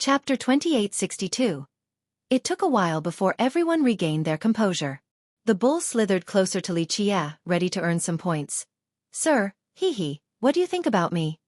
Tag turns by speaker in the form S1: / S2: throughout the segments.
S1: Chapter 2862. It took a while before everyone regained their composure. The bull slithered closer to Li Qie, ready to earn some points. Sir, what do you think about me?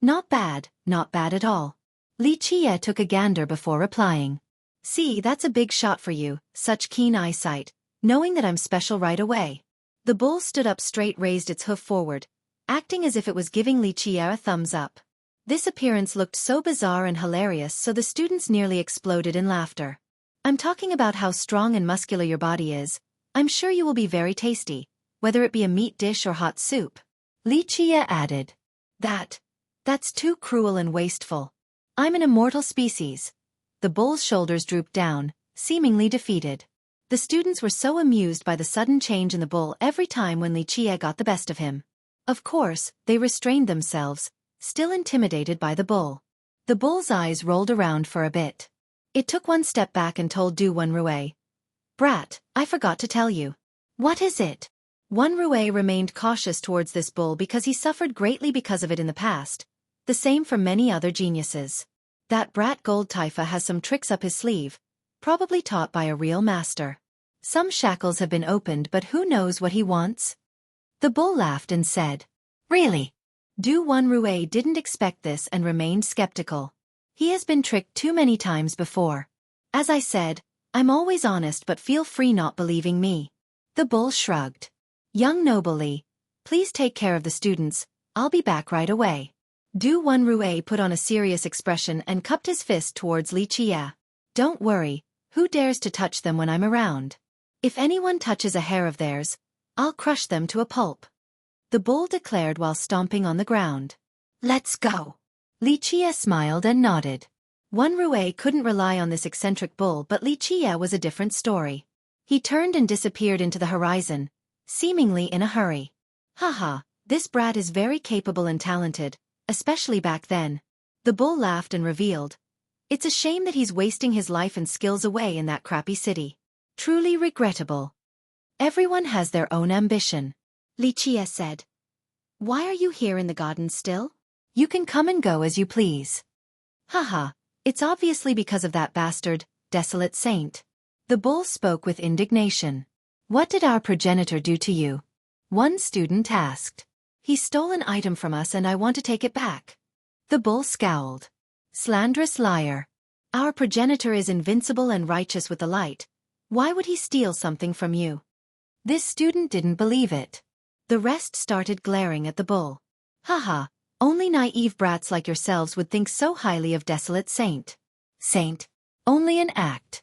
S1: Not bad at all. Li Qie took a gander before replying. See, that's a big shot for you, such keen eyesight, knowing that I'm special right away. The bull stood up straight, raised its hoof forward, acting as if it was giving Li Qie a thumbs up. This appearance looked so bizarre and hilarious, so the students nearly exploded in laughter. I'm talking about how strong and muscular your body is. I'm sure you will be very tasty, whether it be a meat dish or hot soup. Li Qie added. That's too cruel and wasteful. I'm an immortal species. The bull's shoulders drooped down, seemingly defeated. The students were so amused by the sudden change in the bull every time when Li Qie got the best of him. Of course, they restrained themselves, still intimidated by the bull. The bull's eyes rolled around for a bit. It took one step back and told Du Wenrui. Brat, I forgot to tell you. What is it? Wenrui remained cautious towards this bull because he suffered greatly because of it in the past. The same for many other geniuses. That brat Gold Taifa has some tricks up his sleeve, probably taught by a real master. Some shackles have been opened, but who knows what he wants? The bull laughed and said. Really? Du Wenrui didn't expect this and remained skeptical. He has been tricked too many times before. As I said, I'm always honest, but feel free not believing me. The bull shrugged. Young noble Li, please take care of the students, I'll be back right away. Du Wenrui put on a serious expression and cupped his fist towards Li Qie. Don't worry, who dares to touch them when I'm around? If anyone touches a hair of theirs, I'll crush them to a pulp. The bull declared while stomping on the ground. Let's go. Li Qie smiled and nodded. Wenrui couldn't rely on this eccentric bull, but Li Qie was a different story. He turned and disappeared into the horizon, seemingly in a hurry. Haha, this brat is very capable and talented, especially back then. The bull laughed and revealed. It's a shame that he's wasting his life and skills away in that crappy city. Truly regrettable. Everyone has their own ambition. Li Qie said. Why are you here in the garden still? You can come and go as you please. Haha, it's obviously because of that bastard, desolate saint. The bull spoke with indignation. What did our progenitor do to you? One student asked. He stole an item from us and I want to take it back. The bull scowled. Slanderous liar. Our progenitor is invincible and righteous with the light. Why would he steal something from you? This student didn't believe it. The rest started glaring at the bull. Haha, only naive brats like yourselves would think so highly of desolate saint. Saint, only an act.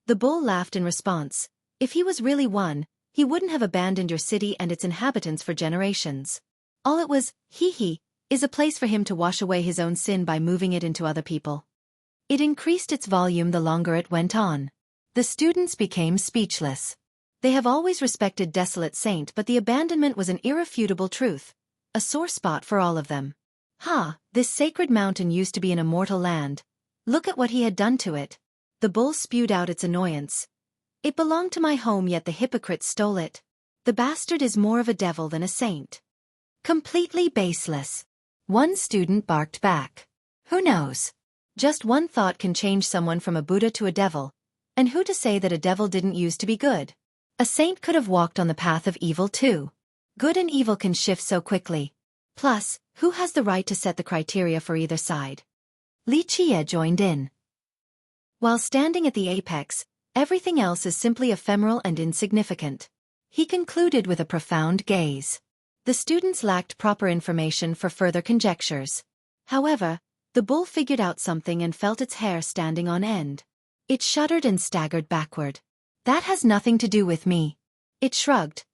S1: The bull laughed in response. If he was really one, he wouldn't have abandoned your city and its inhabitants for generations. All it was, is a place for him to wash away his own sin by moving it into other people. It increased its volume the longer it went on. The students became speechless. They have always respected Desolate Saint, but the abandonment was an irrefutable truth, a sore spot for all of them. This sacred mountain used to be an immortal land. Look at what he had done to it. The bull spewed out its annoyance. It belonged to my home, yet the hypocrite stole it. The bastard is more of a devil than a saint. Completely baseless. One student barked back. Who knows? Just one thought can change someone from a Buddha to a devil. And who to say that a devil didn't used to be good? A saint could have walked on the path of evil too. Good and evil can shift so quickly. Plus, who has the right to set the criteria for either side? Li Qie joined in. While standing at the apex, everything else is simply ephemeral and insignificant. He concluded with a profound gaze. The students lacked proper information for further conjectures. However, the bull figured out something and felt its hair standing on end. It shuddered and staggered backward. That has nothing to do with me. It shrugged.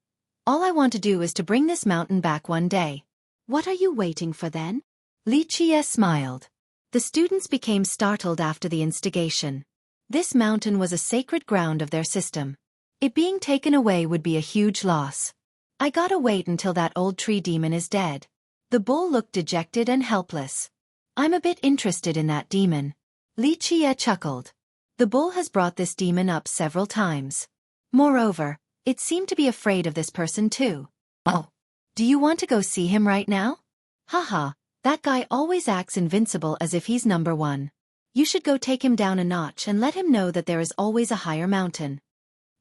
S1: All I want to do is to bring this mountain back one day. What are you waiting for then? Li Qie smiled. The students became startled after the instigation. This mountain was a sacred ground of their system. It being taken away would be a huge loss. I gotta wait until that old tree demon is dead. The bull looked dejected and helpless. I'm a bit interested in that demon. Li Qie chuckled. The bull has brought this demon up several times. Moreover, it seemed to be afraid of this person too. Oh, do you want to go see him right now? Haha, that guy always acts invincible as if he's number one. You should go take him down a notch and let him know that there is always a higher mountain.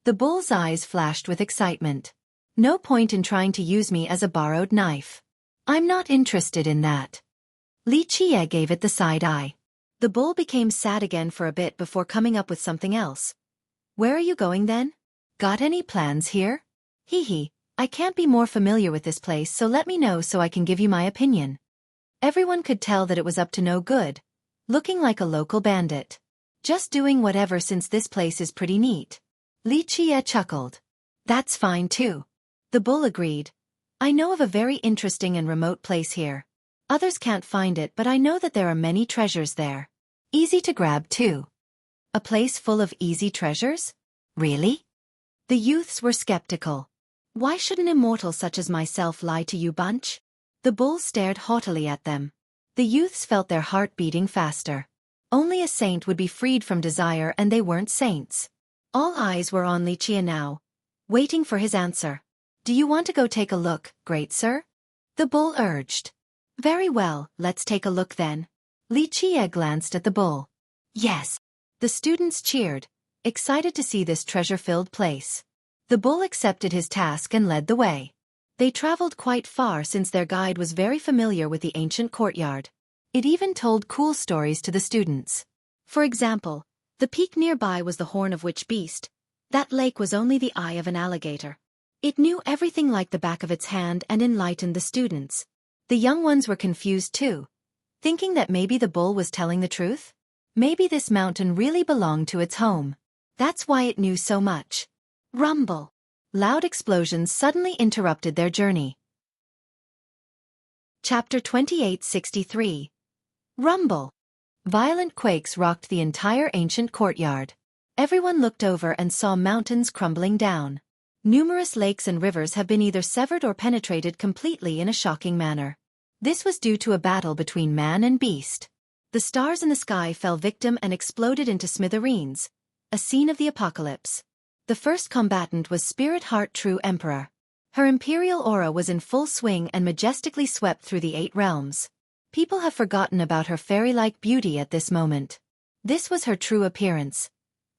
S1: The bull's eyes flashed with excitement. No point in trying to use me as a borrowed knife. I'm not interested in that. Li Qie gave it the side eye. The bull became sad again for a bit before coming up with something else. Where are you going then? Got any plans here? Hee hee, I can't be more familiar with this place, so let me know so I can give you my opinion. Everyone could tell that it was up to no good, looking like a local bandit. Just doing whatever since this place is pretty neat. Li Qie chuckled. That's fine too. The bull agreed. I know of a very interesting and remote place here. Others can't find it, but I know that there are many treasures there. Easy to grab too. A place full of easy treasures? Really? The youths were skeptical. Why should an immortal such as myself lie to you bunch? The bull stared haughtily at them. The youths felt their heart beating faster. Only a saint would be freed from desire, and they weren't saints. All eyes were on Li Qie now, waiting for his answer. Do you want to go take a look, great sir? The bull urged. Very well, let's take a look then. Li Qie glanced at the bull. Yes. The students cheered, excited to see this treasure-filled place. The bull accepted his task and led the way. They traveled quite far since their guide was very familiar with the ancient courtyard. It even told cool stories to the students. For example, the peak nearby was the horn of which beast. That lake was only the eye of an alligator. It knew everything like the back of its hand and enlightened the students. The young ones were confused too, thinking that maybe the bull was telling the truth. Maybe this mountain really belonged to its home. That's why it knew so much. Rumble. Loud explosions suddenly interrupted their journey. Chapter 2863. Rumble. Violent quakes rocked the entire ancient courtyard. Everyone looked over and saw mountains crumbling down. Numerous lakes and rivers have been either severed or penetrated completely in a shocking manner. This was due to a battle between man and beast. The stars in the sky fell victim and exploded into smithereens, a scene of the apocalypse. The first combatant was Spirit Heart True Emperor. Her imperial aura was in full swing and majestically swept through the 8 realms. People have forgotten about her fairy-like beauty at this moment. This was her true appearance.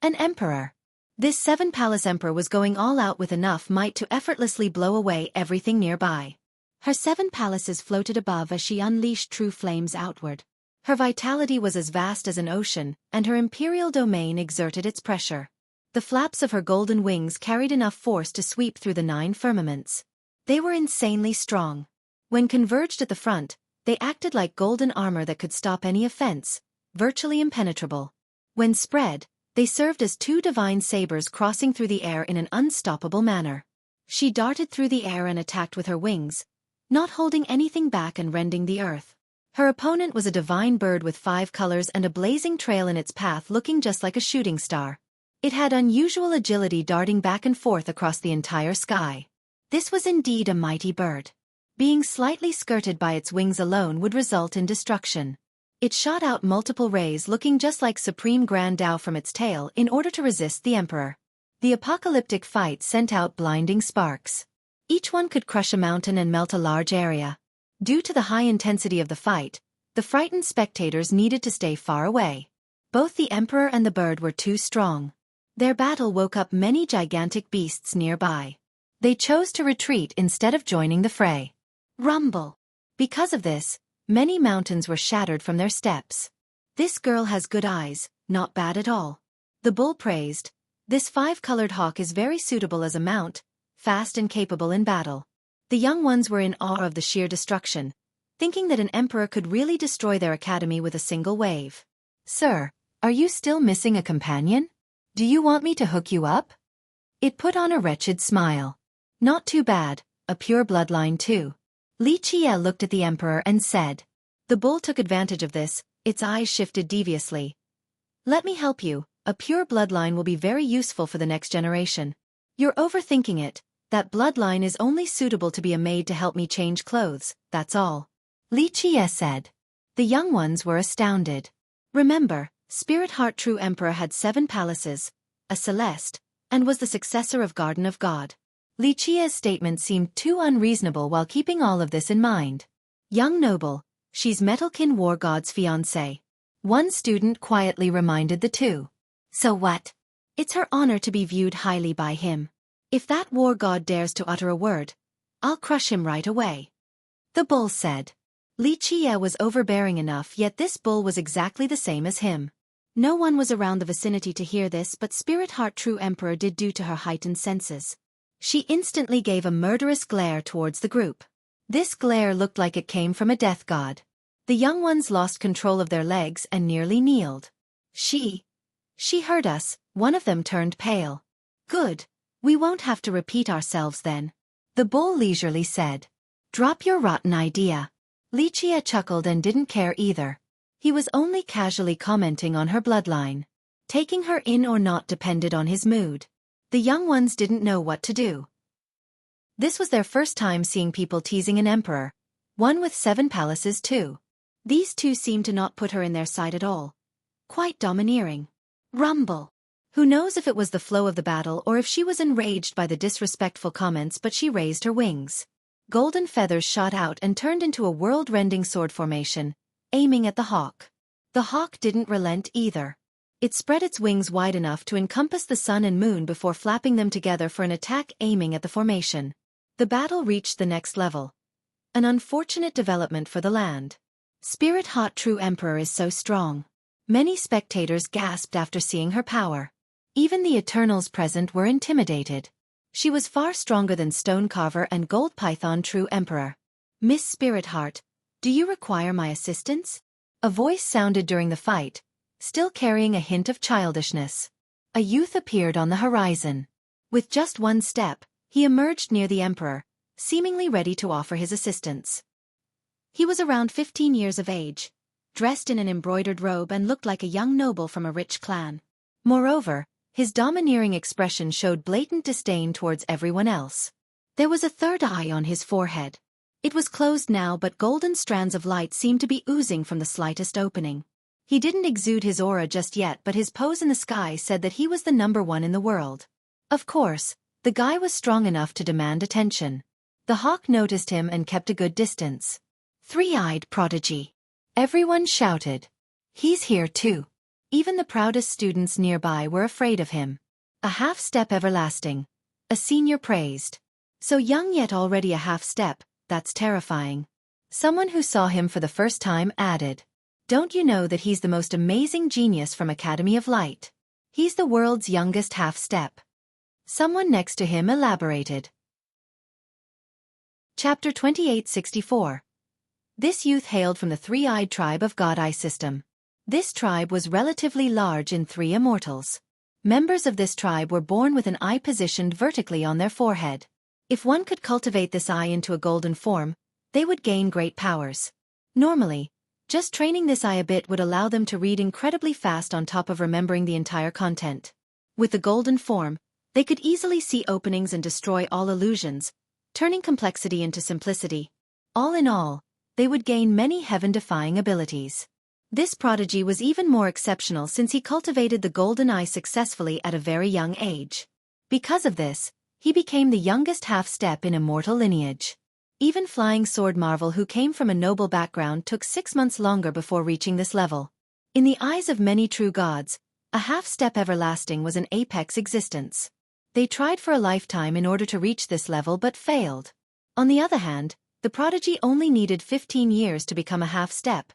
S1: An emperor. This 7-palace emperor was going all out with enough might to effortlessly blow away everything nearby. Her 7 palaces floated above as she unleashed true flames outward. Her vitality was as vast as an ocean, and her imperial domain exerted its pressure. The flaps of her golden wings carried enough force to sweep through the 9 firmaments. They were insanely strong. When converged at the front, they acted like golden armor that could stop any offense, virtually impenetrable. When spread, they served as 2 divine sabers crossing through the air in an unstoppable manner. She darted through the air and attacked with her wings, not holding anything back and rending the earth. Her opponent was a divine bird with 5 colors and a blazing trail in its path looking just like a shooting star. It had unusual agility, darting back and forth across the entire sky. This was indeed a mighty bird. Being slightly skirted by its wings alone would result in destruction. It shot out multiple rays looking just like Supreme Grand Tao from its tail in order to resist the Emperor. The apocalyptic fight sent out blinding sparks. Each one could crush a mountain and melt a large area. Due to the high intensity of the fight, the frightened spectators needed to stay far away. Both the Emperor and the bird were too strong. Their battle woke up many gigantic beasts nearby. They chose to retreat instead of joining the fray. Rumble. Because of this, many mountains were shattered from their steps. This girl has good eyes, not bad at all. The bull praised. This 5-colored hawk is very suitable as a mount, fast and capable in battle. The young ones were in awe of the sheer destruction, thinking that an emperor could really destroy their academy with a single wave. Sir, are you still missing a companion? Do you want me to hook you up? It put on a wretched smile. Not too bad, a pure bloodline too. Li Qie looked at the emperor and said. The bull took advantage of this, its eyes shifted deviously. Let me help you, a pure bloodline will be very useful for the next generation. You're overthinking it. That bloodline is only suitable to be a maid to help me change clothes, that's all. Li Qie said. The young ones were astounded. Remember, Spirit Heart True Emperor had 7 palaces, a Celeste, and was the successor of Garden of God. Li Qie's statement seemed too unreasonable while keeping all of this in mind. Young noble, she's Metalkin War God's fiancée. One student quietly reminded the two. So what? It's her honor to be viewed highly by him. If that war god dares to utter a word, I'll crush him right away. The bull said. Li Qie was overbearing enough, yet this bull was exactly the same as him. No one was around the vicinity to hear this, but Spirit Heart True Emperor did due to her heightened senses. She instantly gave a murderous glare towards the group. This glare looked like it came from a death god. The young ones lost control of their legs and nearly kneeled. She heard us, one of them turned pale. Good. We won't have to repeat ourselves then. The bull leisurely said. Drop your rotten idea. Li Qie chuckled and didn't care either. He was only casually commenting on her bloodline. Taking her in or not depended on his mood. The young ones didn't know what to do. This was their first time seeing people teasing an emperor, one with 7 palaces too. These two seemed to not put her in their sight at all. Quite domineering. Rumble. Who knows if it was the flow of the battle or if she was enraged by the disrespectful comments, but she raised her wings. Golden feathers shot out and turned into a world-rending sword formation, aiming at the hawk. The hawk didn't relent either. It spread its wings wide enough to encompass the sun and moon before flapping them together for an attack aiming at the formation. The battle reached the next level. An unfortunate development for the land. Spirit Heart True Emperor is so strong. Many spectators gasped after seeing her power. Even the Eternals present were intimidated. She was far stronger than Stonecarver and Gold Python True Emperor. Miss Spirit Heart, do you require my assistance? A voice sounded during the fight, still carrying a hint of childishness. A youth appeared on the horizon. With just one step, he emerged near the Emperor, seemingly ready to offer his assistance. He was around 15 years of age, dressed in an embroidered robe and looked like a young noble from a rich clan. Moreover, his domineering expression showed blatant disdain towards everyone else. There was a third eye on his forehead. It was closed now, but golden strands of light seemed to be oozing from the slightest opening. He didn't exude his aura just yet, but his pose in the sky said that he was the #1 in the world. Of course, the guy was strong enough to demand attention. The hawk noticed him and kept a good distance. Three-eyed prodigy. Everyone shouted. He's here too. Even the proudest students nearby were afraid of him. A half-step everlasting. A senior praised. So young yet already a half-step, that's terrifying. Someone who saw him for the first time added. Don't you know that he's the most amazing genius from Academy of Light? He's the world's youngest half-step. Someone next to him elaborated. Chapter 2864. This youth hailed from the three-eyed tribe of God Eye System. This tribe was relatively large in 3 immortals. Members of this tribe were born with an eye positioned vertically on their forehead. If one could cultivate this eye into a golden form, they would gain great powers. Normally, just training this eye a bit would allow them to read incredibly fast on top of remembering the entire content. With the golden form, they could easily see openings and destroy all illusions, turning complexity into simplicity. All in all, they would gain many heaven-defying abilities. This prodigy was even more exceptional since he cultivated the golden eye successfully at a very young age. Because of this, he became the youngest half-step in immortal lineage. Even Flying Sword Marvel, who came from a noble background, took 6 months longer before reaching this level. In the eyes of many true gods, a half-step everlasting was an apex existence. They tried for a lifetime in order to reach this level but failed. On the other hand, the prodigy only needed 15 years to become a half-step.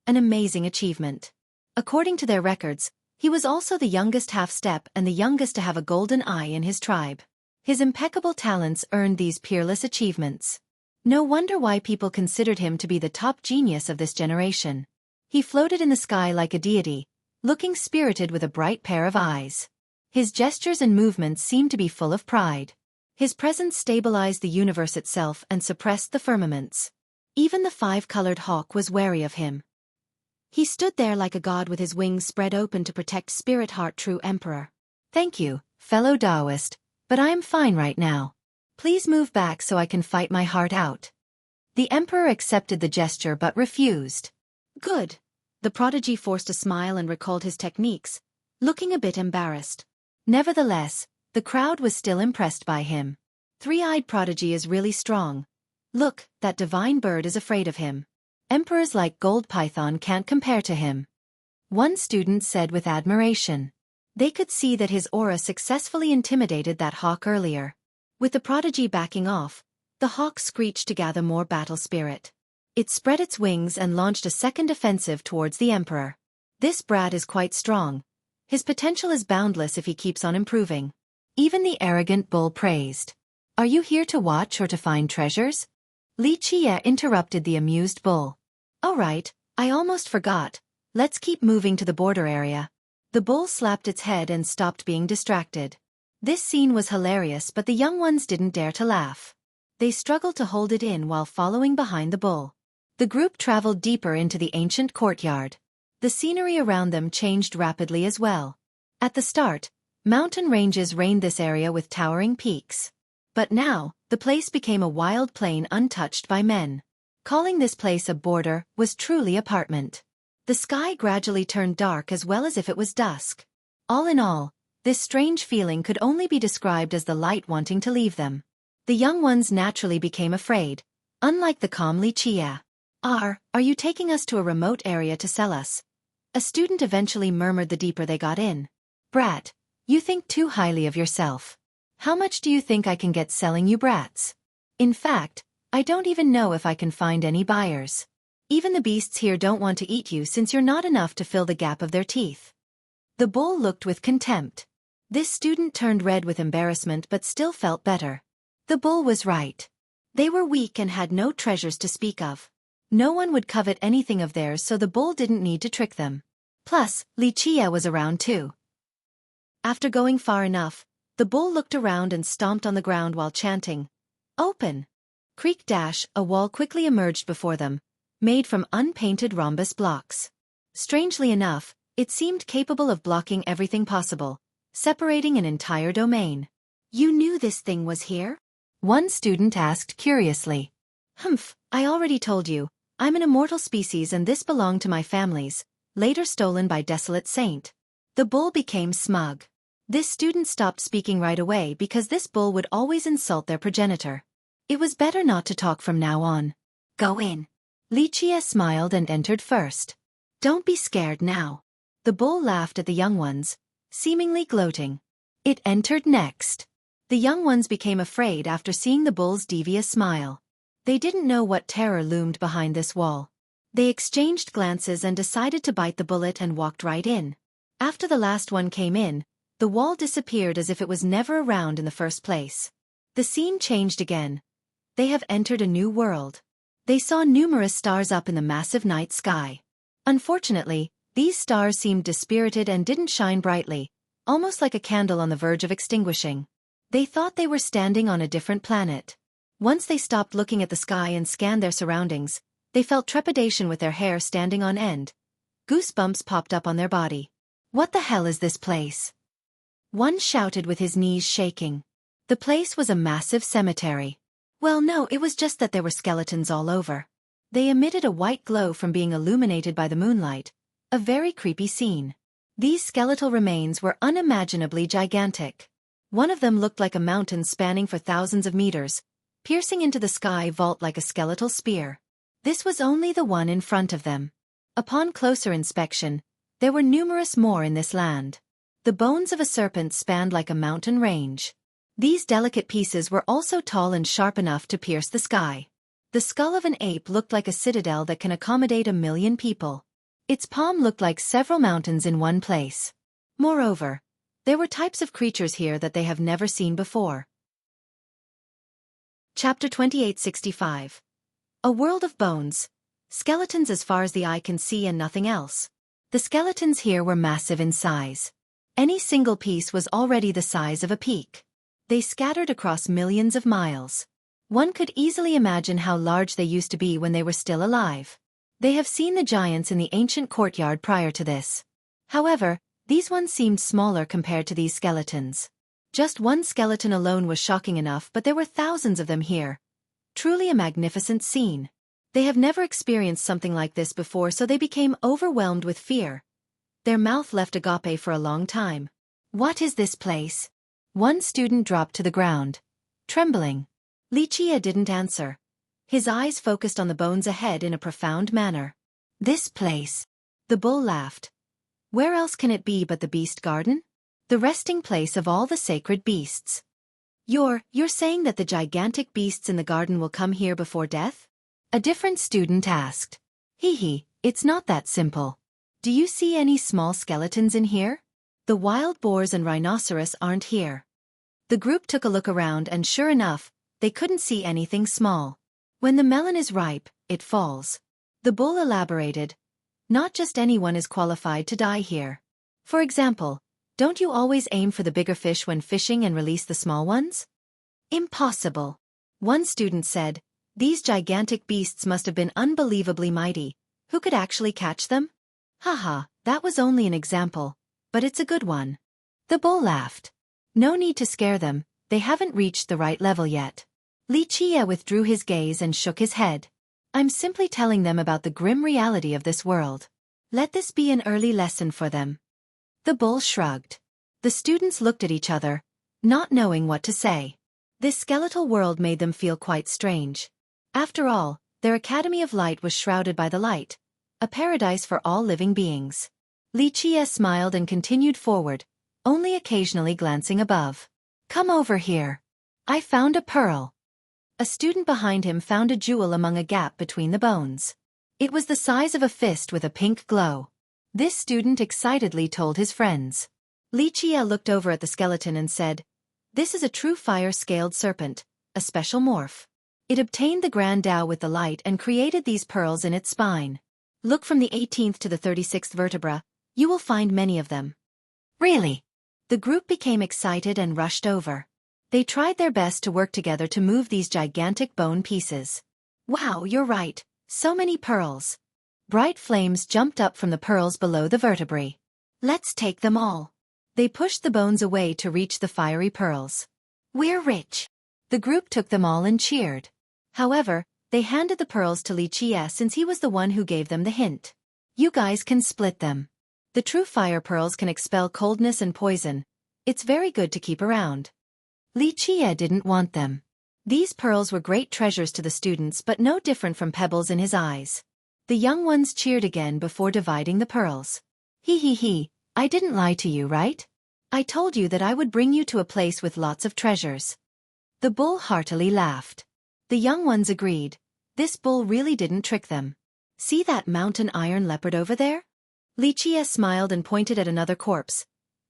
S1: An amazing achievement. According to their records, he was also the youngest half-step and the youngest to have a golden eye in his tribe. His impeccable talents earned these peerless achievements. No wonder why people considered him to be the top genius of this generation. He floated in the sky like a deity, looking spirited with a bright pair of eyes. His gestures and movements seemed to be full of pride. His presence stabilized the universe itself and suppressed the firmaments. Even the 5-colored hawk was wary of him. He stood there like a god with his wings spread open to protect Spirit Heart True Emperor. Thank you, fellow Taoist, but I am fine right now. Please move back so I can fight my heart out. The Emperor accepted the gesture but refused. Good. The prodigy forced a smile and recalled his techniques, looking a bit embarrassed. Nevertheless, the crowd was still impressed by him. Three-eyed prodigy is really strong. Look, that divine bird is afraid of him. Emperors like Gold Python can't compare to him. one student said with admiration. They could see that his aura successfully intimidated that hawk earlier. With the prodigy backing off, the hawk screeched to gather more battle spirit. It spread its wings and launched a second offensive towards the emperor. This brat is quite strong. His potential is boundless if he keeps on improving. Even the arrogant bull praised. Are you here to watch or to find treasures? Li Qie interrupted the amused bull. Oh right, I almost forgot. Let's keep moving to the border area. The bull slapped its head and stopped being distracted. This scene was hilarious, but the young ones didn't dare to laugh. They struggled to hold it in while following behind the bull. The group traveled deeper into the ancient courtyard. The scenery around them changed rapidly as well. At the start, mountain ranges reigned this area with towering peaks. But now, the place became a wild plain untouched by men. Calling this place a border was truly apartment. The sky gradually turned dark as well as if it was dusk. All in all, this strange feeling could only be described as the light wanting to leave them. The young ones naturally became afraid, unlike the calm Li Qie. Are you taking us to a remote area to sell us? A student eventually murmured the deeper they got in. Brat, you think too highly of yourself. How much do you think I can get selling you brats? In fact, I don't even know if I can find any buyers. Even the beasts here don't want to eat you since you're not enough to fill the gap of their teeth. The bull looked with contempt. This student turned red with embarrassment but still felt better. The bull was right. They were weak and had no treasures to speak of. No one would covet anything of theirs, so the bull didn't need to trick them. Plus, Li Qie was around too. After going far enough, the bull looked around and stomped on the ground while chanting, "Open!" Creak dash, a wall quickly emerged before them, made from unpainted rhombus blocks. Strangely enough, it seemed capable of blocking everything possible, separating an entire domain. You knew this thing was here? One student asked curiously. Humph, I already told you, I'm an immortal species and this belonged to my families, later stolen by Desolate Saint. The bull became smug. This student stopped speaking right away because this bull would always insult their progenitor. It was better not to talk from now on. Go in. Li Qie smiled and entered first. Don't be scared now. The bull laughed at the young ones, seemingly gloating. It entered next. The young ones became afraid after seeing the bull's devious smile. They didn't know what terror loomed behind this wall. They exchanged glances and decided to bite the bullet and walked right in. After the last one came in, the wall disappeared as if it was never around in the first place. The scene changed again. They have entered a new world. They saw numerous stars up in the massive night sky. Unfortunately, these stars seemed dispirited and didn't shine brightly, almost like a candle on the verge of extinguishing. They thought they were standing on a different planet. Once they stopped looking at the sky and scanned their surroundings, they felt trepidation with their hair standing on end. Goosebumps popped up on their body. What the hell is this place? One shouted with his knees shaking. The place was a massive cemetery. Well, no, it was just that there were skeletons all over. They emitted a white glow from being illuminated by the moonlight, a very creepy scene. These skeletal remains were unimaginably gigantic. One of them looked like a mountain spanning for thousands of meters, piercing into the sky vault like a skeletal spear. This was only the one in front of them. Upon closer inspection, there were numerous more in this land. The bones of a serpent spanned like a mountain range. These delicate pieces were also tall and sharp enough to pierce the sky. The skull of an ape looked like a citadel that can accommodate 1 million people. Its palm looked like several mountains in one place. Moreover, there were types of creatures here that they have never seen before. Chapter 2865. A world of bones. Skeletons as far as the eye can see and nothing else. The skeletons here were massive in size. Any single piece was already the size of a peak. They scattered across millions of miles. One could easily imagine how large they used to be when they were still alive. They have seen the giants in the ancient courtyard prior to this. However, these ones seemed smaller compared to these skeletons. Just one skeleton alone was shocking enough, but there were thousands of them here. Truly a magnificent scene. They have never experienced something like this before, so they became overwhelmed with fear. Their mouth left agape for a long time. What is this place? One student dropped to the ground, trembling. Li Qie didn't answer. His eyes focused on the bones ahead in a profound manner. This place. The bull laughed. Where else can it be but the beast garden? The resting place of all the sacred beasts. You're saying that the gigantic beasts in the garden will come here before death? A different student asked. It's not that simple. Do you see any small skeletons in here? The wild boars and rhinoceros aren't here. The group took a look around and sure enough, they couldn't see anything small. When the melon is ripe, it falls. The bull elaborated. Not just anyone is qualified to die here. For example, don't you always aim for the bigger fish when fishing and release the small ones? Impossible. One student said, these gigantic beasts must have been unbelievably mighty. Who could actually catch them? Haha, that was only an example, but it's a good one. The bull laughed. No need to scare them, they haven't reached the right level yet. Xueqi withdrew his gaze and shook his head. I'm simply telling them about the grim reality of this world. Let this be an early lesson for them. The bull shrugged. The students looked at each other, not knowing what to say. This skeletal world made them feel quite strange. After all, their Academy of Light was shrouded by the light, a paradise for all living beings. Xueqi smiled and continued forward, only occasionally glancing above. Come over here. I found a pearl. A student behind him found a jewel among a gap between the bones. It was the size of a fist with a pink glow. This student excitedly told his friends. Xueqi looked over at the skeleton and said, this is a true fire-scaled serpent, a special morph. It obtained the Grand Tao with the light and created these pearls in its spine. Look from the 18th to the 36th vertebra, you will find many of them. Really? The group became excited and rushed over. They tried their best to work together to move these gigantic bone pieces. Wow, you're right, so many pearls. Bright flames jumped up from the pearls below the vertebrae. Let's take them all. They pushed the bones away to reach the fiery pearls. We're rich. The group took them all and cheered. However, they handed the pearls to Xueqi since he was the one who gave them the hint. You guys can split them. The true fire pearls can expel coldness and poison. It's very good to keep around. Xueqi didn't want them. These pearls were great treasures to the students but no different from pebbles in his eyes. The young ones cheered again before dividing the pearls. I didn't lie to you, right? I told you that I would bring you to a place with lots of treasures. The bull heartily laughed. The young ones agreed. This bull really didn't trick them. See that mountain iron leopard over there? Xueqi smiled and pointed at another corpse.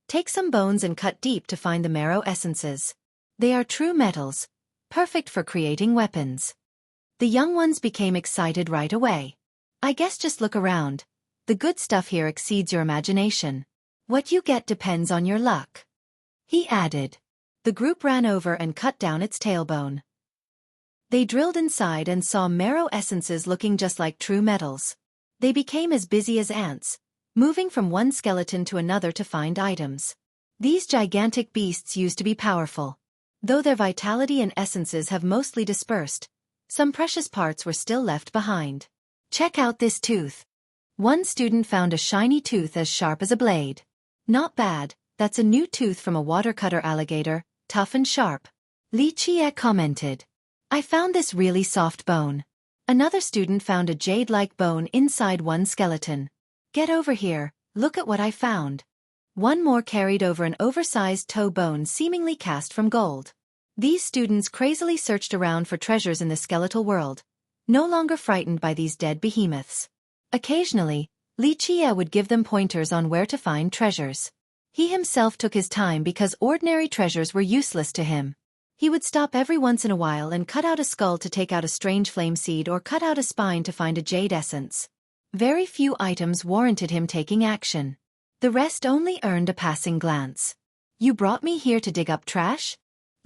S1: Take some bones and cut deep to find the marrow essences. They are true metals, perfect for creating weapons. The young ones became excited right away. I guess just look around. The good stuff here exceeds your imagination. What you get depends on your luck. He added. The group ran over and cut down its tailbone. They drilled inside and saw marrow essences looking just like true metals. They became as busy as ants, moving from one skeleton to another to find items. These gigantic beasts used to be powerful. Though their vitality and essences have mostly dispersed, some precious parts were still left behind. Check out this tooth. One student found a shiny tooth as sharp as a blade. Not bad, that's a new tooth from a watercutter alligator, tough and sharp. Xueqi commented. I found this really soft bone. Another student found a jade-like bone inside one skeleton. Get over here, look at what I found. One more carried over an oversized toe bone seemingly cast from gold. These students crazily searched around for treasures in the skeletal world, no longer frightened by these dead behemoths. Occasionally, Xueqi would give them pointers on where to find treasures. He himself took his time because ordinary treasures were useless to him. He would stop every once in a while and cut out a skull to take out a strange flame seed or cut out a spine to find a jade essence. Very few items warranted him taking action. The rest only earned a passing glance. You brought me here to dig up trash?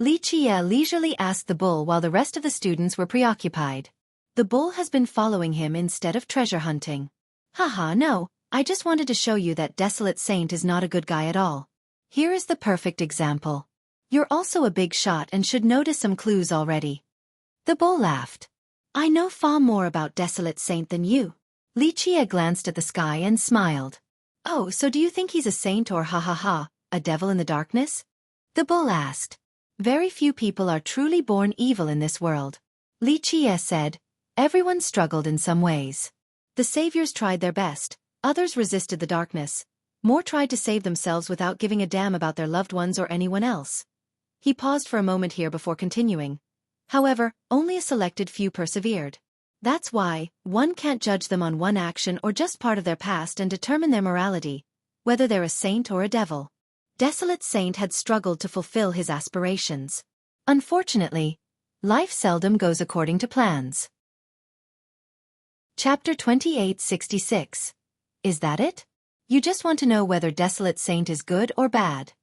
S1: Xueqi leisurely asked the bull while the rest of the students were preoccupied. The bull has been following him instead of treasure hunting. Haha, no, I just wanted to show you that Desolate Saint is not a good guy at all. Here is the perfect example. You're also a big shot and should notice some clues already. The bull laughed. I know far more about Desolate Saint than you. Xueqi glanced at the sky and smiled. Oh, so do you think he's a saint or a devil in the darkness? The bull asked. Very few people are truly born evil in this world. Xueqi said. Everyone struggled in some ways. The saviors tried their best, others resisted the darkness, More tried to save themselves without giving a damn about their loved ones or anyone else. He paused for a moment here before continuing. However, only a selected few persevered. That's why, one can't judge them on one action or just part of their past and determine their morality, whether they're a saint or a devil. Desolate Saint had struggled to fulfill his aspirations. Unfortunately, life seldom goes according to plans. Chapter 2866. Is that it? You just want to know whether Desolate Saint is good or bad.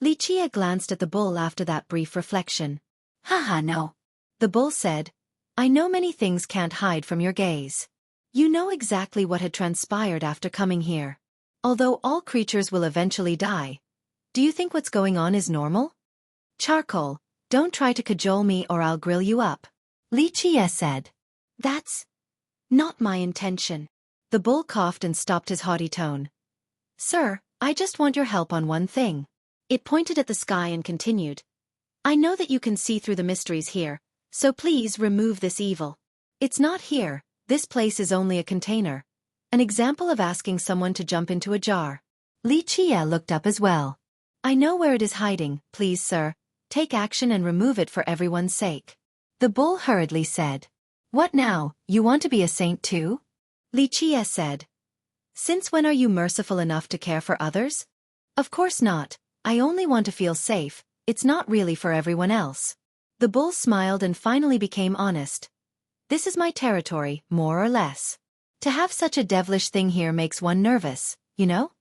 S1: Lichia glanced at the bull after that brief reflection. Haha, no. The bull said, I know many things can't hide from your gaze. You know exactly what had transpired after coming here. Although all creatures will eventually die, do you think what's going on is normal? Charcoal, don't try to cajole me or I'll grill you up. Lichia said. That's not my intention. The bull coughed and stopped his haughty tone. Sir, I just want your help on one thing. It pointed at the sky and continued. I know that you can see through the mysteries here, so please remove this evil. It's not here, this place is only a container. An example of asking someone to jump into a jar. Lichia looked up as well. I know where it is hiding, please sir, take action and remove it for everyone's sake. The bull hurriedly said. What now, you want to be a saint too? Lichia said. Since when are you merciful enough to care for others? Of course not, I only want to feel safe, it's not really for everyone else. The bull smiled and finally became honest. This is my territory, more or less. To have such a devilish thing here makes one nervous, you know?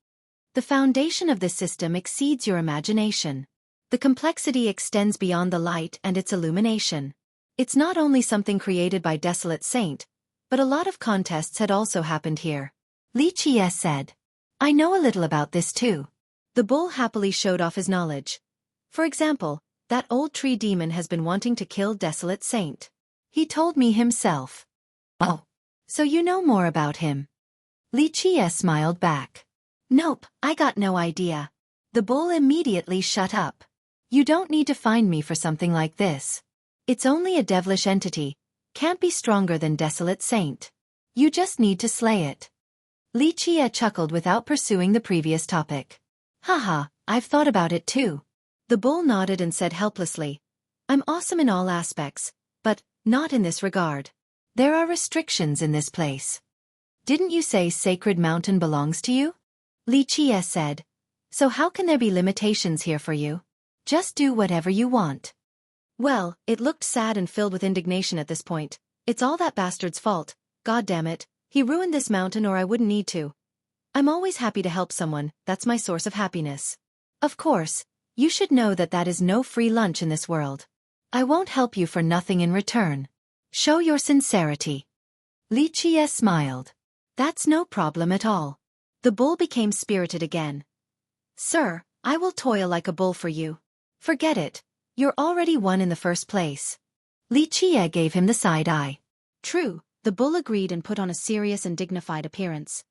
S1: The foundation of this system exceeds your imagination. The complexity extends beyond the light and its illumination. It's not only something created by Desolate Saint, but a lot of contests had also happened here. Lichia said. I know a little about this too. The bull happily showed off his knowledge. For example, that old tree demon has been wanting to kill Desolate Saint. He told me himself. Oh. So you know more about him. Lichia smiled back. Nope, I got no idea. The bull immediately shut up. You don't need to find me for something like this. It's only a devilish entity, can't be stronger than Desolate Saint. You just need to slay it. Lichia chuckled without pursuing the previous topic. Haha, I've thought about it too. The bull nodded and said helplessly, I'm awesome in all aspects, but not in this regard. There are restrictions in this place. Didn't you say Sacred Mountain belongs to you? Lichia said. So how can there be limitations here for you? Just do whatever you want. Well, it looked sad and filled with indignation at this point. It's all that bastard's fault, God damn it, he ruined this mountain or I wouldn't need to. I'm always happy to help someone, that's my source of happiness. Of course, you should know that that is no free lunch in this world. I won't help you for nothing in return. Show your sincerity. Lichia smiled. That's no problem at all. The bull became spirited again. Sir, I will toil like a bull for you. Forget it. You're already won in the first place. Lichia gave him the side eye. True, the bull agreed and put on a serious and dignified appearance.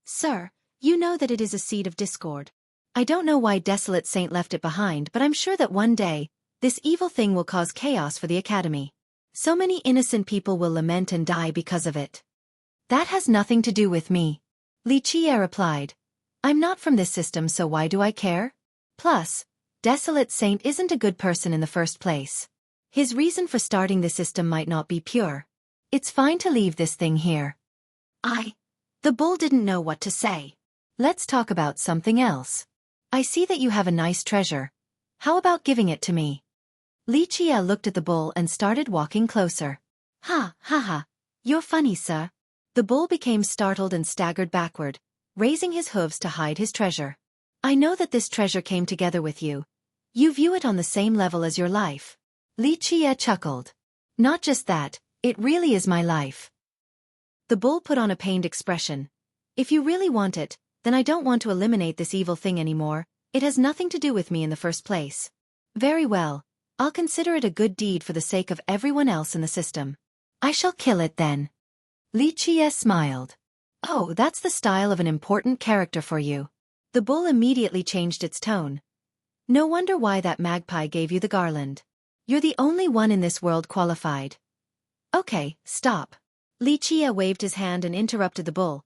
S1: Sir, you know that it is a seed of discord. I don't know why Desolate Saint left it behind, but I'm sure that one day, this evil thing will cause chaos for the academy. So many innocent people will lament and die because of it. That has nothing to do with me. Lichia replied. I'm not from this system, so why do I care? Plus, Desolate Saint isn't a good person in the first place. His reason for starting the system might not be pure. It's fine to leave this thing here. The bull didn't know what to say. Let's talk about something else. I see that you have a nice treasure. How about giving it to me? Lichia looked at the bull and started walking closer. Ha, ha, ha. You're funny, sir. The bull became startled and staggered backward, raising his hooves to hide his treasure. I know that this treasure came together with you. You view it on the same level as your life. Lichia chuckled. Not just that, it really is my life. The bull put on a pained expression. If you really want it, then I don't want to eliminate this evil thing anymore. It has nothing to do with me in the first place. Very well, I'll consider it a good deed for the sake of everyone else in the system. I shall kill it then. Lichia smiled. Oh, that's the style of an important character for you. The bull immediately changed its tone. No wonder why that magpie gave you the garland. You're the only one in this world qualified. Okay, stop. Lichia waved his hand and interrupted the bull.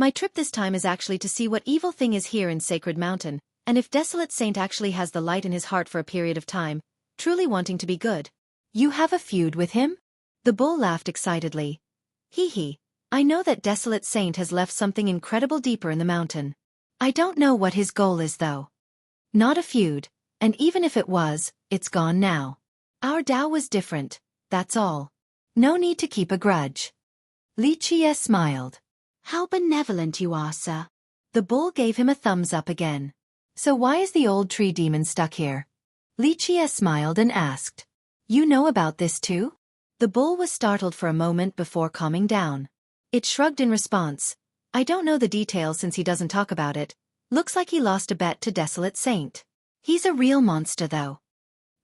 S1: My trip this time is actually to see what evil thing is here in Sacred Mountain, and if Desolate Saint actually has the light in his heart for a period of time, truly wanting to be good. You have a feud with him? The bull laughed excitedly. Hee hee. I know that Desolate Saint has left something incredible deeper in the mountain. I don't know what his goal is though. Not a feud, and even if it was, it's gone now. Our Tao was different, that's all. No need to keep a grudge. Li Qie smiled. How benevolent you are, sir. The bull gave him a thumbs up again. So why is the old tree demon stuck here? Li Qie smiled and asked. You know about this too? The bull was startled for a moment before calming down. It shrugged in response. I don't know the details since he doesn't talk about it. Looks like he lost a bet to Desolate Saint. He's a real monster though.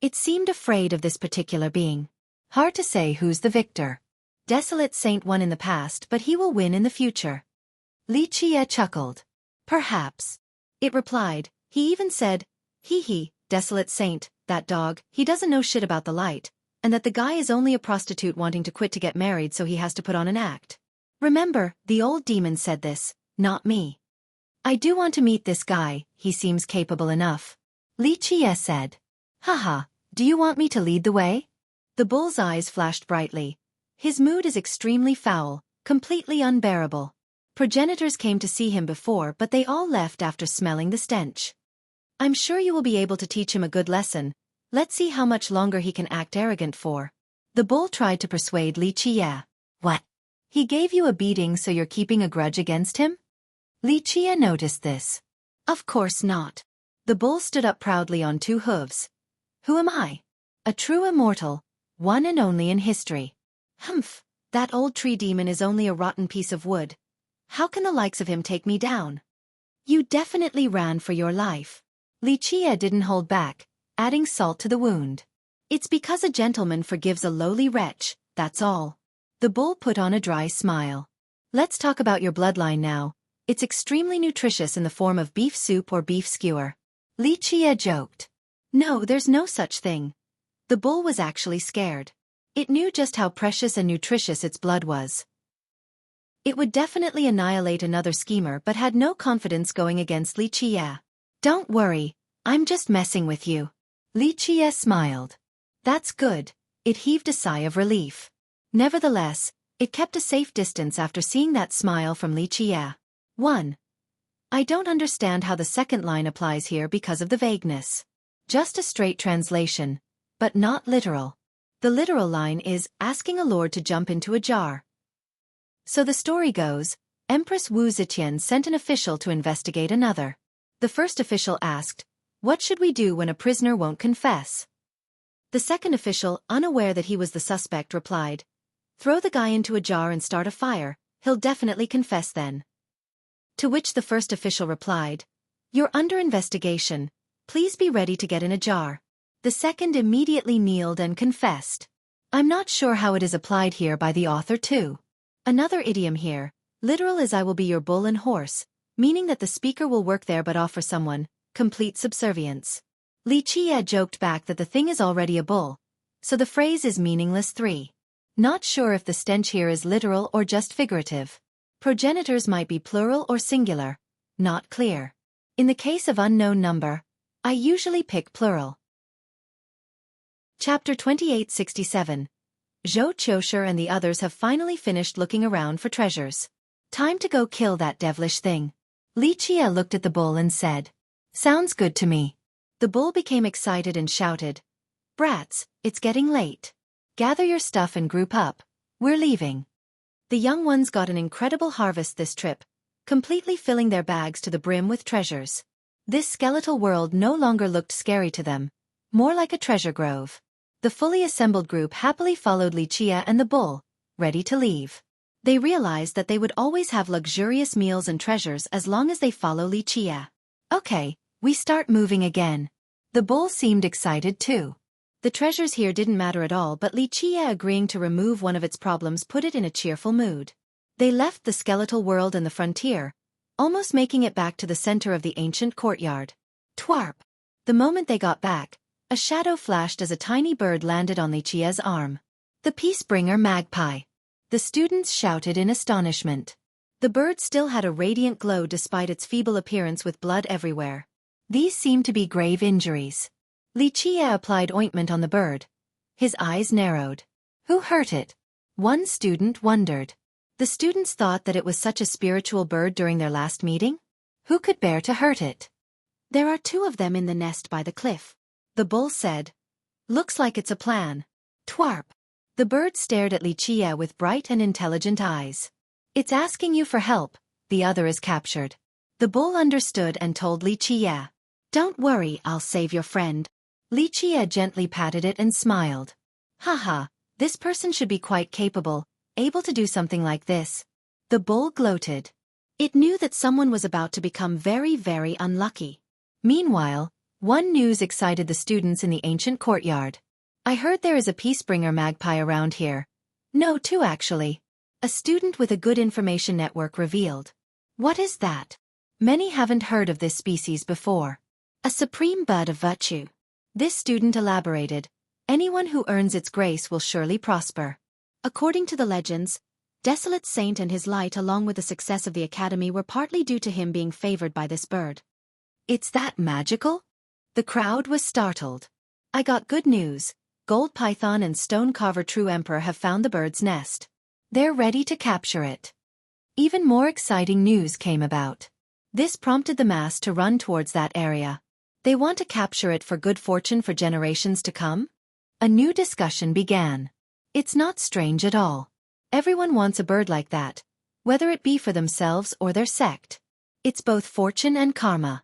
S1: It seemed afraid of this particular being. Hard to say who's the victor. Desolate Saint won in the past, but he will win in the future. Li Qie chuckled. Perhaps. It replied. He even said, hee hee, Desolate Saint, that dog, he doesn't know shit about the light, and that the guy is only a prostitute wanting to quit to get married so he has to put on an act. Remember, the old demon said this, not me. I do want to meet this guy, he seems capable enough. Li Qie said. Haha, do you want me to lead the way? The bull's eyes flashed brightly. His mood is extremely foul, completely unbearable. Progenitors came to see him before but they all left after smelling the stench. I'm sure you will be able to teach him a good lesson. Let's see how much longer he can act arrogant for. The bull tried to persuade Li Qie. What? He gave you a beating so you're keeping a grudge against him? Li Qie noticed this. Of course not. The bull stood up proudly on two hooves. Who am I? A true immortal, one and only in history. Humph, that old tree demon is only a rotten piece of wood. How can the likes of him take me down? You definitely ran for your life. Li Qie didn't hold back, adding salt to the wound. It's because a gentleman forgives a lowly wretch, that's all. The bull put on a dry smile. Let's talk about your bloodline now. It's extremely nutritious in the form of beef soup or beef skewer. Li Qie joked. No, there's no such thing. The bull was actually scared. It knew just how precious and nutritious its blood was. It would definitely annihilate another schemer but had no confidence going against Li Qie. Don't worry, I'm just messing with you. Li Qie smiled. That's good. It heaved a sigh of relief. Nevertheless, it kept a safe distance after seeing that smile from Li Qie. 1. I don't understand how the second line applies here because of the vagueness. Just a straight translation, but not literal. The literal line is, asking a lord to jump into a jar. So the story goes, Empress Wu Zetian sent an official to investigate another. The first official asked, what should we do when a prisoner won't confess? The second official, unaware that he was the suspect, replied, throw the guy into a jar and start a fire, he'll definitely confess then. To which the first official replied, you're under investigation, please be ready to get in a jar. The second immediately kneeled and confessed. I'm not sure how it is applied here by the author too. Another idiom here, literal is I will be your bull and horse, meaning that the speaker will work there but offer someone complete subservience. Li Qie joked back that the thing is already a bull, so the phrase is meaningless. 3. Not sure if the stench here is literal or just figurative. Progenitors might be plural or singular, not clear. In the case of unknown number, I usually pick plural. Chapter 2867. Zhou Qiushi and the others have finally finished looking around for treasures. Time to go kill that devilish thing. Li Qie looked at the bull and said, sounds good to me. The bull became excited and shouted, brats, it's getting late. Gather your stuff and group up, we're leaving. The young ones got an incredible harvest this trip, completely filling their bags to the brim with treasures. This skeletal world no longer looked scary to them, more like a treasure grove. The fully assembled group happily followed Li Qie and the bull, ready to leave. They realized that they would always have luxurious meals and treasures as long as they follow Li Qie. Okay, we start moving again. The bull seemed excited too. The treasures here didn't matter at all, but Li Qie agreeing to remove one of its problems put it in a cheerful mood. They left the skeletal world and the frontier, almost making it back to the center of the ancient courtyard. Twarp! The moment they got back, a shadow flashed as a tiny bird landed on Li Qie's arm. The Peacebringer magpie. The students shouted in astonishment. The bird still had a radiant glow despite its feeble appearance with blood everywhere. These seemed to be grave injuries. Li Qie applied ointment on the bird. His eyes narrowed. Who hurt it? One student wondered. The students thought that it was such a spiritual bird during their last meeting? Who could bear to hurt it? There are 2 of them in the nest by the cliff. The bull said. Looks like it's a plan. Twarp. The bird stared at Li Qie with bright and intelligent eyes. It's asking you for help, the other is captured. The bull understood and told Li Qie. Don't worry, I'll save your friend. Li Qie gently patted it and smiled. Haha, this person should be quite capable, able to do something like this. The bull gloated. It knew that someone was about to become very, very unlucky. Meanwhile, one news excited the students in the ancient courtyard. I heard there is a peacebringer magpie around here. No, 2 actually. A student with a good information network revealed. What is that? Many haven't heard of this species before. A supreme bud of virtue. This student elaborated. Anyone who earns its grace will surely prosper. According to the legends, Desolate Saint and his light along with the success of the academy were partly due to him being favored by this bird. It's that magical? The crowd was startled. I got good news. Gold Python and Stone Carver True Emperor have found the bird's nest. They're ready to capture it. Even more exciting news came about. This prompted the mass to run towards that area. They want to capture it for good fortune for generations to come? A new discussion began. It's not strange at all. Everyone wants a bird like that, whether it be for themselves or their sect. It's both fortune and karma.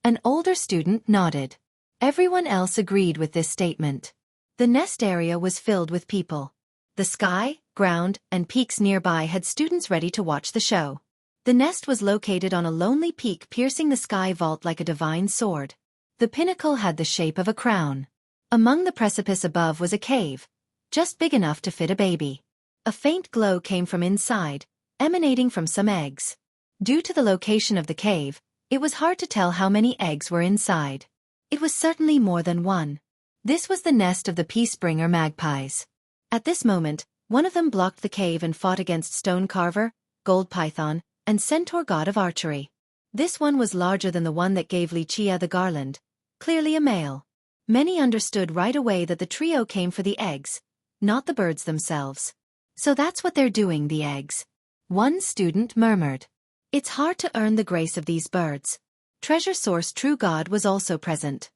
S1: An older student nodded. Everyone else agreed with this statement. The nest area was filled with people. The sky, ground, and peaks nearby had students ready to watch the show. The nest was located on a lonely peak piercing the sky vault like a divine sword. The pinnacle had the shape of a crown. Among the precipice above was a cave, just big enough to fit a baby. A faint glow came from inside, emanating from some eggs. Due to the location of the cave, it was hard to tell how many eggs were inside. It was certainly more than one. This was the nest of the peacebringer magpies. At this moment, one of them blocked the cave and fought against Stone Carver, Gold Python, and Centaur God of Archery. This one was larger than the one that gave Li Qie the garland, clearly a male. Many understood right away that the trio came for the eggs, not the birds themselves. So that's what they're doing, the eggs. One student murmured. It's hard to earn the grace of these birds. Treasure Source True God was also present.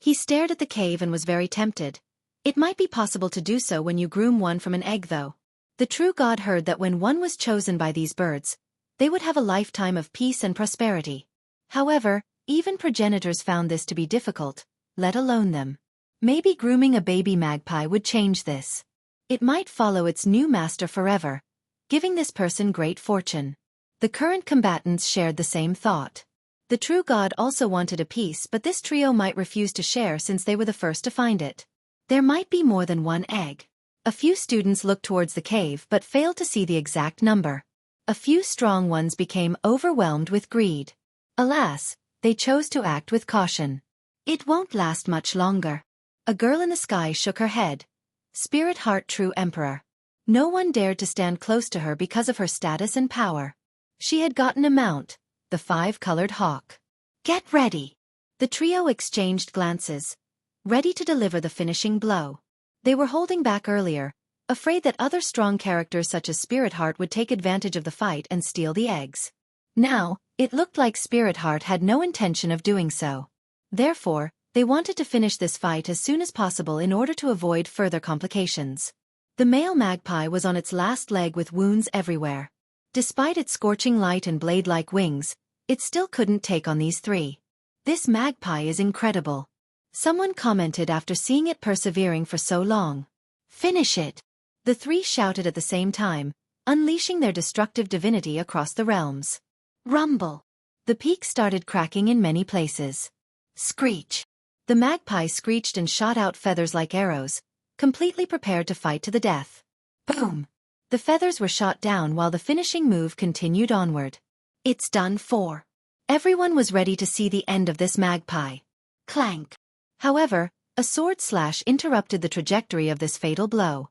S1: He stared at the cave and was very tempted. It might be possible to do so when you groom one from an egg though. The True God heard that when one was chosen by these birds, they would have a lifetime of peace and prosperity. However, even progenitors found this to be difficult, let alone them. Maybe grooming a baby magpie would change this. It might follow its new master forever, giving this person great fortune. The current combatants shared the same thought. The True God also wanted a piece, but this trio might refuse to share since they were the first to find it. There might be more than one egg. A few students looked towards the cave but failed to see the exact number. A few strong ones became overwhelmed with greed. Alas, they chose to act with caution. It won't last much longer. A girl in the sky shook her head. Spirit Heart True Emperor. No one dared to stand close to her because of her status and power. She had gotten a mount, the 5-colored hawk. Get ready. The trio exchanged glances, ready to deliver the finishing blow. They were holding back earlier, afraid that other strong characters such as Spirit Heart would take advantage of the fight and steal the eggs. Now, it looked like Spirit Heart had no intention of doing so. Therefore, they wanted to finish this fight as soon as possible in order to avoid further complications. The male magpie was on its last leg with wounds everywhere. Despite its scorching light and blade-like wings, it still couldn't take on these 3. This magpie is incredible. Someone commented after seeing it persevering for so long. Finish it! The 3 shouted at the same time, unleashing their destructive divinity across the realms. Rumble! The peak started cracking in many places. Screech! The magpie screeched and shot out feathers like arrows, completely prepared to fight to the death. Boom! The feathers were shot down while the finishing move continued onward. It's done for. Everyone was ready to see the end of this magpie. Clank! However, a sword slash interrupted the trajectory of this fatal blow.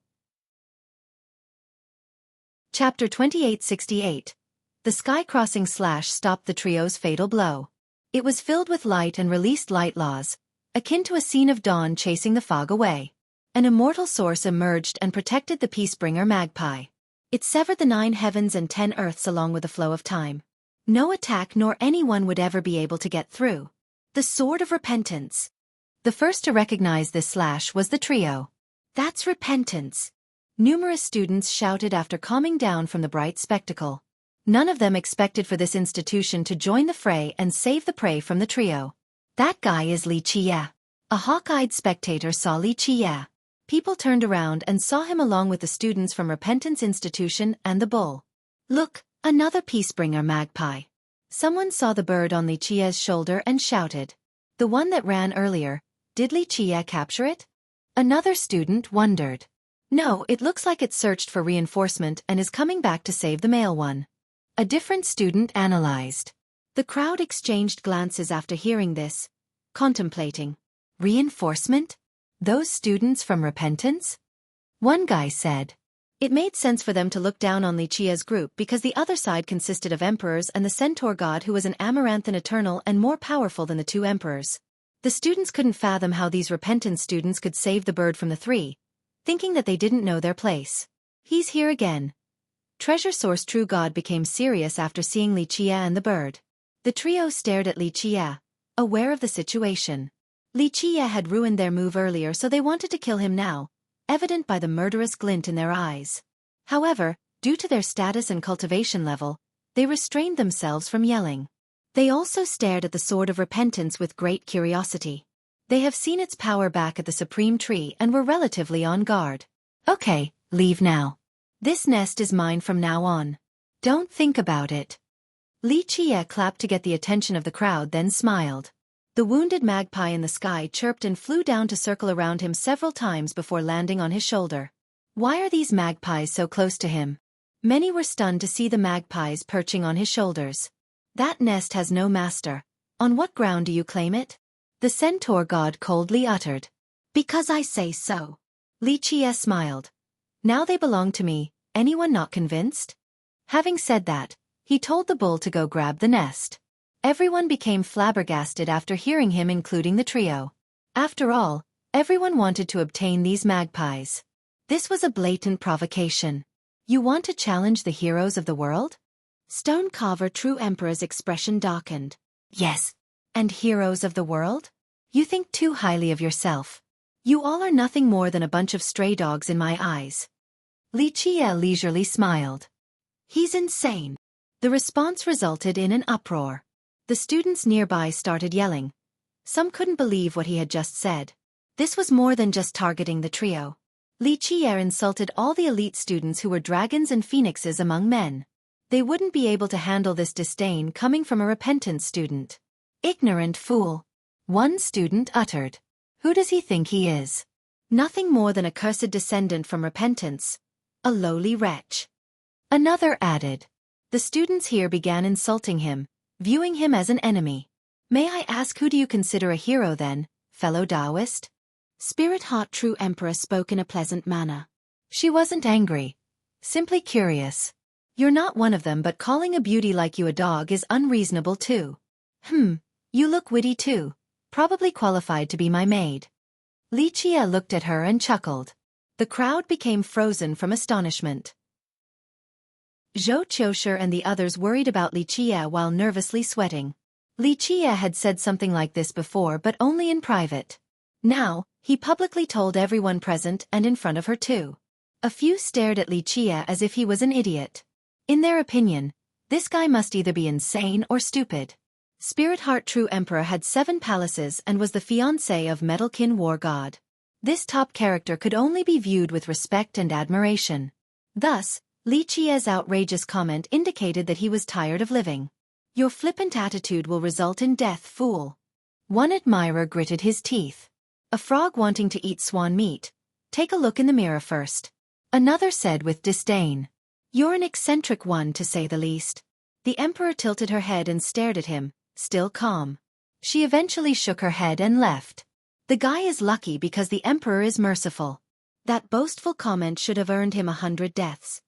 S1: Chapter 2868. The sky-crossing slash stopped the trio's fatal blow. It was filled with light and released light laws, akin to a scene of dawn chasing the fog away. An immortal source emerged and protected the peacebringer magpie. It severed the 9 heavens and 10 earths along with the flow of time. No attack nor anyone would ever be able to get through. The Sword of Repentance. The first to recognize this slash was the trio. That's repentance. Numerous students shouted after calming down from the bright spectacle. None of them expected for this institution to join the fray and save the prey from the trio. That guy is Xueqi. A hawk-eyed spectator saw Xueqi. People turned around and saw him along with the students from Repentance Institution and the bull. Look, another peacebringer magpie. Someone saw the bird on Xueqi's shoulder and shouted. The one that ran earlier, did Xueqi capture it? Another student wondered. No, it looks like it searched for reinforcement and is coming back to save the male one. A different student analyzed. The crowd exchanged glances after hearing this, contemplating. Reinforcement? Those students from Repentance? One guy said. It made sense for them to look down on Xueqi's group because the other side consisted of emperors and the centaur god who was an amaranthan eternal and more powerful than the 2 emperors. The students couldn't fathom how these Repentance students could save the bird from the 3, thinking that they didn't know their place. He's here again. Treasure Source True God became serious after seeing Xueqi and the bird. The trio stared at Xueqi, aware of the situation. Xueqi had ruined their move earlier, so they wanted to kill him now, evident by the murderous glint in their eyes. However, due to their status and cultivation level, they restrained themselves from yelling. They also stared at the Sword of Repentance with great curiosity. They have seen its power back at the Supreme Tree and were relatively on guard. Okay, leave now. This nest is mine from now on. Don't think about it. Xueqi clapped to get the attention of the crowd, then smiled. The wounded magpie in the sky chirped and flew down to circle around him several times before landing on his shoulder. Why are these magpies so close to him? Many were stunned to see the magpies perching on his shoulders. That nest has no master. On what ground do you claim it? The centaur god coldly uttered. Because I say so. Xueqi smiled. Now they belong to me, anyone not convinced? Having said that, he told the bull to go grab the nest. Everyone became flabbergasted after hearing him, including the trio. After all, everyone wanted to obtain these magpies. This was a blatant provocation. You want to challenge the heroes of the world? Stonecarver True Emperor's expression darkened. Yes. And heroes of the world? You think too highly of yourself. You all are nothing more than a bunch of stray dogs in my eyes. Xueqi leisurely smiled. He's insane. The response resulted in an uproar. The students nearby started yelling. Some couldn't believe what he had just said. This was more than just targeting the trio. Xueqi insulted all the elite students who were dragons and phoenixes among men. They wouldn't be able to handle this disdain coming from a Repentance student. Ignorant fool. One student uttered. Who does he think he is? Nothing more than a cursed descendant from Repentance. A lowly wretch. Another added. The students here began insulting him, viewing him as an enemy. May I ask, who do you consider a hero then, fellow Taoist? Spirit Heart True Emperor spoke in a pleasant manner. She wasn't angry. Simply curious. You're not one of them, but calling a beauty like you a dog is unreasonable too. You look witty too. Probably qualified to be my maid. Xueqi looked at her and chuckled. The crowd became frozen from astonishment. Xueqi and the others worried about Xueqi while nervously sweating. Xueqi had said something like this before, but only in private. Now, he publicly told everyone present and in front of her too. A few stared at Xueqi as if he was an idiot. In their opinion, this guy must either be insane or stupid. Spirit Heart True Emperor had 7 palaces and was the fiancé of Metalkin War God. This top character could only be viewed with respect and admiration. Thus, Xueqi's outrageous comment indicated that he was tired of living. Your flippant attitude will result in death, fool. One admirer gritted his teeth. A frog wanting to eat swan meat. Take a look in the mirror first. Another said with disdain. You're an eccentric one, to say the least. The emperor tilted her head and stared at him, still calm. She eventually shook her head and left. The guy is lucky because the emperor is merciful. That boastful comment should have earned him 100 deaths.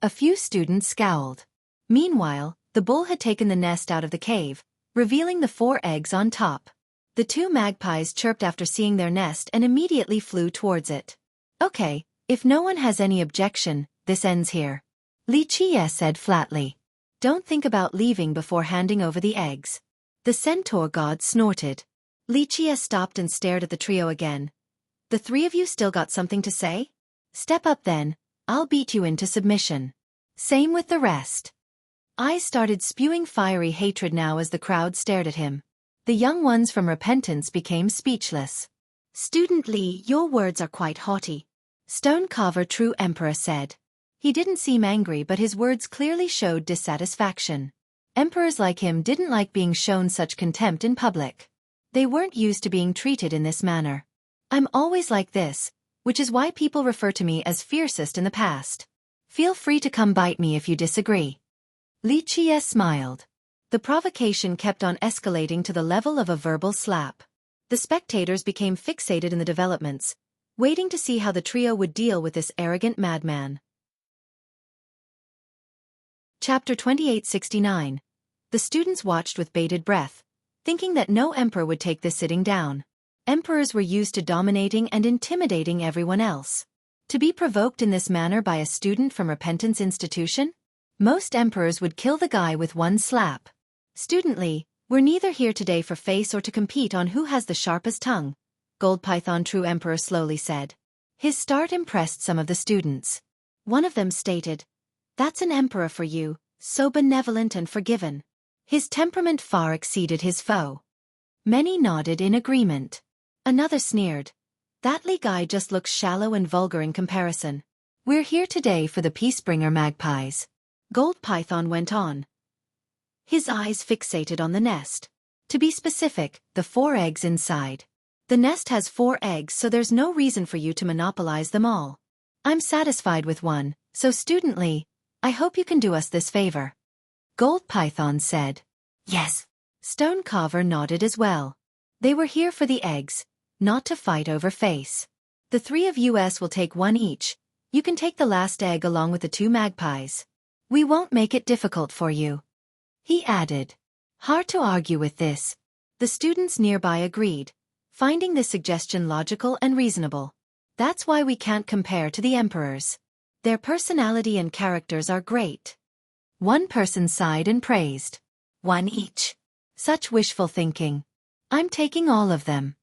S1: A few students scowled. Meanwhile, the bull had taken the nest out of the cave, revealing the 4 eggs on top. The 2 magpies chirped after seeing their nest and immediately flew towards it. Okay, if no one has any objection, this ends here. Xueqi said flatly. Don't think about leaving before handing over the eggs. The centaur god snorted. Xueqi stopped and stared at the trio again. The 3 of you still got something to say? Step up then, I'll beat you into submission. Same with the rest. Eyes started spewing fiery hatred now as the crowd stared at him. The young ones from Repentance became speechless. Student Li, your words are quite haughty. Stonecarver True Emperor said. He didn't seem angry, but his words clearly showed dissatisfaction. Emperors like him didn't like being shown such contempt in public. They weren't used to being treated in this manner. I'm always like this, which is why people refer to me as fiercest in the past. Feel free to come bite me if you disagree. Xueqi smiled. The provocation kept on escalating to the level of a verbal slap. The spectators became fixated in the developments, waiting to see how the trio would deal with this arrogant madman. Chapter 2869. The students watched with bated breath, thinking that no emperor would take this sitting down. Emperors were used to dominating and intimidating everyone else. To be provoked in this manner by a student from Repentance Institution? Most emperors would kill the guy with one slap. Student Li, we're neither here today for face or to compete on who has the sharpest tongue, Gold Python True Emperor slowly said. His start impressed some of the students. One of them stated, "That's an emperor for you, so benevolent and forgiven." His temperament far exceeded his foe. Many nodded in agreement. Another sneered, "That Li guy just looks shallow and vulgar in comparison. We're here today for the Peacebringer magpies." Gold Python went on, his eyes fixated on the nest. To be specific, the 4 eggs inside. The nest has 4 eggs, so there's no reason for you to monopolize them all. I'm satisfied with one, so Student Li, I hope you can do us this favor. Gold Python said. Yes. Stonecarver nodded as well. They were here for the eggs, not to fight over face. The 3 of us will take 1 each. You can take the last egg along with the 2 magpies. We won't make it difficult for you. He added. Hard to argue with this. The students nearby agreed, finding this suggestion logical and reasonable. That's why we can't compare to the emperors. Their personality and characters are great. One person sighed and praised. 1 each. Such wishful thinking. I'm taking all of them.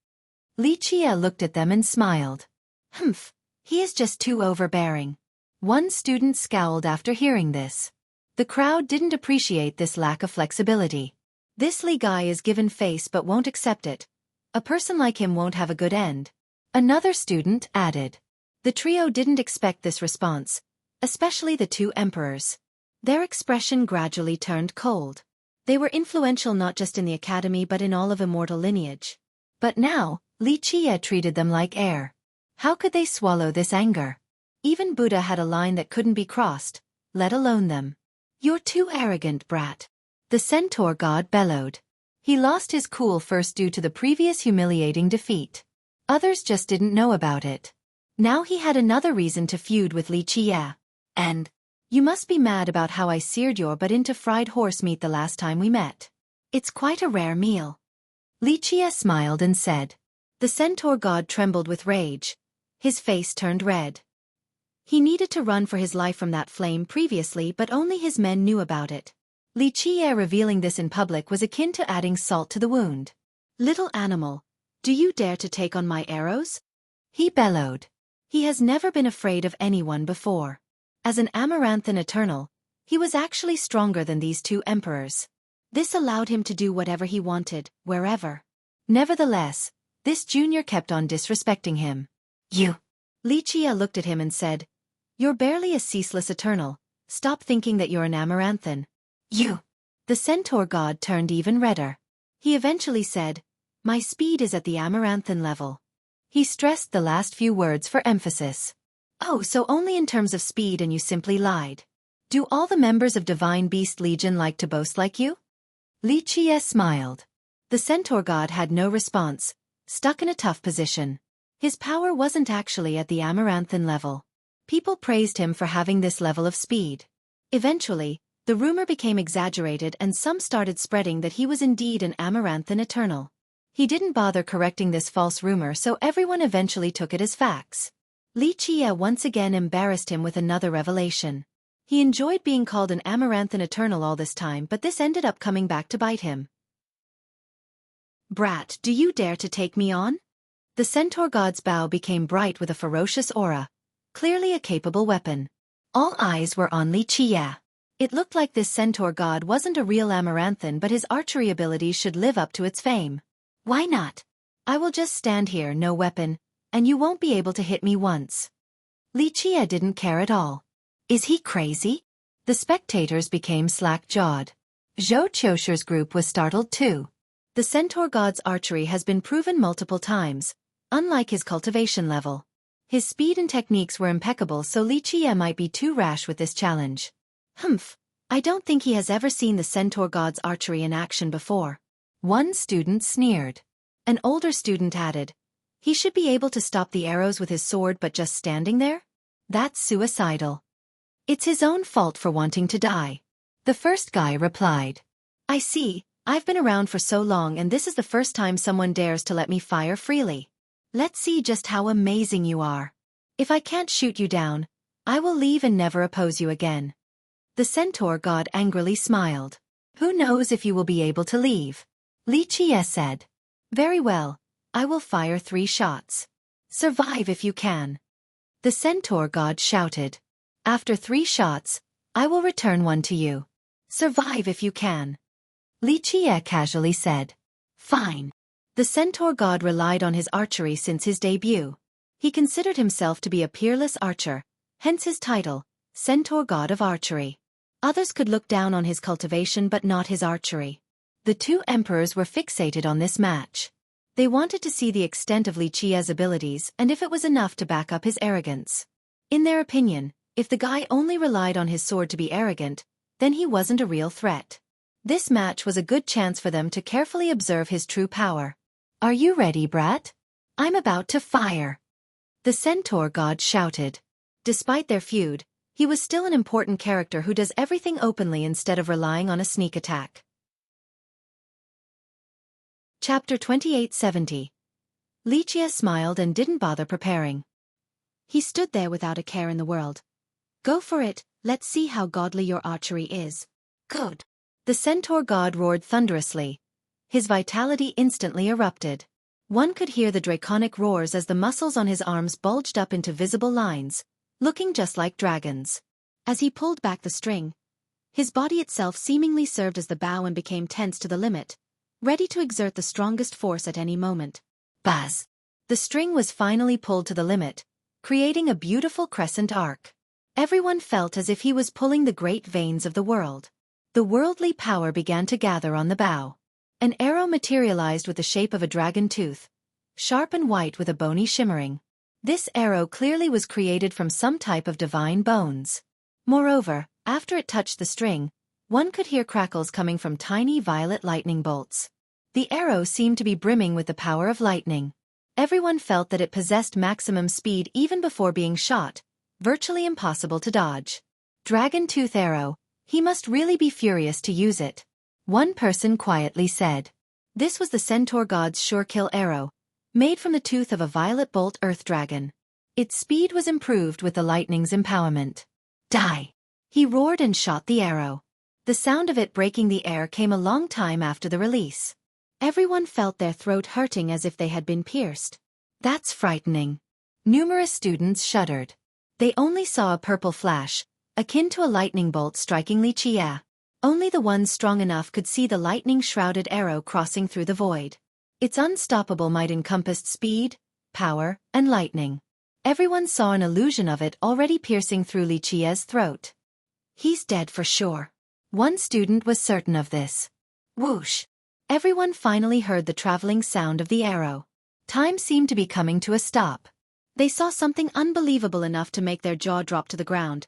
S1: Xueqi looked at them and smiled. Humph, he is just too overbearing. One student scowled after hearing this. The crowd didn't appreciate this lack of flexibility. This Li guy is given face but won't accept it. A person like him won't have a good end. Another student added. The trio didn't expect this response, especially the 2 emperors. Their expression gradually turned cold. They were influential not just in the academy but in all of immortal lineage. But now, Xueqi treated them like air. How could they swallow this anger? Even Buddha had a line that couldn't be crossed, let alone them. You're too arrogant, brat. The centaur god bellowed. He lost his cool first due to the previous humiliating defeat. Others just didn't know about it. Now he had another reason to feud with Xueqi. And, you must be mad about how I seared your butt into fried horse meat the last time we met. It's quite a rare meal. Xueqi smiled and said. The centaur god trembled with rage. His face turned red. He needed to run for his life from that flame previously, but only his men knew about it. Xueqi revealing this in public was akin to adding salt to the wound. Little animal, do you dare to take on my arrows? He bellowed. He has never been afraid of anyone before. As an Amaranthan Eternal, he was actually stronger than these 2 emperors. This allowed him to do whatever he wanted, wherever. Nevertheless, this junior kept on disrespecting him. You. Xueqi looked at him and said, You're barely a ceaseless Eternal. Stop thinking that you're an Amaranthan. You. The centaur god turned even redder. He eventually said, My speed is at the Amaranthan level. He stressed the last few words for emphasis. Oh, so only in terms of speed, and you simply lied. Do all the members of Divine Beast Legion like to boast like you? Xueqi smiled. The centaur god had no response, stuck in a tough position. His power wasn't actually at the Amaranthan level. People praised him for having this level of speed. Eventually, the rumor became exaggerated and some started spreading that he was indeed an Amaranthan Eternal. He didn't bother correcting this false rumor, so everyone eventually took it as facts. Li Qie once again embarrassed him with another revelation. He enjoyed being called an Amaranthan Eternal all this time, but this ended up coming back to bite him. "Brat, do you dare to take me on?" The centaur god's bow became bright with a ferocious aura, clearly a capable weapon. All eyes were on Li Qie. It looked like this centaur god wasn't a real Amaranthan, but his archery abilities should live up to its fame. "Why not? I will just stand here, no weapon, and you won't be able to hit me once." Li Qie didn't care at all. Is he crazy? The spectators became slack-jawed. Zhou Qiushu's group was startled too. The centaur god's archery has been proven multiple times, unlike his cultivation level. His speed and techniques were impeccable, so Li Qie might be too rash with this challenge. Humph, I don't think he has ever seen the centaur god's archery in action before. One student sneered. An older student added, he should be able to stop the arrows with his sword, but just standing there? That's suicidal. It's his own fault for wanting to die. The first guy replied. I see, I've been around for so long and this is the first time someone dares to let me fire freely. Let's see just how amazing you are. If I can't shoot you down, I will leave and never oppose you again. The centaur god angrily smiled. Who knows if you will be able to leave? Li Qie said. Very well, I will fire 3 shots. Survive if you can. The centaur god shouted. After 3 shots, I will return one to you. Survive if you can. Li Qie casually said. Fine. The centaur god relied on his archery since his debut. He considered himself to be a peerless archer, hence his title, Centaur God of Archery. Others could look down on his cultivation but not his archery. The 2 emperors were fixated on this match. They wanted to see the extent of Li Qie's abilities and if it was enough to back up his arrogance. In their opinion, if the guy only relied on his sword to be arrogant, then he wasn't a real threat. This match was a good chance for them to carefully observe his true power. Are you ready, brat? I'm about to fire. The centaur god shouted. Despite their feud, he was still an important character who does everything openly instead of relying on a sneak attack. Chapter 2870. Li Qie smiled and didn't bother preparing. He stood there without a care in the world. Go for it, let's see how godly your archery is. Good. The centaur god roared thunderously. His vitality instantly erupted. One could hear the draconic roars as the muscles on his arms bulged up into visible lines, looking just like dragons. As he pulled back the string, his body itself seemingly served as the bow and became tense to the limit, ready to exert the strongest force at any moment. Buzz! The string was finally pulled to the limit, creating a beautiful crescent arc. Everyone felt as if he was pulling the great veins of the world. The worldly power began to gather on the bow. An arrow materialized with the shape of a dragon tooth, sharp and white with a bony shimmering. This arrow clearly was created from some type of divine bones. Moreover, after it touched the string, one could hear crackles coming from tiny violet lightning bolts. The arrow seemed to be brimming with the power of lightning. Everyone felt that it possessed maximum speed even before being shot, virtually impossible to dodge. Dragon tooth arrow, he must really be furious to use it. One person quietly said. This was the centaur god's sure kill arrow, made from the tooth of a violet bolt earth dragon. Its speed was improved with the lightning's empowerment. Die! He roared and shot the arrow. The sound of it breaking the air came a long time after the release. Everyone felt their throat hurting as if they had been pierced. That's frightening. Numerous students shuddered. They only saw a purple flash, akin to a lightning bolt striking Li Qie. Only the ones strong enough could see the lightning-shrouded arrow crossing through the void. Its unstoppable might encompassed speed, power, and lightning. Everyone saw an illusion of it already piercing through Li Qie's throat. He's dead for sure. One student was certain of this. Whoosh! Everyone finally heard the traveling sound of the arrow. Time seemed to be coming to a stop. They saw something unbelievable enough to make their jaw drop to the ground.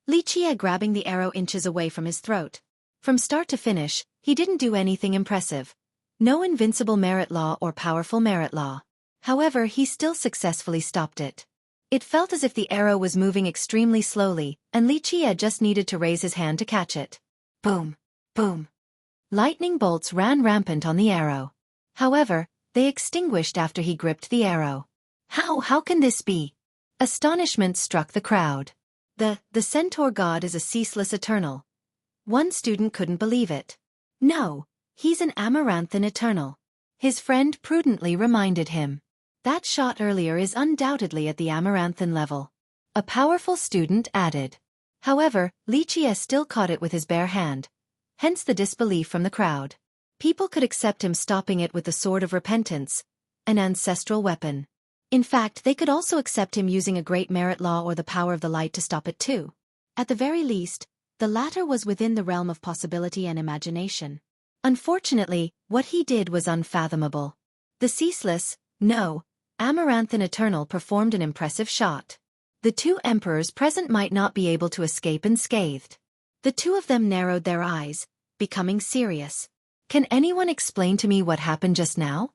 S1: Li Qie grabbing the arrow inches away from his throat. From start to finish, he didn't do anything impressive. No invincible merit law or powerful merit law. However, he still successfully stopped it. It felt as if the arrow was moving extremely slowly, and Li Qie just needed to raise his hand to catch it. Boom! Boom! Lightning bolts ran rampant on the arrow. However, they extinguished after he gripped the arrow. How can this be? Astonishment struck the crowd. The centaur god is a ceaseless eternal. One student couldn't believe it. No, he's an amaranthan eternal. His friend prudently reminded him. That shot earlier is undoubtedly at the amaranthan level. A powerful student added. However, Li Qie still caught it with his bare hand. Hence the disbelief from the crowd. People could accept him stopping it with the sword of repentance, an ancestral weapon. In fact, they could also accept him using a great merit law or the power of the light to stop it too. At the very least, the latter was within the realm of possibility and imagination. Unfortunately, what he did was unfathomable. The ceaseless, no, amaranthan eternal performed an impressive shot. The two emperors present might not be able to escape unscathed. The two of them narrowed their eyes, becoming serious. Can anyone explain to me what happened just now?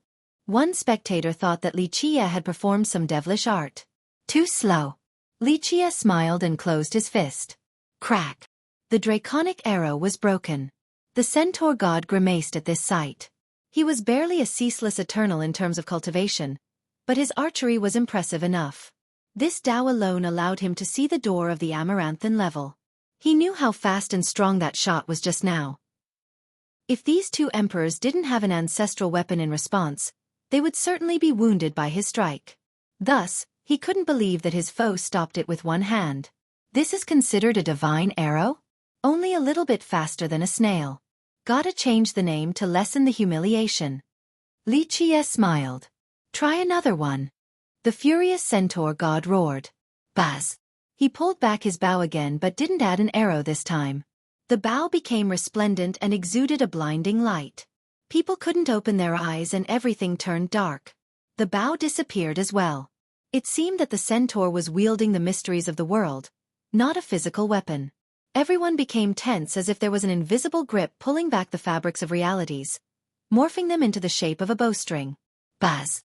S1: One spectator thought that Li Qie had performed some devilish art. Too slow. Li Qie smiled and closed his fist. Crack. The draconic arrow was broken. The centaur god grimaced at this sight. He was barely a ceaseless eternal in terms of cultivation, but his archery was impressive enough. This Tao alone allowed him to see the door of the amaranthan level. He knew how fast and strong that shot was just now. If these two emperors didn't have an ancestral weapon in response, they would certainly be wounded by his strike. Thus, he couldn't believe that his foe stopped it with one hand. This is considered a divine arrow? Only a little bit faster than a snail. Gotta change the name to lessen the humiliation. Li Qie smiled. Try another one. The furious centaur god roared. Buzz. He pulled back his bow again but didn't add an arrow this time. The bow became resplendent and exuded a blinding light. People couldn't open their eyes and everything turned dark. The bow disappeared as well. It seemed that the centaur was wielding the mysteries of the world, not a physical weapon. Everyone became tense as if there was an invisible grip pulling back the fabrics of realities, morphing them into the shape of a bowstring. Buzz.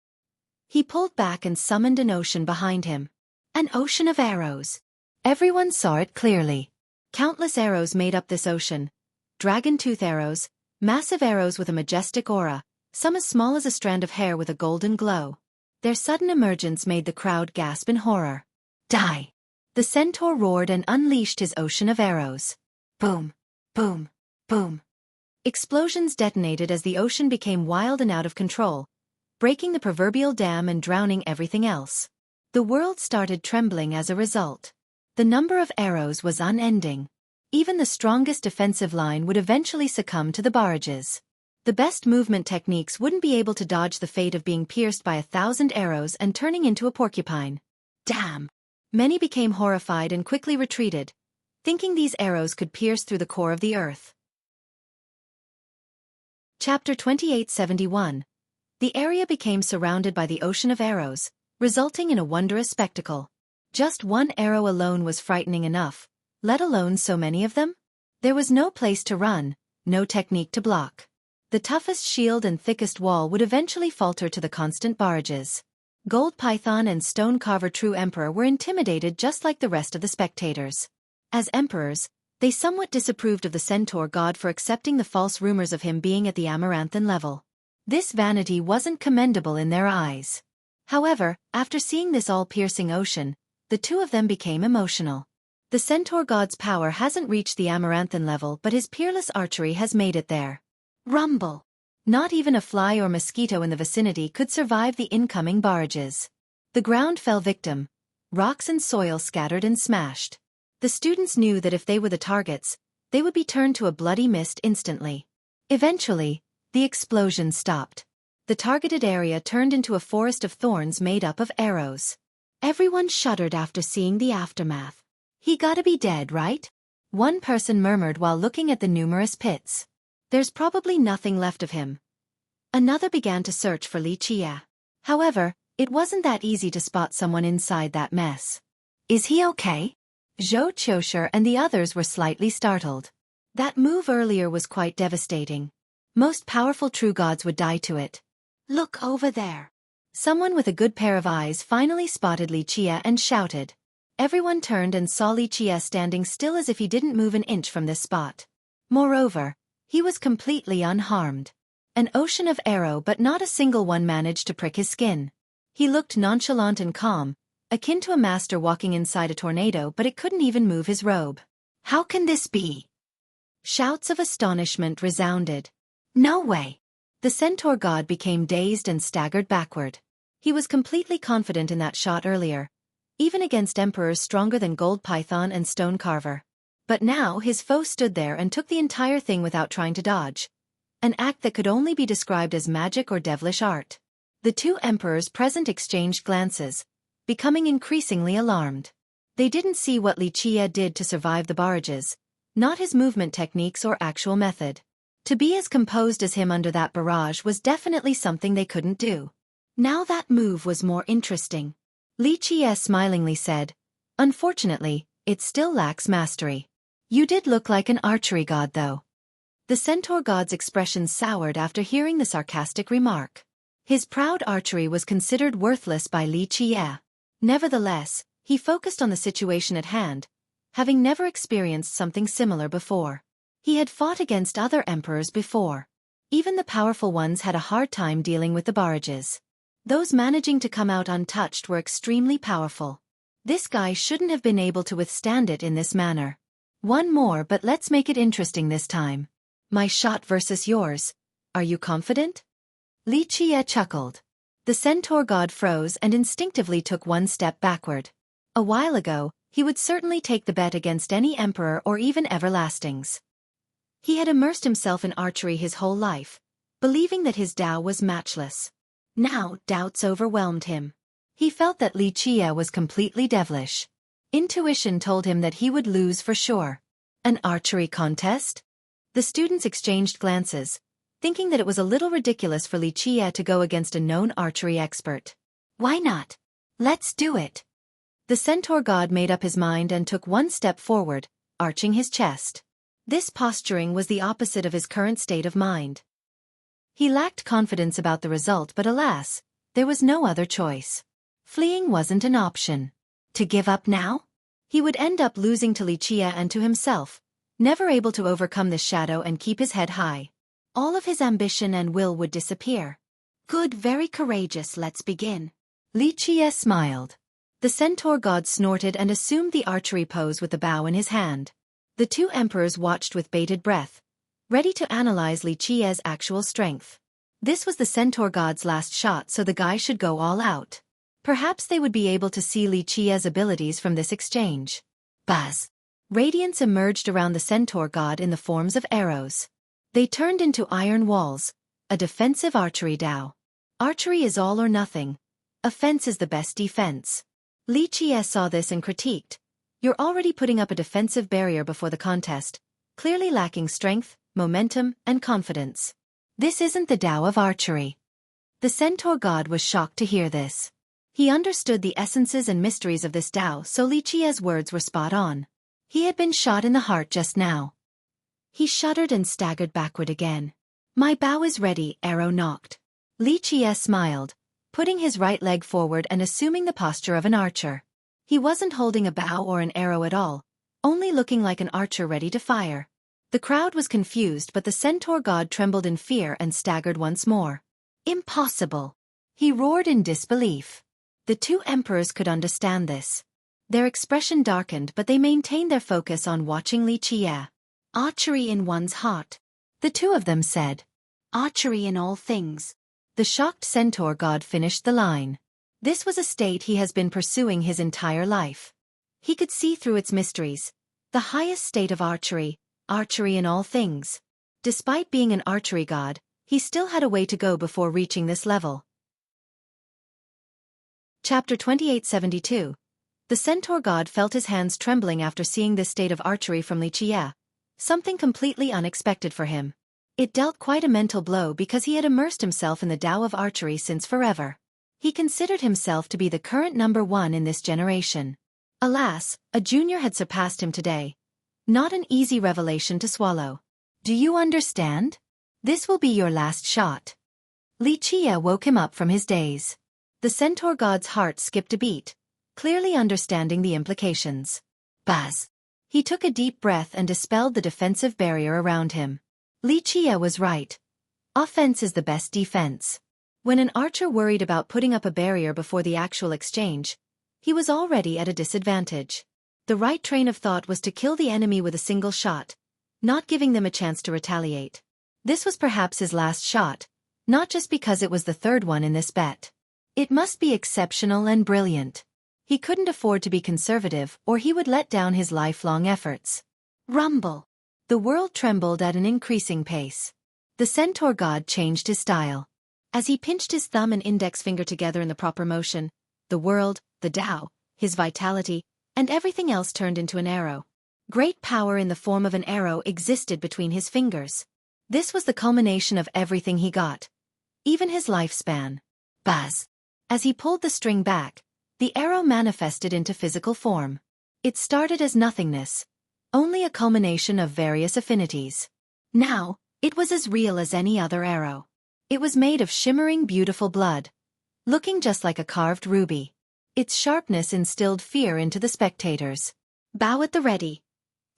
S1: He pulled back and summoned an ocean behind him. An ocean of arrows. Everyone saw it clearly. Countless arrows made up this ocean. Dragon-tooth arrows, massive arrows with a majestic aura, some as small as a strand of hair with a golden glow. Their sudden emergence made the crowd gasp in horror. Die! The centaur roared and unleashed his ocean of arrows. Boom! Boom! Boom! Explosions detonated as the ocean became wild and out of control, breaking the proverbial dam and drowning everything else. The world started trembling as a result. The number of arrows was unending. Even the strongest defensive line would eventually succumb to the barrages. The best movement techniques wouldn't be able to dodge the fate of being pierced by 1,000 arrows and turning into a porcupine. Damn! Many became horrified and quickly retreated, thinking these arrows could pierce through the core of the earth. Chapter 2871. The area became surrounded by the ocean of arrows, resulting in a wondrous spectacle. Just one arrow alone was frightening enough, let alone so many of them? There was no place to run, no technique to block. The toughest shield and thickest wall would eventually falter to the constant barrages. Gold Python and Stone Carver True Emperor were intimidated just like the rest of the spectators. As emperors, they somewhat disapproved of the centaur god for accepting the false rumors of him being at the amaranthan level. This vanity wasn't commendable in their eyes. However, after seeing this all-piercing ocean, the two of them became emotional. The centaur god's power hasn't reached the amaranthan level, but his peerless archery has made it there. Rumble! Not even a fly or mosquito in the vicinity could survive the incoming barrages. The ground fell victim. Rocks and soil scattered and smashed. The students knew that if they were the targets, they would be turned to a bloody mist instantly. Eventually, the explosion stopped. The targeted area turned into a forest of thorns made up of arrows. Everyone shuddered after seeing the aftermath. He gotta be dead, right? One person murmured while looking at the numerous pits. There's probably nothing left of him. Another began to search for Li Qie. However, it wasn't that easy to spot someone inside that mess. Is he okay? Xueqi and the others were slightly startled. That move earlier was quite devastating. Most powerful true gods would die to it. Look over there. Someone with a good pair of eyes finally spotted Li Qie and shouted. Everyone turned and saw Li Qie standing still as if he didn't move an inch from this spot. Moreover, he was completely unharmed. An ocean of arrow, but not a single one managed to prick his skin. He looked nonchalant and calm, akin to a master walking inside a tornado, but it couldn't even move his robe. How can this be? Shouts of astonishment resounded. No way! The centaur god became dazed and staggered backward. He was completely confident in that shot earlier, even against emperors stronger than Gold Python and Stone Carver. But now his foe stood there and took the entire thing without trying to dodge, an act that could only be described as magic or devilish art. The two emperors present exchanged glances, becoming increasingly alarmed. They didn't see what Li Qie did to survive the barrages, not his movement techniques or actual method. To be as composed as him under that barrage was definitely something they couldn't do. Now that move was more interesting. Li Qie smilingly said, "Unfortunately, it still lacks mastery. You did look like an archery god though." The centaur god's expression soured after hearing the sarcastic remark. His proud archery was considered worthless by Li Qie. Nevertheless, he focused on the situation at hand, having never experienced something similar before. He had fought against other emperors before. Even the powerful ones had a hard time dealing with the barrages. Those managing to come out untouched were extremely powerful. This guy shouldn't have been able to withstand it in this manner. One more, but let's make it interesting this time. My shot versus yours. Are you confident? Li Qie chuckled. The centaur god froze and instinctively took one step backward. A while ago, he would certainly take the bet against any emperor or even everlastings. He had immersed himself in archery his whole life, believing that his Tao was matchless. Now, doubts overwhelmed him. He felt that Li Qie was completely devilish. Intuition told him that he would lose for sure. An archery contest? The students exchanged glances, thinking that it was a little ridiculous for Li Qie to go against a known archery expert. Why not? Let's do it. The centaur god made up his mind and took one step forward, arching his chest. This posturing was the opposite of his current state of mind. He lacked confidence about the result, but alas, there was no other choice. Fleeing wasn't an option. To give up now? He would end up losing to Li Qie and to himself, never able to overcome this shadow and keep his head high. All of his ambition and will would disappear. Good, very courageous, let's begin. Li Qie smiled. The centaur god snorted and assumed the archery pose with the bow in his hand. The two emperors watched with bated breath, ready to analyze Li Qie's actual strength. This was the centaur god's last shot, so the guy should go all out. Perhaps they would be able to see Li Qie's abilities from this exchange. Buzz! Radiance emerged around the centaur god in the forms of arrows. They turned into iron walls, a defensive archery Tao. Archery is all or nothing. Offense is the best defense. Li Qie saw this and critiqued. You're already putting up a defensive barrier before the contest, clearly lacking strength, momentum, and confidence. This isn't the Tao of archery. The centaur god was shocked to hear this. He understood the essences and mysteries of this Tao, so Li Qie's words were spot on. He had been shot in the heart just now. He shuddered and staggered backward again. My bow is ready, arrow knocked. Li Qie smiled, putting his right leg forward and assuming the posture of an archer. He wasn't holding a bow or an arrow at all, only looking like an archer ready to fire. The crowd was confused, but the centaur god trembled in fear and staggered once more. Impossible! He roared in disbelief. The two emperors could understand this. Their expression darkened, but they maintained their focus on watching Li Qie. Archery in one's heart. The two of them said. Archery in all things. The shocked centaur god finished the line. This was a state he has been pursuing his entire life. He could see through its mysteries. The highest state of archery, archery in all things. Despite being an archery god, he still had a way to go before reaching this level. Chapter 2872. The centaur god felt his hands trembling after seeing this state of archery from Li Qie, something completely unexpected for him. It dealt quite a mental blow because he had immersed himself in the Tao of archery since forever. He considered himself to be the current #1 in this generation. Alas, a junior had surpassed him today. Not an easy revelation to swallow. Do you understand? This will be your last shot. Li Qie woke him up from his daze. The centaur god's heart skipped a beat, clearly understanding the implications. Buzz! He took a deep breath and dispelled the defensive barrier around him. Li Qie was right. Offense is the best defense. When an archer worried about putting up a barrier before the actual exchange, he was already at a disadvantage. The right train of thought was to kill the enemy with a single shot, not giving them a chance to retaliate. This was perhaps his last shot, not just because it was the third one in this bet. It must be exceptional and brilliant. He couldn't afford to be conservative or he would let down his lifelong efforts. Rumble! The world trembled at an increasing pace. The centaur god changed his style. As he pinched his thumb and index finger together in the proper motion, the world, the Tao, his vitality, and everything else turned into an arrow. Great power in the form of an arrow existed between his fingers. This was the culmination of everything he got. Even his lifespan. Buzz! As he pulled the string back, the arrow manifested into physical form. It started as nothingness, only a culmination of various affinities. Now, it was as real as any other arrow. It was made of shimmering beautiful blood, looking just like a carved ruby. Its sharpness instilled fear into the spectators. Bow at the ready.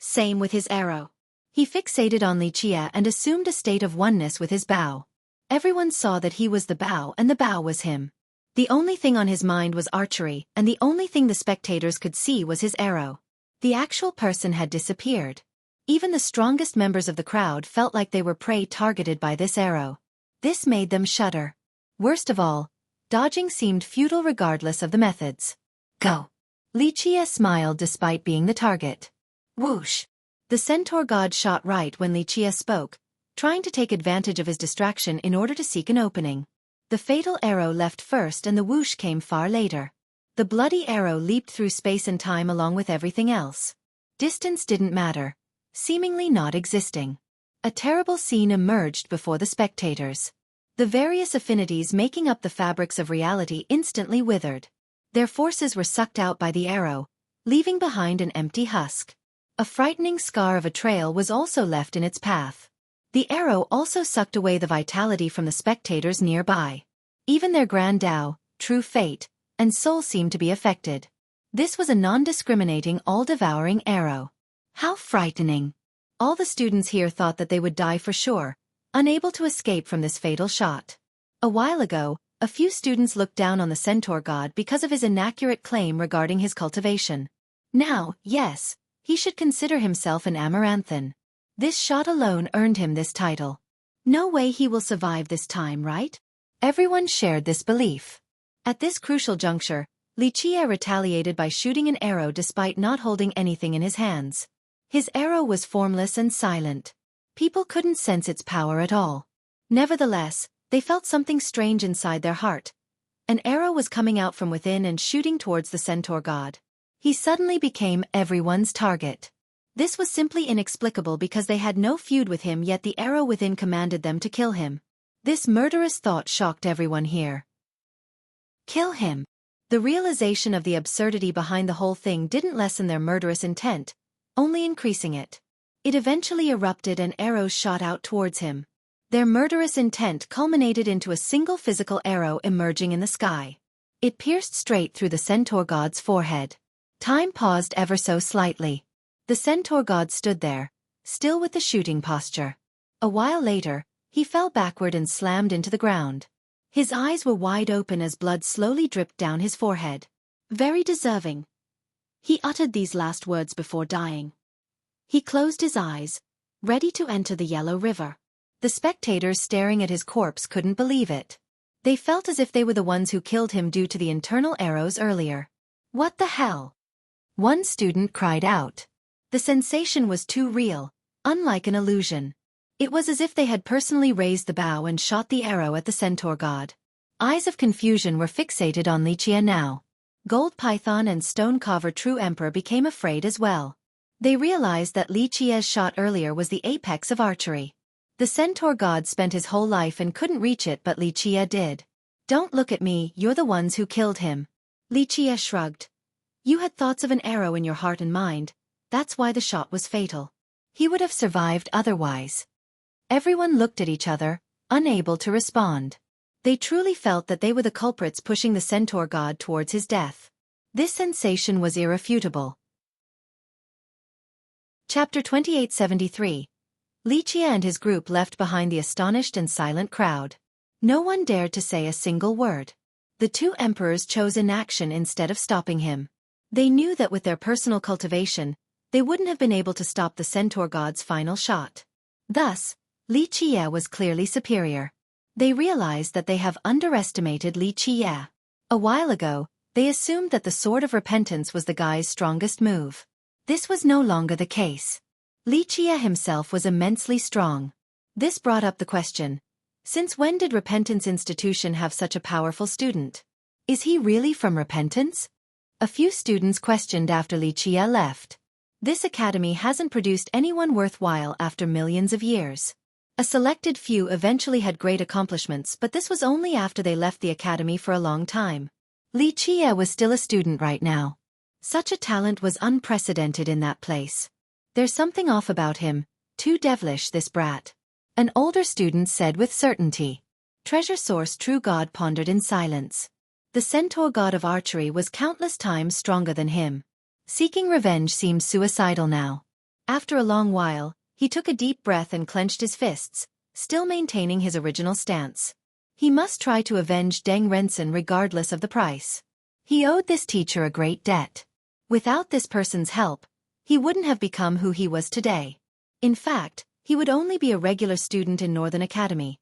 S1: Same with his arrow. He fixated on Li Qie and assumed a state of oneness with his bow. Everyone saw that he was the bow and the bow was him. The only thing on his mind was archery, and the only thing the spectators could see was his arrow. The actual person had disappeared. Even the strongest members of the crowd felt like they were prey targeted by this arrow. This made them shudder. Worst of all, dodging seemed futile regardless of the methods. Go! Li Qie smiled despite being the target. Whoosh! The centaur god shot right when Li Qie spoke, trying to take advantage of his distraction in order to seek an opening. The fatal arrow left first and the whoosh came far later. The bloody arrow leaped through space and time along with everything else. Distance didn't matter, seemingly not existing. A terrible scene emerged before the spectators. The various affinities making up the fabrics of reality instantly withered. Their forces were sucked out by the arrow, leaving behind an empty husk. A frightening scar of a trail was also left in its path. The arrow also sucked away the vitality from the spectators nearby. Even their grand Tao, true fate, and soul seemed to be affected. This was a non-discriminating, all-devouring arrow. How frightening! All the students here thought that they would die for sure, unable to escape from this fatal shot. A while ago, a few students looked down on the centaur god because of his inaccurate claim regarding his cultivation. Now, yes, he should consider himself an amaranthan. This shot alone earned him this title. No way he will survive this time, right? Everyone shared this belief. At this crucial juncture, Li Qie retaliated by shooting an arrow despite not holding anything in his hands. His arrow was formless and silent. People couldn't sense its power at all. Nevertheless, they felt something strange inside their heart. An arrow was coming out from within and shooting towards the centaur god. He suddenly became everyone's target. This was simply inexplicable because they had no feud with him, yet the arrow within commanded them to kill him. This murderous thought shocked everyone here. Kill him! The realization of the absurdity behind the whole thing didn't lessen their murderous intent, only increasing it. It eventually erupted and arrows shot out towards him. Their murderous intent culminated into a single physical arrow emerging in the sky. It pierced straight through the centaur god's forehead. Time paused ever so slightly. The centaur god stood there, still with the shooting posture. A while later, he fell backward and slammed into the ground. His eyes were wide open as blood slowly dripped down his forehead. Very deserving. He uttered these last words before dying. He closed his eyes, ready to enter the Yellow River. The spectators staring at his corpse couldn't believe it. They felt as if they were the ones who killed him due to the internal arrows earlier. What the hell? One student cried out. The sensation was too real, unlike an illusion. It was as if they had personally raised the bow and shot the arrow at the centaur god. Eyes of confusion were fixated on Li Qie now. Gold Python and Stone Carver True Emperor became afraid as well. They realized that Li Qie's shot earlier was the apex of archery. The centaur god spent his whole life and couldn't reach it, but Li Qie did. Don't look at me, you're the ones who killed him. Li Qie shrugged. You had thoughts of an arrow in your heart and mind. That's why the shot was fatal. He would have survived otherwise. Everyone looked at each other, unable to respond. They truly felt that they were the culprits pushing the centaur god towards his death. This sensation was irrefutable. Chapter 2873. Li Jie and his group left behind the astonished and silent crowd. No one dared to say a single word. The two emperors chose inaction instead of stopping him. They knew that with their personal cultivation, they wouldn't have been able to stop the centaur god's final shot. Thus, Li Jie was clearly superior. They realized that they have underestimated Li Jie. A while ago, they assumed that the Sword of Repentance was the guy's strongest move. This was no longer the case. Li Jie himself was immensely strong. This brought up the question, since when did Repentance Institution have such a powerful student? Is he really from Repentance? A few students questioned after Li Jie left. This academy hasn't produced anyone worthwhile after millions of years. A selected few eventually had great accomplishments, but this was only after they left the academy for a long time. Li Jie was still a student right now. Such a talent was unprecedented in that place. There's something off about him, too devilish this brat. An older student said with certainty. Treasure Source True God pondered in silence. The centaur god of archery was countless times stronger than him. Seeking revenge seemed suicidal now. After a long while, he took a deep breath and clenched his fists, still maintaining his original stance. He must try to avenge Deng Rensen regardless of the price. He owed this teacher a great debt. Without this person's help, he wouldn't have become who he was today. In fact, he would only be a regular student in Northern Academy.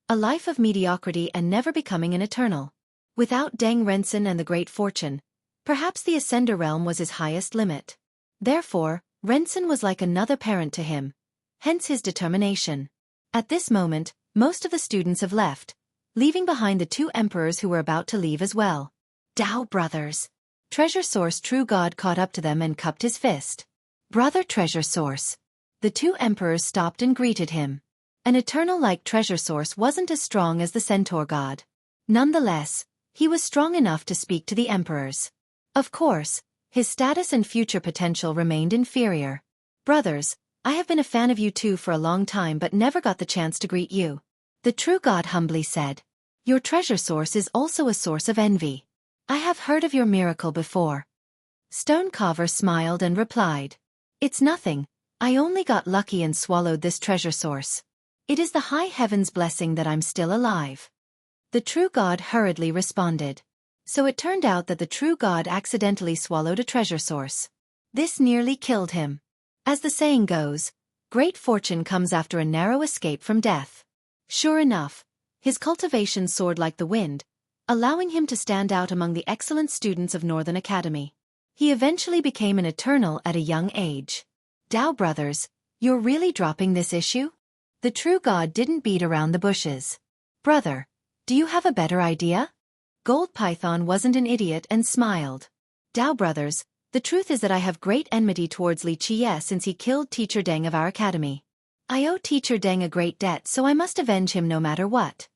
S1: A life of mediocrity and never becoming an eternal. Without Deng Rensen and the great fortune, perhaps the Ascender realm was his highest limit. Therefore, Rensen was like another parent to him. Hence his determination. At this moment, most of the students have left, leaving behind the two emperors who were about to leave as well. Dao brothers. Treasure Source True God caught up to them and cupped his fist. Brother Treasure Source. The two emperors stopped and greeted him. An eternal like Treasure Source wasn't as strong as the centaur god. Nonetheless, he was strong enough to speak to the emperors. Of course, his status and future potential remained inferior. Brothers, I have been a fan of you two for a long time but never got the chance to greet you. The true god humbly said. Your treasure source is also a source of envy. I have heard of your miracle before. Stonecarver smiled and replied. It's nothing, I only got lucky and swallowed this treasure source. It is the high heaven's blessing that I'm still alive. The true god hurriedly responded. So it turned out that the true god accidentally swallowed a treasure source. This nearly killed him. As the saying goes, great fortune comes after a narrow escape from death. Sure enough, his cultivation soared like the wind, allowing him to stand out among the excellent students of Northern Academy. He eventually became an eternal at a young age. Dao brothers, you're really dropping this issue? The true god didn't beat around the bushes. Brother, do you have a better idea? Gold Python wasn't an idiot and smiled. Dao brothers, the truth is that I have great enmity towards Li Jie since he killed Teacher Deng of our academy. I owe Teacher Deng a great debt, so I must avenge him no matter what.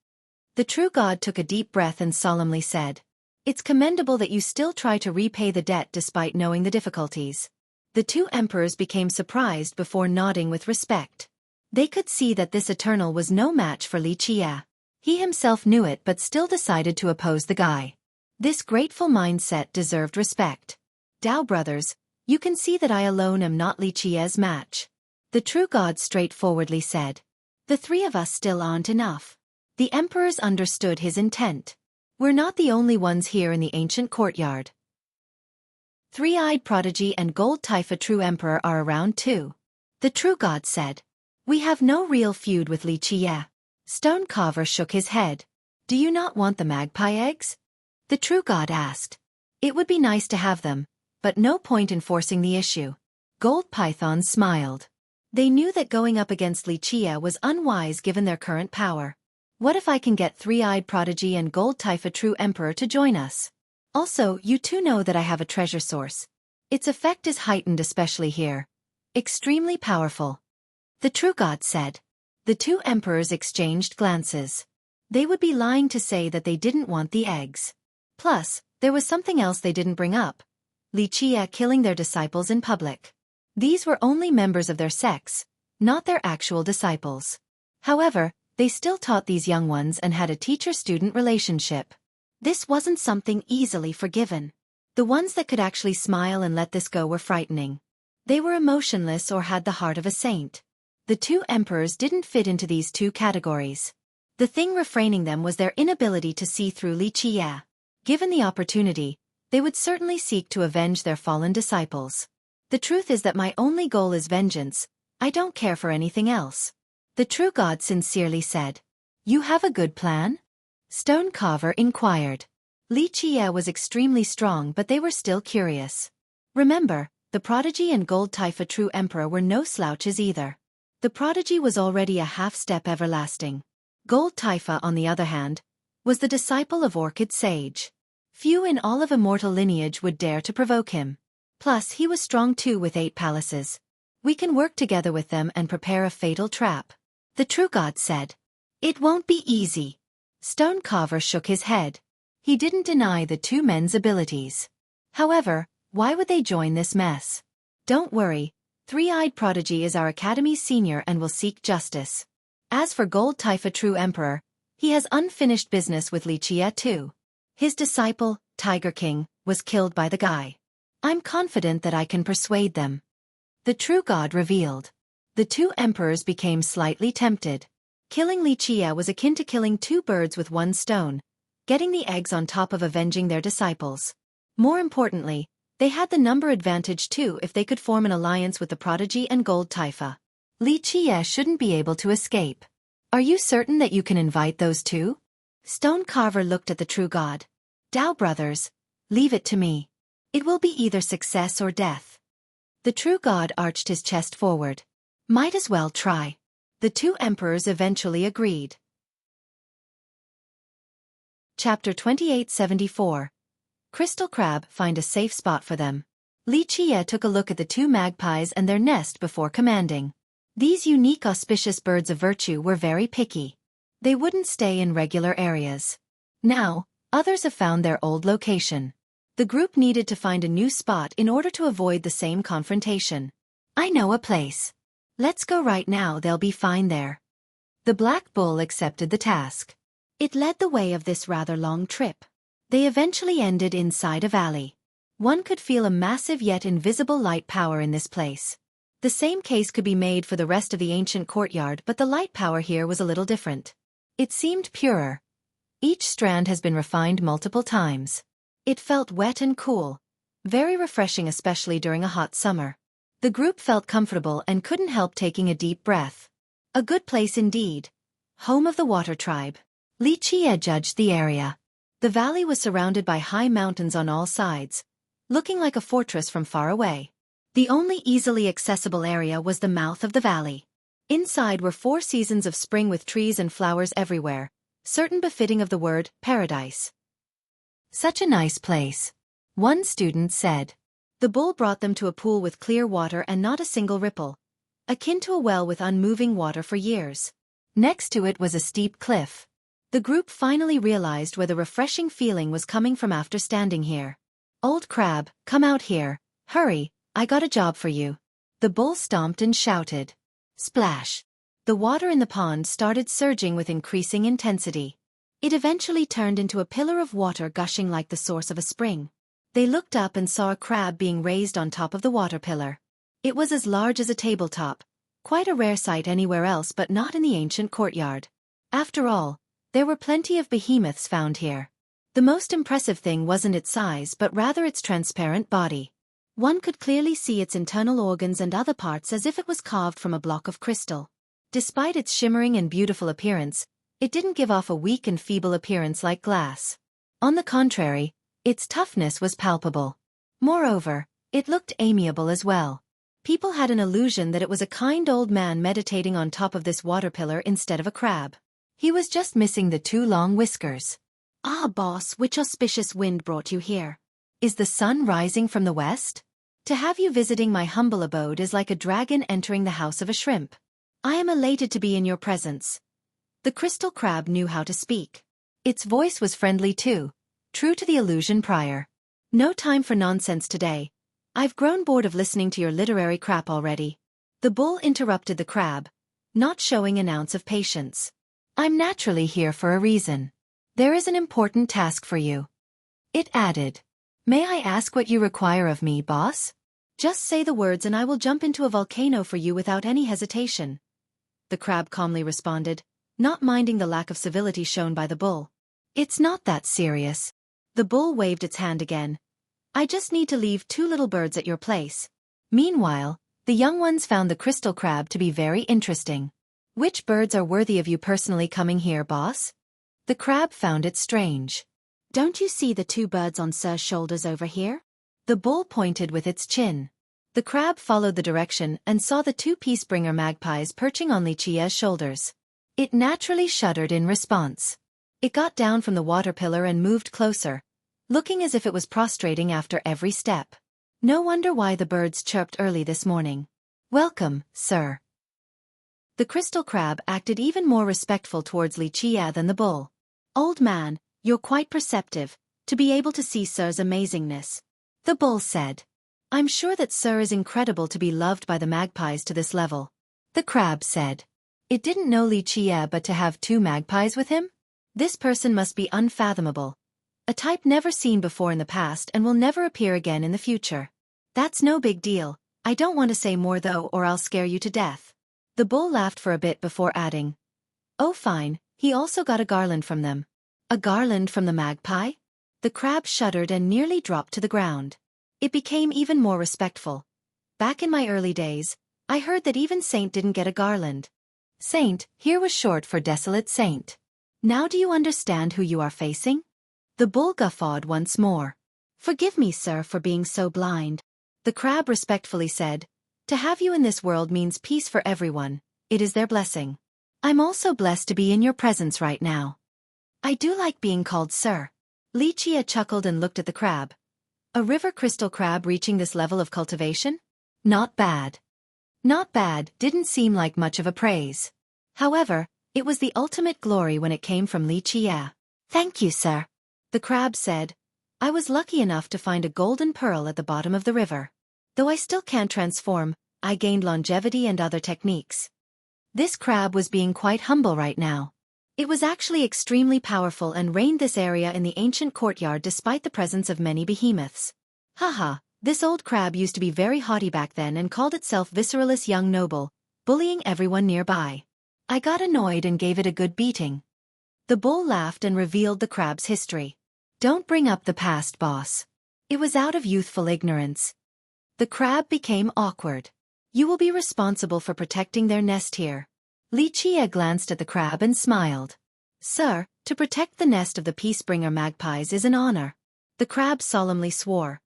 S1: The true god took a deep breath and solemnly said, It's commendable that you still try to repay the debt despite knowing the difficulties. The two emperors became surprised before nodding with respect. They could see that this eternal was no match for Li Jie. He himself knew it but still decided to oppose the guy. This grateful mindset deserved respect. Dao brothers, you can see that I alone am not Li Jie's match. The true god straightforwardly said. The three of us still aren't enough. The emperors understood his intent. We're not the only ones here in the ancient courtyard. Three-eyed prodigy and gold Taifa true emperor are around too. The true god said. We have no real feud with Li Jie. Stonecarver shook his head. Do you not want the magpie eggs? The true god asked. It would be nice to have them, but no point in forcing the issue. Gold Python smiled. They knew that going up against Li Jie was unwise given their current power. What if I can get Three-Eyed Prodigy and Gold Taifa True Emperor to join us? Also, you two know that I have a treasure source. Its effect is heightened especially here. Extremely powerful. The true god said. The two emperors exchanged glances. They would be lying to say that they didn't want the eggs. Plus, there was something else they didn't bring up. Li Jie killing their disciples in public. These were only members of their sects, not their actual disciples. However, They still taught these young ones and had a teacher-student relationship. This wasn't something easily forgiven. The ones that could actually smile and let this go were frightening. They were emotionless or had the heart of a saint. The two emperors didn't fit into these two categories. The thing refraining them was their inability to see through Xueqi. Given the opportunity, they would certainly seek to avenge their fallen disciples. The truth is that my only goal is vengeance. I don't care for anything else. The true God sincerely said. You have a good plan? Stone Carver inquired. Xueqi was extremely strong, but they were still curious. Remember, the Prodigy and Gold Taifa true emperor were no slouches either. The Prodigy was already a half-step everlasting. Gold Taifa, on the other hand, was the disciple of Orchid Sage. Few in all of immortal lineage would dare to provoke him. Plus, he was strong too with 8 palaces. We can work together with them and prepare a fatal trap. The true God said. It won't be easy. Stone Carver shook his head. He didn't deny the two men's abilities. However, why would they join this mess? Don't worry, Three-Eyed Prodigy is our Academy's senior and will seek justice. As for Gold Taifa true emperor, he has unfinished business with Xueqi too. His disciple, Tiger King, was killed by the guy. I'm confident that I can persuade them. The true God revealed. The two emperors became slightly tempted. Killing Xueqi was akin to killing 2 birds with 1 stone, getting the eggs on top of avenging their disciples. More importantly, they had the number advantage too if they could form an alliance with the Prodigy and Gold Taifa. Xueqi shouldn't be able to escape. Are you certain that you can invite those two? Stone Carver looked at the true God. Dao brothers, leave it to me. It will be either success or death. The true God arched his chest forward. Might as well try. The two emperors eventually agreed. Chapter 2874. Crystal Crab find a safe spot for them. Xueqi took a look at the 2 magpies and their nest before commanding. These unique auspicious birds of virtue were very picky. They wouldn't stay in regular areas. Now, others have found their old location. The group needed to find a new spot in order to avoid the same confrontation. I know a place. Let's go right now, they'll be fine there. The Black Bull accepted the task. It led the way of this rather long trip. They eventually ended inside a valley. One could feel a massive yet invisible light power in this place. The same case could be made for the rest of the ancient courtyard, but the light power here was a little different. It seemed purer. Each strand has been refined multiple times. It felt wet and cool, very refreshing especially during a hot summer. The group felt comfortable and couldn't help taking a deep breath. A good place indeed. Home of the Water Tribe. Xueqi judged the area. The valley was surrounded by high mountains on all sides, looking like a fortress from far away. The only easily accessible area was the mouth of the valley. Inside were 4 seasons of spring with trees and flowers everywhere, certain befitting of the word paradise. Such a nice place. One student said. The bull brought them to a pool with clear water and not a single ripple, akin to a well with unmoving water for years. Next to it was a steep cliff. The group finally realized where the refreshing feeling was coming from after standing here. Old Crab, come out here. Hurry, I got a job for you. The bull stomped and shouted. Splash. The water in the pond started surging with increasing intensity. It eventually turned into a pillar of water gushing like the source of a spring. They looked up and saw a crab being raised on top of the water pillar. It was as large as a tabletop, quite a rare sight anywhere else but not in the ancient courtyard. After all, there were plenty of behemoths found here. The most impressive thing wasn't its size but rather its transparent body. One could clearly see its internal organs and other parts as if it was carved from a block of crystal. Despite its shimmering and beautiful appearance, it didn't give off a weak and feeble appearance like glass. On the contrary, its toughness was palpable. Moreover, it looked amiable as well. People had an illusion that it was a kind old man meditating on top of this water pillar instead of a crab. He was just missing the 2 long whiskers. Ah, boss, which auspicious wind brought you here? Is the sun rising from the west? To have you visiting my humble abode is like a dragon entering the house of a shrimp. I am elated to be in your presence. The crystal crab knew how to speak. Its voice was friendly too, true to the illusion prior. No time for nonsense today. I've grown bored of listening to your literary crap already. The bull interrupted the crab, not showing an ounce of patience. I'm naturally here for a reason. There is an important task for you. It added. May I ask what you require of me, boss? Just say the words and I will jump into a volcano for you without any hesitation. The crab calmly responded, not minding the lack of civility shown by the bull. It's not that serious. The bull waved its hand again. I just need to leave 2 little birds at your place. Meanwhile, the young ones found the crystal crab to be very interesting. Which birds are worthy of you personally coming here, boss? The crab found it strange. Don't you see the 2 birds on Sir's shoulders over here? The bull pointed with its chin. The crab followed the direction and saw the 2 peacebringer magpies perching on Li Qia's shoulders. It naturally shuddered in response. It got down from the water pillar and moved closer, looking as if it was prostrating after every step. No wonder why the birds chirped early this morning. Welcome, sir. The crystal crab acted even more respectful towards Li Qia than the bull. Old man, you're quite perceptive, to be able to see Sir's amazingness. The bull said. I'm sure that Sir is incredible to be loved by the magpies to this level. The crab said. It didn't know Li Qia but to have 2 magpies with him? This person must be unfathomable. A type never seen before in the past and will never appear again in the future. That's no big deal. I don't want to say more though or I'll scare you to death. The bull laughed for a bit before adding. Oh fine, he also got a garland from them. A garland from the magpie? The crab shuddered and nearly dropped to the ground. It became even more respectful. Back in my early days, I heard that even Saint didn't get a garland. Saint here was short for desolate saint. Now do you understand who you are facing? The bull guffawed once more. Forgive me, sir, for being so blind. The crab respectfully said. To have you in this world means peace for everyone. It is their blessing. I'm also blessed to be in your presence right now. I do like being called sir. Li Qia chuckled and looked at the crab. A river crystal crab reaching this level of cultivation? Not bad. Not bad didn't seem like much of a praise. However, it was the ultimate glory when it came from Li Qia. Thank you, sir. The crab said. I was lucky enough to find a golden pearl at the bottom of the river. Though I still can't transform, I gained longevity and other techniques. This crab was being quite humble right now. It was actually extremely powerful and reigned this area in the ancient courtyard despite the presence of many behemoths. Haha, this old crab used to be very haughty back then and called itself Visceralist Young Noble, bullying everyone nearby. I got annoyed and gave it a good beating. The bull laughed and revealed the crab's history. Don't bring up the past, boss. It was out of youthful ignorance. The crab became awkward. You will be responsible for protecting their nest here. Li Qia glanced at the crab and smiled. Sir, to protect the nest of the peacebringer magpies is an honor. The crab solemnly swore.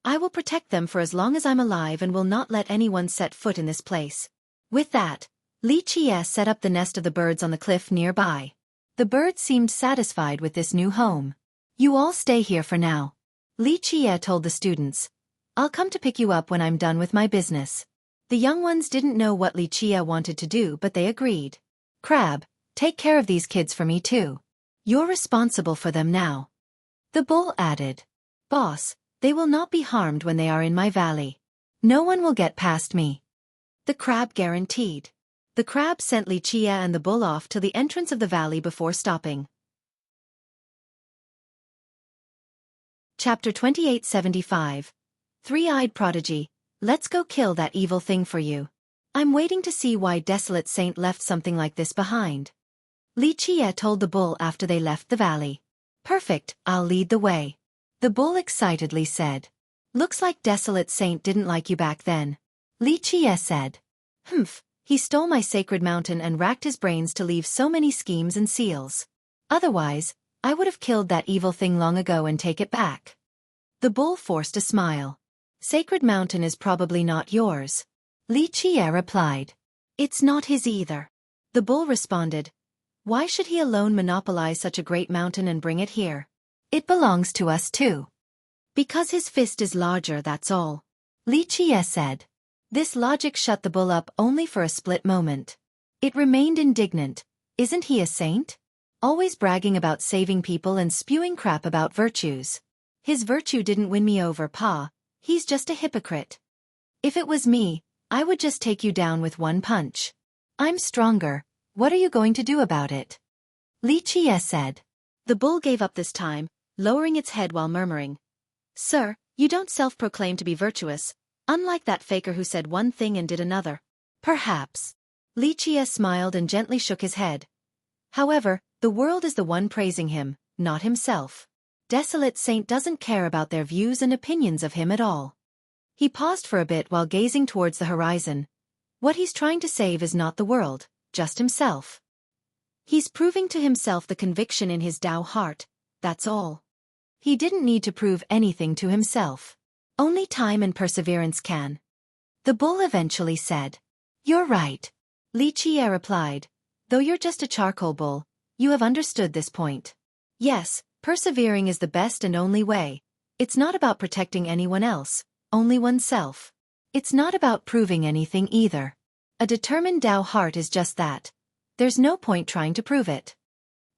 S1: I will protect them for as long as I'm alive and will not let anyone set foot in this place. With that, Li Qia set up the nest of the birds on the cliff nearby. The birds seemed satisfied with this new home. You all stay here for now. Li Qia told the students. I'll come to pick you up when I'm done with my business. The young ones didn't know what Li Qia wanted to do but they agreed. Crab, take care of these kids for me too. You're responsible for them now. The bull added. Boss, they will not be harmed when they are in my valley. No one will get past me. The crab guaranteed. The crab sent Li Qia and the bull off to the entrance of the valley before stopping. Chapter 2875. Three-Eyed Prodigy. Let's go kill that evil thing for you. I'm waiting to see why Desolate Saint left something like this behind. Li Qia told the bull after they left the valley. Perfect, I'll lead the way. The bull excitedly said. Looks like Desolate Saint didn't like you back then. Li Qia said. Humph, he stole my sacred mountain and racked his brains to leave so many schemes and seals. Otherwise, I would have killed that evil thing long ago and take it back. The bull forced a smile. Sacred mountain is probably not yours. Li Qia replied. It's not his either. The bull responded. Why should he alone monopolize such a great mountain and bring it here? It belongs to us too. Because his fist is larger, that's all. Li Qia said. This logic shut the bull up only for a split moment. It remained indignant. Isn't he a saint? Always bragging about saving people and spewing crap about virtues. His virtue didn't win me over, Pa. He's just a hypocrite. If it was me, I would just take you down with one punch. I'm stronger. What are you going to do about it? Li Qie said. The bull gave up this time, lowering its head while murmuring. Sir, you don't self-proclaim to be virtuous, unlike that faker who said one thing and did another. Perhaps. Li Qie smiled and gently shook his head. However, the world is the one praising him, not himself. Desolate Saint doesn't care about their views and opinions of him at all. He paused for a bit while gazing towards the horizon. What he's trying to save is not the world, just himself. He's proving to himself the conviction in his Tao heart, that's all. He didn't need to prove anything to himself. Only time and perseverance can. The bull eventually said. You're right. Li Qie replied. Though you're just a charcoal bull, you have understood this point. Yes, persevering is the best and only way. It's not about protecting anyone else, only oneself. It's not about proving anything either. A determined Tao heart is just that. There's no point trying to prove it.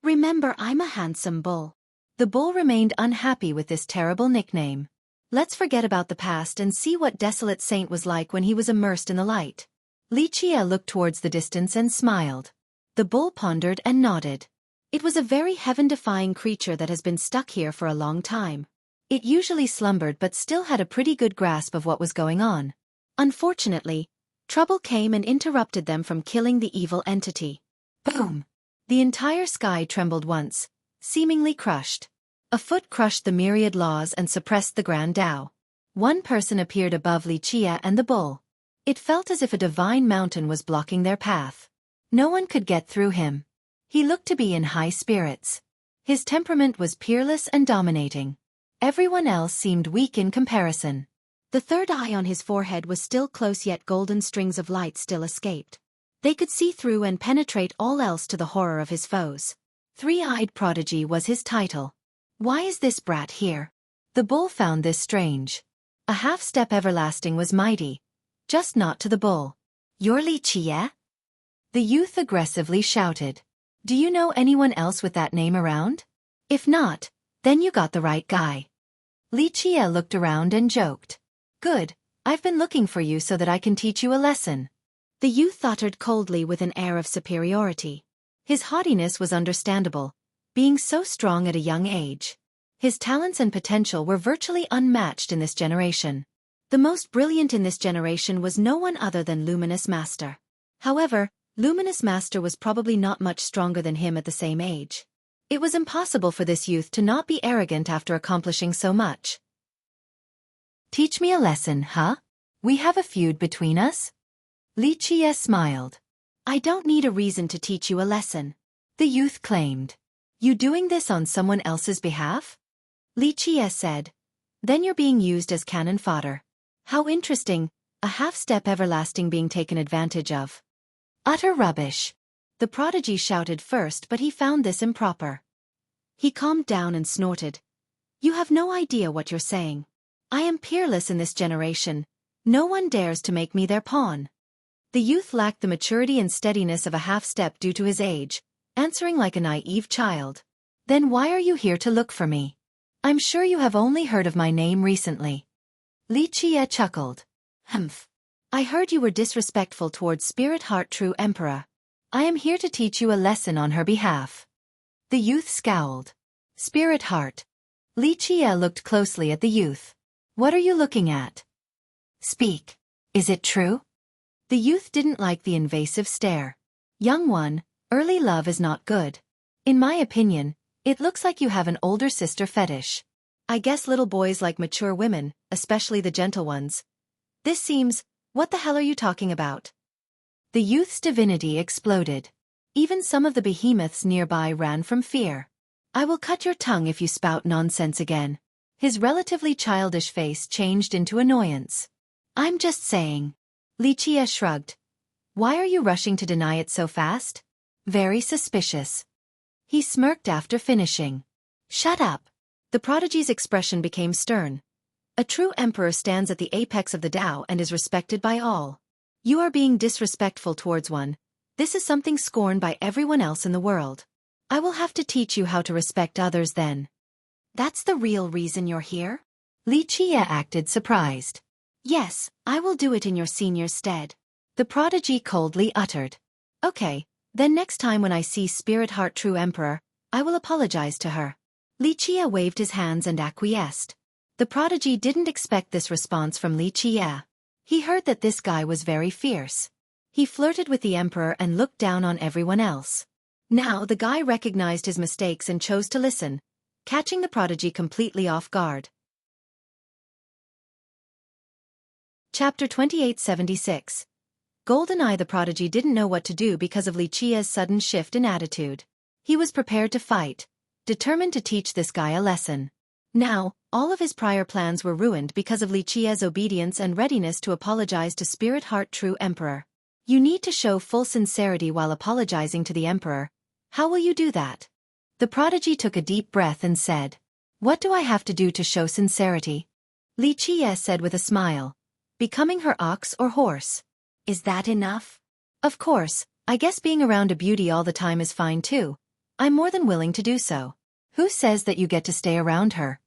S1: Remember, I'm a handsome bull. The bull remained unhappy with this terrible nickname. Let's forget about the past and see what Desolate Saint was like when he was immersed in the light. Li Qie looked towards the distance and smiled. The bull pondered and nodded. It was a very heaven-defying creature that has been stuck here for a long time. It usually slumbered but still had a pretty good grasp of what was going on. Unfortunately, trouble came and interrupted them from killing the evil entity. Boom! The entire sky trembled once, seemingly crushed. A foot crushed the myriad laws and suppressed the grand Tao. One person appeared above Li Qie and the bull. It felt as if a divine mountain was blocking their path. No one could get through him. He looked to be in high spirits. His temperament was peerless and dominating. Everyone else seemed weak in comparison. The third eye on his forehead was still close, yet golden strings of light still escaped. They could see through and penetrate all else, to the horror of his foes. Three-eyed prodigy was his title. Why is this brat here? The bull found this strange. A half-step everlasting was mighty. Just not to the bull. You're Li Qie? The youth aggressively shouted. Do you know anyone else with that name around? If not, then you got the right guy. Li Qie looked around and joked. Good, I've been looking for you so that I can teach you a lesson. The youth uttered coldly with an air of superiority. His haughtiness was understandable, being so strong at a young age. His talents and potential were virtually unmatched in this generation. The most brilliant in this generation was no one other than Luminous Master. However, Luminous Master was probably not much stronger than him at the same age. It was impossible for this youth to not be arrogant after accomplishing so much. Teach me a lesson, huh? We have a feud between us? Li Qie smiled. I don't need a reason to teach you a lesson. The youth claimed. You doing this on someone else's behalf? Li Qie said. Then you're being used as cannon fodder. How interesting, a half-step everlasting being taken advantage of. Utter rubbish. The prodigy shouted first, but he found this improper. He calmed down and snorted. You have no idea what you're saying. I am peerless in this generation. No one dares to make me their pawn. The youth lacked the maturity and steadiness of a half-step due to his age, answering like a naive child. Then why are you here to look for me? I'm sure you have only heard of my name recently. Li Qie chuckled. Humph. I heard you were disrespectful towards Spirit Heart True Emperor. I am here to teach you a lesson on her behalf. The youth scowled. Spirit Heart. Li Qie looked closely at the youth. What are you looking at? Speak. Is it true? The youth didn't like the invasive stare. Young one, early love is not good. In my opinion, it looks like you have an older sister fetish. I guess little boys like mature women, especially the gentle ones. This seems, what the hell are you talking about? The youth's divinity exploded. Even some of the behemoths nearby ran from fear. I will cut your tongue if you spout nonsense again. His relatively childish face changed into annoyance. I'm just saying. Li Qie shrugged. Why are you rushing to deny it so fast? Very suspicious. He smirked after finishing. Shut up. The prodigy's expression became stern. A true emperor stands at the apex of the Tao and is respected by all. You are being disrespectful towards one. This is something scorned by everyone else in the world. I will have to teach you how to respect others then. That's the real reason you're here? Li Qie acted surprised. Yes, I will do it in your senior's stead. The prodigy coldly uttered. Okay, Then next time when I see Spirit Heart True Emperor, I will apologize to her. Li Qie waved his hands and acquiesced. The prodigy didn't expect this response from Li Qie. He heard that this guy was very fierce. He flirted with the emperor and looked down on everyone else. Now the guy recognized his mistakes and chose to listen, catching the prodigy completely off guard. Chapter 2876. GoldenEye. The prodigy didn't know what to do because of Li Qie's sudden shift in attitude. He was prepared to fight, determined to teach this guy a lesson. Now, all of his prior plans were ruined because of Li Qie's obedience and readiness to apologize to Spirit Heart True Emperor. You need to show full sincerity while apologizing to the emperor. How will you do that? The prodigy took a deep breath and said, "What do I have to do to show sincerity?" Li Qie said with a smile, "Becoming her ox or horse. Is that enough?" "Of course, I guess being around a beauty all the time is fine too. I'm more than willing to do so." "Who says that you get to stay around her?"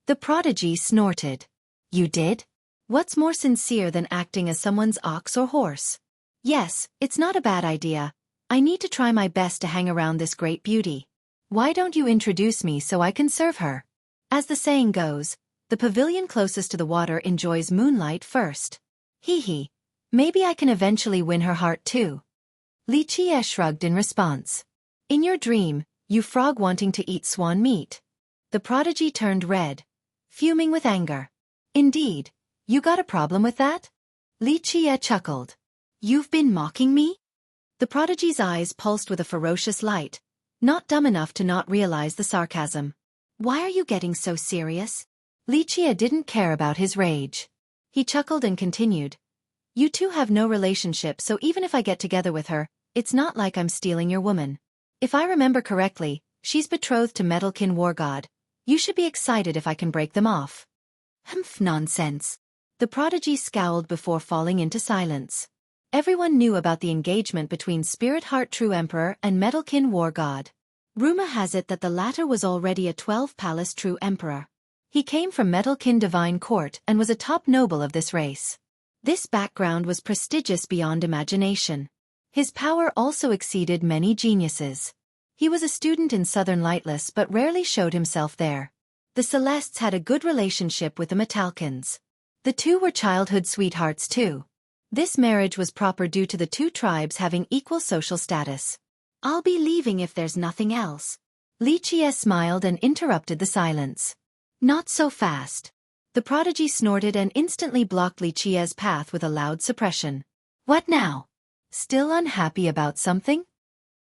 S1: The prodigy snorted. "You did? What's more sincere than acting as someone's ox or horse?" "Yes, it's not a bad idea. I need to try my best to hang around this great beauty. Why don't you introduce me so I can serve her?" As the saying goes, the pavilion closest to the water enjoys moonlight first. Hee. Maybe I can eventually win her heart too. Li Qie shrugged in response. "In your dream, you frog wanting to eat swan meat." The prodigy turned red, fuming with anger. "Indeed, you got a problem with that?" Li Qie chuckled. "You've been mocking me?" The prodigy's eyes pulsed with a ferocious light, not dumb enough to not realize the sarcasm. "Why are you getting so serious?" Li Qie didn't care about his rage. He chuckled and continued. "You two have no relationship, so even if I get together with her, it's not like I'm stealing your woman. If I remember correctly, she's betrothed to Metalkin War God. You should be excited if I can break them off." Nonsense. The prodigy scowled before falling into silence. Everyone knew about the engagement between Spirit Heart True Emperor and Metalkin War God. Rumor has it that the latter was already a 12-palace True Emperor. He came from Metalkin Divine Court and was a top noble of this race. This background was prestigious beyond imagination. His power also exceeded many geniuses. He was a student in Southern Lightless but rarely showed himself there. The Celestes had a good relationship with the Metalkins. The two were childhood sweethearts too. This marriage was proper due to the two tribes having equal social status. "I'll be leaving if there's nothing else." Li Qie smiled and interrupted the silence. "Not so fast." The prodigy snorted and instantly blocked Li Qie's path with a loud suppression. "What now? Still unhappy about something?"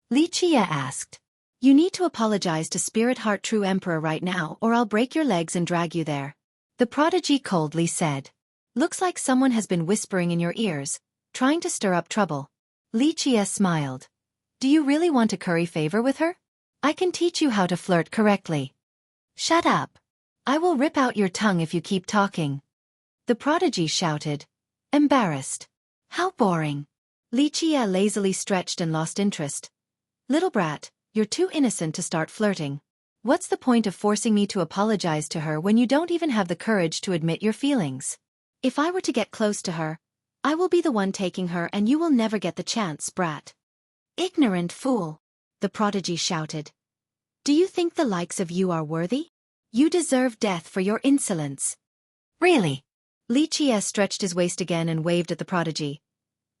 S1: Li Qie asked. "You need to apologize to Spirit Heart True Emperor right now or I'll break your legs and drag you there." The prodigy coldly said. "Looks like someone has been whispering in your ears, trying to stir up trouble." Li Qie smiled. "Do you really want to curry favor with her? I can teach you how to flirt correctly." "Shut up. I will rip out your tongue if you keep talking." The prodigy shouted, embarrassed. "How boring." Li Qie lazily stretched and lost interest. "Little brat, you're too innocent to start flirting. What's the point of forcing me to apologize to her when you don't even have the courage to admit your feelings? If I were to get close to her, I will be the one taking her and you will never get the chance, brat." "Ignorant fool," the prodigy shouted. "Do you think the likes of you are worthy? You deserve death for your insolence." "Really?" Li Qie stretched his waist again and waved at the prodigy.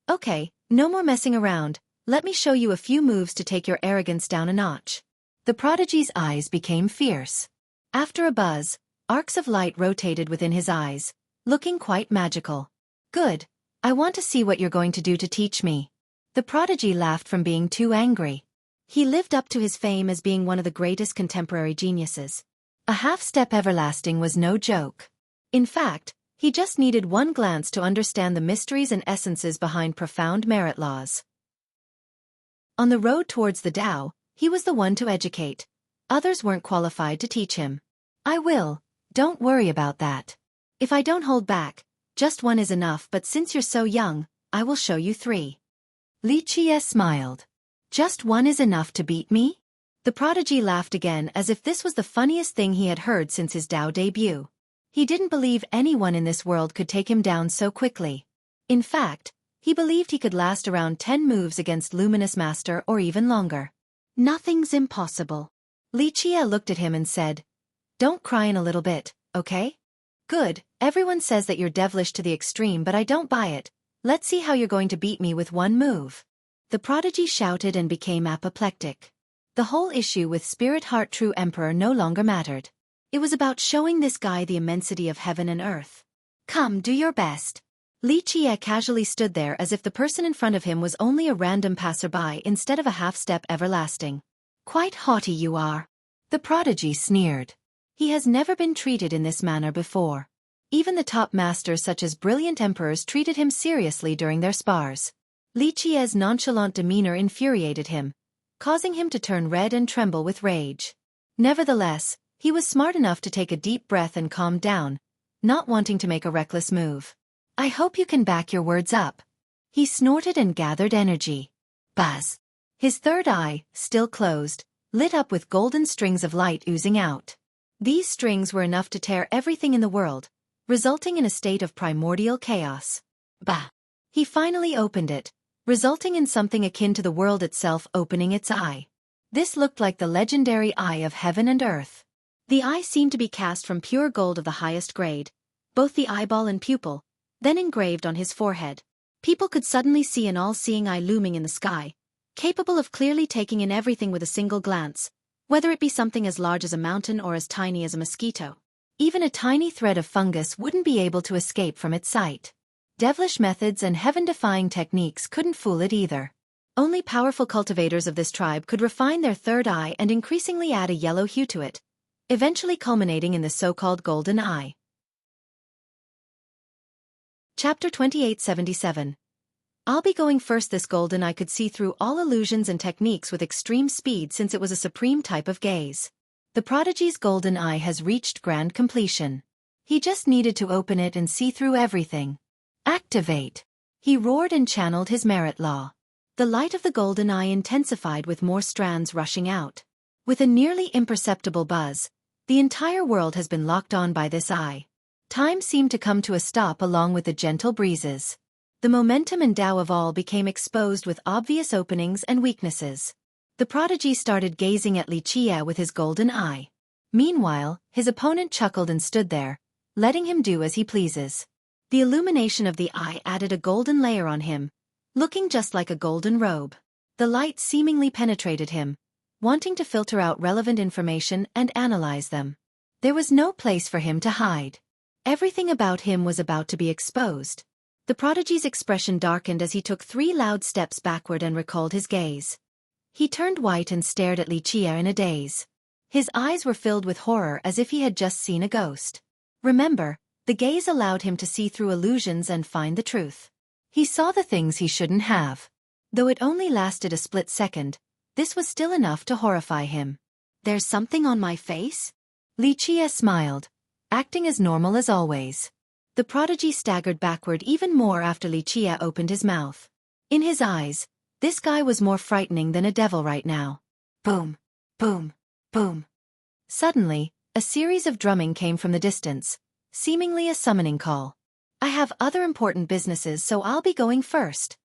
S1: "Okay, no more messing around. Let me show you a few moves to take your arrogance down a notch." The prodigy's eyes became fierce. After a buzz, arcs of light rotated within his eyes, looking quite magical. "Good. I want to see what you're going to do to teach me." The prodigy laughed from being too angry. He lived up to his fame as being one of the greatest contemporary geniuses. A half-step everlasting was no joke. In fact, he just needed one glance to understand the mysteries and essences behind profound merit laws. On the road towards the Tao, he was the one to educate. Others weren't qualified to teach him. "I will. Don't worry about that. If I don't hold back, just one is enough, but since you're so young, I will show you 3. Li Qie smiled. "Just one is enough to beat me?" The prodigy laughed again as if this was the funniest thing he had heard since his Tao debut. He didn't believe anyone in this world could take him down so quickly. In fact, He believed he could last around 10 moves against Luminous Master or even longer. Nothing's impossible. Li Qie looked at him and said, "Don't cry in a little bit, okay?" "Good, everyone says that you're devilish to the extreme but I don't buy it. Let's see how you're going to beat me with one move." The prodigy shouted and became apoplectic. The whole issue with Spirit Heart True Emperor no longer mattered. It was about showing this guy the immensity of heaven and earth. "Come, do your best." Li Qie casually stood there as if the person in front of him was only a random passerby instead of a half-step everlasting. "Quite haughty you are." The prodigy sneered. He has never been treated in this manner before. Even the top masters such as brilliant emperors treated him seriously during their spars. Li Qie's nonchalant demeanor infuriated him, causing him to turn red and tremble with rage. Nevertheless, he was smart enough to take a deep breath and calm down, not wanting to make a reckless move. "I hope you can back your words up." He snorted and gathered energy. Buzz. His third eye, still closed, lit up with golden strings of light oozing out. These strings were enough to tear everything in the world, resulting in a state of primordial chaos. Bah! He finally opened it, resulting in something akin to the world itself opening its eye. This looked like the legendary eye of heaven and earth. The eye seemed to be cast from pure gold of the highest grade, both the eyeball and pupil, then engraved on his forehead. People could suddenly see an all-seeing eye looming in the sky, capable of clearly taking in everything with a single glance, whether it be something as large as a mountain or as tiny as a mosquito. Even a tiny thread of fungus wouldn't be able to escape from its sight. Devilish methods and heaven-defying techniques couldn't fool it either. Only powerful cultivators of this tribe could refine their third eye and increasingly add a yellow hue to it, eventually culminating in the so-called golden eye. Chapter 2877. I'll be going first. This golden eye could see through all illusions and techniques with extreme speed since it was a supreme type of gaze. The prodigy's golden eye has reached grand completion. He just needed to open it and see through everything. Activate! He roared and channeled his merit law. The light of the golden eye intensified with more strands rushing out. With a nearly imperceptible buzz, the entire world has been locked on by this eye. Time seemed to come to a stop along with the gentle breezes. The momentum and Tao of all became exposed with obvious openings and weaknesses. The prodigy started gazing at Li Qie with his golden eye. Meanwhile, his opponent chuckled and stood there, letting him do as he pleases. The illumination of the eye added a golden layer on him, looking just like a golden robe. The light seemingly penetrated him, wanting to filter out relevant information and analyze them. There was no place for him to hide. Everything about him was about to be exposed. The prodigy's expression darkened as he took 3 loud steps backward and recalled his gaze. He turned white and stared at Li Qie in a daze. His eyes were filled with horror as if he had just seen a ghost. Remember, the gaze allowed him to see through illusions and find the truth. He saw the things he shouldn't have. Though it only lasted a split second, this was still enough to horrify him. "There's something on my face?" Li Qie smiled, acting as normal as always. The prodigy staggered backward even more after Li Qie opened his mouth. In his eyes, this guy was more frightening than a devil right now. Boom, boom, boom. Suddenly, a series of drumming came from the distance, seemingly a summoning call. "I have other important businesses, so I'll be going first."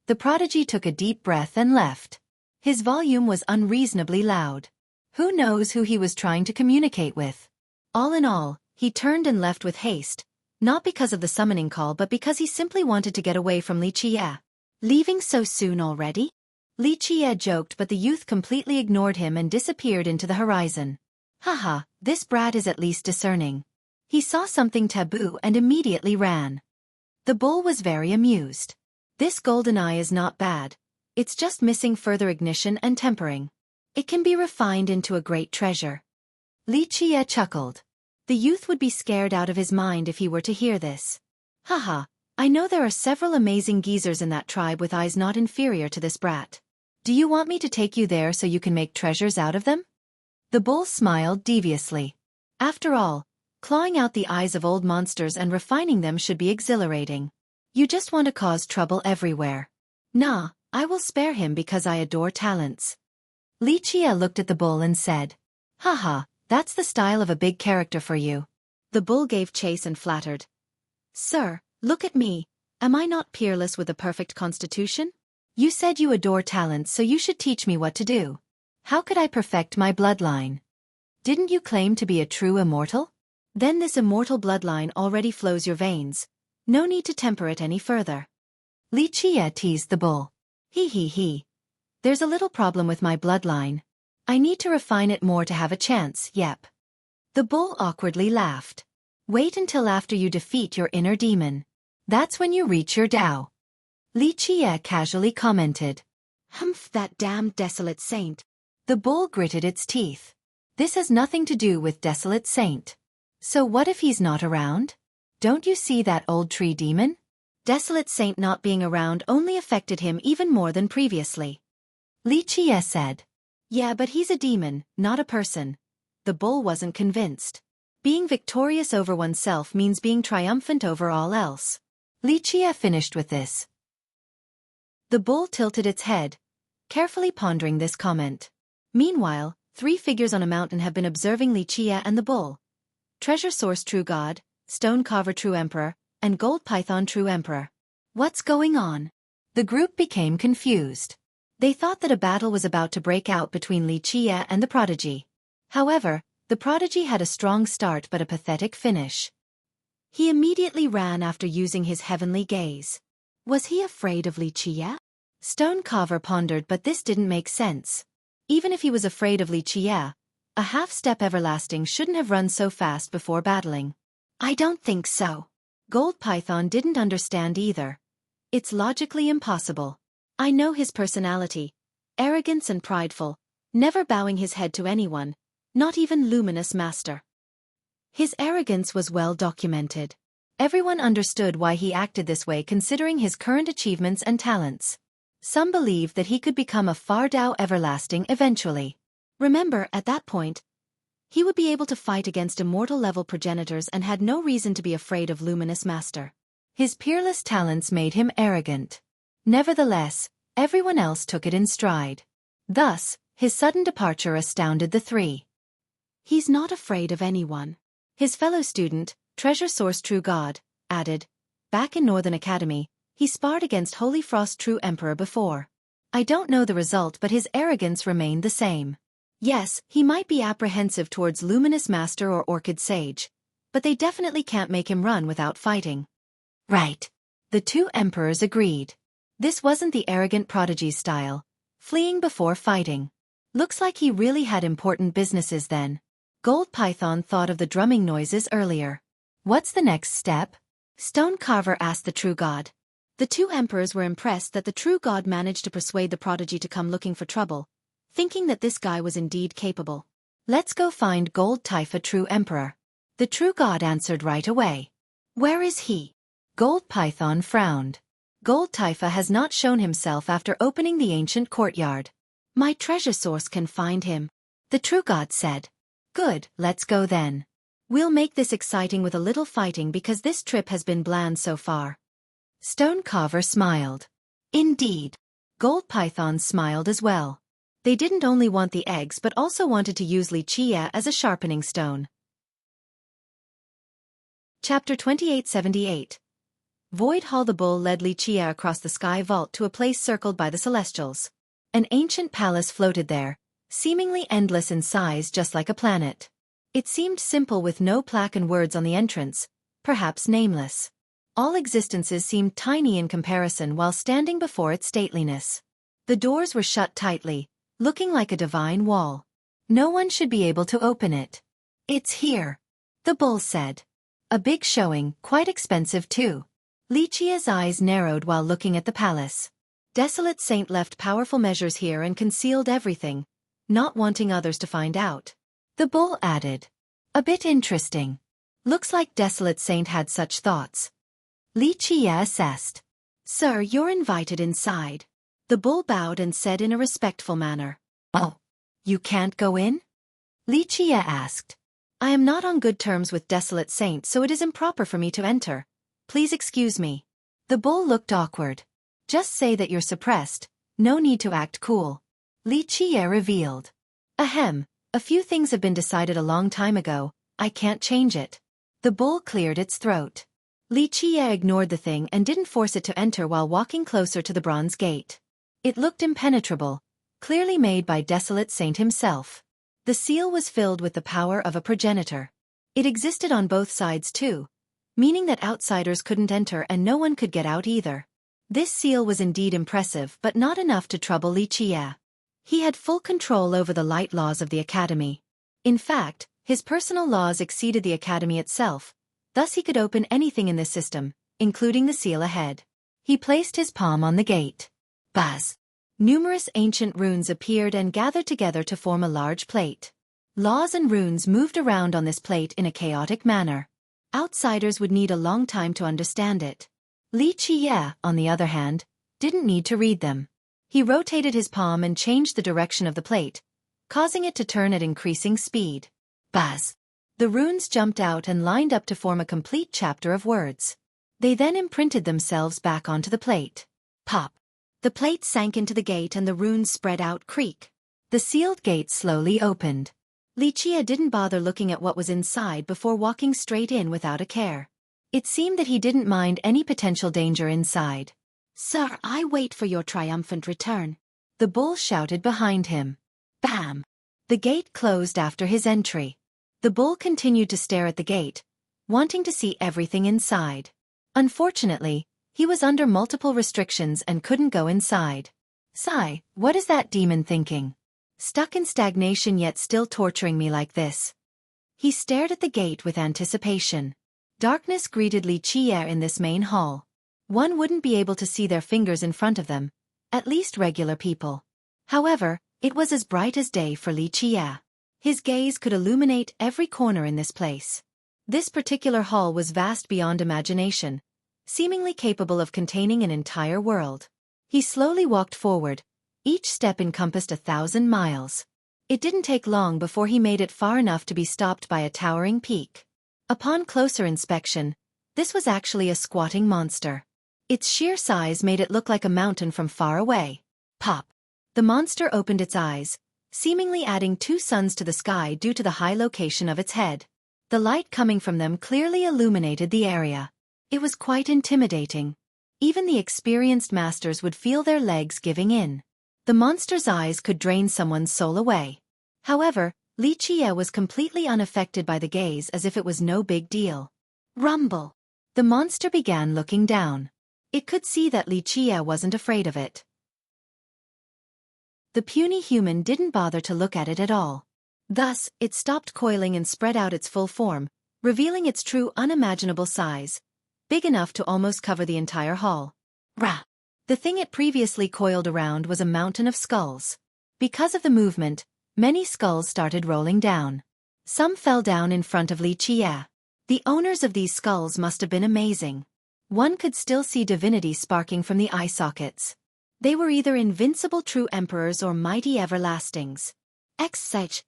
S1: The prodigy took a deep breath and left. His volume was unreasonably loud. Who knows who he was trying to communicate with? All in all, he turned and left with haste, not because of the summoning call but because he simply wanted to get away from Li Qie. "Leaving so soon already?" Li Qie joked, but the youth completely ignored him and disappeared into the horizon. Haha, this brat is at least discerning. He saw something taboo and immediately ran. The bull was very amused. This golden eye is not bad. It's just missing further ignition and tempering. It can be refined into a great treasure. Li Qie chuckled. The youth would be scared out of his mind if he were to hear this. Haha, I know there are several amazing geezers in that tribe with eyes not inferior to this brat. Do you want me to take you there so you can make treasures out of them? The bull smiled deviously. After all, clawing out the eyes of old monsters and refining them should be exhilarating. You just want to cause trouble everywhere. Nah, I will spare him because I adore talents. Li Qie looked at the bull and said, "Haha, that's the style of a big character for you." The bull gave chase and flattered. "Sir, look at me. Am I not peerless with a perfect constitution? You said you adore talents, so you should teach me what to do. How could I perfect my bloodline? Didn't you claim to be a true immortal? Then this immortal bloodline already flows your veins. No need to temper it any further. Li Qie teased the bull. He. There's a little problem with my bloodline. I need to refine it more to have a chance, yep. The bull awkwardly laughed. Wait until after you defeat your inner demon. That's when you reach your Tao. Li Qie casually commented. Humph, that damned desolate saint. The bull gritted its teeth. This has nothing to do with desolate saint. So what if he's not around? Don't you see that old tree demon? Desolate saint not being around only affected him even more than previously. Li Qie said. Yeah, but he's a demon, not a person. The bull wasn't convinced. Being victorious over oneself means being triumphant over all else. Li Qie finished with this. The bull tilted its head, carefully pondering this comment. Meanwhile, 3 figures on a mountain have been observing Li Qie and the bull. Treasure Source True God, Stone Carver True Emperor, and Gold Python True Emperor. What's going on? The group became confused. They thought that a battle was about to break out between Li Qie and the prodigy. However, the prodigy had a strong start but a pathetic finish. He immediately ran after using his heavenly gaze. Was he afraid of Li Qie? Stone Carver pondered, but this didn't make sense. Even if he was afraid of Li Qie, a half-step everlasting shouldn't have run so fast before battling. I don't think so. Gold Python didn't understand either. It's logically impossible. I know his personality. Arrogance and prideful, never bowing his head to anyone, not even Luminous Master. His arrogance was well documented. Everyone understood why he acted this way considering his current achievements and talents. Some believed that he could become a Far Tao everlasting eventually. Remember, at that point, he would be able to fight against immortal-level progenitors and had no reason to be afraid of Luminous Master. His peerless talents made him arrogant. Nevertheless, everyone else took it in stride. Thus, his sudden departure astounded the 3. He's not afraid of anyone. His fellow student, Treasure Source True God, added. Back in Northern Academy, he sparred against Holy Frost True Emperor before. I don't know the result, but his arrogance remained the same. Yes, he might be apprehensive towards Luminous Master or Orchid Sage, but they definitely can't make him run without fighting. Right. The 2 emperors agreed. This wasn't the arrogant prodigy's style, fleeing before fighting. Looks like he really had important businesses then. Gold Python thought of the drumming noises earlier. What's the next step? Stone Carver asked the True God. The 2 emperors were impressed that the True God managed to persuade the prodigy to come looking for trouble, thinking that this guy was indeed capable. Let's go find Gold Typha True Emperor. The True God answered right away. Where is he? Gold Python frowned. Gold Typha has not shown himself after opening the ancient courtyard. My treasure source can find him, the True God said. Good, let's go then. We'll make this exciting with a little fighting because this trip has been bland so far. Stone Carver smiled. Indeed. Gold Python smiled as well. They didn't only want the eggs but also wanted to use Li Qie as a sharpening stone. Chapter 2878. Void Hall. The bull led Li Qie across the sky vault to a place circled by the Celestials. An ancient palace floated there, seemingly endless in size just like a planet. It seemed simple with no plaque and words on the entrance, perhaps nameless. All existences seemed tiny in comparison while standing before its stateliness. The doors were shut tightly, looking like a divine wall. No one should be able to open it. It's here, the bull said. A big showing, quite expensive too. Li Qie's eyes narrowed while looking at the palace. Desolate Saint left powerful measures here and concealed everything, not wanting others to find out. The bull added. A bit interesting. Looks like Desolate Saint had such thoughts. Li Qie assessed. Sir, you're invited inside. The bull bowed and said in a respectful manner. Oh, you can't go in? Li Qie asked. I am not on good terms with Desolate Saint, so it is improper for me to enter. Please excuse me. The bull looked awkward. Just say that you're suppressed, no need to act cool. Li Qie revealed. Ahem, a few things have been decided a long time ago, I can't change it. The bull cleared its throat. Li Qiye ignored the thing and didn't force it to enter while walking closer to the bronze gate. It looked impenetrable, clearly made by Desolate Saint himself. The seal was filled with the power of a progenitor. It existed on both sides too, meaning that outsiders couldn't enter and no one could get out either. This seal was indeed impressive but not enough to trouble Li Qiye. He had full control over the light laws of the academy. In fact, his personal laws exceeded the academy itself, thus he could open anything in this system, including the seal ahead. He placed his palm on the gate. Buzz! Numerous ancient runes appeared and gathered together to form a large plate. Laws and runes moved around on this plate in a chaotic manner. Outsiders would need a long time to understand it. Li Qiye, on the other hand, didn't need to read them. He rotated his palm and changed the direction of the plate, causing it to turn at increasing speed. Buzz! The runes jumped out and lined up to form a complete chapter of words. They then imprinted themselves back onto the plate. Pop! The plate sank into the gate and the runes spread out. Creak! The sealed gate slowly opened. Li Qiye didn't bother looking at what was inside before walking straight in without a care. It seemed that he didn't mind any potential danger inside. "Sir, I wait for your triumphant return," the bull shouted behind him. Bam! The gate closed after his entry. The bull continued to stare at the gate, wanting to see everything inside. Unfortunately, he was under multiple restrictions and couldn't go inside. Sigh, what is that demon thinking? Stuck in stagnation yet still torturing me like this. He stared at the gate with anticipation. Darkness greeted Li Qiye in this main hall. One wouldn't be able to see their fingers in front of them, at least regular people. However, it was as bright as day for Li Qiye. His gaze could illuminate every corner in this place. This particular hall was vast beyond imagination, seemingly capable of containing an entire world. He slowly walked forward. Each step encompassed 1,000 miles. It didn't take long before he made it far enough to be stopped by a towering peak. Upon closer inspection, this was actually a squatting monster. Its sheer size made it look like a mountain from far away. Pop! The monster opened its eyes, seemingly adding 2 suns to the sky due to the high location of its head. The light coming from them clearly illuminated the area. It was quite intimidating. Even the experienced masters would feel their legs giving in. The monster's eyes could drain someone's soul away. However, Li Qiye was completely unaffected by the gaze as if it was no big deal. Rumble! The monster began looking down. It could see that Li Qiye wasn't afraid of it. The puny human didn't bother to look at it at all. Thus, it stopped coiling and spread out its full form, revealing its true unimaginable size, big enough to almost cover the entire hall. Rah! The thing it previously coiled around was a mountain of skulls. Because of the movement, many skulls started rolling down. Some fell down in front of Li Qiye. The owners of these skulls must have been amazing. One could still see divinity sparking from the eye sockets. They were either invincible true emperors or mighty everlastings. Exch!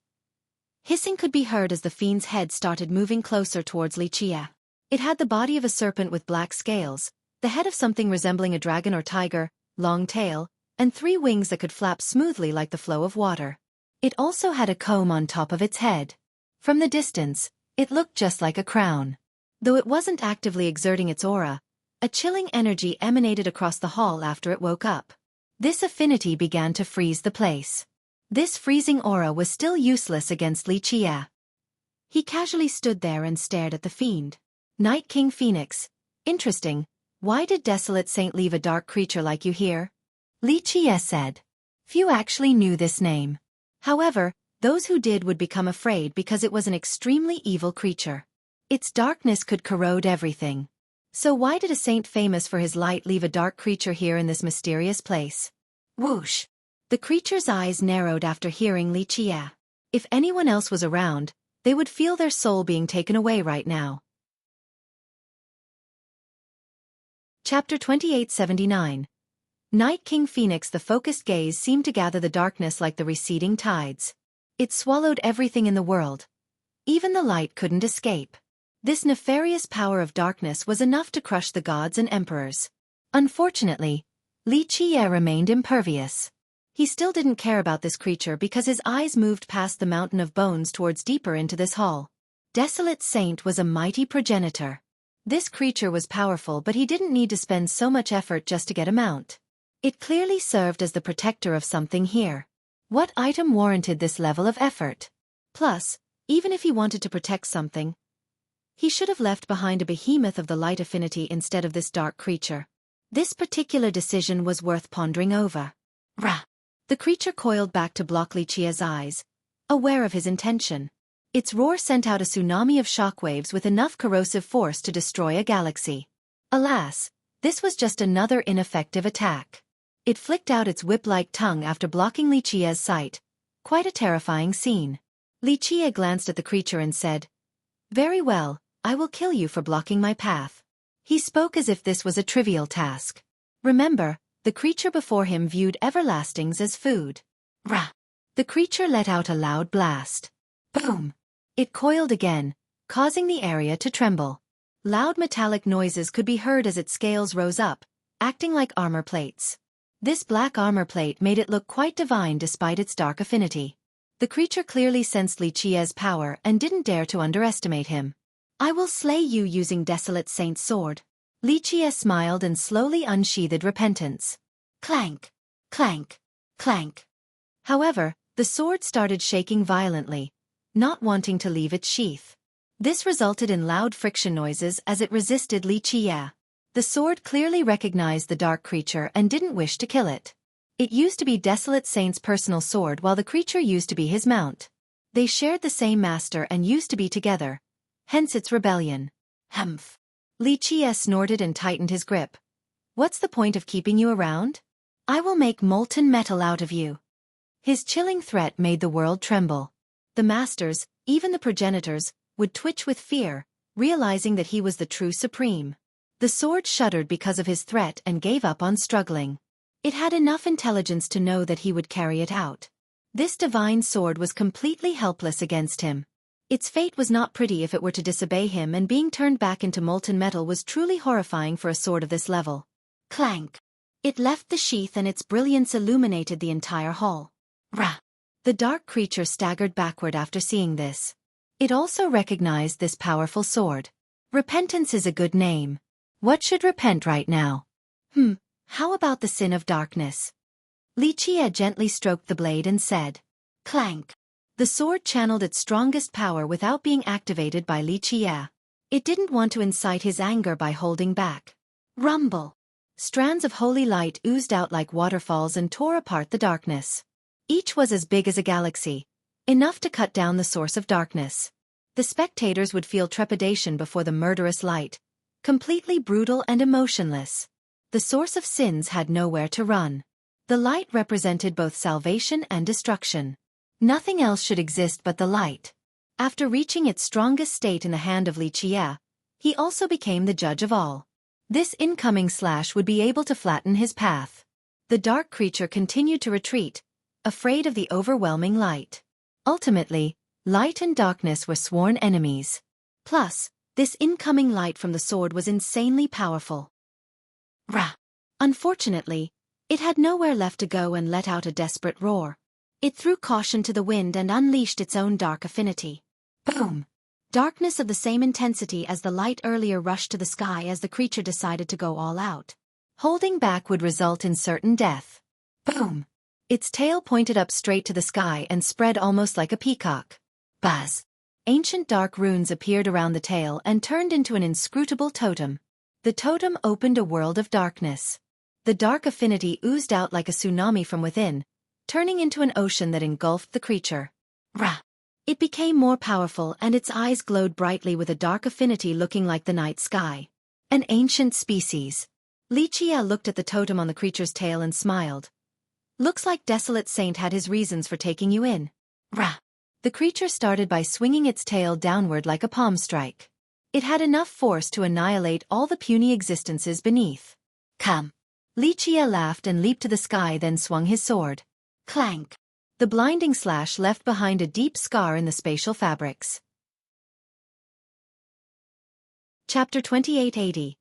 S1: Hissing could be heard as the fiend's head started moving closer towards Li Qiye. It had the body of a serpent with black scales, the head of something resembling a dragon or tiger, long tail, and 3 wings that could flap smoothly like the flow of water. It also had a comb on top of its head. From the distance, it looked just like a crown. Though it wasn't actively exerting its aura, a chilling energy emanated across the hall after it woke up. This affinity began to freeze the place. This freezing aura was still useless against Li Qiye. He casually stood there and stared at the fiend. Night King Phoenix. Interesting. Why did Desolate Saint leave a dark creature like you here? Li Qiye said. Few actually knew this name. However, those who did would become afraid because it was an extremely evil creature. Its darkness could corrode everything. So why did a saint famous for his light leave a dark creature here in this mysterious place? Whoosh! The creature's eyes narrowed after hearing Li Qiye. If anyone else was around, they would feel their soul being taken away right now. Chapter 2879. Night King Phoenix. The focused gaze seemed to gather the darkness like the receding tides. It swallowed everything in the world. Even the light couldn't escape. This nefarious power of darkness was enough to crush the gods and emperors. Unfortunately, Li Qiye remained impervious. He still didn't care about this creature because his eyes moved past the mountain of bones towards deeper into this hall. Desolate Saint was a mighty progenitor. This creature was powerful, but he didn't need to spend so much effort just to get a mount. It clearly served as the protector of something here. What item warranted this level of effort? Plus, even if he wanted to protect something, he should have left behind a behemoth of the light affinity instead of this dark creature. This particular decision was worth pondering over. Rah! The creature coiled back to block Li Qia's eyes, aware of his intention. Its roar sent out a tsunami of shockwaves with enough corrosive force to destroy a galaxy. Alas, this was just another ineffective attack. It flicked out its whip-like tongue after blocking Li Qia's sight. Quite a terrifying scene. Li Qia glanced at the creature and said, "Very well, I will kill you for blocking my path." He spoke as if this was a trivial task. Remember, the creature before him viewed everlastings as food. Rah! The creature let out a loud blast. Boom! It coiled again, causing the area to tremble. Loud metallic noises could be heard as its scales rose up, acting like armor plates. This black armor plate made it look quite divine despite its dark affinity. The creature clearly sensed Li Qia's power and didn't dare to underestimate him. "I will slay you using Desolate Saint's sword." Li Qia smiled and slowly unsheathed Repentance. Clank! Clank! Clank! However, the sword started shaking violently, not wanting to leave its sheath. This resulted in loud friction noises as it resisted Li Qia. The sword clearly recognized the dark creature and didn't wish to kill it. It used to be Desolate Saint's personal sword while the creature used to be his mount. They shared the same master and used to be together, hence its rebellion. Humph! Li Qia snorted and tightened his grip. "What's the point of keeping you around? I will make molten metal out of you." His chilling threat made the world tremble. The masters, even the progenitors, would twitch with fear, realizing that he was the true supreme. The sword shuddered because of his threat and gave up on struggling. It had enough intelligence to know that he would carry it out. This divine sword was completely helpless against him. Its fate was not pretty if it were to disobey him, and being turned back into molten metal was truly horrifying for a sword of this level. Clank! It left the sheath and its brilliance illuminated the entire hall. Rah! The dark creature staggered backward after seeing this. It also recognized this powerful sword. Repentance is a good name. What should repent right now? How about the sin of darkness? Li Qia gently stroked the blade and said, "Clank." The sword channeled its strongest power without being activated by Li Qia. It didn't want to incite his anger by holding back. Rumble! Strands of holy light oozed out like waterfalls and tore apart the darkness. Each was as big as a galaxy, enough to cut down the source of darkness. The spectators would feel trepidation before the murderous light, completely brutal and emotionless. The source of sins had nowhere to run. The light represented both salvation and destruction. Nothing else should exist but the light. After reaching its strongest state in the hand of Li Qia, he also became the judge of all. This incoming slash would be able to flatten his path. The dark creature continued to retreat, afraid of the overwhelming light. Ultimately, light and darkness were sworn enemies. Plus, this incoming light from the sword was insanely powerful. Rah! Unfortunately, it had nowhere left to go and let out a desperate roar. It threw caution to the wind and unleashed its own dark affinity. Boom! Darkness of the same intensity as the light earlier rushed to the sky as the creature decided to go all out. Holding back would result in certain death. Boom! Its tail pointed up straight to the sky and spread almost like a peacock. Buzz! Ancient dark runes appeared around the tail and turned into an inscrutable totem. The totem opened a world of darkness. The dark affinity oozed out like a tsunami from within, turning into an ocean that engulfed the creature. Rah! It became more powerful and its eyes glowed brightly with a dark affinity looking like the night sky. An ancient species. Li Qia looked at the totem on the creature's tail and smiled. "Looks like Desolate Saint had his reasons for taking you in." Rah! The creature started by swinging its tail downward like a palm strike. It had enough force to annihilate all the puny existences beneath. "Come!" Li Qia laughed and leaped to the sky, then swung his sword. Clank! The blinding slash left behind a deep scar in the spatial fabrics. Chapter 2880.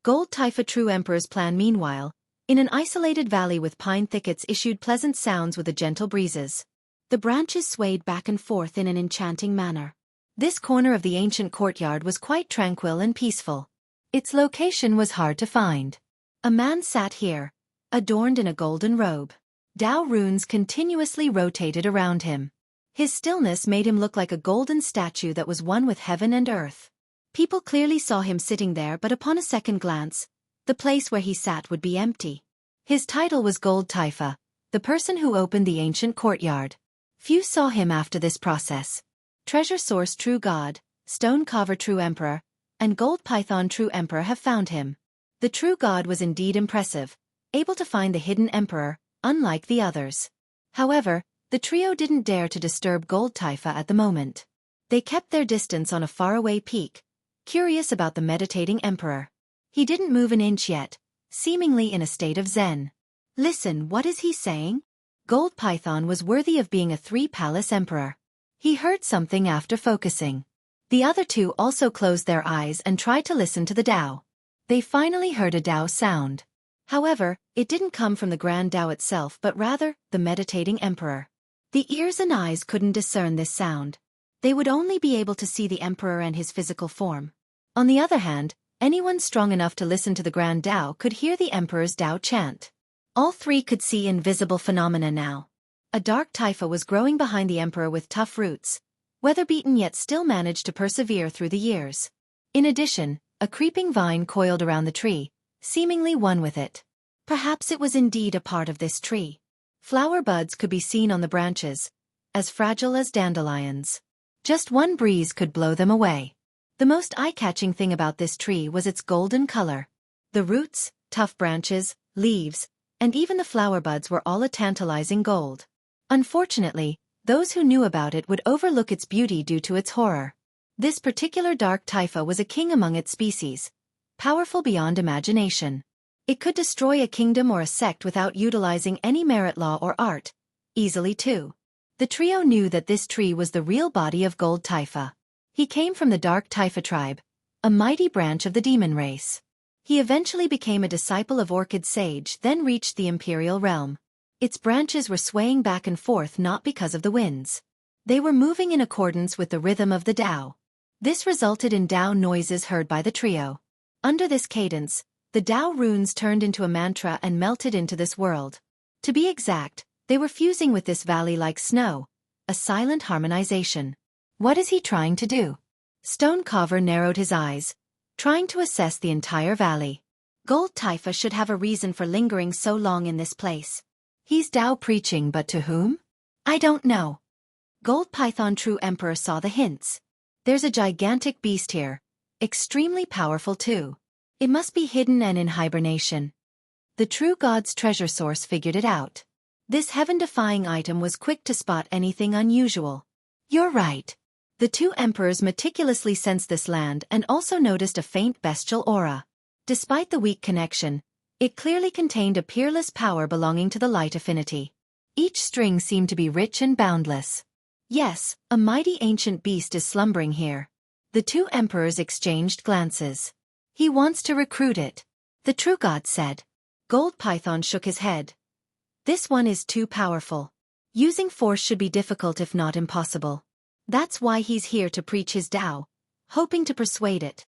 S1: Gold Taifa True Emperor's Plan. Meanwhile, in an isolated valley with pine thickets issued pleasant sounds with the gentle breezes. The branches swayed back and forth in an enchanting manner. This corner of the ancient courtyard was quite tranquil and peaceful. Its location was hard to find. A man sat here, adorned in a golden robe. Tao runes continuously rotated around him. His stillness made him look like a golden statue that was one with heaven and earth. People clearly saw him sitting there, but upon a second glance, the place where he sat would be empty. His title was Gold Taifa, the person who opened the ancient courtyard. Few saw him after this process. Treasure Source True God, Stone Carver True Emperor, and Gold Python True Emperor have found him. The True God was indeed impressive, able to find the hidden emperor, unlike the others. However, the trio didn't dare to disturb Gold Taifa at the moment. They kept their distance on a faraway peak, curious about the meditating emperor. He didn't move an inch yet, seemingly in a state of zen. Listen, what is he saying? Gold Python was worthy of being a three-palace emperor. He heard something after focusing. The other two also closed their eyes and tried to listen to the Tao. They finally heard a Tao sound. However, it didn't come from the Grand Tao itself but rather, the meditating emperor. The ears and eyes couldn't discern this sound. They would only be able to see the emperor and his physical form. On the other hand, anyone strong enough to listen to the Grand Tao could hear the emperor's Tao chant. All three could see invisible phenomena now. A dark taifa was growing behind the emperor with tough roots, weather-beaten yet still managed to persevere through the years. In addition, a creeping vine coiled around the tree, seemingly one with it. Perhaps it was indeed a part of this tree. Flower buds could be seen on the branches, as fragile as dandelions. Just one breeze could blow them away. The most eye-catching thing about this tree was its golden color. The roots, tough branches, leaves, and even the flower buds were all a tantalizing gold. Unfortunately, those who knew about it would overlook its beauty due to its horror. This particular dark taifa was a king among its species, powerful beyond imagination. It could destroy a kingdom or a sect without utilizing any merit law or art, easily too. The trio knew that this tree was the real body of Gold Taifa. He came from the Dark Taifa tribe, a mighty branch of the demon race. He eventually became a disciple of Orchid Sage, then reached the Imperial Realm. Its branches were swaying back and forth not because of the winds. They were moving in accordance with the rhythm of the Tao. This resulted in Tao noises heard by the trio. Under this cadence, the Tao runes turned into a mantra and melted into this world. To be exact, they were fusing with this valley like snow, a silent harmonization. What is he trying to do? Stone Carver narrowed his eyes, trying to assess the entire valley. Gold Taifa should have a reason for lingering so long in this place. He's Tao preaching, but to whom? I don't know. Gold Python True Emperor saw the hints. There's a gigantic beast here, extremely powerful too. It must be hidden and in hibernation. The True God's treasure source figured it out. This heaven-defying item was quick to spot anything unusual. You're right. The two emperors meticulously sensed this land and also noticed a faint bestial aura. Despite the weak connection, it clearly contained a peerless power belonging to the light affinity. Each string seemed to be rich and boundless. Yes, a mighty ancient beast is slumbering here. The two emperors exchanged glances. He wants to recruit it, the True God said. Gold Python shook his head. This one is too powerful. Using force should be difficult if not impossible. That's why he's here to preach his Tao, hoping to persuade it.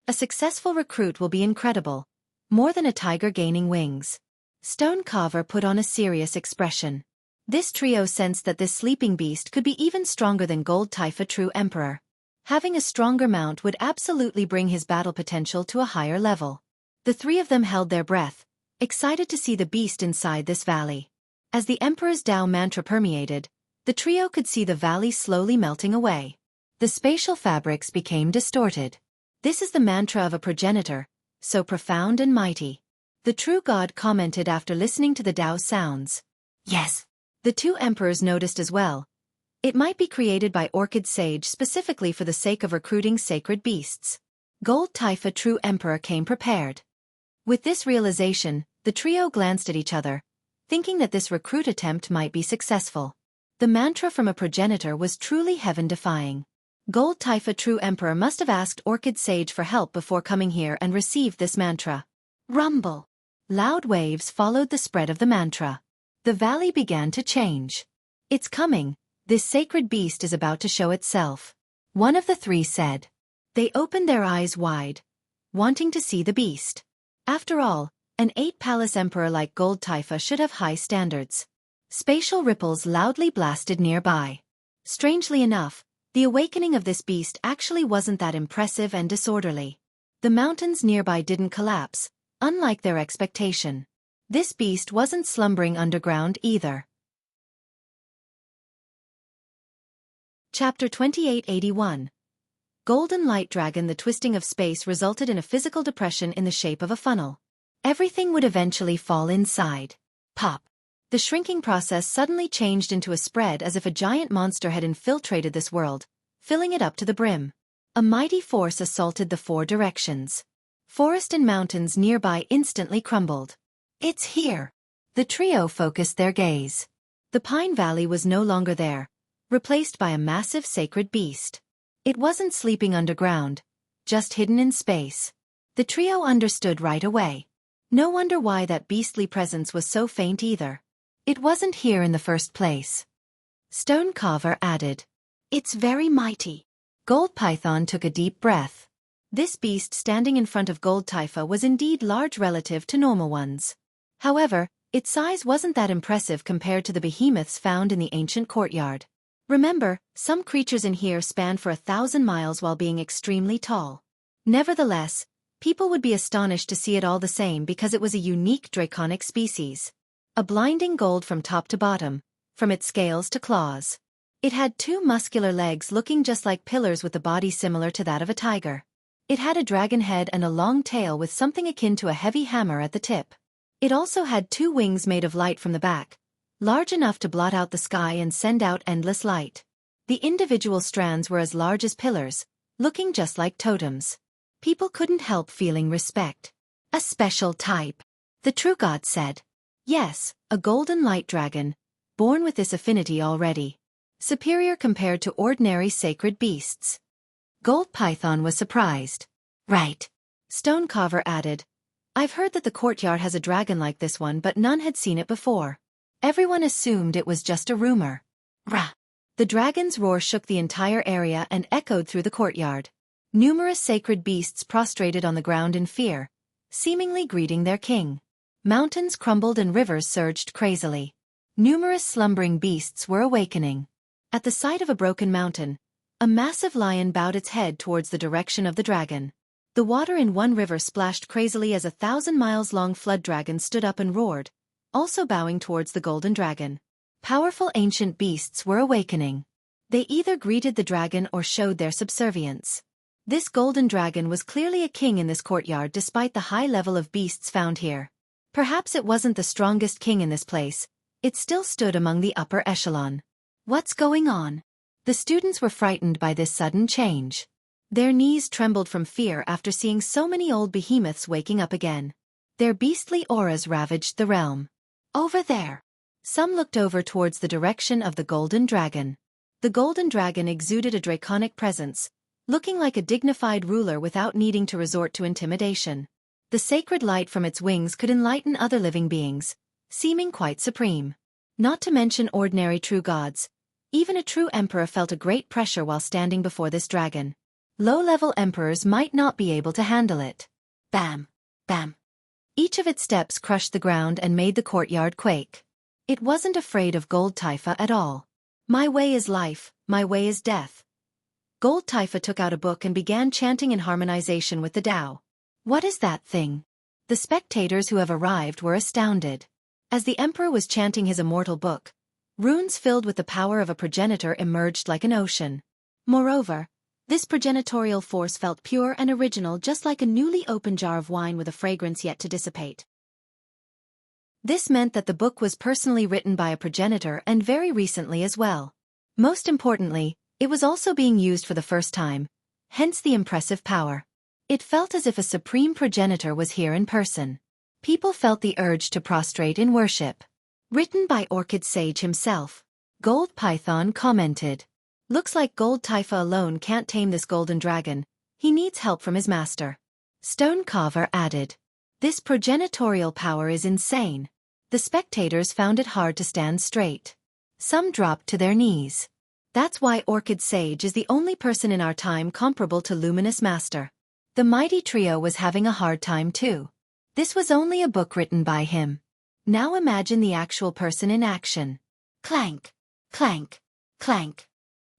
S1: A successful recruit will be incredible, more than a tiger gaining wings. Stone Carver put on a serious expression. This trio sensed that this sleeping beast could be even stronger than Gold Taifa True Emperor. Having a stronger mount would absolutely bring his battle potential to a higher level. The three of them held their breath, excited to see the beast inside this valley. As the Emperor's Tao mantra permeated, the trio could see the valley slowly melting away. The spatial fabrics became distorted. This is the mantra of a progenitor, so profound and mighty. The True God commented after listening to the Tao sounds. Yes. The two emperors noticed as well. It might be created by Orchid Sage specifically for the sake of recruiting sacred beasts. Gold Taifa True Emperor came prepared. With this realization, the trio glanced at each other, thinking that this recruit attempt might be successful. The mantra from a progenitor was truly heaven-defying. Gold Taifa True Emperor must have asked Orchid Sage for help before coming here and received this mantra. Rumble. Loud waves followed the spread of the mantra. The valley began to change. It's coming. This sacred beast is about to show itself. One of the three said. They opened their eyes wide, wanting to see the beast. After all, an 8-palace emperor like Gold Taifa should have high standards. Spatial ripples loudly blasted nearby. Strangely enough, the awakening of this beast actually wasn't that impressive and disorderly. The mountains nearby didn't collapse, unlike their expectation. This beast wasn't slumbering underground either. Chapter 2881. Golden Light Dragon. The twisting of space resulted in a physical depression in the shape of a funnel. Everything would eventually fall inside. Pop. The shrinking process suddenly changed into a spread as if a giant monster had infiltrated this world, filling it up to the brim. A mighty force assaulted the 4 directions. Forest and mountains nearby instantly crumbled. It's here. The trio focused their gaze. The Pine Valley was no longer there, replaced by a massive sacred beast. It wasn't sleeping underground, just hidden in space. The trio understood right away. No wonder why that beastly presence was so faint either. It wasn't here in the first place. Stone Carver added. It's very mighty. Gold Python took a deep breath. This beast standing in front of Gold Taifa was indeed large relative to normal ones. However, its size wasn't that impressive compared to the behemoths found in the ancient courtyard. Remember, some creatures in here span for 1,000 miles while being extremely tall. Nevertheless, people would be astonished to see it all the same because it was a unique draconic species. A blinding gold from top to bottom, from its scales to claws. It had 2 muscular legs looking just like pillars with a body similar to that of a tiger. It had a dragon head and a long tail with something akin to a heavy hammer at the tip. It also had 2 wings made of light from the back, large enough to blot out the sky and send out endless light. The individual strands were as large as pillars, looking just like totems. People couldn't help feeling respect. A special type. The true god said. Yes, a golden light dragon, born with this affinity already. Superior compared to ordinary sacred beasts. Gold Python was surprised. Right. Stone Carver added. I've heard that the courtyard has a dragon like this one, but none had seen it before. Everyone assumed it was just a rumor. Rah! The dragon's roar shook the entire area and echoed through the courtyard. Numerous sacred beasts prostrated on the ground in fear, seemingly greeting their king. Mountains crumbled and rivers surged crazily. Numerous slumbering beasts were awakening. At the sight of a broken mountain, a massive lion bowed its head towards the direction of the dragon. The water in one river splashed crazily as a 1,000-miles-long flood dragon stood up and roared, also bowing towards the golden dragon. Powerful ancient beasts were awakening. They either greeted the dragon or showed their subservience. This golden dragon was clearly a king in this courtyard despite the high level of beasts found here. Perhaps it wasn't the strongest king in this place, it still stood among the upper echelon. What's going on? The students were frightened by this sudden change. Their knees trembled from fear after seeing so many old behemoths waking up again. Their beastly auras ravaged the realm. Over there. Some looked over towards the direction of the golden dragon. The golden dragon exuded a draconic presence, looking like a dignified ruler without needing to resort to intimidation. The sacred light from its wings could enlighten other living beings, seeming quite supreme. Not to mention ordinary true gods. Even a true emperor felt a great pressure while standing before this dragon. Low-level emperors might not be able to handle it. Bam! Bam! Each of its steps crushed the ground and made the courtyard quake. It wasn't afraid of Gold Taifa at all. My way is life, my way is death. Gold Taifa took out a book and began chanting in harmonization with the Tao. What is that thing? The spectators who have arrived were astounded. As the emperor was chanting his immortal book, runes filled with the power of a progenitor emerged like an ocean. Moreover, this progenitorial force felt pure and original, just like a newly opened jar of wine with a fragrance yet to dissipate. This meant that the book was personally written by a progenitor and very recently as well. Most importantly, it was also being used for the first time, hence the impressive power. It felt as if a supreme progenitor was here in person. People felt the urge to prostrate in worship. Written by Orchid Sage himself, Gold Python commented. Looks like Gold Taifa alone can't tame this golden dragon, he needs help from his master. Stone Carver added. This progenitorial power is insane. The spectators found it hard to stand straight. Some dropped to their knees. That's why Orchid Sage is the only person in our time comparable to Luminous Master. The mighty trio was having a hard time too. This was only a book written by him. Now imagine the actual person in action. Clank, clank, clank.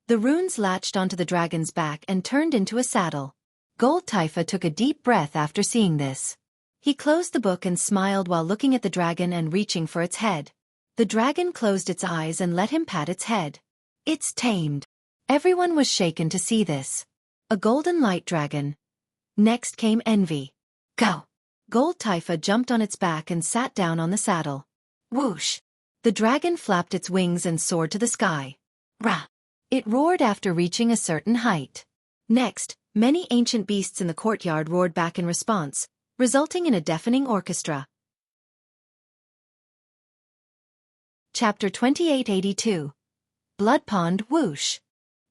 S1: The runes latched onto the dragon's back and turned into a saddle. Gold Taifa took a deep breath after seeing this. He closed the book and smiled while looking at the dragon and reaching for its head. The dragon closed its eyes and let him pat its head. It's tamed. Everyone was shaken to see this. A golden light dragon. Next came Envy. Go! Gold Taifa jumped on its back and sat down on the saddle. Whoosh! The dragon flapped its wings and soared to the sky. Rah! It roared after reaching a certain height. Next, many ancient beasts in the courtyard roared back in response, resulting in a deafening orchestra. Chapter 2882. Blood Pond Whoosh!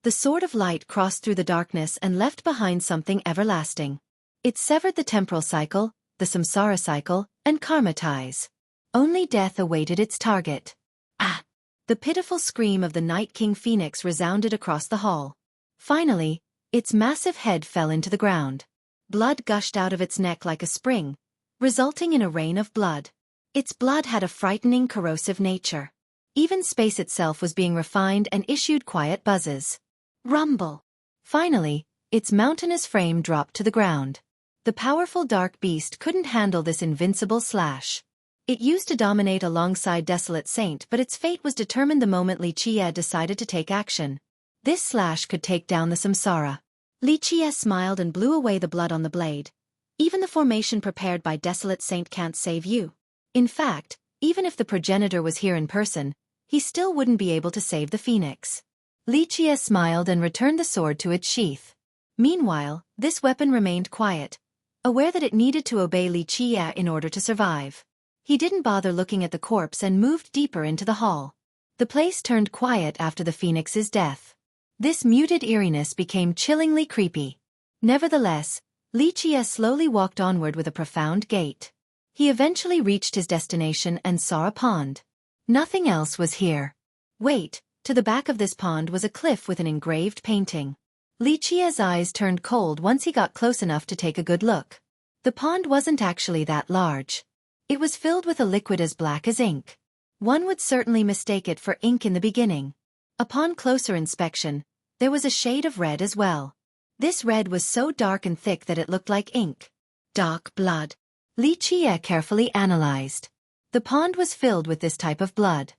S1: The sword of light crossed through the darkness and left behind something everlasting. It severed the temporal cycle, the samsara cycle, and karma ties. Only death awaited its target. Ah! The pitiful scream of the Night King Phoenix resounded across the hall. Finally, its massive head fell into the ground. Blood gushed out of its neck like a spring, resulting in a rain of blood. Its blood had a frightening corrosive nature. Even space itself was being refined and issued quiet buzzes. Rumble! Finally, its mountainous frame dropped to the ground. The powerful dark beast couldn't handle this invincible slash. It used to dominate alongside Desolate Saint, but its fate was determined the moment Li Qie decided to take action. This slash could take down the samsara. Li Qie smiled and blew away the blood on the blade. Even the formation prepared by Desolate Saint can't save you. In fact, even if the progenitor was here in person, he still wouldn't be able to save the phoenix. Li Qie smiled and returned the sword to its sheath. Meanwhile, this weapon remained quiet, aware that it needed to obey Li Qie in order to survive. He didn't bother looking at the corpse and moved deeper into the hall. The place turned quiet after the phoenix's death. This muted eeriness became chillingly creepy. Nevertheless, Li Qie slowly walked onward with a profound gait. He eventually reached his destination and saw a pond. Nothing else was here. Wait, to the back of this pond was a cliff with an engraved painting. Li Qie's eyes turned cold once he got close enough to take a good look. The pond wasn't actually that large. It was filled with a liquid as black as ink. One would certainly mistake it for ink in the beginning. Upon closer inspection, there was a shade of red as well. This red was so dark and thick that it looked like ink. Dark blood. Li Qie carefully analyzed. The pond was filled with this type of blood.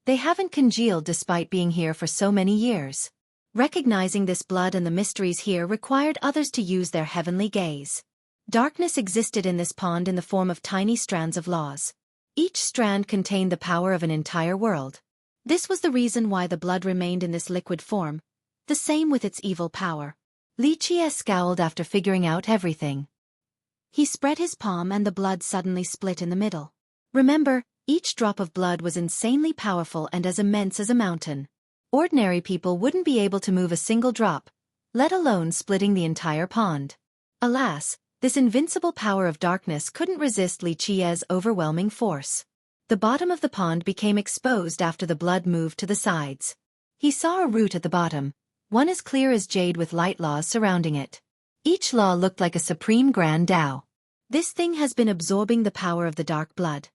S1: They haven't congealed despite being here for so many years. Recognizing this blood and the mysteries here required others to use their heavenly gaze. Darkness existed in this pond in the form of tiny strands of laws. Each strand contained the power of an entire world. This was the reason why the blood remained in this liquid form, the same with its evil power. Li Qie scowled after figuring out everything. He spread his palm and the blood suddenly split in the middle. Remember, each drop of blood was insanely powerful and as immense as a mountain. Ordinary people wouldn't be able to move a single drop, let alone splitting the entire pond. Alas, this invincible power of darkness couldn't resist Li Qie's overwhelming force. The bottom of the pond became exposed after the blood moved to the sides. He saw a root at the bottom, one as clear as jade with light laws surrounding it. Each law looked like a supreme grand Tao. This thing has been absorbing the power of the dark blood.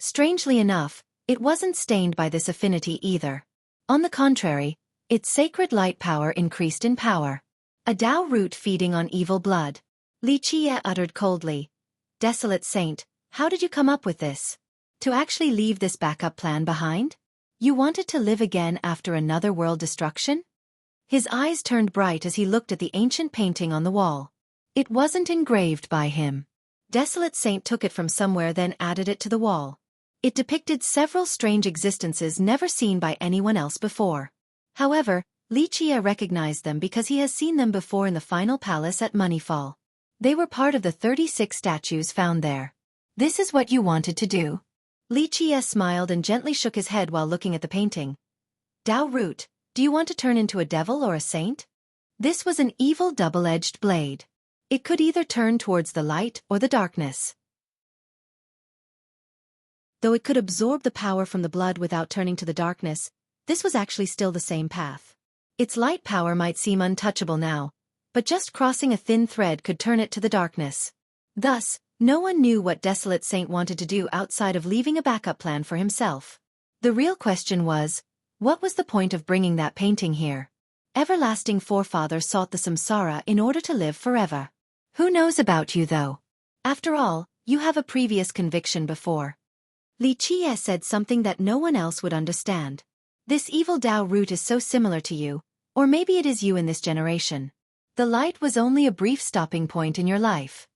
S1: Strangely enough, it wasn't stained by this affinity either. On the contrary, its sacred light power increased in power. A Tao root feeding on evil blood. Li Qie uttered coldly. Desolate Saint, how did you come up with this? To actually leave this backup plan behind? You wanted to live again after another world destruction? His eyes turned bright as he looked at the ancient painting on the wall. It wasn't engraved by him. Desolate Saint took it from somewhere then added it to the wall. It depicted several strange existences never seen by anyone else before. However, Li Qie recognized them because he has seen them before in the final palace at Moneyfall. They were part of the 36 statues found there. This is what you wanted to do? Li Qie smiled and gently shook his head while looking at the painting. Tao root, do you want to turn into a devil or a saint? This was an evil double-edged blade. It could either turn towards the light or the darkness. Though it could absorb the power from the blood without turning to the darkness, this was actually still the same path. Its light power might seem untouchable now, but just crossing a thin thread could turn it to the darkness. Thus, no one knew what Desolate Saint wanted to do outside of leaving a backup plan for himself. The real question was, what was the point of bringing that painting here? Everlasting Forefather sought the samsara in order to live forever. Who knows about you though? After all, you have a previous conviction before. Li Qie said something that no one else would understand. This evil Tao root is so similar to you, or maybe it is you in this generation. The light was only a brief stopping point in your life.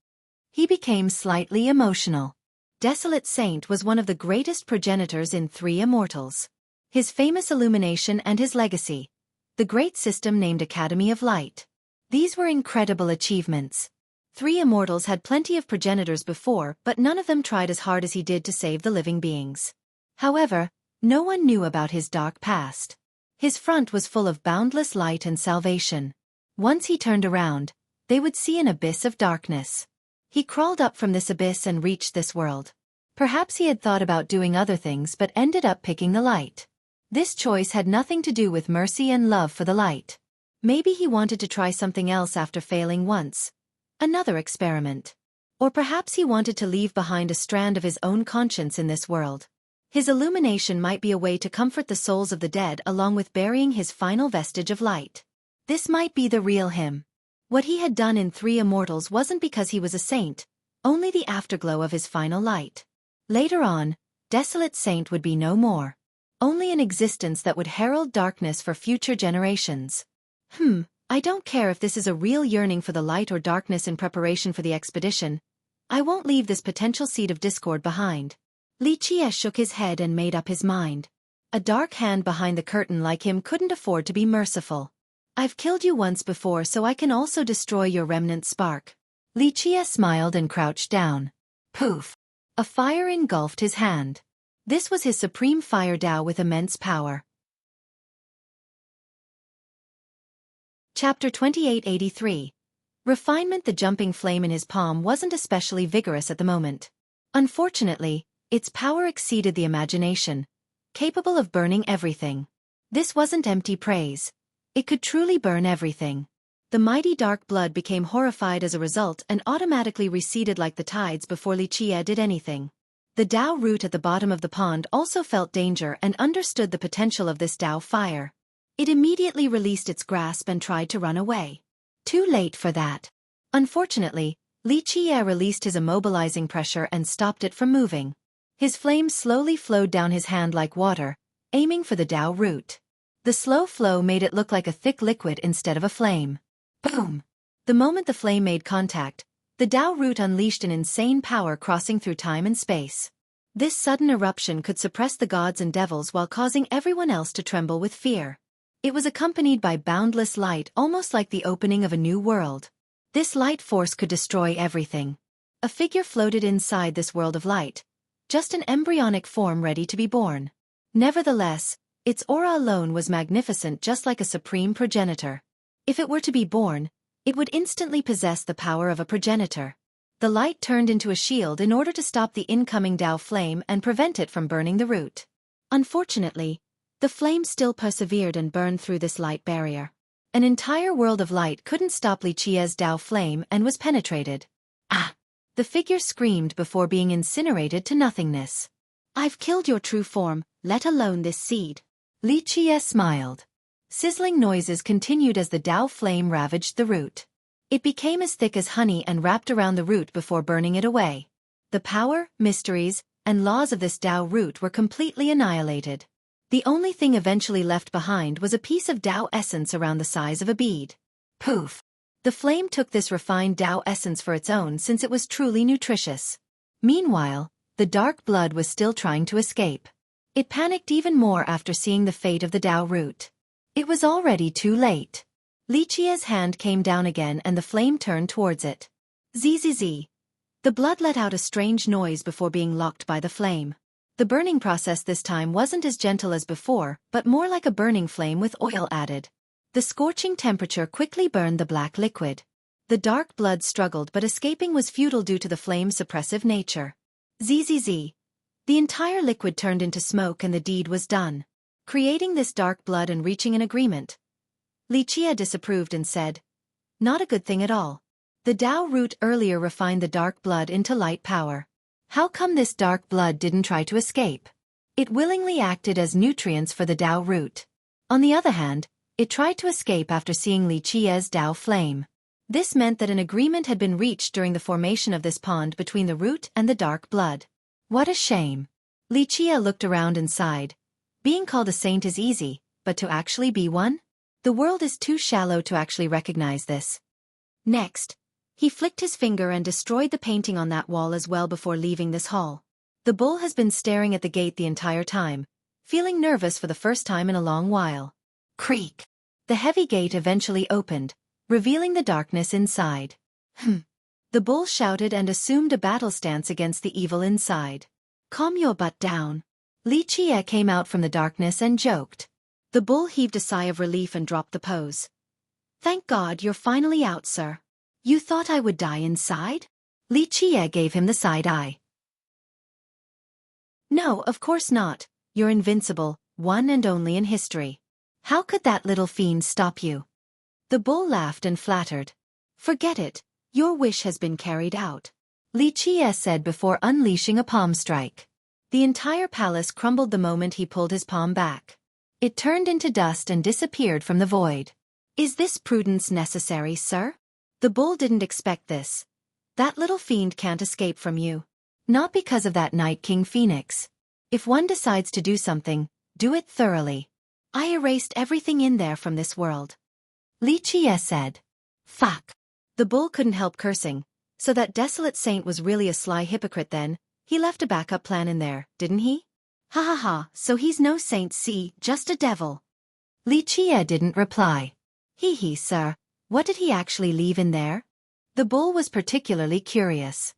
S1: He became slightly emotional. Desolate Saint was one of the greatest progenitors in Three Immortals. His famous illumination and his legacy, the great system named Academy of Light. These were incredible achievements. Three Immortals had plenty of progenitors before, but none of them tried as hard as he did to save the living beings. However, no one knew about his dark past. His front was full of boundless light and salvation. Once he turned around, they would see an abyss of darkness. He crawled up from this abyss and reached this world. Perhaps he had thought about doing other things but ended up picking the light. This choice had nothing to do with mercy and love for the light. Maybe he wanted to try something else after failing once. Another experiment. Or perhaps he wanted to leave behind a strand of his own conscience in this world. His illumination might be a way to comfort the souls of the dead along with burying his final vestige of light. This might be the real him. What he had done in Three Immortals wasn't because he was a saint, only the afterglow of his final light. Later on, Desolate Saint would be no more. Only an existence that would herald darkness for future generations. I don't care if this is a real yearning for the light or darkness in preparation for the expedition. I won't leave this potential seed of discord behind. Li Qie shook his head and made up his mind. A dark hand behind the curtain like him couldn't afford to be merciful. I've killed you once before, so I can also destroy your remnant spark. Li Qie smiled and crouched down. Poof! A fire engulfed his hand. This was his supreme fire Tao with immense power. Chapter 2883. Refinement. The jumping flame in his palm wasn't especially vigorous at the moment. Unfortunately, its power exceeded the imagination, capable of burning everything. This wasn't empty praise. It could truly burn everything. The mighty dark blood became horrified as a result and automatically receded like the tides before Li Qie did anything. The Tao root at the bottom of the pond also felt danger and understood the potential of this Tao fire. It immediately released its grasp and tried to run away. Too late for that. Unfortunately, Li Qie released his immobilizing pressure and stopped it from moving. His flame slowly flowed down his hand like water, aiming for the Tao root. The slow flow made it look like a thick liquid instead of a flame. Boom! The moment the flame made contact, the Tao root unleashed an insane power crossing through time and space. This sudden eruption could suppress the gods and devils while causing everyone else to tremble with fear. It was accompanied by boundless light, almost like the opening of a new world. This light force could destroy everything. A figure floated inside this world of light, just an embryonic form ready to be born. Nevertheless, its aura alone was magnificent, just like a supreme progenitor. If it were to be born, it would instantly possess the power of a progenitor. The light turned into a shield in order to stop the incoming Tao flame and prevent it from burning the root. Unfortunately, the flame still persevered and burned through this light barrier. An entire world of light couldn't stop Li Qie's Tao flame and was penetrated. Ah! The figure screamed before being incinerated to nothingness. I've killed your true form, let alone this seed. Li Qie smiled. Sizzling noises continued as the Tao flame ravaged the root. It became as thick as honey and wrapped around the root before burning it away. The power, mysteries, and laws of this Tao root were completely annihilated. The only thing eventually left behind was a piece of Tao essence around the size of a bead. Poof! The flame took this refined Tao essence for its own since it was truly nutritious. Meanwhile, the dark blood was still trying to escape. It panicked even more after seeing the fate of the Tao root. It was already too late. Li Qie's hand came down again and the flame turned towards it. Zzz. The blood let out a strange noise before being locked by the flame. The burning process this time wasn't as gentle as before, but more like a burning flame with oil added. The scorching temperature quickly burned the black liquid. The dark blood struggled, but escaping was futile due to the flame's suppressive nature. Zzz. The entire liquid turned into smoke and the deed was done. Creating this dark blood and reaching an agreement. Li Qie disapproved and said, Not a good thing at all. The Tao root earlier refined the dark blood into light power. How come this dark blood didn't try to escape? It willingly acted as nutrients for the Tao root. On the other hand, it tried to escape after seeing Li Qiye's Tao flame. This meant that an agreement had been reached during the formation of this pond between the root and the dark blood. What a shame. Li Qiye looked around and sighed. Being called a saint is easy, but to actually be one? The world is too shallow to actually recognize this. Next, he flicked his finger and destroyed the painting on that wall as well before leaving this hall. The bull has been staring at the gate the entire time, feeling nervous for the first time in a long while. Creak. The heavy gate eventually opened, revealing the darkness inside. The bull shouted and assumed a battle stance against the evil inside. Calm your butt down. Li Qiye came out from the darkness and joked. The bull heaved a sigh of relief and dropped the pose. Thank God you're finally out, sir. You thought I would die inside? Li Qiye gave him the side eye. No, of course not. You're invincible, one and only in history. How could that little fiend stop you? The bull laughed and flattered. Forget it, your wish has been carried out. Li Qiye said before unleashing a palm strike. The entire palace crumbled the moment he pulled his palm back. It turned into dust and disappeared from the void. Is this prudence necessary, sir? The bull didn't expect this. That little fiend can't escape from you. Not because of that Night King Phoenix. If one decides to do something, do it thoroughly. I erased everything in there from this world. Li Qiye said. Fuck. The bull couldn't help cursing. So that desolate saint was really a sly hypocrite then. He left a backup plan in there, didn't he? Ha ha ha, so he's no saint, see, just a devil. Li Qiye didn't reply. Hee, sir, what did he actually leave in there? The bull was particularly curious.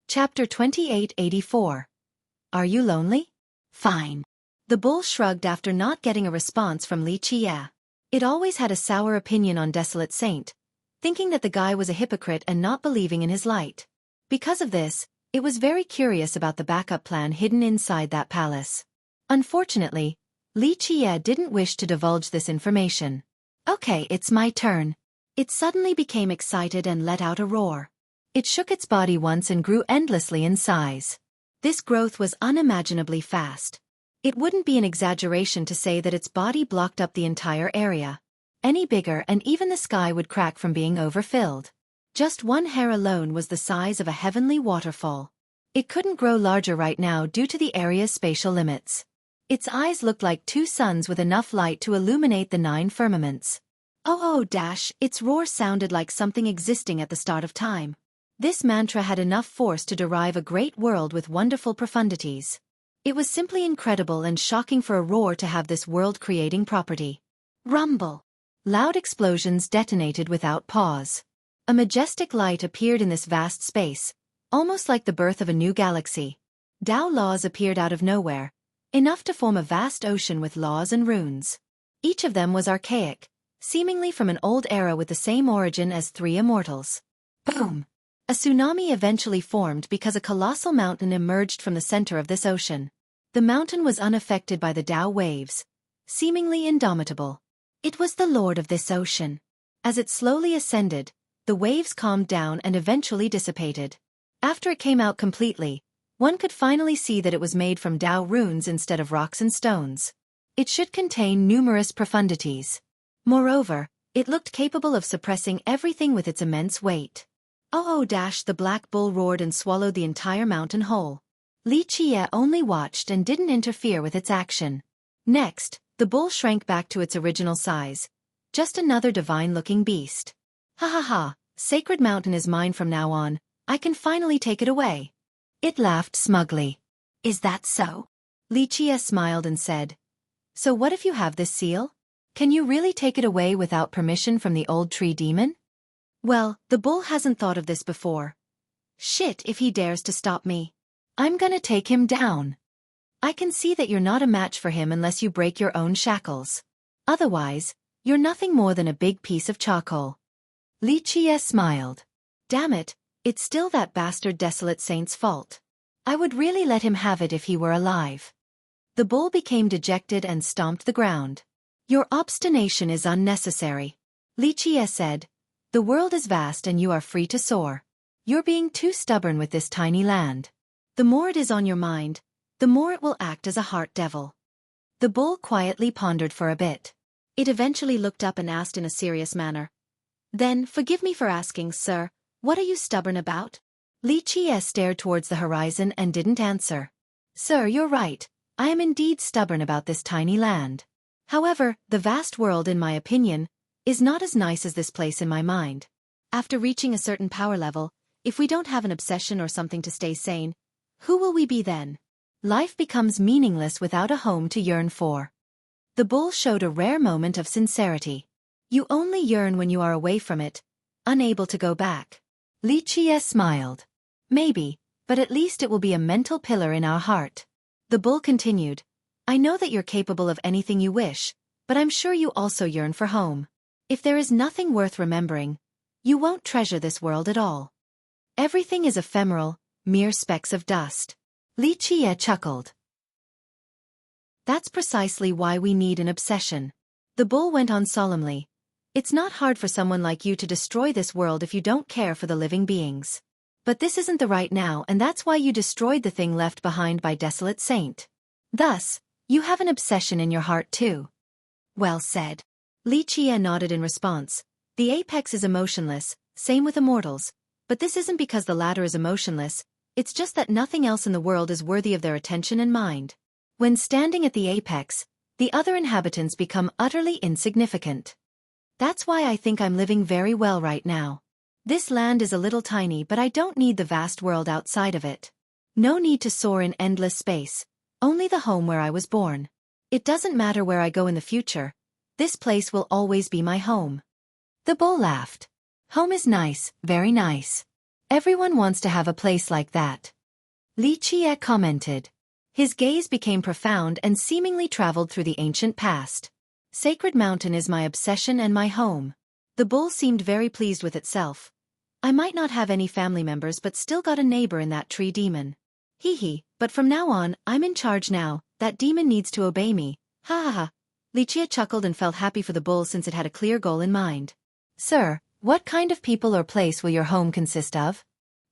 S1: Chapter 2884. Are you lonely? Fine. The bull shrugged after not getting a response from Li Qiye. It always had a sour opinion on Desolate Saint, thinking that the guy was a hypocrite and not believing in his light. Because of this, it was very curious about the backup plan hidden inside that palace. Unfortunately, Li Qiye didn't wish to divulge this information. Okay, it's my turn. It suddenly became excited and let out a roar. It shook its body once and grew endlessly in size. This growth was unimaginably fast. It wouldn't be an exaggeration to say that its body blocked up the entire area. Any bigger and even the sky would crack from being overfilled. Just one hair alone was the size of a heavenly waterfall. It couldn't grow larger right now due to the area's spatial limits. Its eyes looked like two suns with enough light to illuminate the 9 firmaments. Its roar sounded like something existing at the start of time. This mantra had enough force to derive a great world with wonderful profundities. It was simply incredible and shocking for a roar to have this world-creating property. Rumble. Loud explosions detonated without pause. A majestic light appeared in this vast space, almost like the birth of a new galaxy. Tao laws appeared out of nowhere, enough to form a vast ocean with laws and runes. Each of them was archaic, seemingly from an old era with the same origin as 3 immortals. Boom! A tsunami eventually formed because a colossal mountain emerged from the center of this ocean. The mountain was unaffected by the Tao waves, seemingly indomitable. It was the lord of this ocean. As it slowly ascended, the waves calmed down and eventually dissipated. After it came out completely, one could finally see that it was made from Tao runes instead of rocks and stones. It should contain numerous profundities. Moreover, it looked capable of suppressing everything with its immense weight. The black bull roared and swallowed the entire mountain whole. Li Qiye only watched and didn't interfere with its action. Next, the bull shrank back to its original size. Just another divine-looking beast. Ha ha ha, Sacred Mountain is mine from now on, I can finally take it away. It laughed smugly. Is that so? Li Qiye smiled and said. So what if you have this seal? Can you really take it away without permission from the old tree demon? Well, the bull hasn't thought of this before. Shit, if he dares to stop me. I'm gonna take him down. I can see that you're not a match for him unless you break your own shackles. Otherwise, you're nothing more than a big piece of charcoal. Li Qiye smiled. Damn it, it's still that bastard Desolate Saint's fault. I would really let him have it if he were alive. The bull became dejected and stomped the ground. Your obstination is unnecessary. Li said. The world is vast and you are free to soar. You're being too stubborn with this tiny land. The more it is on your mind, the more it will act as a heart devil. The bull quietly pondered for a bit. It eventually looked up and asked in a serious manner. Then, forgive me for asking, sir, what are you stubborn about? Li stared towards the horizon and didn't answer. Sir, you're right. I am indeed stubborn about this tiny land. However, the vast world, in my opinion, is not as nice as this place in my mind. After reaching a certain power level, if we don't have an obsession or something to stay sane, who will we be then? Life becomes meaningless without a home to yearn for. The bull showed a rare moment of sincerity. You only yearn when you are away from it, unable to go back. Li smiled. Maybe, but at least it will be a mental pillar in our heart. The bull continued. I know that you're capable of anything you wish, but I'm sure you also yearn for home. If there is nothing worth remembering, you won't treasure this world at all. Everything is ephemeral, mere specks of dust. Li chuckled. That's precisely why we need an obsession. The bull went on solemnly. It's not hard for someone like you to destroy this world if you don't care for the living beings. But this isn't the right now, and that's why you destroyed the thing left behind by Desolate Saint. Thus, you have an obsession in your heart too. Well said. Li nodded in response. The apex is emotionless, same with immortals, but this isn't because the latter is emotionless, it's just that nothing else in the world is worthy of their attention and mind. When standing at the apex, the other inhabitants become utterly insignificant. That's why I think I'm living very well right now. This land is a little tiny, but I don't need the vast world outside of it. No need to soar in endless space, only the home where I was born. It doesn't matter where I go in the future, this place will always be my home. The bull laughed. Home is nice, very nice. Everyone wants to have a place like that. Li commented. His gaze became profound and seemingly traveled through the ancient past. Sacred Mountain is my obsession and my home. The bull seemed very pleased with itself. I might not have any family members but still got a neighbor in that tree demon. But from now on, I'm in charge now, that demon needs to obey me, ha ha ha. Li chuckled and felt happy for the bull since it had a clear goal in mind. Sir, what kind of people or place will your home consist of?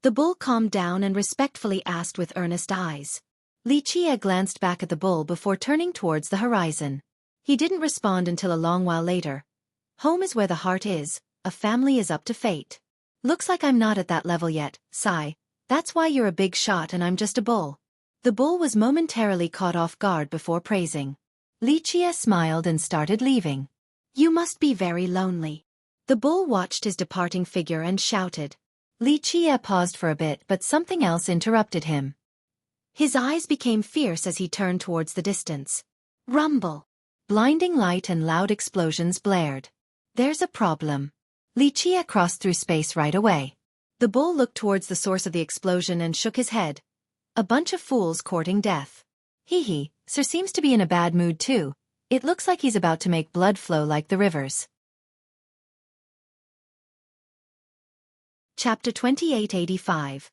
S1: The bull calmed down and respectfully asked with earnest eyes. Li glanced back at the bull before turning towards the horizon. He didn't respond until a long while later. Home is where the heart is, a family is up to fate. Looks like I'm not at that level yet, sigh. That's why you're a big shot and I'm just a bull. The bull was momentarily caught off guard before praising. Li smiled and started leaving. You must be very lonely. The bull watched his departing figure and shouted. Li paused for a bit but something else interrupted him. His eyes became fierce as he turned towards the distance. Rumble. Blinding light and loud explosions blared. There's a problem. Li crossed through space right away. The bull looked towards the source of the explosion and shook his head. A bunch of fools courting death. Sir seems to be in a bad mood too. It looks like he's about to make blood flow like the rivers. Chapter 2885.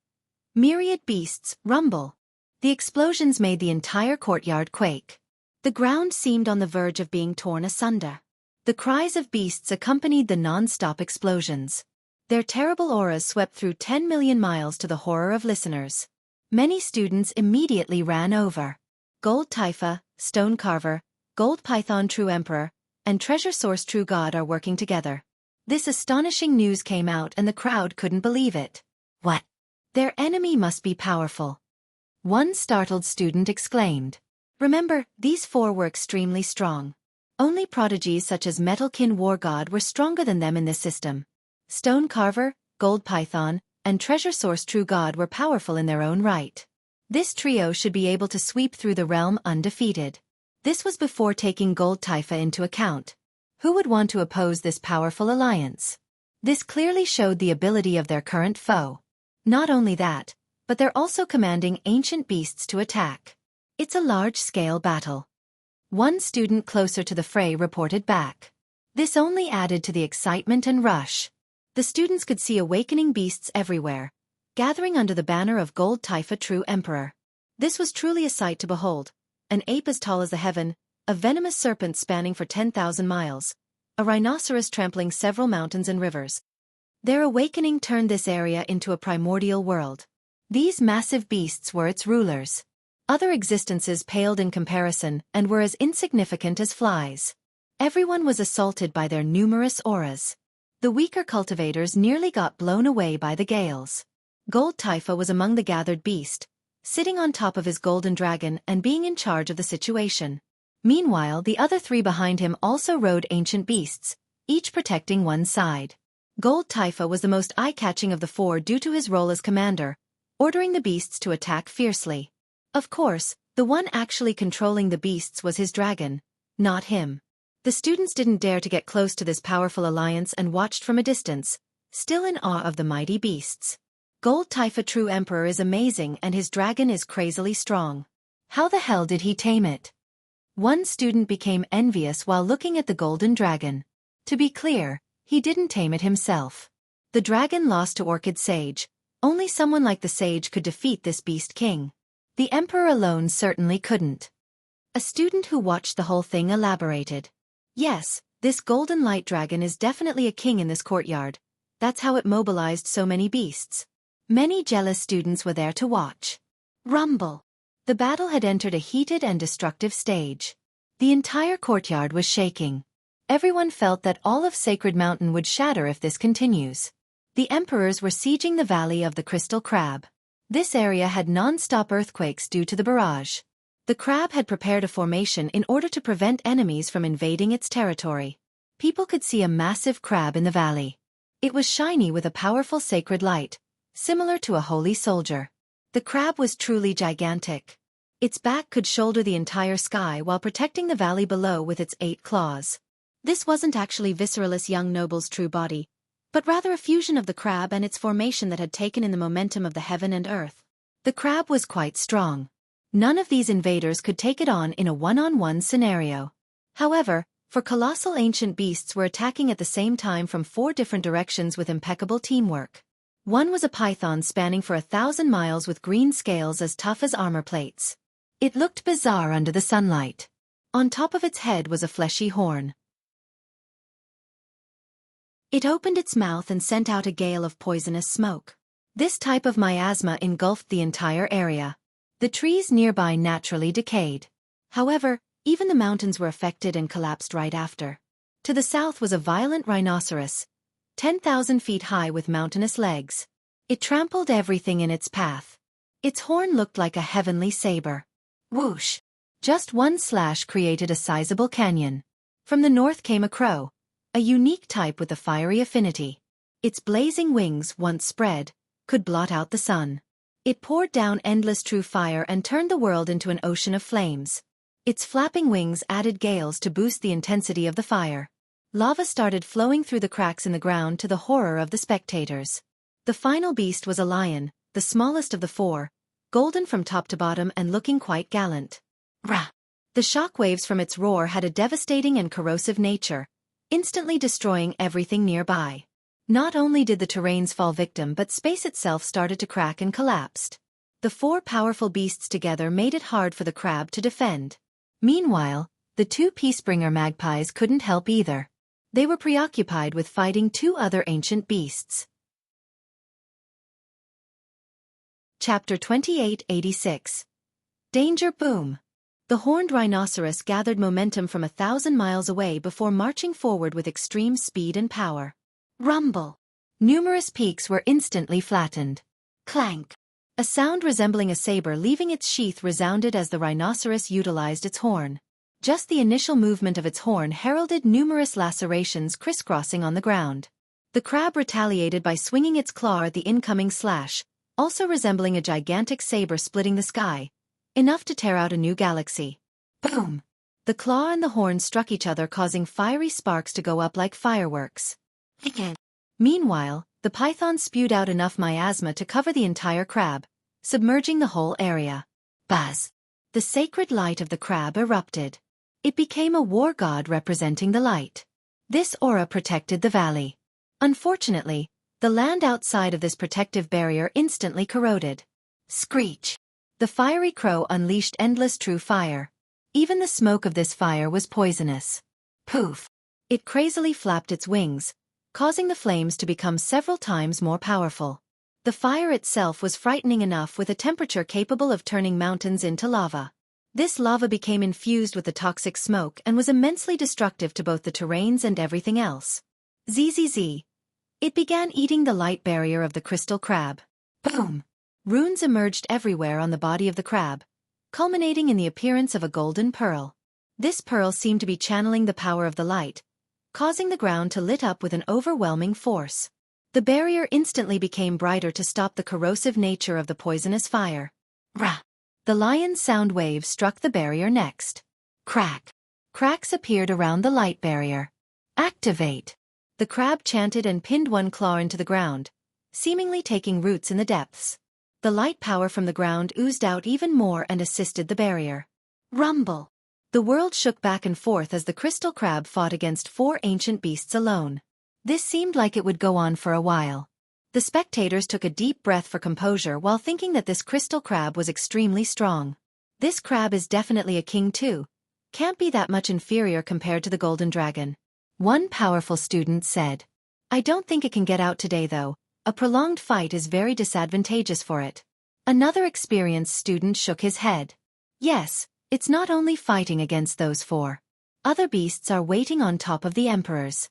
S1: Myriad beasts, rumble. The explosions made the entire courtyard quake. The ground seemed on the verge of being torn asunder. The cries of beasts accompanied the non-stop explosions. Their terrible auras swept through 10 million miles to the horror of listeners. Many students immediately ran over. Gold Typha, Stone Carver, Gold Python True Emperor, and Treasure Source True God are working together. This astonishing news came out and the crowd couldn't believe it. What? Their enemy must be powerful. One startled student exclaimed. Remember, these four were extremely strong. Only prodigies such as Metalkin War God were stronger than them in this system. Stone Carver, Gold Python, and Treasure Source True God were powerful in their own right. This trio should be able to sweep through the realm undefeated. This was before taking Gold Typha into account. Who would want to oppose this powerful alliance? This clearly showed the ability of their current foe. Not only that, but they're also commanding ancient beasts to attack. It's a large-scale battle. One student closer to the fray reported back. This only added to the excitement and rush. The students could see awakening beasts everywhere, gathering under the banner of Gold Typha True Emperor. This was truly a sight to behold. an ape as tall as the heaven, a venomous serpent spanning for 10,000 miles, a rhinoceros trampling several mountains and rivers. Their awakening turned this area into a primordial world. These massive beasts were its rulers. Other existences paled in comparison and were as insignificant as flies. Everyone was assaulted by their numerous auras. The weaker cultivators nearly got blown away by the gales. Gold Taifa was among the gathered beast, sitting on top of his golden dragon and being in charge of the situation. Meanwhile, the other three behind him also rode ancient beasts, each protecting one side. Gold Taifa was the most eye-catching of the four due to his role as commander, ordering the beasts to attack fiercely. Of course, the one actually controlling the beasts was his dragon, not him. The students didn't dare to get close to this powerful alliance and watched from a distance, still in awe of the mighty beasts. Gold Taifa True Emperor is amazing and his dragon is crazily strong. How the hell did he tame it? One student became envious while looking at the golden dragon. To be clear, he didn't tame it himself. The dragon lost to Orchid Sage. Only someone like the sage could defeat this beast king. The emperor alone certainly couldn't. A student who watched the whole thing elaborated. Yes, this golden light dragon is definitely a king in this courtyard. That's how it mobilized so many beasts. Many jealous students were there to watch. Rumble. The battle had entered a heated and destructive stage. The entire courtyard was shaking. Everyone felt that all of Sacred Mountain would shatter if this continues. The emperors were sieging the Valley of the Crystal Crab. This area had non-stop earthquakes due to the barrage. The crab had prepared a formation in order to prevent enemies from invading its territory. People could see a massive crab in the valley. It was shiny with a powerful sacred light, similar to a holy soldier. The crab was truly gigantic. Its back could shoulder the entire sky while protecting the valley below with its 8 claws. This wasn't actually Visceralis young noble's true body, but rather a fusion of the crab and its formation that had taken in the momentum of the heaven and earth. The crab was quite strong. None of these invaders could take it on in a one-on-one scenario. However, four colossal ancient beasts were attacking at the same time from 4 different directions with impeccable teamwork. One was a python spanning for 1,000 miles with green scales as tough as armor plates. It looked bizarre under the sunlight. On top of its head was a fleshy horn. It opened its mouth and sent out a gale of poisonous smoke. This type of miasma engulfed the entire area. The trees nearby naturally decayed. However, even the mountains were affected and collapsed right after. To the south was a violent rhinoceros, 10,000 feet high with mountainous legs. It trampled everything in its path. Its horn looked like a heavenly saber. Whoosh! Just one slash created a sizable canyon. From the north came a crow, a unique type with a fiery affinity. Its blazing wings, once spread, could blot out the sun. It poured down endless true fire and turned the world into an ocean of flames. Its flapping wings added gales to boost the intensity of the fire. Lava started flowing through the cracks in the ground to the horror of the spectators. The final beast was a lion, the smallest of the 4, golden from top to bottom and looking quite gallant. Rah! The shockwaves from its roar had a devastating and corrosive nature, instantly destroying everything nearby. Not only did the terrains fall victim but space itself started to crack and collapsed. The 4 powerful beasts together made it hard for the crab to defend. Meanwhile, the 2 Peacebringer magpies couldn't help either. They were preoccupied with fighting 2 other ancient beasts. Chapter 2886. Danger Boom. The horned rhinoceros gathered momentum from 1,000 miles away before marching forward with extreme speed and power. Rumble. Numerous peaks were instantly flattened. Clank. A sound resembling a saber leaving its sheath resounded as the rhinoceros utilized its horn. Just the initial movement of its horn heralded numerous lacerations crisscrossing on the ground. The crab retaliated by swinging its claw at the incoming slash, also resembling a gigantic saber splitting the sky, enough to tear out a new galaxy. Boom! The claw and the horn struck each other, causing fiery sparks to go up like fireworks. Meanwhile, the python spewed out enough miasma to cover the entire crab, submerging the whole area. Buzz! The sacred light of the crab erupted. It became a war god representing the light. This aura protected the valley. Unfortunately, the land outside of this protective barrier instantly corroded. Screech! The fiery crow unleashed endless true fire, Even the smoke of this fire was poisonous. Poof! It crazily flapped its wings, causing the flames to become several times more powerful. The fire itself was frightening enough with a temperature capable of turning mountains into lava. This lava became infused with the toxic smoke and was immensely destructive to both the terrains and everything else. Zzz. It began eating the light barrier of the crystal crab. Boom! Runes emerged everywhere on the body of the crab, culminating in the appearance of a golden pearl. This pearl seemed to be channeling the power of the light, causing the ground to lit up with an overwhelming force. The barrier instantly became brighter to stop the corrosive nature of the poisonous fire. Rah! The lion's sound wave struck the barrier next. Crack! Cracks appeared around the light barrier. Activate! The crab chanted and pinned one claw into the ground, seemingly taking roots in the depths. The light power from the ground oozed out even more and assisted the barrier. Rumble! The world shook back and forth as the crystal crab fought against 4 ancient beasts alone. This seemed like it would go on for a while. The spectators took a deep breath for composure while thinking that this crystal crab was extremely strong. This crab is definitely a king too. Can't be that much inferior compared to the golden dragon. One powerful student said. I don't think it can get out today though. A prolonged fight is very disadvantageous for it. Another experienced student shook his head. Yes, it's not only fighting against those 4. Other beasts are waiting on top of the emperors.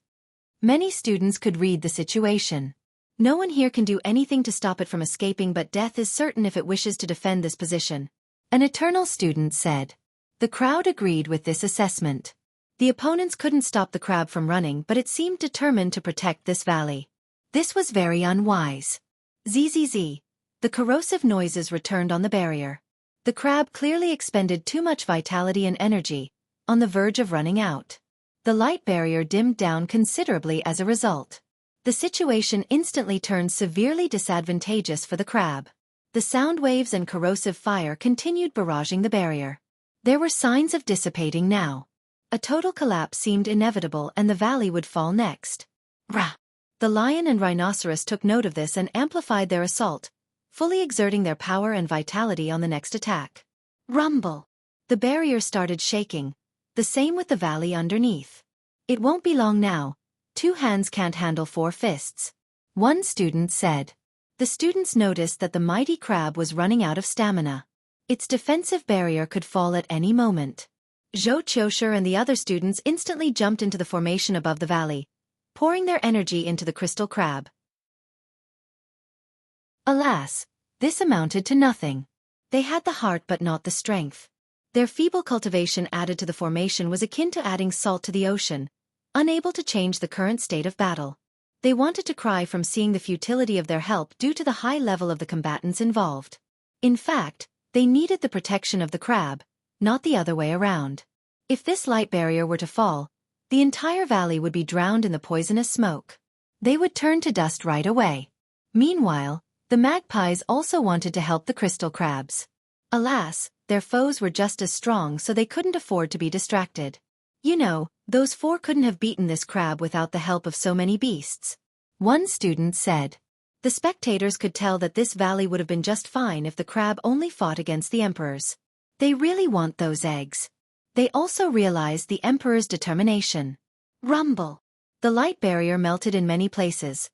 S1: Many students could read the situation. No one here can do anything to stop it from escaping, but death is certain if it wishes to defend this position. An eternal student said. The crowd agreed with this assessment. The opponents couldn't stop the crab from running, but it seemed determined to protect this valley. This was very unwise. Zzz. The corrosive noises returned on the barrier. The crab clearly expended too much vitality and energy, on the verge of running out. The light barrier dimmed down considerably as a result. The situation instantly turned severely disadvantageous for the crab. The sound waves and corrosive fire continued barraging the barrier. There were signs of dissipating now. A total collapse seemed inevitable and the valley would fall next. Rah! The lion and rhinoceros took note of this and amplified their assault, fully exerting their power and vitality on the next attack. Rumble! The barrier started shaking, the same with the valley underneath. It won't be long now. 2 hands can't handle 4 fists. One student said. The students noticed that the mighty crab was running out of stamina. Its defensive barrier could fall at any moment. Xueqi and the other students instantly jumped into the formation above the valley, pouring their energy into the crystal crab. Alas, this amounted to nothing. They had the heart but not the strength. Their feeble cultivation added to the formation was akin to adding salt to the ocean, unable to change the current state of battle. They wanted to cry from seeing the futility of their help due to the high level of the combatants involved. In fact, they needed the protection of the crab, not the other way around. If this light barrier were to fall, the entire valley would be drowned in the poisonous smoke. They would turn to dust right away. Meanwhile, the magpies also wanted to help the crystal crabs. Alas, their foes were just as strong, so they couldn't afford to be distracted. You know, those 4 couldn't have beaten this crab without the help of so many beasts. One student said. The spectators could tell that this valley would have been just fine if the crab only fought against the emperors. They really want those eggs. They also realized the emperor's determination. Rumble! The light barrier melted in many places.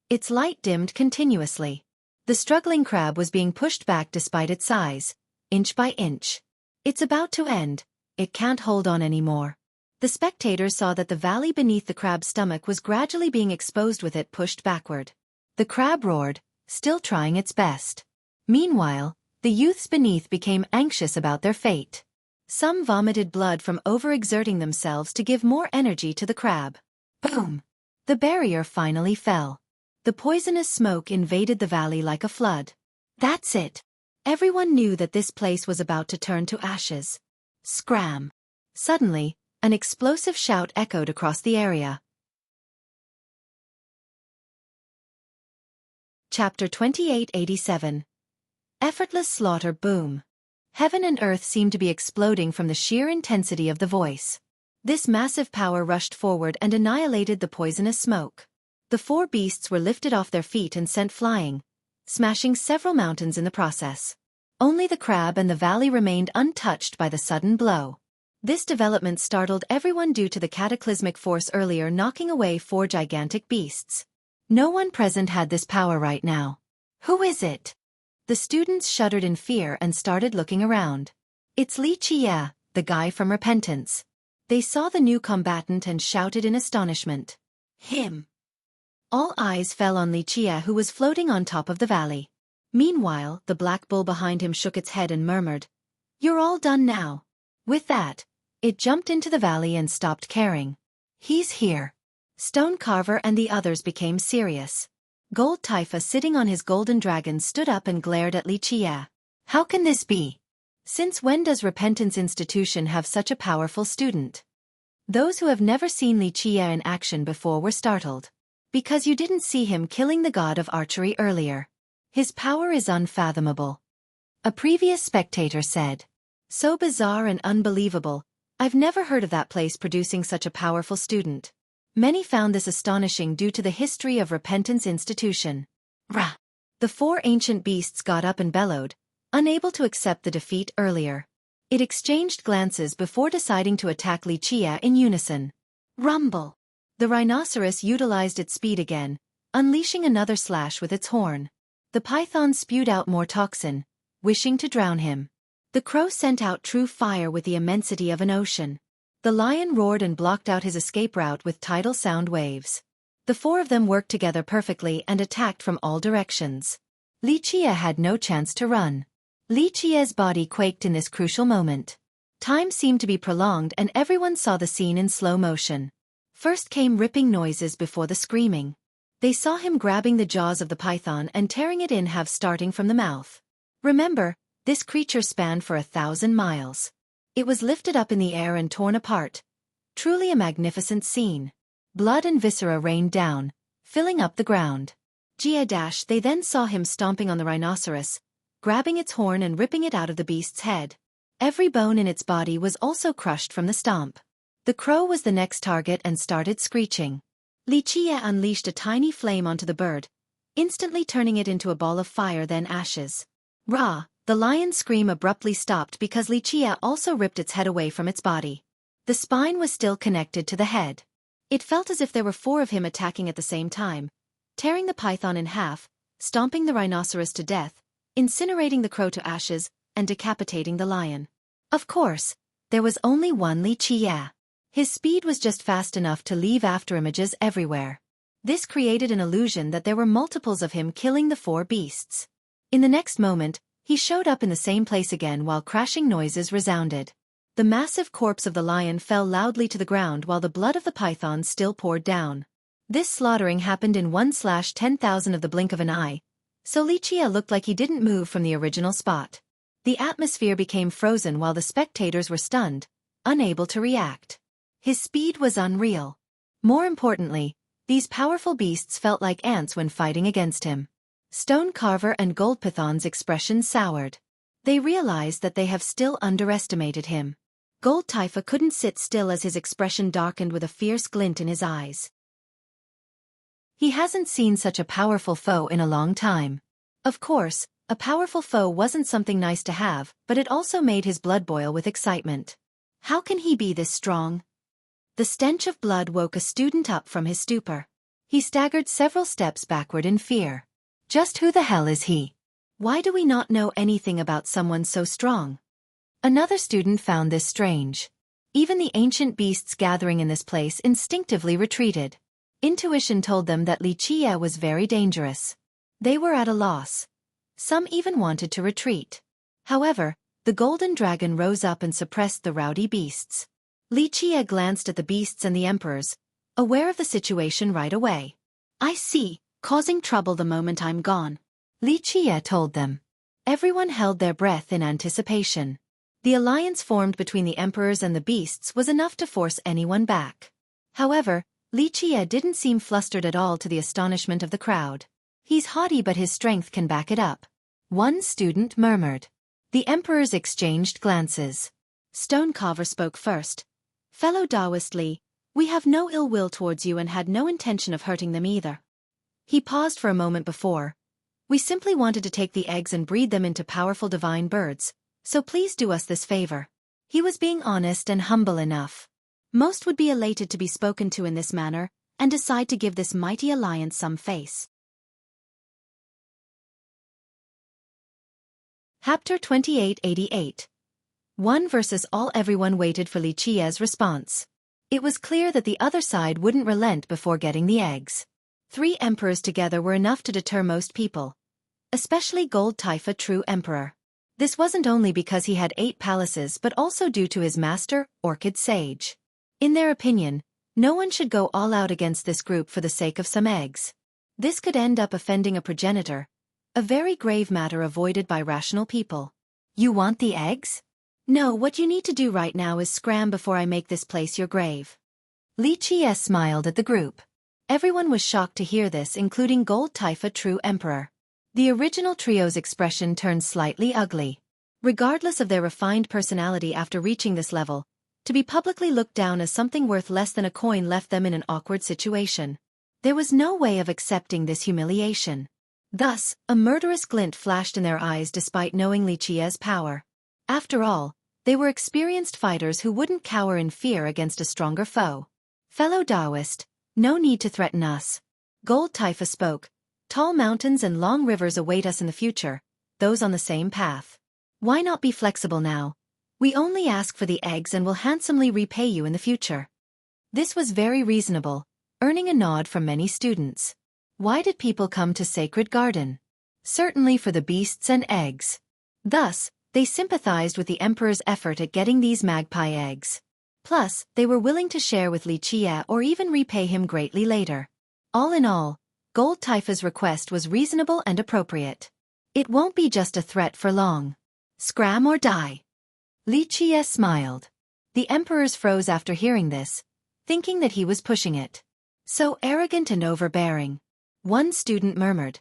S1: Its light dimmed continuously. The struggling crab was being pushed back despite its size, inch by inch. It's about to end. It can't hold on anymore. The spectators saw that the valley beneath the crab's stomach was gradually being exposed with it pushed backward. The crab roared, still trying its best. Meanwhile, the youths beneath became anxious about their fate. Some vomited blood from overexerting themselves to give more energy to the crab. Boom! The barrier finally fell. The poisonous smoke invaded the valley like a flood. That's it. Everyone knew that this place was about to turn to ashes. Scram! Suddenly, an explosive shout echoed across the area. Chapter 2887. Effortless slaughter. Boom. Heaven and earth seemed to be exploding from the sheer intensity of the voice. This massive power rushed forward and annihilated the poisonous smoke. The 4 beasts were lifted off their feet and sent flying, smashing several mountains in the process. Only the crab and the valley remained untouched by the sudden blow. This development startled everyone due to the cataclysmic force earlier knocking away 4 gigantic beasts. No one present had this power right now. Who is it? The students shuddered in fear and started looking around. It's Xueqi, the guy from Repentance. They saw the new combatant and shouted in astonishment. Him! All eyes fell on Xueqi, who was floating on top of the valley. Meanwhile, the black bull behind him shook its head and murmured, "You're all done now." With that, it jumped into the valley and stopped caring. He's here. Stone Carver and the others became serious. Gold Taifa, sitting on his golden dragon, stood up and glared at Xueqi. How can this be? Since when does Repentance Institution have such a powerful student? Those who have never seen Xueqi in action before were startled. Because you didn't see him killing the god of archery earlier. His power is unfathomable. A previous spectator said. So bizarre and unbelievable, I've never heard of that place producing such a powerful student. Many found this astonishing due to the history of Repentance Institution. Rah! The 4 ancient beasts got up and bellowed, unable to accept the defeat earlier. It exchanged glances before deciding to attack Xueqi in unison. Rumble! The rhinoceros utilized its speed again, unleashing another slash with its horn. The python spewed out more toxin, wishing to drown him. The crow sent out true fire with the immensity of an ocean. The lion roared and blocked out his escape route with tidal sound waves. The 4 of them worked together perfectly and attacked from all directions. Xueqi had no chance to run. Xueqi's body quaked in this crucial moment. Time seemed to be prolonged and everyone saw the scene in slow motion. First came ripping noises before the screaming. They saw him grabbing the jaws of the python and tearing it in half starting from the mouth. Remember, this creature spanned for 1,000 miles. It was lifted up in the air and torn apart. Truly a magnificent scene. Blood and viscera rained down, filling up the ground. They then saw him stomping on the rhinoceros, grabbing its horn and ripping it out of the beast's head. Every bone in its body was also crushed from the stomp. The crow was the next target and started screeching. Xueqi unleashed a tiny flame onto the bird, instantly turning it into a ball of fire then ashes. Rah! The lion's scream abruptly stopped because Xueqi also ripped its head away from its body. The spine was still connected to the head. It felt as if there were 4 of him attacking at the same time, tearing the python in half, stomping the rhinoceros to death, incinerating the crow to ashes, and decapitating the lion. Of course, there was only one Xueqi. His speed was just fast enough to leave afterimages everywhere. This created an illusion that there were multiples of him killing the 4 beasts. In the next moment, he showed up in the same place again while crashing noises resounded. The massive corpse of the lion fell loudly to the ground while the blood of the python still poured down. This slaughtering happened in 1/10,000 of the blink of an eye, so Xueqi looked like he didn't move from the original spot. The atmosphere became frozen while the spectators were stunned, unable to react. His speed was unreal. More importantly, these powerful beasts felt like ants when fighting against him. Stone Carver and Gold Python's expression soured. They realized that they have still underestimated him. Gold Taifa couldn't sit still as his expression darkened with a fierce glint in his eyes. He hasn't seen such a powerful foe in a long time. Of course, a powerful foe wasn't something nice to have, but it also made his blood boil with excitement. How can he be this strong? The stench of blood woke a student up from his stupor. He staggered several steps backward in fear. Just who the hell is he? Why do we not know anything about someone so strong? Another student found this strange. Even the ancient beasts gathering in this place instinctively retreated. Intuition told them that Xueqi was very dangerous. They were at a loss. Some even wanted to retreat. However, the golden dragon rose up and suppressed the rowdy beasts. Xueqi glanced at the beasts and the emperors, aware of the situation right away. I see. Causing trouble the moment I'm gone. Xueqi told them. Everyone held their breath in anticipation. The alliance formed between the emperors and the beasts was enough to force anyone back. However, Xueqi didn't seem flustered at all to the astonishment of the crowd. He's haughty but his strength can back it up. One student murmured. The emperors exchanged glances. Stone Carver spoke first. Fellow Taoist Li, we have no ill will towards you and had no intention of hurting them either. He paused for a moment before. We simply wanted to take the eggs and breed them into powerful divine birds, so please do us this favor. He was being honest and humble enough. Most would be elated to be spoken to in this manner, and decide to give this mighty alliance some face. Chapter 2888. One versus all. Everyone waited for Li Qiye's response. It was clear that the other side wouldn't relent before getting the eggs. 3 emperors together were enough to deter most people. Especially Gold Taifa, true emperor. This wasn't only because he had 8 palaces but also due to his master, Orchid Sage. In their opinion, no one should go all out against this group for the sake of some eggs. This could end up offending a progenitor, a very grave matter avoided by rational people. You want the eggs? No, what you need to do right now is scram before I make this place your grave. Li Qiye smiled at the group. Everyone was shocked to hear this, including Gold Taifa, true emperor. The original trio's expression turned slightly ugly. Regardless of their refined personality after reaching this level, to be publicly looked down as something worth less than a coin left them in an awkward situation. There was no way of accepting this humiliation. Thus, a murderous glint flashed in their eyes despite knowing Li Qiye's power. After all, they were experienced fighters who wouldn't cower in fear against a stronger foe. Fellow Taoist, no need to threaten us. Gold Taifa spoke. Tall mountains and long rivers await us in the future, those on the same path. Why not be flexible now? We only ask for the eggs and will handsomely repay you in the future. This was very reasonable, earning a nod from many students. Why did people come to Sacred Garden? Certainly for the beasts and eggs. Thus, they sympathized with the emperor's effort at getting these magpie eggs. Plus, they were willing to share with Li Qiye or even repay him greatly later. All in all, Gold Taifa's request was reasonable and appropriate. It won't be just a threat for long. Scram or die. Li Qiye smiled. The emperors froze after hearing this, thinking that he was pushing it. So arrogant and overbearing. One student murmured.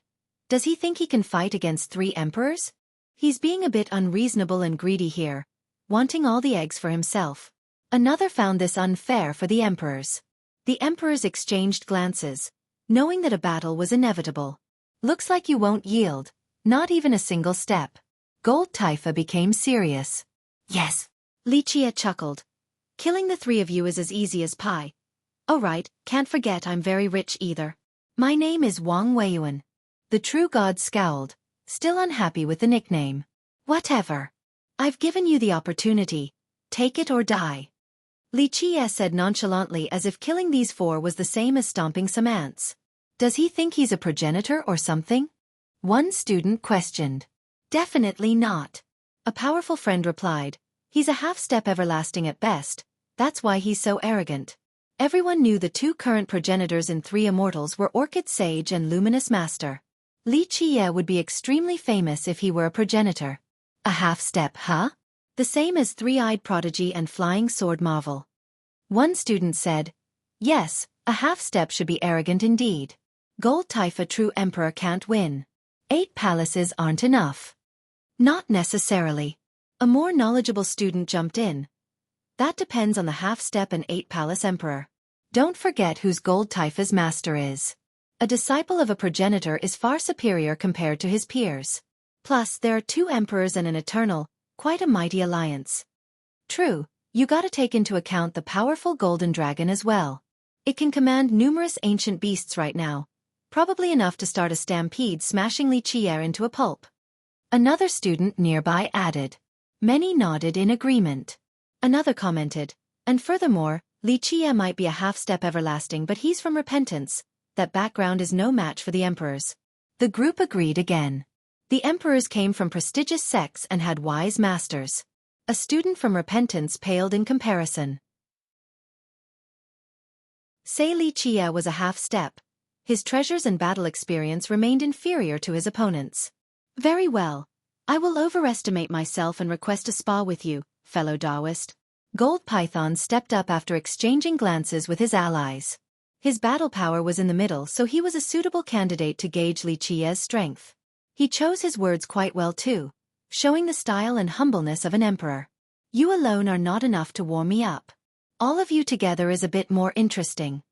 S1: Does he think he can fight against 3 emperors? He's being a bit unreasonable and greedy here, wanting all the eggs for himself. Another found this unfair for the emperors. The emperors exchanged glances, knowing that a battle was inevitable. Looks like you won't yield, not even a single step. Gold Taifa became serious. Yes. Li Qiye chuckled. Killing the 3 of you is as easy as pie. Oh right, can't forget I'm very rich either. My name is Wang Weiyuan. The true god scowled, still unhappy with the nickname. Whatever. I've given you the opportunity. Take it or die. Li Qiye said nonchalantly, as if killing these 4 was the same as stomping some ants. Does he think he's a progenitor or something? One student questioned. Definitely not. A powerful friend replied. He's a half-step everlasting at best, that's why he's so arrogant. Everyone knew the 2 current progenitors in 3 immortals were Orchid Sage and Luminous Master. Li Qiye would be extremely famous if he were a progenitor. A half-step, huh? The same as 3-eyed prodigy and flying sword marvel. One student said, yes, a half-step should be arrogant indeed. Gold Taifa, true emperor, can't win. 8 palaces aren't enough. Not necessarily. A more knowledgeable student jumped in. That depends on the half-step and 8-palace emperor. Don't forget whose Gold Taifa's master is. A disciple of a progenitor is far superior compared to his peers. Plus, there are 2 emperors and an eternal, quite a mighty alliance. True, you gotta take into account the powerful golden dragon as well. It can command numerous ancient beasts right now, probably enough to start a stampede, smashing Li Qiye into a pulp. Another student nearby added. Many nodded in agreement. Another commented, and furthermore, Li Qiye might be a half-step everlasting, but he's from repentance. That background is no match for the emperors. The group agreed again. The emperors came from prestigious sects and had wise masters. A student from repentance paled in comparison. Say Li Qiye was a half-step. His treasures and battle experience remained inferior to his opponents. Very well. I will overestimate myself and request a spa with you, fellow Taoist. Gold Python stepped up after exchanging glances with his allies. His battle power was in the middle, so he was a suitable candidate to gauge Li Qiye's strength. He chose his words quite well too, showing the style and humbleness of an emperor. You alone are not enough to warm me up. All of you together is a bit more interesting.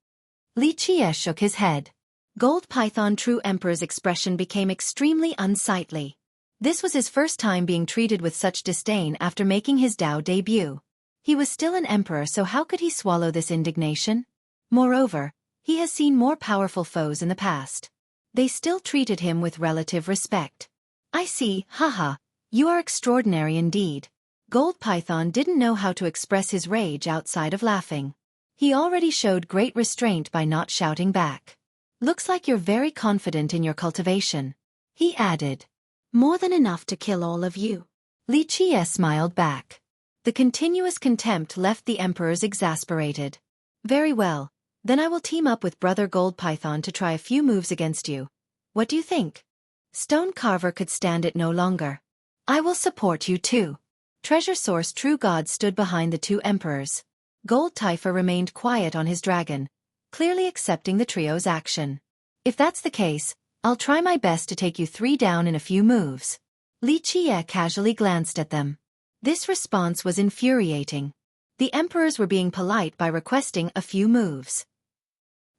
S1: Li Qiye shook his head. Gold Python, true emperor's expression became extremely unsightly. This was his first time being treated with such disdain after making his Dao debut. He was still an emperor, so how could he swallow this indignation? Moreover, he has seen more powerful foes in the past. They still treated him with relative respect. I see, haha, you are extraordinary indeed. Gold Python didn't know how to express his rage outside of laughing. He already showed great restraint by not shouting back. Looks like you're very confident in your cultivation. He added. More than enough to kill all of you. Xueqi smiled back. The continuous contempt left the emperors exasperated. Very well, then I will team up with Brother Gold Python to try a few moves against you. What do you think? Stone Carver could stand it no longer. I will support you too. Treasure Source True God stood behind the two emperors. Gold Typha remained quiet on his dragon, clearly accepting the trio's action. If that's the case, I'll try my best to take you three down in a few moves. Xueqi casually glanced at them. This response was infuriating. The emperors were being polite by requesting a few moves.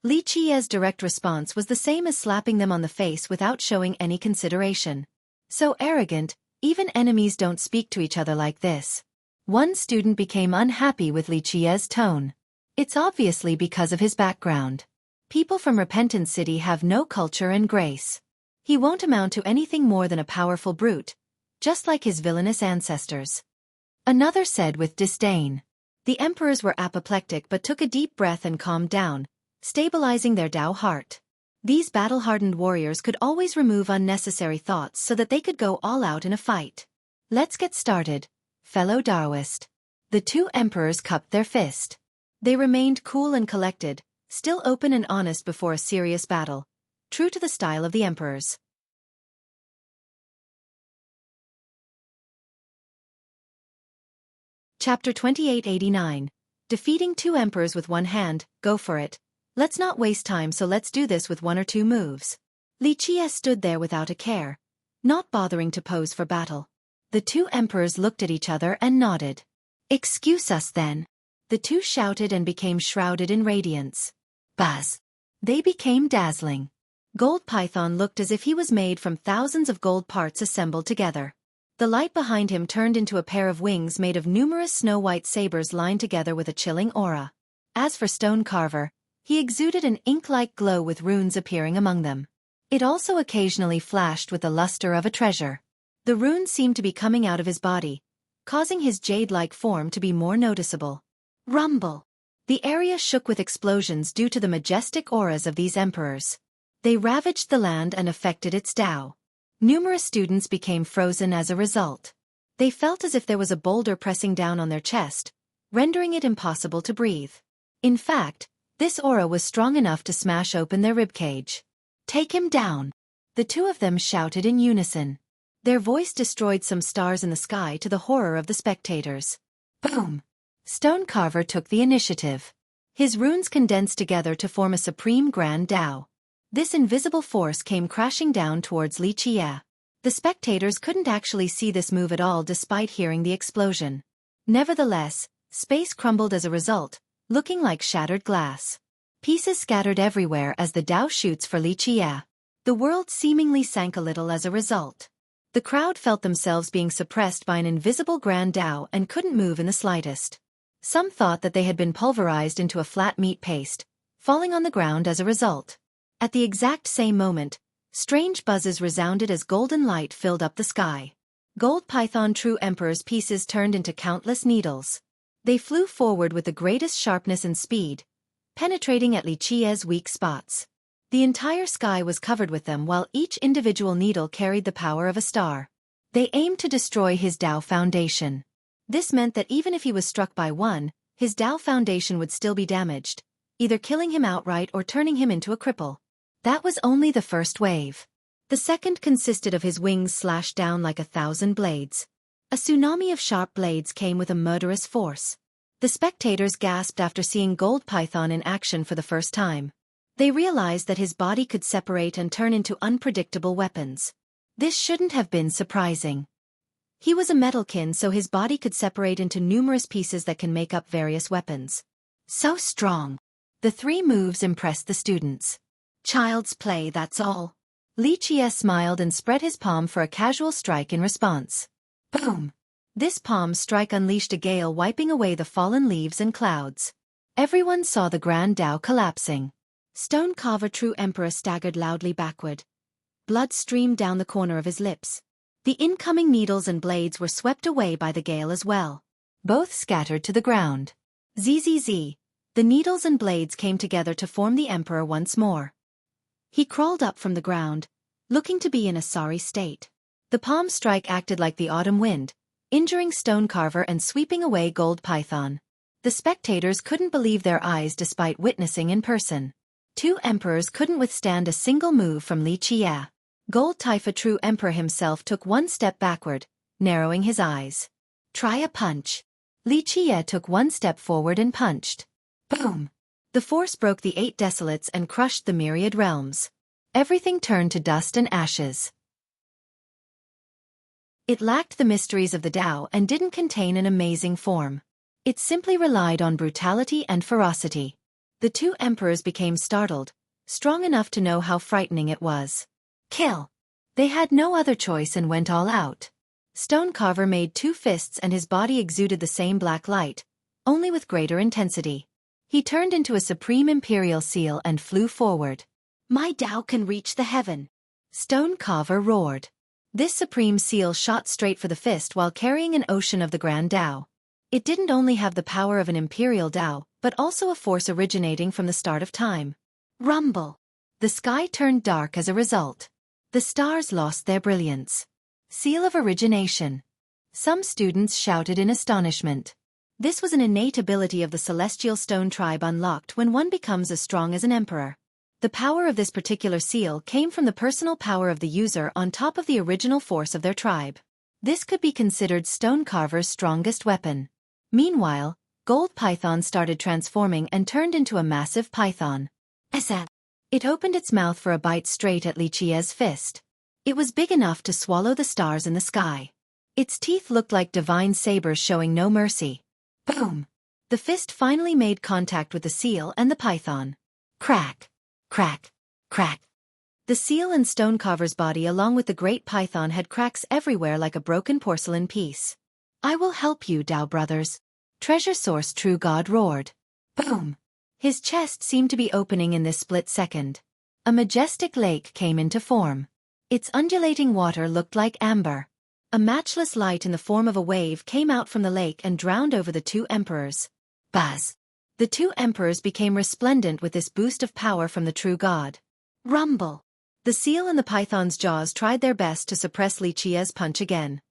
S1: Xueqi's direct response was the same as slapping them on the face without showing any consideration. So arrogant, even enemies don't speak to each other like this. One student became unhappy with Xueqi's tone. It's obviously because of his background. People from Repentant City have no culture and grace. He won't amount to anything more than a powerful brute, just like his villainous ancestors. Another said with disdain. The emperors were apoplectic but took a deep breath and calmed down, stabilizing their Tao heart. These battle-hardened warriors could always remove unnecessary thoughts so that they could go all out in a fight. Let's get started, fellow Taoist. The two emperors cupped their fist. They remained cool and collected, still open and honest before a serious battle, true to the style of the emperors. Chapter 2889. Defeating two emperors with one hand, go for it. Let's not waste time, so let's do this with one or two moves. Xueqi stood there without a care, not bothering to pose for battle. The two emperors looked at each other and nodded. Excuse us then. The two shouted and became shrouded in radiance. Buzz. They became dazzling. Gold Python looked as if he was made from thousands of gold parts assembled together. The light behind him turned into a pair of wings made of numerous snow-white sabers lined together with a chilling aura. As for Stone Carver, he exuded an ink-like glow with runes appearing among them. It also occasionally flashed with the luster of a treasure. The runes seemed to be coming out of his body, causing his jade-like form to be more noticeable. Rumble! The area shook with explosions due to the majestic auras of these emperors. They ravaged the land and affected its Tao. Numerous students became frozen as a result. They felt as if there was a boulder pressing down on their chest, rendering it impossible to breathe. In fact, this aura was strong enough to smash open their ribcage. Take him down! The two of them shouted in unison. Their voice destroyed some stars in the sky to the horror of the spectators. Boom! Stone Carver took the initiative. His runes condensed together to form a supreme grand Tao. This invisible force came crashing down towards Xueqi. The spectators couldn't actually see this move at all despite hearing the explosion. Nevertheless, space crumbled as a result, looking like shattered glass. Pieces scattered everywhere as the Tao shoots for Xueqi. The world seemingly sank a little as a result. The crowd felt themselves being suppressed by an invisible grand Tao and couldn't move in the slightest. Some thought that they had been pulverized into a flat meat paste, falling on the ground as a result. At the exact same moment, strange buzzes resounded as golden light filled up the sky. Gold Python True Emperor's pieces turned into countless needles. They flew forward with the greatest sharpness and speed, penetrating at Xueqi's weak spots. The entire sky was covered with them while each individual needle carried the power of a star. They aimed to destroy his Tao foundation. This meant that even if he was struck by one, his Tao foundation would still be damaged, either killing him outright or turning him into a cripple. That was only the first wave. The second consisted of his wings slashed down like 1,000 blades. A tsunami of sharp blades came with a murderous force. The spectators gasped after seeing Gold Python in action for the first time. They realized that his body could separate and turn into unpredictable weapons. This shouldn't have been surprising. He was a metalkin, so his body could separate into numerous pieces that can make up various weapons. So strong. The three moves impressed the students. Child's play, that's all. Xueqi smiled and spread his palm for a casual strike in response. Boom! This palm strike unleashed a gale wiping away the fallen leaves and clouds. Everyone saw the grand Tao collapsing. Stone Carver True Emperor staggered loudly backward. Blood streamed down the corner of his lips. The incoming needles and blades were swept away by the gale as well. Both scattered to the ground. Zzz. The needles and blades came together to form the Emperor once more. He crawled up from the ground, looking to be in a sorry state. The palm strike acted like the autumn wind, injuring Stone Carver and sweeping away Gold Python. The spectators couldn't believe their eyes despite witnessing in person. Two emperors couldn't withstand a single move from Li Qie. Gold Taifa True Emperor himself took one step backward, narrowing his eyes. Try a punch. Li Qie took one step forward and punched. Boom! The force broke the 8 desolates and crushed the myriad realms. Everything turned to dust and ashes. It lacked the mysteries of the Tao and didn't contain an amazing form. It simply relied on brutality and ferocity. The two emperors became startled, strong enough to know how frightening it was. Kill! They had no other choice and went all out. Stone Carver made 2 fists and his body exuded the same black light, only with greater intensity. He turned into a supreme imperial seal and flew forward. My Tao can reach the heaven! Stone Carver roared. This supreme seal shot straight for the fist while carrying an ocean of the grand Tao. It didn't only have the power of an imperial Tao, but also a force originating from the start of time. Rumble! The sky turned dark as a result. The stars lost their brilliance. Seal of origination. Some students shouted in astonishment. This was an innate ability of the Celestial Stone tribe unlocked when one becomes as strong as an emperor. The power of this particular seal came from the personal power of the user on top of the original force of their tribe. This could be considered Stone Carver's strongest weapon. Meanwhile, Gold Python started transforming and turned into a massive python. It opened its mouth for a bite straight at Li Qie's fist. It was big enough to swallow the stars in the sky. Its teeth looked like divine sabers showing no mercy. Boom! The fist finally made contact with the seal and the python. Crack! Crack! Crack! The seal and Stone Carver's body along with the great python had cracks everywhere like a broken porcelain piece. I will help you, Tao brothers. Treasure Source True God roared. Boom! His chest seemed to be opening in this split second. A majestic lake came into form. Its undulating water looked like amber. A matchless light in the form of a wave came out from the lake and drowned over the two emperors. Buzz! The two emperors became resplendent with this boost of power from the true god. Rumble! The seal and the python's jaws tried their best to suppress Li Qie's punch again.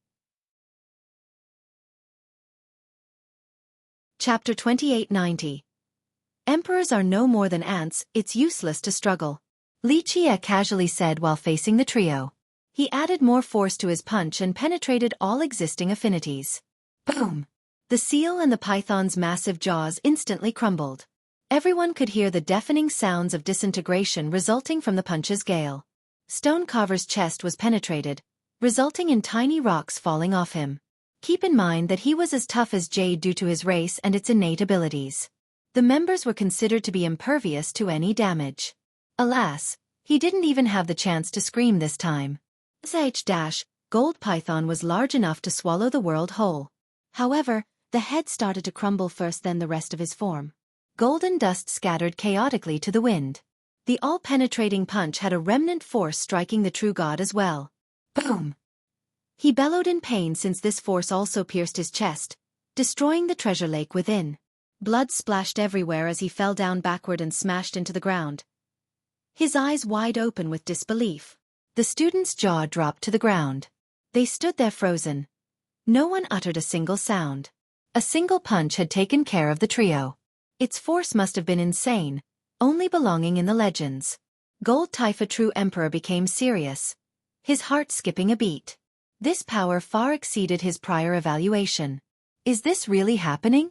S1: Chapter 2890. Emperors are no more than ants, it's useless to struggle. Li Qie casually said while facing the trio. He added more force to his punch and penetrated all existing affinities. Boom! The seal and the python's massive jaws instantly crumbled. Everyone could hear the deafening sounds of disintegration resulting from the punch's gale. Stone Carver's chest was penetrated, resulting in tiny rocks falling off him. Keep in mind that he was as tough as jade due to his race and its innate abilities. The members were considered to be impervious to any damage. Alas, he didn't even have the chance to scream this time. Gold Python was large enough to swallow the world whole. However, the head started to crumble first, then the rest of his form. Golden dust scattered chaotically to the wind. The all-penetrating punch had a remnant force striking the true god as well. Boom! He bellowed in pain since this force also pierced his chest, destroying the treasure lake within. Blood splashed everywhere as he fell down backward and smashed into the ground. His eyes wide open with disbelief. The student's jaw dropped to the ground. They stood there frozen. No one uttered a single sound. A single punch had taken care of the trio. Its force must have been insane, only belonging in the legends. Gold Taifa True Emperor became serious, his heart skipping a beat. This power far exceeded his prior evaluation. Is this really happening?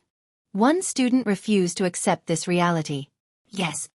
S1: One student refused to accept this reality. Yes.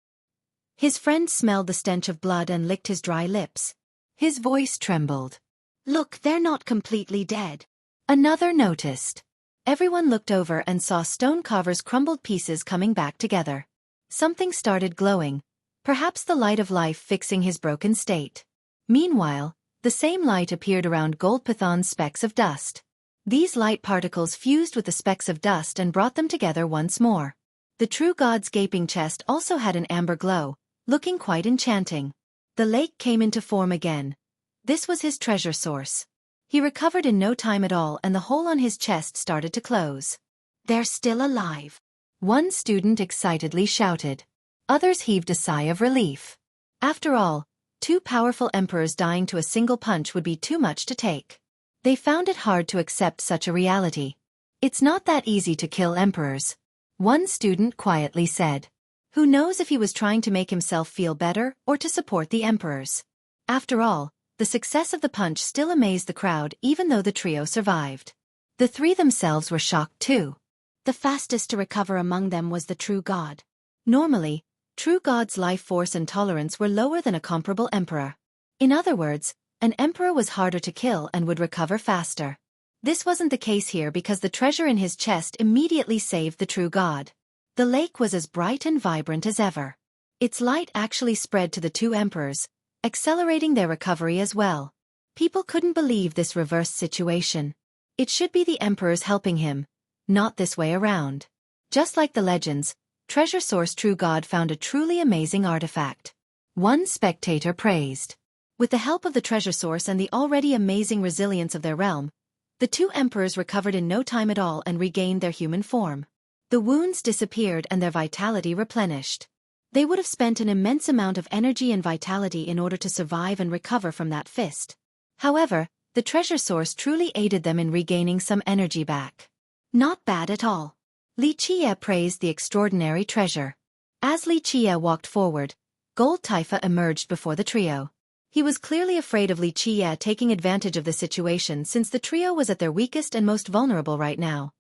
S1: His friend smelled the stench of blood and licked his dry lips. His voice trembled. Look, they're not completely dead. Another noticed. Everyone looked over and saw Stone Carver's crumbled pieces coming back together. Something started glowing, perhaps the light of life fixing his broken state. Meanwhile, the same light appeared around Gold Python's specks of dust. These light particles fused with the specks of dust and brought them together once more. The true god's gaping chest also had an amber glow, looking quite enchanting. The lake came into form again. This was his treasure source. He recovered in no time at all and the hole on his chest started to close. "They're still alive," one student excitedly shouted. Others heaved a sigh of relief. After all, two powerful emperors dying to a single punch would be too much to take. They found it hard to accept such a reality. "It's not that easy to kill emperors," one student quietly said. Who knows if he was trying to make himself feel better or to support the emperors. After all, the success of the punch still amazed the crowd even though the trio survived. The three themselves were shocked too. The fastest to recover among them was the true god. Normally, true god's life force and tolerance were lower than a comparable emperor. In other words, an emperor was harder to kill and would recover faster. This wasn't the case here because the treasure in his chest immediately saved the true god. The lake was as bright and vibrant as ever. Its light actually spread to the two emperors, accelerating their recovery as well. People couldn't believe this reversed situation. It should be the emperors helping him, not this way around. Just like the legends, Treasure Source True God found a truly amazing artifact. One spectator praised. With the help of the treasure source and the already amazing resilience of their realm, the two emperors recovered in no time at all and regained their human form. The wounds disappeared and their vitality replenished. They would have spent an immense amount of energy and vitality in order to survive and recover from that fist. However, the treasure source truly aided them in regaining some energy back. "Not bad at all." Li Qie praised the extraordinary treasure. As Li Qie walked forward, Gold Taifa emerged before the trio. He was clearly afraid of Li Qie taking advantage of the situation since the trio was at their weakest and most vulnerable right now.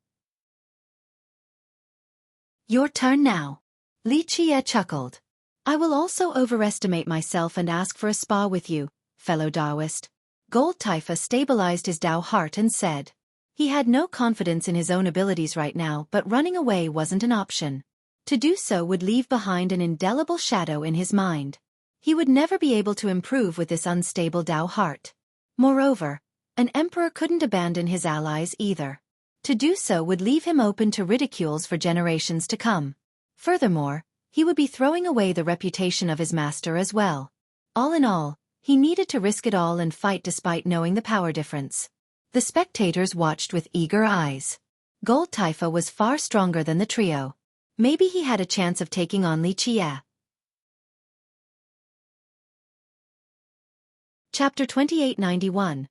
S1: "Your turn now." Li Qie chuckled. "I will also overestimate myself and ask for a spa with you, fellow Taoist." Gold Taifa stabilized his Tao heart and said. He had no confidence in his own abilities right now, but running away wasn't an option. To do so would leave behind an indelible shadow in his mind. He would never be able to improve with this unstable Tao heart. Moreover, an emperor couldn't abandon his allies either. To do so would leave him open to ridicules for generations to come. Furthermore, he would be throwing away the reputation of his master as well. All in all, he needed to risk it all and fight despite knowing the power difference. The spectators watched with eager eyes. Gold Taifa was far stronger than the trio. Maybe he had a chance of taking on Li Qie. Chapter 2891.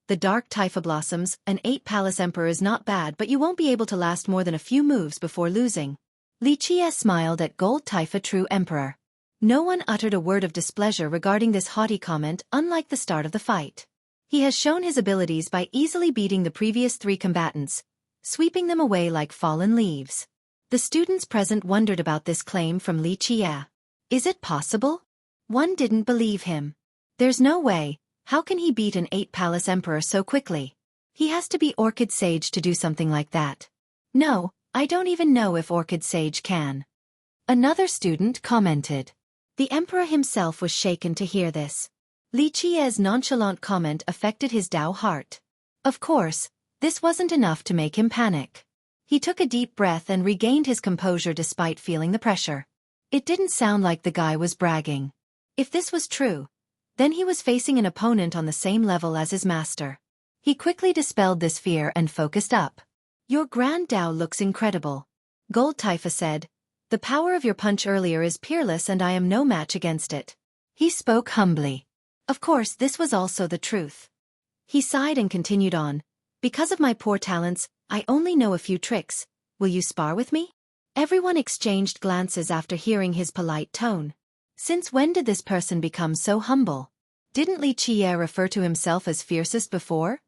S1: The Dark Taifa Blossoms. An 8-palace emperor is not bad, but you won't be able to last more than a few moves before losing. Li Qie smiled at Gold Taifa True Emperor. No one uttered a word of displeasure regarding this haughty comment, unlike the start of the fight. He has shown his abilities by easily beating the previous 3 combatants, sweeping them away like fallen leaves. The students present wondered about this claim from Li Qie. Is it possible? One didn't believe him. There's no way. How can he beat an 8-palace emperor so quickly? He has to be Orchid Sage to do something like that. No, I don't even know if Orchid Sage can. Another student commented. The emperor himself was shaken to hear this. Li Qie's nonchalant comment affected his Tao heart. Of course, this wasn't enough to make him panic. He took a deep breath and regained his composure despite feeling the pressure. It didn't sound like the guy was bragging. If this was true, then he was facing an opponent on the same level as his master. He quickly dispelled this fear and focused up. Your Grand Tao looks incredible. Gold Taifa said. The power of your punch earlier is peerless and I am no match against it. He spoke humbly. Of course, this was also the truth. He sighed and continued on. Because of my poor talents, I only know a few tricks. Will you spar with me? Everyone exchanged glances after hearing his polite tone. Since when did this person become so humble? Didn't Li Qie refer to himself as fiercest before?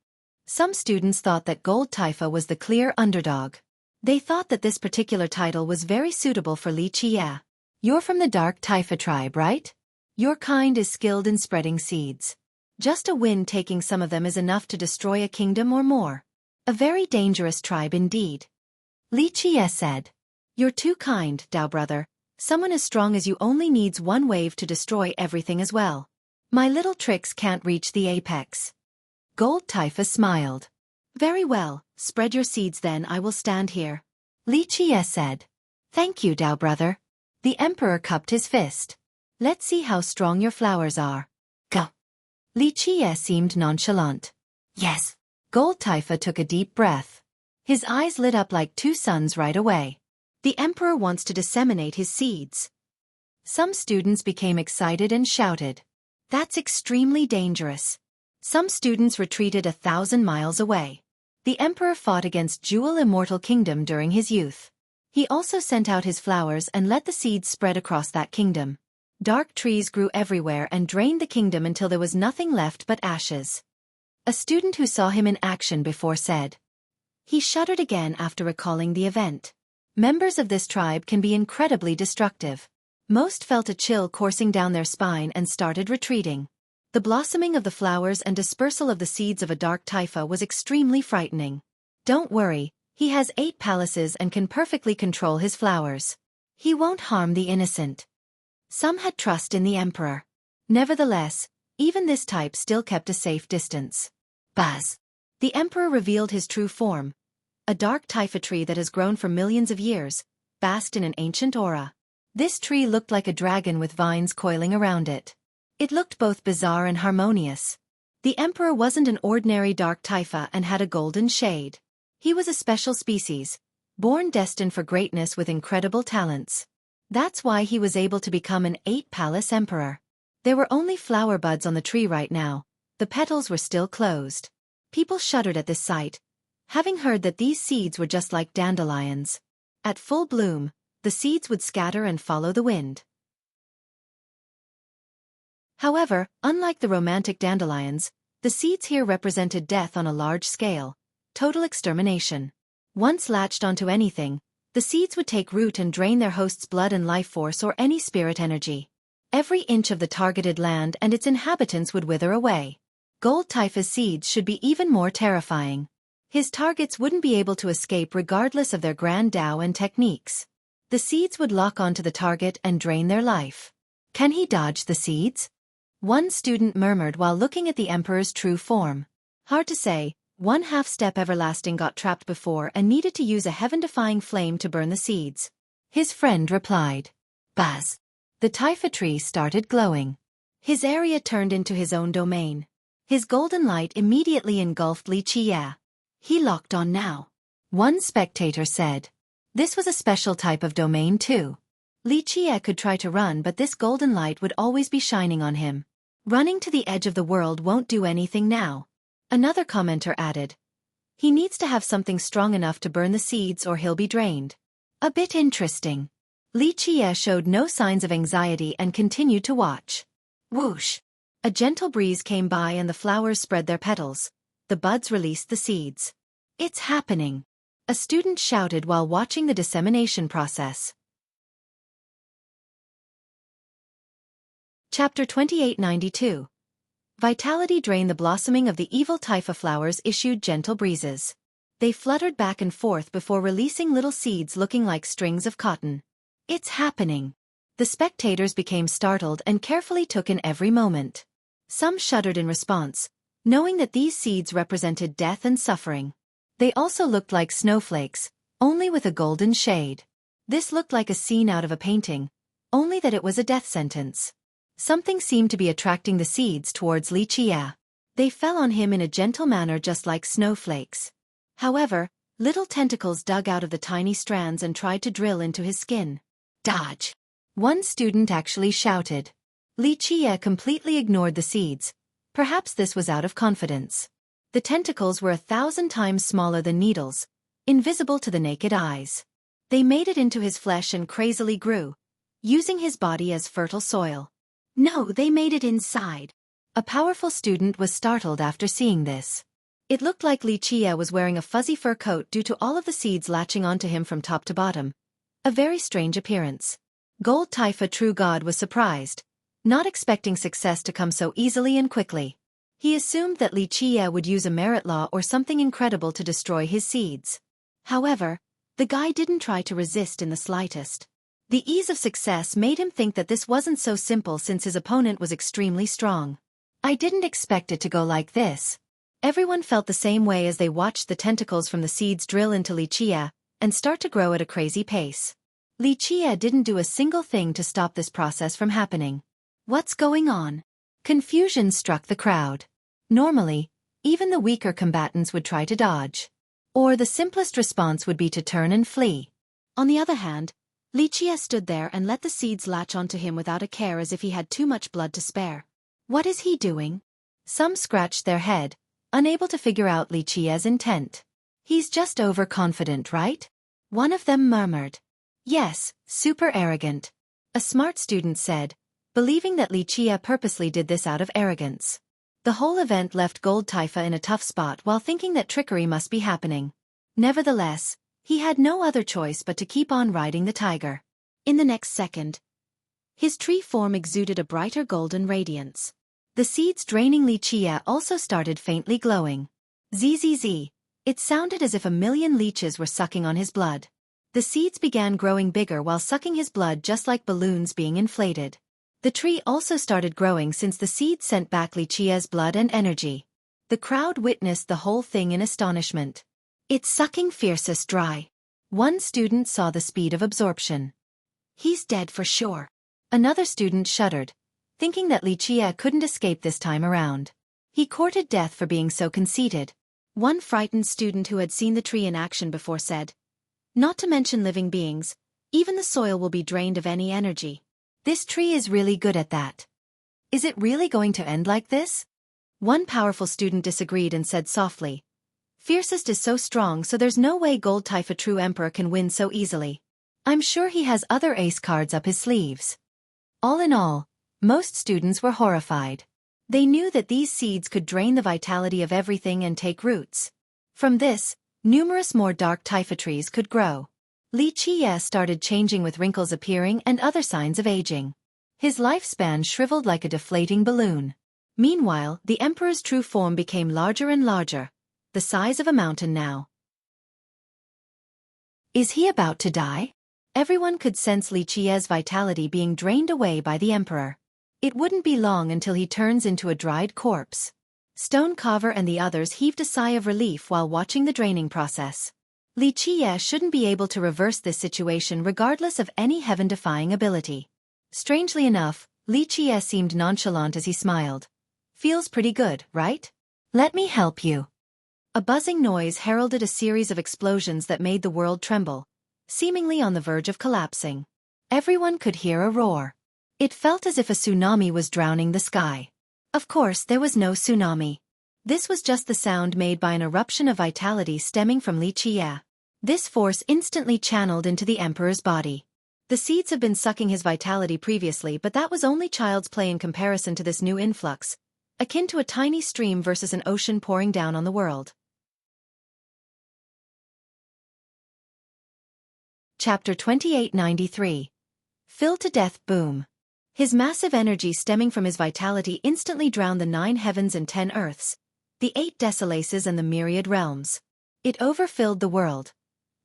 S1: Some students thought that Gold Taifa was the clear underdog. They thought that this particular title was very suitable for Li Qie. You're from the Dark Taifa tribe, right? Your kind is skilled in spreading seeds. Just a wind taking some of them is enough to destroy a kingdom or more. A very dangerous tribe indeed. Li Qie said. You're too kind, Tao brother. Someone as strong as you only needs one wave to destroy everything as well. My little tricks can't reach the apex. Gold Taifa smiled. Very well, spread your seeds then I will stand here. Li Qie said. Thank you, Dao brother. The emperor cupped his fist. Let's see how strong your flowers are. Go. Li Qie seemed nonchalant. Yes. Gold Taifa took a deep breath. His eyes lit up like two suns right away. The emperor wants to disseminate his seeds. Some students became excited and shouted. That's extremely dangerous. Some students retreated 1,000 miles away. The emperor fought against Jewel Immortal Kingdom during his youth. He also sent out his flowers and let the seeds spread across that kingdom. Dark trees grew everywhere and drained the kingdom until there was nothing left but ashes. A student who saw him in action before said. He shuddered again after recalling the event. Members of this tribe can be incredibly destructive. Most felt a chill coursing down their spine and started retreating. The blossoming of the flowers and dispersal of the seeds of a dark taifa was extremely frightening. Don't worry, he has 8 palaces and can perfectly control his flowers. He won't harm the innocent. Some had trust in the emperor. Nevertheless, even this type still kept a safe distance. Buzz. The emperor revealed his true form. A dark taifa tree that has grown for millions of years, basked in an ancient aura. This tree looked like a dragon with vines coiling around it. It looked both bizarre and harmonious. The emperor wasn't an ordinary dark taifa and had a golden shade. He was a special species, born destined for greatness with incredible talents. That's why he was able to become an 8-palace emperor. There were only flower buds on the tree right now. The petals were still closed. People shuddered at this sight, having heard that these seeds were just like dandelions. At full bloom, the seeds would scatter and follow the wind. However, unlike the romantic dandelions, the seeds here represented death on a large scale, total extermination. Once latched onto anything, the seeds would take root and drain their host's blood and life force or any spirit energy. Every inch of the targeted land and its inhabitants would wither away. Gold Taifa's seeds should be even more terrifying. His targets wouldn't be able to escape regardless of their grand Dao and techniques. The seeds would lock onto the target and drain their life. Can he dodge the seeds? One student murmured while looking at the emperor's true form. Hard to say, one half-step everlasting got trapped before and needed to use a heaven-defying flame to burn the seeds. His friend replied. Buzz. The taifa tree started glowing. His area turned into his own domain. His golden light immediately engulfed Li Qie. He locked on now. One spectator said. This was a special type of domain too. Li Qie could try to run, but this golden light would always be shining on him. Running to the edge of the world won't do anything now. Another commenter added. He needs to have something strong enough to burn the seeds or he'll be drained. A bit interesting. Li Qie showed no signs of anxiety and continued to watch. Whoosh! A gentle breeze came by and the flowers spread their petals. The buds released the seeds. It's happening! A student shouted while watching the dissemination process. Chapter 2892. Vitality drained the blossoming of the evil taifa flowers issued gentle breezes. They fluttered back and forth before releasing little seeds looking like strings of cotton. It's happening! The spectators became startled and carefully took in every moment. Some shuddered in response, knowing that these seeds represented death and suffering. They also looked like snowflakes, only with a golden shade. This looked like a scene out of a painting, only that it was a death sentence. Something seemed to be attracting the seeds towards Li Qie. They fell on him in a gentle manner just like snowflakes. However, little tentacles dug out of the tiny strands and tried to drill into his skin. Dodge! One student actually shouted. Li Qie completely ignored the seeds. Perhaps this was out of confidence. The tentacles were 1,000 times smaller than needles, invisible to the naked eyes. They made it into his flesh and crazily grew, using his body as fertile soil. No, they made it inside. A powerful student was startled after seeing this. It looked like Li Qie was wearing a fuzzy fur coat due to all of the seeds latching onto him from top to bottom. A very strange appearance. Gold Taifa True God was surprised, not expecting success to come so easily and quickly. He assumed that Li Qie would use a merit law or something incredible to destroy his seeds. However, the guy didn't try to resist in the slightest. The ease of success made him think that this wasn't so simple since his opponent was extremely strong. I didn't expect it to go like this. Everyone felt the same way as they watched the tentacles from the seeds drill into Lichia and start to grow at a crazy pace. Lichia didn't do a single thing to stop this process from happening. What's going on? Confusion struck the crowd. Normally, even the weaker combatants would try to dodge. Or the simplest response would be to turn and flee. On the other hand, Lichia stood there and let the seeds latch onto him without a care, as if he had too much blood to spare. What is he doing? Some scratched their head, unable to figure out Lichia's intent. He's just overconfident, right? One of them murmured. Yes, super arrogant. A smart student said, believing that Lichia purposely did this out of arrogance. The whole event left Gold Taifa in a tough spot while thinking that trickery must be happening. Nevertheless, he had no other choice but to keep on riding the tiger. In the next second, his tree form exuded a brighter golden radiance. The seeds draining Lichia also started faintly glowing. Zzz. It sounded as if a million leeches were sucking on his blood. The seeds began growing bigger while sucking his blood, just like balloons being inflated. The tree also started growing since the seeds sent back Lichia's blood and energy. The crowd witnessed the whole thing in astonishment. It's sucking Fiercest dry. One student saw the speed of absorption. He's dead for sure. Another student shuddered, thinking that Lichia couldn't escape this time around. He courted death for being so conceited. One frightened student who had seen the tree in action before said, not to mention living beings, even the soil will be drained of any energy. This tree is really good at that. Is it really going to end like this? One powerful student disagreed and said softly, Fiercest is so strong, so there's no way Gold Taifa True Emperor can win so easily. I'm sure he has other ace cards up his sleeves. All in all, most students were horrified. They knew that these seeds could drain the vitality of everything and take roots. From this, numerous more dark Taifa trees could grow. Lichia started changing, with wrinkles appearing and other signs of aging. His lifespan shriveled like a deflating balloon. Meanwhile, the Emperor's true form became larger and larger, the size of a mountain now. Is he about to die? Everyone could sense Lichia's vitality being drained away by the Emperor. It wouldn't be long until he turns into a dried corpse. Stonecarver and the others heaved a sigh of relief while watching the draining process. Lichia shouldn't be able to reverse this situation regardless of any heaven-defying ability. Strangely enough, Lichia seemed nonchalant as he smiled. Feels pretty good, right? Let me help you. A buzzing noise heralded a series of explosions that made the world tremble, seemingly on the verge of collapsing. Everyone could hear a roar. It felt as if a tsunami was drowning the sky. Of course, there was no tsunami. This was just the sound made by an eruption of vitality stemming from Lichia. This force instantly channeled into the Emperor's body. The seeds have been sucking his vitality previously, but that was only child's play in comparison to this new influx, akin to a tiny stream versus an ocean pouring down on the world. Chapter 2893. Filled to death, boom. His massive energy stemming from his vitality instantly drowned the 9 heavens and 10 earths, the 8 desolaces and the myriad realms. It overfilled the world.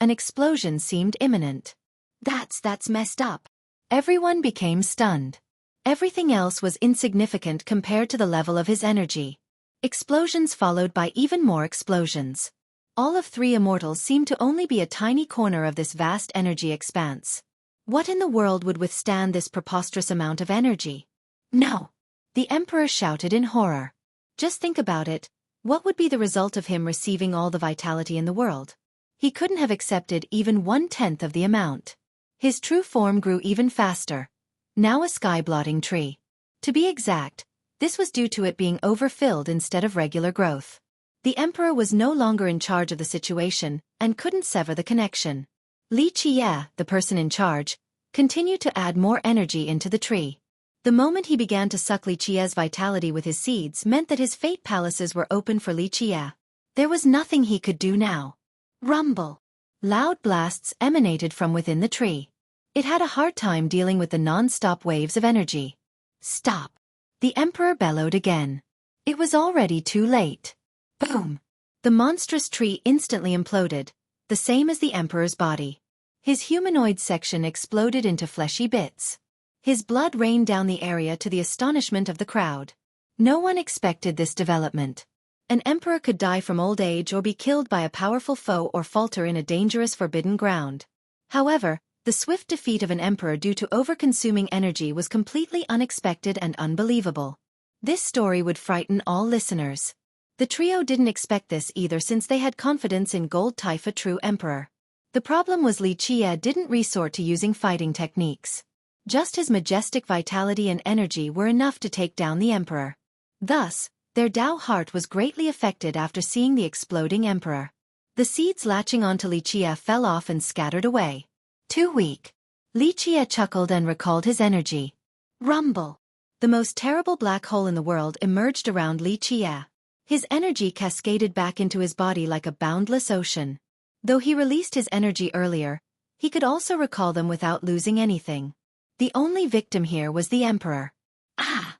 S1: An explosion seemed imminent. That's messed up. Everyone became stunned. Everything else was insignificant compared to the level of his energy. Explosions followed by even more explosions. All of 3 immortals seemed to only be a tiny corner of this vast energy expanse. What in the world would withstand this preposterous amount of energy? No! The Emperor shouted in horror. Just think about it. What would be the result of him receiving all the vitality in the world? He couldn't have accepted even 1/10 of the amount. His true form grew even faster. Now a sky-blotting tree. To be exact, this was due to it being overfilled instead of regular growth. The Emperor was no longer in charge of the situation and couldn't sever the connection. Lichia, the person in charge, continued to add more energy into the tree. The moment he began to suck Lichia's vitality with his seeds meant that his fate palaces were open for Lichia. There was nothing he could do now. Rumble. Loud blasts emanated from within the tree. It had a hard time dealing with the non-stop waves of energy. Stop. The Emperor bellowed again. It was already too late. Boom. The monstrous tree instantly imploded, the same as the Emperor's body. His humanoid section exploded into fleshy bits. His blood rained down the area to the astonishment of the crowd. No one expected this development. An emperor could die from old age or be killed by a powerful foe or falter in a dangerous forbidden ground. However, the swift defeat of an emperor due to over-consuming energy was completely unexpected and unbelievable. This story would frighten all listeners. The trio didn't expect this either since they had confidence in Gold Taifa True Emperor. The problem was Li Qie didn't resort to using fighting techniques. Just his majestic vitality and energy were enough to take down the emperor. Thus, their Dao heart was greatly affected after seeing the exploding emperor. The seeds latching onto Li Qie fell off and scattered away. Too weak. Li Qie chuckled and recalled his energy. Rumble. The most terrible black hole in the world emerged around Li Qie. His energy cascaded back into his body like a boundless ocean. Though he released his energy earlier, he could also recall them without losing anything. The only victim here was the emperor. Ah!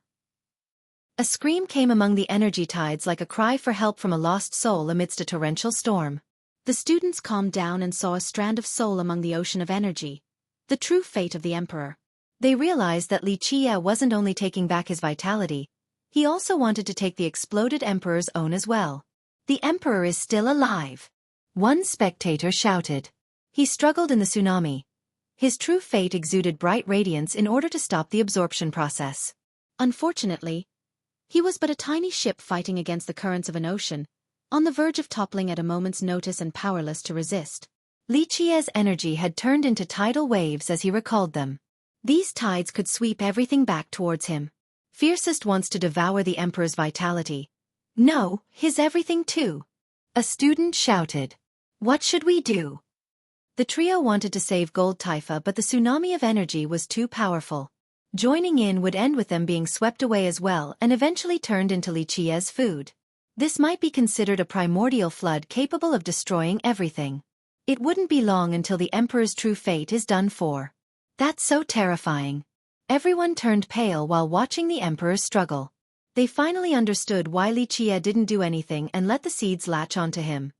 S1: A scream came among the energy tides like a cry for help from a lost soul amidst a torrential storm. The students calmed down and saw a strand of soul among the ocean of energy. The true fate of the emperor. They realized that Li Qie wasn't only taking back his vitality, he also wanted to take the exploded emperor's own as well. The emperor is still alive. One spectator shouted. He struggled in the tsunami. His true fate exuded bright radiance in order to stop the absorption process. Unfortunately, he was but a tiny ship fighting against the currents of an ocean, on the verge of toppling at a moment's notice and powerless to resist. Li Qie's energy had turned into tidal waves as he recalled them. These tides could sweep everything back towards him. Fiercest wants to devour the emperor's vitality. No, his everything too. A student shouted. What should we do? The trio wanted to save Gold Taifa, but the tsunami of energy was too powerful. Joining in would end with them being swept away as well and eventually turned into Li Qie's food. This might be considered a primordial flood capable of destroying everything. It wouldn't be long until the emperor's true fate is done for. That's so terrifying. Everyone turned pale while watching the emperor's struggle. They finally understood why Li Qie didn't do anything and let the seeds latch onto him.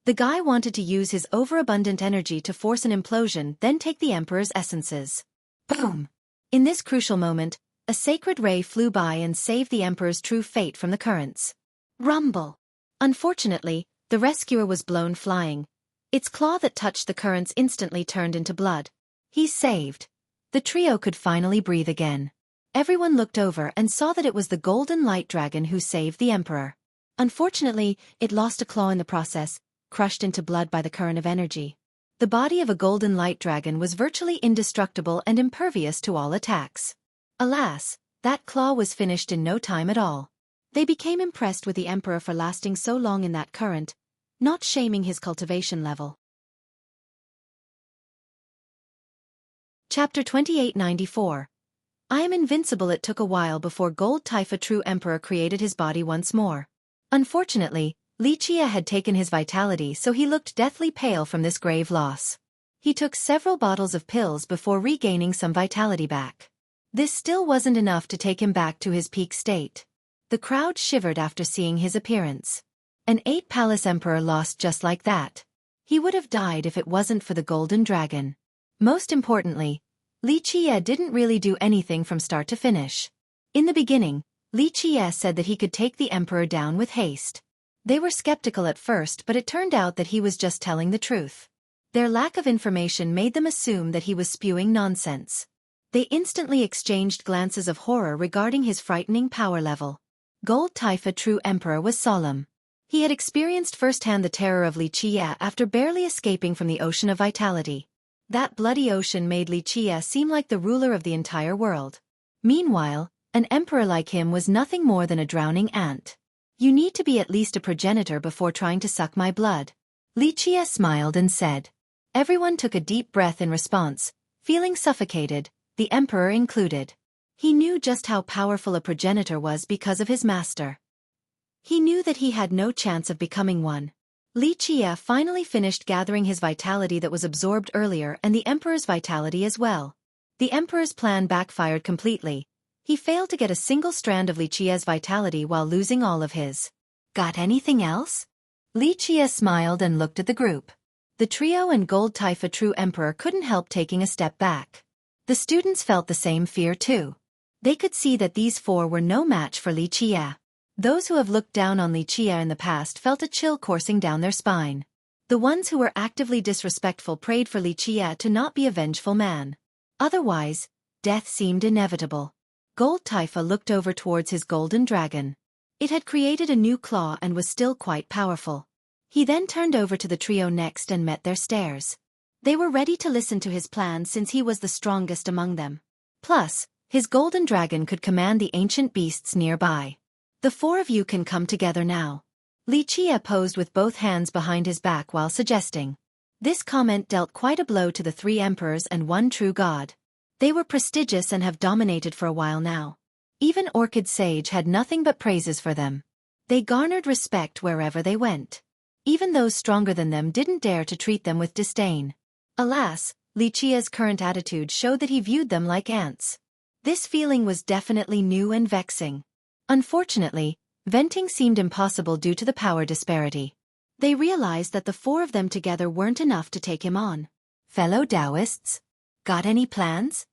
S1: The guy wanted to use his overabundant energy to force an implosion, then take the emperor's essences. Boom! In this crucial moment, a sacred ray flew by and saved the emperor's true fate from the currents. Rumble! Unfortunately, the rescuer was blown flying. Its claw that touched the currents instantly turned into blood. He's saved. The trio could finally breathe again. Everyone looked over and saw that it was the golden light dragon who saved the emperor. Unfortunately, it lost a claw in the process, crushed into blood by the current of energy. The body of a golden light dragon was virtually indestructible and impervious to all attacks. Alas, that claw was finished in no time at all. They became impressed with the emperor for lasting so long in that current, not shaming his cultivation level. Chapter 2894. I am invincible. It took a while before Gold Taifa True Emperor created his body once more. Unfortunately, Li Qie had taken his vitality, so he looked deathly pale from this grave loss. He took several bottles of pills before regaining some vitality back. This still wasn't enough to take him back to his peak state. The crowd shivered after seeing his appearance. An 8-palace emperor lost just like that. He would have died if it wasn't for the golden dragon. Most importantly, Li Qie didn't really do anything from start to finish. In the beginning, Li Qie said that he could take the emperor down with haste. They were skeptical at first, but it turned out that he was just telling the truth. Their lack of information made them assume that he was spewing nonsense. They instantly exchanged glances of horror regarding his frightening power level. Gold Taifa True Emperor was solemn. He had experienced firsthand the terror of Li Qie after barely escaping from the ocean of vitality. That bloody ocean made Li Qie seem like the ruler of the entire world. Meanwhile, an emperor like him was nothing more than a drowning ant. You need to be at least a progenitor before trying to suck my blood. Li Qie smiled and said. Everyone took a deep breath in response, feeling suffocated, the emperor included. He knew just how powerful a progenitor was because of his master. He knew that he had no chance of becoming one. Li Qie finally finished gathering his vitality that was absorbed earlier and the emperor's vitality as well. The emperor's plan backfired completely. He failed to get a single strand of Li Qie's vitality while losing all of his. Got anything else? Li Qie smiled and looked at the group. The trio and Gold Taifa True Emperor couldn't help taking a step back. The students felt the same fear too. They could see that these four were no match for Li Qie. Those who have looked down on Li Qie in the past felt a chill coursing down their spine. The ones who were actively disrespectful prayed for Li Qie to not be a vengeful man. Otherwise, death seemed inevitable. Gold Taifa looked over towards his golden dragon. It had created a new claw and was still quite powerful. He then turned over to the trio next and met their stares. They were ready to listen to his plan since he was the strongest among them. Plus, his golden dragon could command the ancient beasts nearby. The four of you can come together now. Li Qie posed with both hands behind his back while suggesting. This comment dealt quite a blow to the three emperors and one true god. They were prestigious and have dominated for a while now. Even Orchid Sage had nothing but praises for them. They garnered respect wherever they went. Even those stronger than them didn't dare to treat them with disdain. Alas, Li Qie's current attitude showed that he viewed them like ants. This feeling was definitely new and vexing. Unfortunately, venting seemed impossible due to the power disparity. They realized that the four of them together weren't enough to take him on. Fellow Taoists? Got any plans?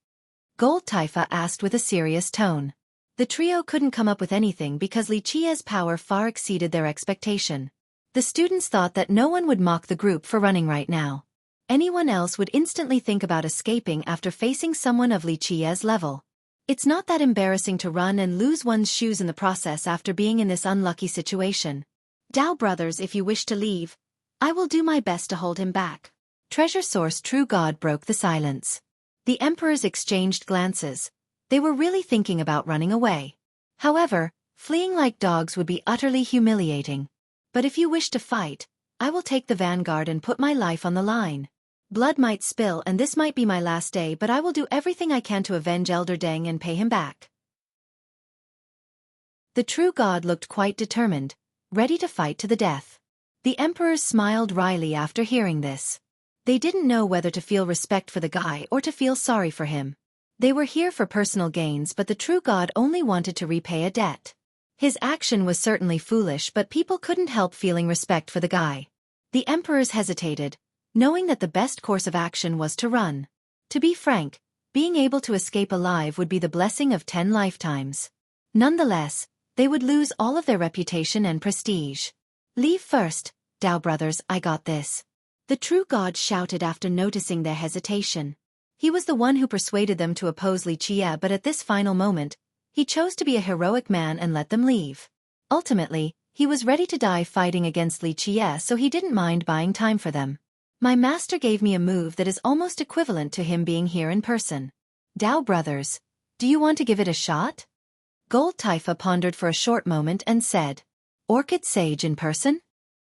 S1: Gold Taifa asked with a serious tone. The trio couldn't come up with anything because Li Qie's power far exceeded their expectation. The students thought that no one would mock the group for running right now. Anyone else would instantly think about escaping after facing someone of Li Qie's level. It's not that embarrassing to run and lose one's shoes in the process after being in this unlucky situation. Dao brothers, if you wish to leave, I will do my best to hold him back. Treasure Source True God broke the silence. The emperors exchanged glances. They were really thinking about running away. However, fleeing like dogs would be utterly humiliating. But if you wish to fight, I will take the vanguard and put my life on the line. Blood might spill and this might be my last day, but I will do everything I can to avenge Elder Deng and pay him back. The true god looked quite determined, ready to fight to the death. The emperors smiled wryly after hearing this. They didn't know whether to feel respect for the guy or to feel sorry for him. They were here for personal gains, but the true god only wanted to repay a debt. His action was certainly foolish, but people couldn't help feeling respect for the guy. The emperors hesitated, knowing that the best course of action was to run. To be frank, being able to escape alive would be the blessing of 10 lifetimes. Nonetheless, they would lose all of their reputation and prestige. Leave first, Dao brothers, I got this. The true god shouted after noticing their hesitation. He was the one who persuaded them to oppose Li Qie, but at this final moment, he chose to be a heroic man and let them leave. Ultimately, he was ready to die fighting against Li Qie, so he didn't mind buying time for them. My master gave me a move that is almost equivalent to him being here in person. Dao brothers, do you want to give it a shot? Gold Taifa pondered for a short moment and said, Orchid Sage in person?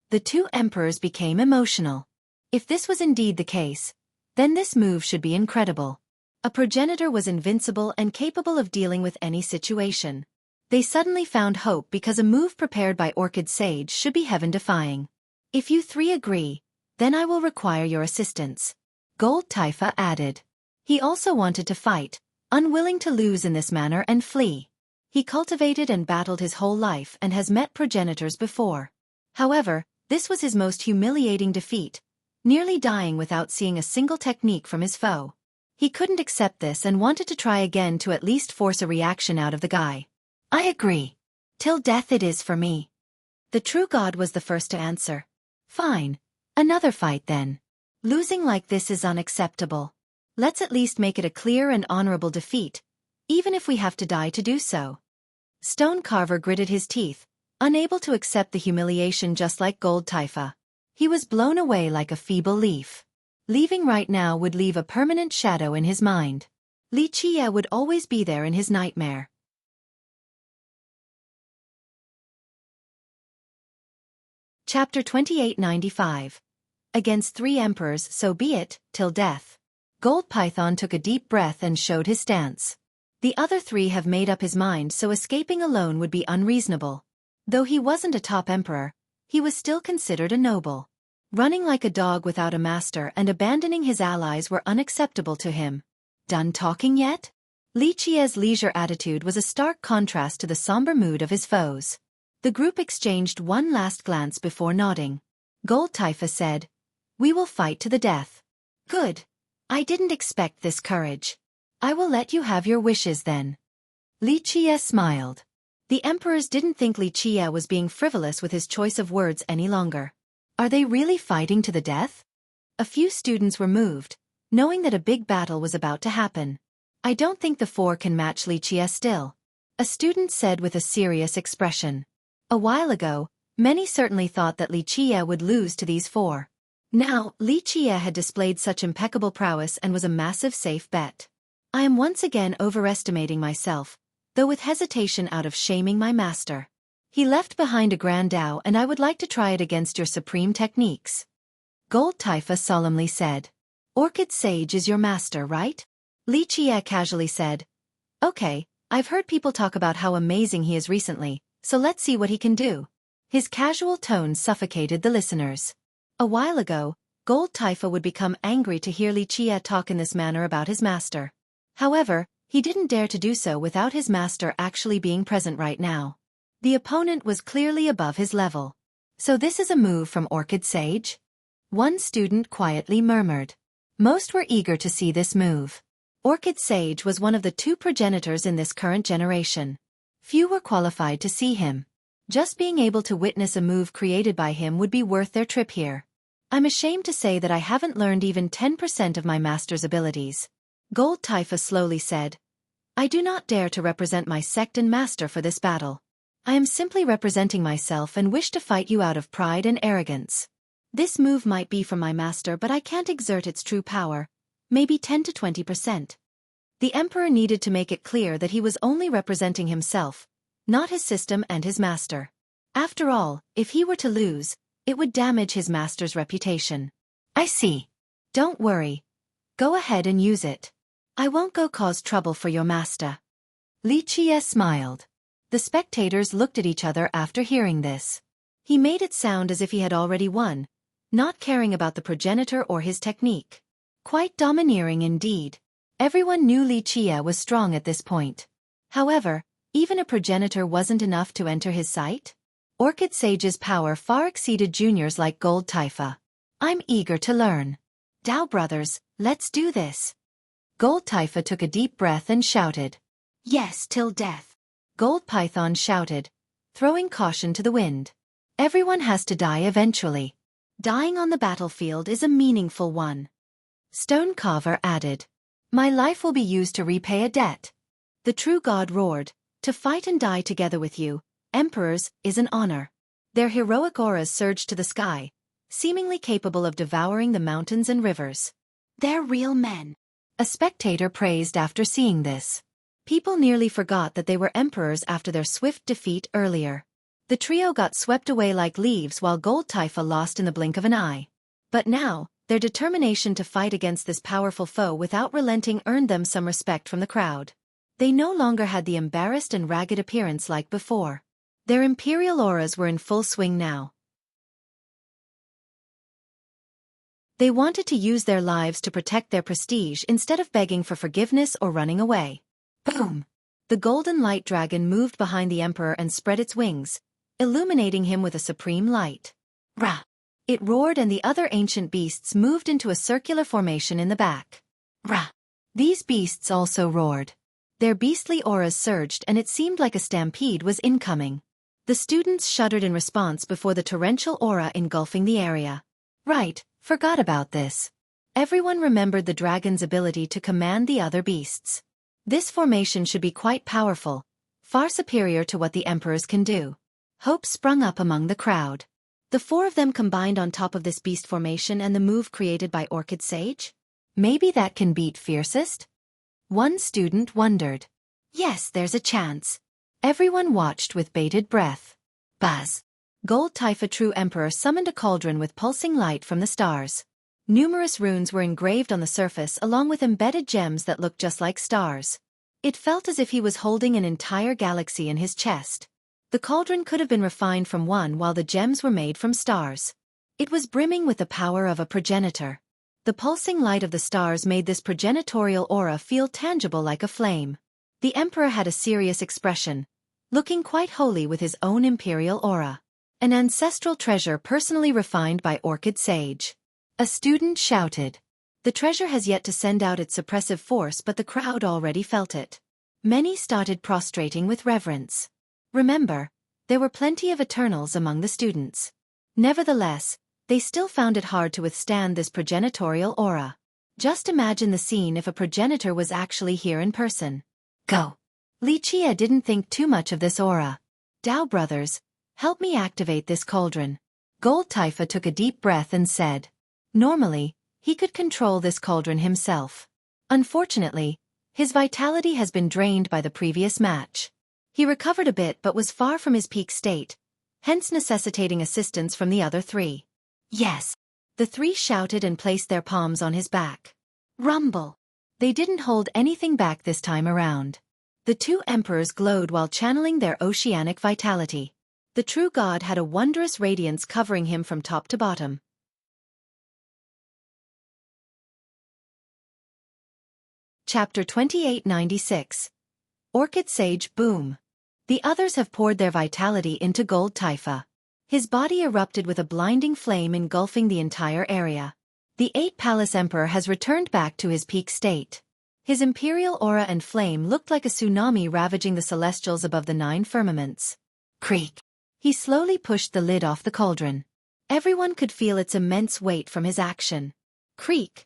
S1: The two emperors became emotional. If this was indeed the case, then this move should be incredible. A progenitor was invincible and capable of dealing with any situation. They suddenly found hope because a move prepared by Orchid Sage should be heaven-defying. If you three agree, then I will require your assistance. Gold Taifa added. He also wanted to fight, unwilling to lose in this manner and flee. He cultivated and battled his whole life and has met progenitors before. However, this was his most humiliating defeat, nearly dying without seeing a single technique from his foe. He couldn't accept this and wanted to try again to at least force a reaction out of the guy. I agree. Till death it is for me. The true god was the first to answer. Fine. Another fight then. Losing like this is unacceptable. Let's at least make it a clear and honorable defeat, even if we have to die to do so. Stone Carver gritted his teeth, unable to accept the humiliation just like Gold Taifa. He was blown away like a feeble leaf. Leaving right now would leave a permanent shadow in his mind. Li Qie would always be there in his nightmare. Chapter 2895. Against 3 emperors, so be it, till death. Gold Python took a deep breath and showed his stance. The other 3 have made up his mind, so escaping alone would be unreasonable. Though he wasn't a top emperor, he was still considered a noble. Running like a dog without a master and abandoning his allies were unacceptable to him. Done talking yet? Li Qie's leisure attitude was a stark contrast to the somber mood of his foes. The group exchanged one last glance before nodding. Gold Taifa said, We will fight to the death. Good. I didn't expect this courage. I will let you have your wishes then. Li Qie smiled. The emperors didn't think Li Qie was being frivolous with his choice of words any longer. Are they really fighting to the death? A few students were moved, knowing that a big battle was about to happen. I don't think the four can match Li Qie still, a student said with a serious expression. A while ago, many certainly thought that Li Qie would lose to these four. Now, Li Qie had displayed such impeccable prowess and was a massive safe bet. I am once again overestimating myself, though with hesitation out of shaming my master. He left behind a grand Tao and I would like to try it against your supreme techniques. Gold Taifa solemnly said. Orchid Sage is your master, right? Li Qie casually said. Okay, I've heard people talk about how amazing he is recently, so let's see what he can do. His casual tone suffocated the listeners. A while ago, Gold Taifa would become angry to hear Li Qie talk in this manner about his master. However, he didn't dare to do so without his master actually being present right now. The opponent was clearly above his level. So this is a move from Orchid Sage? One student quietly murmured. Most were eager to see this move. Orchid Sage was one of the two progenitors in this current generation. Few were qualified to see him. Just being able to witness a move created by him would be worth their trip here. I'm ashamed to say that I haven't learned even 10% of my master's abilities. Gold Taifa slowly said. I do not dare to represent my sect and master for this battle. I am simply representing myself and wish to fight you out of pride and arrogance. This move might be from my master, but I can't exert its true power, maybe 10 to 20%. The emperor needed to make it clear that he was only representing himself, not his system and his master. After all, if he were to lose, it would damage his master's reputation. I see. Don't worry. Go ahead and use it. I won't go cause trouble for your master. Li Qie smiled. The spectators looked at each other after hearing this. He made it sound as if he had already won, not caring about the progenitor or his technique. Quite domineering indeed. Everyone knew Li Qie was strong at this point. However, even a progenitor wasn't enough to enter his sight. Orchid Sage's power far exceeded juniors like Gold Taifa. I'm eager to learn. Tao brothers, let's do this. Gold Taifa took a deep breath and shouted. Yes, till death. Gold Python shouted, throwing caution to the wind. Everyone has to die eventually. Dying on the battlefield is a meaningful one. Stone Carver added. My life will be used to repay a debt. The true god roared, to fight and die together with you, emperors, is an honor. Their heroic auras surged to the sky, seemingly capable of devouring the mountains and rivers. They're real men. A spectator praised after seeing this. People nearly forgot that they were emperors after their swift defeat earlier. The trio got swept away like leaves while Gold Taifa lost in the blink of an eye. But now, their determination to fight against this powerful foe without relenting earned them some respect from the crowd. They no longer had the embarrassed and ragged appearance like before. Their imperial auras were in full swing now. They wanted to use their lives to protect their prestige instead of begging for forgiveness or running away. Boom! The golden light dragon moved behind the emperor and spread its wings, illuminating him with a supreme light. Rah! It roared and the other ancient beasts moved into a circular formation in the back. Rah! These beasts also roared. Their beastly auras surged and it seemed like a stampede was incoming. The students shuddered in response before the torrential aura engulfing the area. Right, forgot about this. Everyone remembered the dragon's ability to command the other beasts. This formation should be quite powerful, far superior to what the emperors can do. Hope sprung up among the crowd. The four of them combined on top of this beast formation and the move created by Orchid Sage? Maybe that can beat Fiercest? One student wondered. Yes, there's a chance. Everyone watched with bated breath. Buzz! Gold Taifa True Emperor summoned a cauldron with pulsing light from the stars. Numerous runes were engraved on the surface along with embedded gems that looked just like stars. It felt as if he was holding an entire galaxy in his chest. The cauldron could have been refined from one while the gems were made from stars. It was brimming with the power of a progenitor. The pulsing light of the stars made this progenitorial aura feel tangible like a flame. The emperor had a serious expression, looking quite holy with his own imperial aura. An ancestral treasure personally refined by Orchid Sage. A student shouted. The treasure has yet to send out its suppressive force but the crowd already felt it. Many started prostrating with reverence. Remember, there were plenty of Eternals among the students. Nevertheless, they still found it hard to withstand this progenitorial aura. Just imagine the scene if a progenitor was actually here in person. Go. Lichia didn't think too much of this aura. Dao brothers, help me activate this cauldron. Gold Taifa took a deep breath and said. Normally, he could control this cauldron himself. Unfortunately, his vitality has been drained by the previous match. He recovered a bit but was far from his peak state, hence necessitating assistance from the other three. Yes. The three shouted and placed their palms on his back. Rumble. They didn't hold anything back this time around. The two emperors glowed while channeling their oceanic vitality. The true god had a wondrous radiance covering him from top to bottom. Chapter 2896. Orchid Sage Boom. The others have poured their vitality into Gold Taifa. His body erupted with a blinding flame engulfing the entire area. The 8-Palace Emperor has returned back to his peak state. His imperial aura and flame looked like a tsunami ravaging the celestials above the 9 firmaments. Creak. He slowly pushed the lid off the cauldron. Everyone could feel its immense weight from his action. Creak.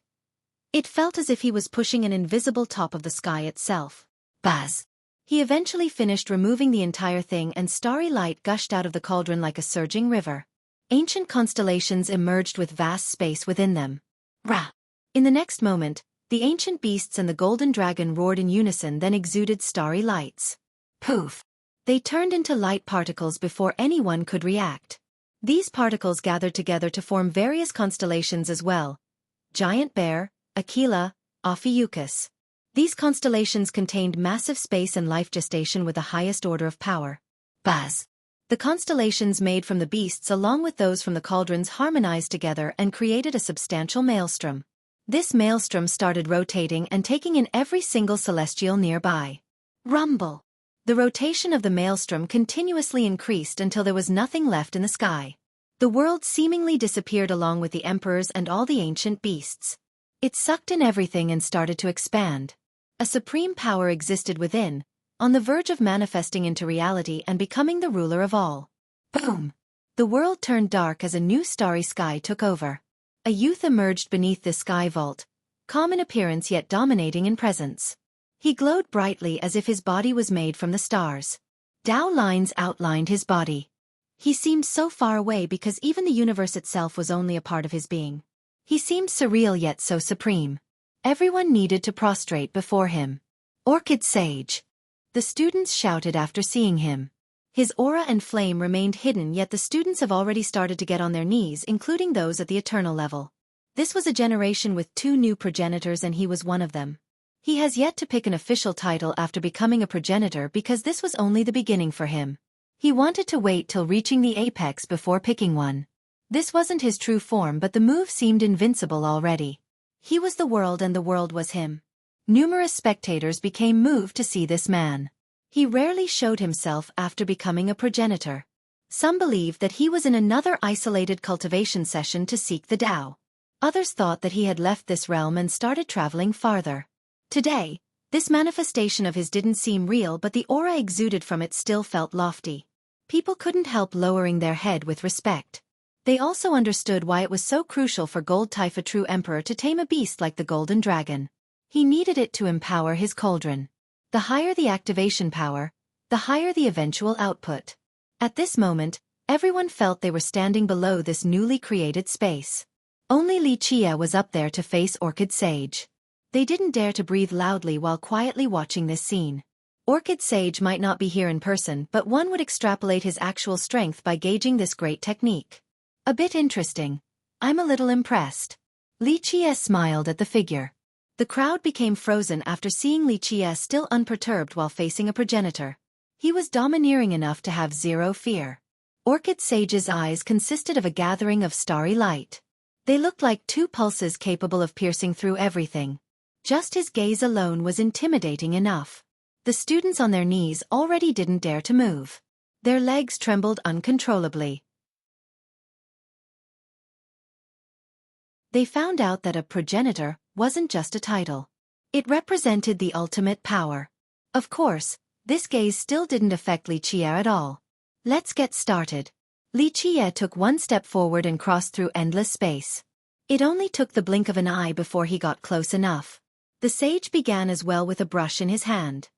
S1: It felt as if he was pushing an invisible top of the sky itself. Buzz. He eventually finished removing the entire thing and starry light gushed out of the cauldron like a surging river. Ancient constellations emerged with vast space within them. Rah! In the next moment, the ancient beasts and the golden dragon roared in unison then exuded starry lights. Poof! They turned into light particles before anyone could react. These particles gathered together to form various constellations as well. Giant Bear, Aquila, Ophiuchus. These constellations contained massive space and life gestation with the highest order of power. Buzz. The constellations made from the beasts along with those from the cauldrons harmonized together and created a substantial maelstrom. This maelstrom started rotating and taking in every single celestial nearby. Rumble. The rotation of the maelstrom continuously increased until there was nothing left in the sky. The world seemingly disappeared along with the emperors and all the ancient beasts. It sucked in everything and started to expand. A supreme power existed within, on the verge of manifesting into reality and becoming the ruler of all. Boom! The world turned dark as a new starry sky took over. A youth emerged beneath this sky vault, calm in appearance yet dominating in presence. He glowed brightly as if his body was made from the stars. Dao lines outlined his body. He seemed so far away because even the universe itself was only a part of his being. He seemed surreal yet so supreme. Everyone needed to prostrate before him. Orchid Sage. The students shouted after seeing him. His aura and flame remained hidden yet the students have already started to get on their knees including those at the eternal level. This was a generation with 2 new progenitors and he was one of them. He has yet to pick an official title after becoming a progenitor because this was only the beginning for him. He wanted to wait till reaching the apex before picking one. This wasn't his true form but the move seemed invincible already. He was the world and the world was him. Numerous spectators became moved to see this man. He rarely showed himself after becoming a progenitor. Some believed that he was in another isolated cultivation session to seek the Tao. Others thought that he had left this realm and started traveling farther. Today, this manifestation of his didn't seem real but the aura exuded from it still felt lofty. People couldn't help lowering their head with respect. They also understood why it was so crucial for Gold Taifa True Emperor to tame a beast like the Golden Dragon. He needed it to empower his cauldron. The higher the activation power, the higher the eventual output. At this moment, everyone felt they were standing below this newly created space. Only Lichia was up there to face Orchid Sage. They didn't dare to breathe loudly while quietly watching this scene. Orchid Sage might not be here in person but one would extrapolate his actual strength by gauging this great technique. A bit interesting. I'm a little impressed. Lichia smiled at the figure. The crowd became frozen after seeing Lichia still unperturbed while facing a progenitor. He was domineering enough to have zero fear. Orchid Sage's eyes consisted of a gathering of starry light. They looked like 2 pulses capable of piercing through everything. Just his gaze alone was intimidating enough. The students on their knees already didn't dare to move. Their legs trembled uncontrollably. They found out that a progenitor wasn't just a title. It represented the ultimate power. Of course, this gaze still didn't affect Li Qie at all. Let's get started. Li Qie took one step forward and crossed through endless space. It only took the blink of an eye before he got close enough. The sage began as well with a brush in his hand.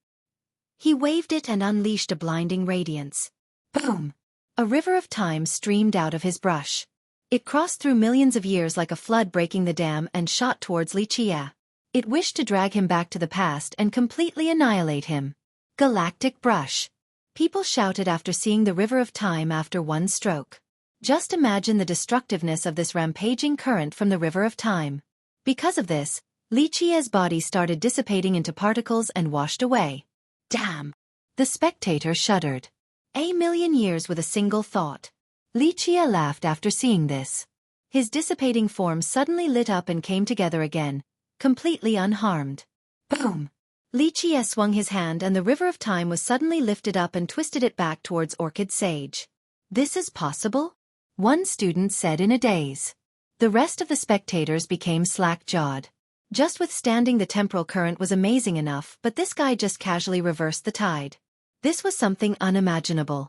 S1: He waved it and unleashed a blinding radiance. Boom! A river of time streamed out of his brush. It crossed through millions of years like a flood breaking the dam and shot towards Li Qie. It wished to drag him back to the past and completely annihilate him. Galactic brush. People shouted after seeing the river of time after one stroke. Just imagine the destructiveness of this rampaging current from the river of time. Because of this, Li Qie's body started dissipating into particles and washed away. Damn! The spectator shuddered. A million years with a single thought. Li Qie laughed after seeing this. His dissipating form suddenly lit up and came together again, completely unharmed. Boom! Li Qie swung his hand and the river of time was suddenly lifted up and twisted it back towards Orchid Sage. This is possible? One student said in a daze. The rest of the spectators became slack-jawed. Just withstanding the temporal current was amazing enough, but this guy just casually reversed the tide. This was something unimaginable.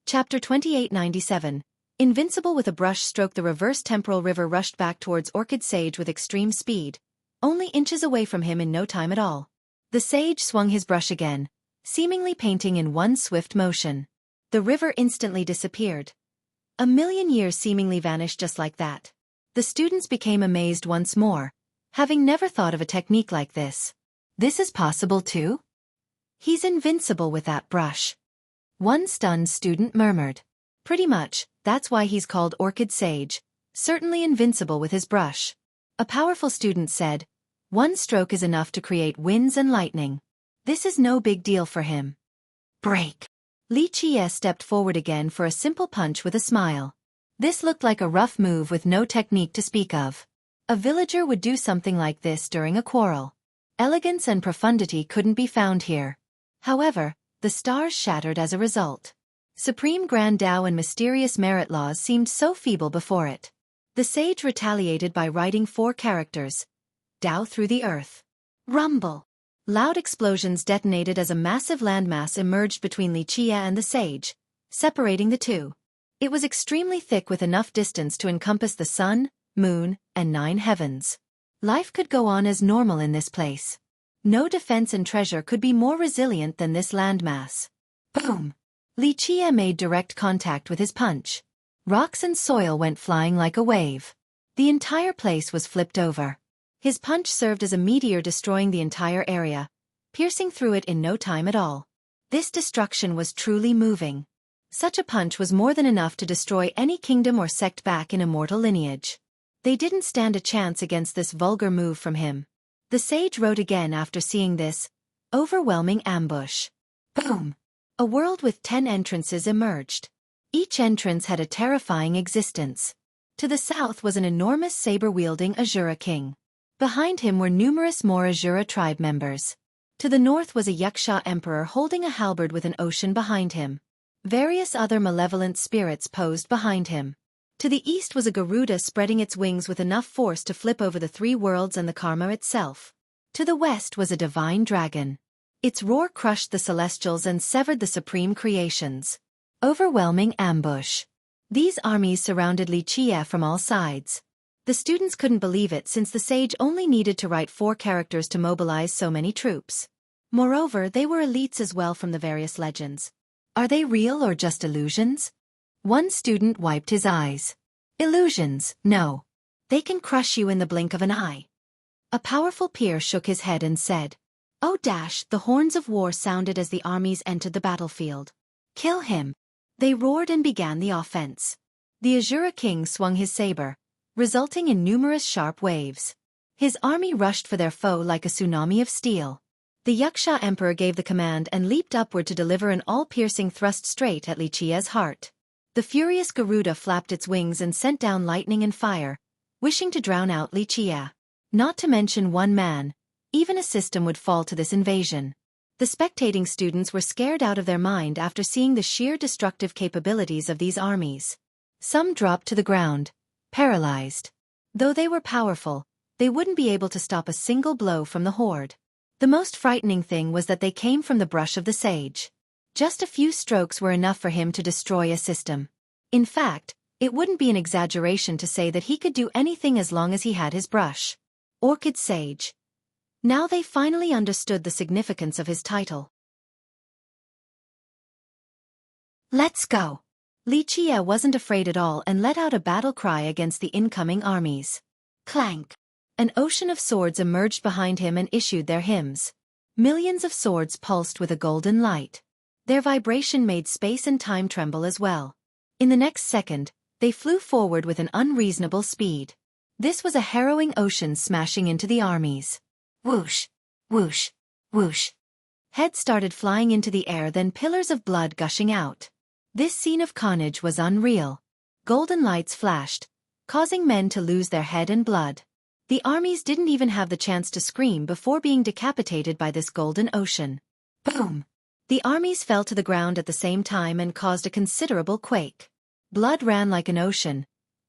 S1: Chapter 2897. Invincible with a brush stroke, the reverse temporal river rushed back towards Orchid Sage with extreme speed, only inches away from him in no time at all. The sage swung his brush again, seemingly painting in one swift motion. The river instantly disappeared. A million years seemingly vanished just like that. The students became amazed once more, having never thought of a technique like this. This is possible too? He's invincible with that brush. One stunned student murmured. Pretty much, that's why he's called Orchid Sage, certainly invincible with his brush. A powerful student said, one stroke is enough to create winds and lightning. This is no big deal for him. Break! Li Qie stepped forward again for a simple punch with a smile. This looked like a rough move with no technique to speak of. A villager would do something like this during a quarrel. Elegance and profundity couldn't be found here. However, the stars shattered as a result. Supreme Grand Tao and mysterious merit laws seemed so feeble before it. The sage retaliated by writing 4 characters. Tao through the earth. Rumble. Loud explosions detonated as a massive landmass emerged between Li Qie and the sage, separating the two. It was extremely thick with enough distance to encompass the sun, moon, and 9 heavens. Life could go on as normal in this place. No defense and treasure could be more resilient than this landmass. Boom! Li Qie made direct contact with his punch. Rocks and soil went flying like a wave. The entire place was flipped over. His punch served as a meteor, destroying the entire area, piercing through it in no time at all. This destruction was truly moving. Such a punch was more than enough to destroy any kingdom or sect back in immortal lineage. They didn't stand a chance against this vulgar move from him. The sage wrote again after seeing this overwhelming ambush. Boom! A world with 10 entrances emerged. Each entrance had a terrifying existence. To the south was an enormous saber-wielding Azura king. Behind him were numerous more Azura tribe members. To the north was a Yaksha emperor holding a halberd with an ocean behind him. Various other malevolent spirits posed behind him. To the east was a Garuda spreading its wings with enough force to flip over the 3 worlds and the Karma itself. To the west was a divine dragon. Its roar crushed the celestials and severed the supreme creations. Overwhelming ambush. These armies surrounded Li Qie from all sides. The students couldn't believe it since the sage only needed to write 4 characters to mobilize so many troops. Moreover, they were elites as well from the various legends. Are they real or just illusions? One student wiped his eyes. Illusions, no. They can crush you in the blink of an eye. A powerful peer shook his head and said, "Oh dash!" The horns of war sounded as the armies entered the battlefield. Kill him! They roared and began the offense. The Azura king swung his saber, resulting in numerous sharp waves. His army rushed for their foe like a tsunami of steel. The Yaksha emperor gave the command and leaped upward to deliver an all-piercing thrust straight at Li Qie's heart. The furious Garuda flapped its wings and sent down lightning and fire, wishing to drown out Li Qie. Not to mention one man, even a system would fall to this invasion. The spectating students were scared out of their mind after seeing the sheer destructive capabilities of these armies. Some dropped to the ground, paralyzed. Though they were powerful, they wouldn't be able to stop a single blow from the horde. The most frightening thing was that they came from the brush of the sage. Just a few strokes were enough for him to destroy a system. In fact, it wouldn't be an exaggeration to say that he could do anything as long as he had his brush. Orchid Sage. Now they finally understood the significance of his title. Let's go. Lichia wasn't afraid at all and let out a battle cry against the incoming armies. Clank. An ocean of swords emerged behind him and issued their hymns. Millions of swords pulsed with a golden light. Their vibration made space and time tremble as well. In the next second, they flew forward with an unreasonable speed. This was a harrowing ocean smashing into the armies. Whoosh, whoosh, whoosh. Heads started flying into the air, then pillars of blood gushing out. This scene of carnage was unreal. Golden lights flashed, causing men to lose their head and blood. The armies didn't even have the chance to scream before being decapitated by this golden ocean. Boom! The armies fell to the ground at the same time and caused a considerable quake. Blood ran like an ocean.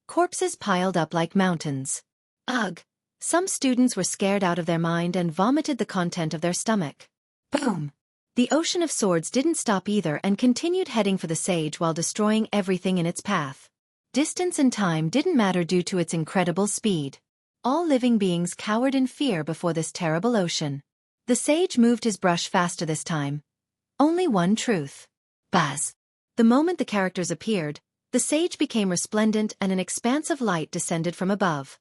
S1: Corpses piled up like mountains. Ugh! Some students were scared out of their mind and vomited the content of their stomach. Boom! The ocean of swords didn't stop either and continued heading for the sage while destroying everything in its path. Distance and time didn't matter due to its incredible speed. All living beings cowered in fear before this terrible ocean. The sage moved his brush faster this time. Only one truth. Buzz. The moment the characters appeared, the sage became resplendent and an expanse of light descended from above.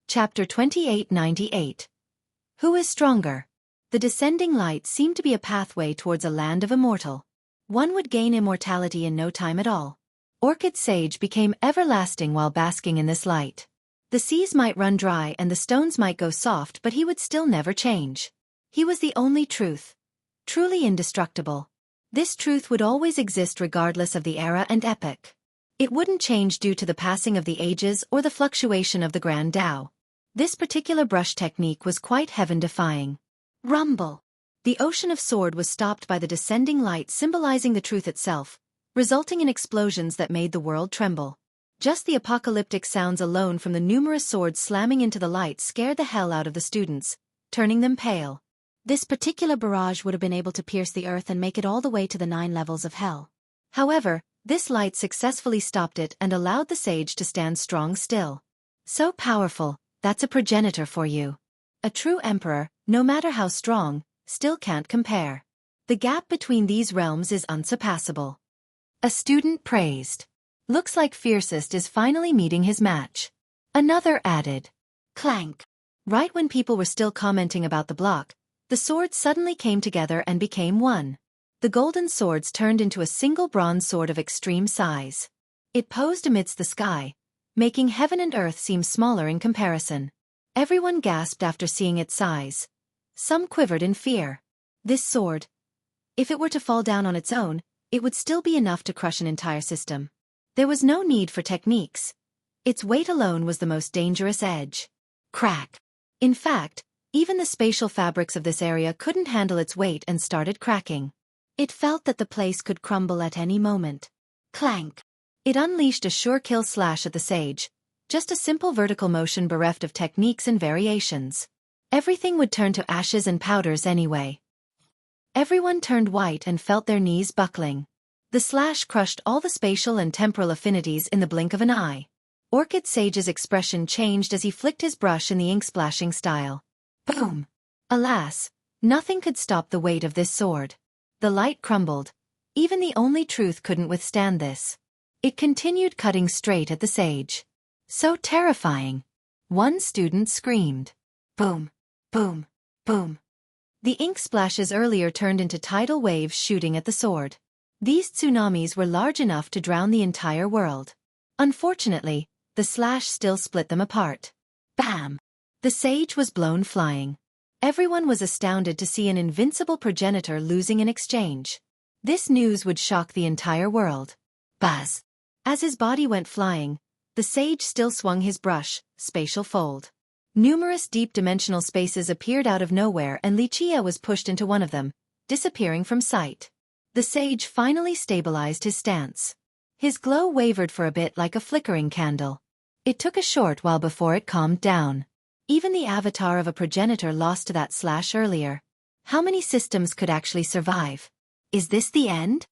S1: Chapter 2898. Who is stronger? The descending light seemed to be a pathway towards a land of immortal. One would gain immortality in no time at all. Orchid Sage became everlasting while basking in this light. The seas might run dry and the stones might go soft, but he would still never change. He was the only truth. Truly indestructible. This truth would always exist regardless of the era and epoch. It wouldn't change due to the passing of the ages or the fluctuation of the Grand Tao. This particular brush technique was quite heaven-defying. Rumble! The ocean of sword was stopped by the descending light symbolizing the truth itself, resulting in explosions that made the world tremble. Just the apocalyptic sounds alone from the numerous swords slamming into the light scared the hell out of the students, turning them pale. This particular barrage would have been able to pierce the earth and make it all the way to the 9 levels of hell. However, this light successfully stopped it and allowed the sage to stand strong still. So powerful. That's a progenitor for you. A true emperor, no matter how strong, still can't compare. The gap between these realms is unsurpassable. A student praised. Looks like Fiercest is finally meeting his match. Another added. Clank. Right when people were still commenting about the block, the swords suddenly came together and became one. The golden swords turned into a single bronze sword of extreme size. It posed amidst the sky, making heaven and earth seem smaller in comparison. Everyone gasped after seeing its size. Some quivered in fear. This sword, if it were to fall down on its own, it would still be enough to crush an entire system. There was no need for techniques. Its weight alone was the most dangerous edge. Crack. In fact, even the spatial fabrics of this area couldn't handle its weight and started cracking. It felt that the place could crumble at any moment. Clank. It unleashed a sure kill slash at the sage, just a simple vertical motion bereft of techniques and variations. Everything would turn to ashes and powders anyway. Everyone turned white and felt their knees buckling. The slash crushed all the spatial and temporal affinities in the blink of an eye. Orchid Sage's expression changed as he flicked his brush in the ink-splashing style. Boom! Alas, nothing could stop the weight of this sword. The light crumbled. Even the only truth couldn't withstand this. It continued cutting straight at the sage. So terrifying. One student screamed. Boom! Boom! Boom! The ink splashes earlier turned into tidal waves shooting at the sword. These tsunamis were large enough to drown the entire world. Unfortunately, the slash still split them apart. Bam! The sage was blown flying. Everyone was astounded to see an invincible progenitor losing in exchange. This news would shock the entire world. Buzz! As his body went flying, the sage still swung his brush, spatial fold. Numerous deep-dimensional spaces appeared out of nowhere and Lichia was pushed into one of them, disappearing from sight. The sage finally stabilized his stance. His glow wavered for a bit like a flickering candle. It took a short while before it calmed down. Even the avatar of a progenitor lost to that slash earlier. How many systems could actually survive? Is this the end?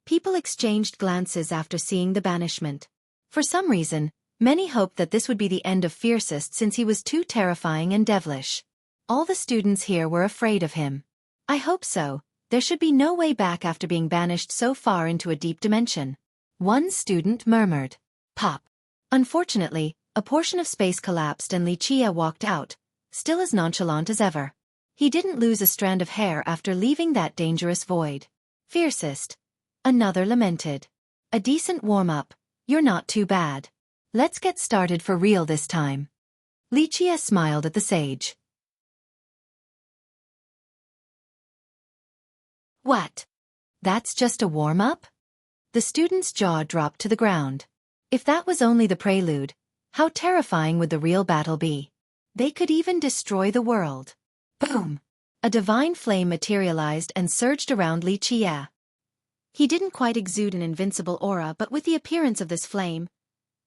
S1: People exchanged glances after seeing the banishment. For some reason, many hoped that this would be the end of Fiercest since he was too terrifying and devilish. All the students here were afraid of him. I hope so. There should be no way back after being banished so far into a deep dimension. One student murmured. Pop. Unfortunately, a portion of space collapsed and Li Chia walked out, still as nonchalant as ever. He didn't lose a strand of hair after leaving that dangerous void. Fiercest. Another lamented. A decent warm-up. You're not too bad. Let's get started for real this time. Li Chia smiled at the sage. What? That's just a warm-up? The student's jaw dropped to the ground. If that was only the prelude, how terrifying would the real battle be? They could even destroy the world. Boom! A divine flame materialized and surged around Li Chia. He didn't quite exude an invincible aura, but with the appearance of this flame,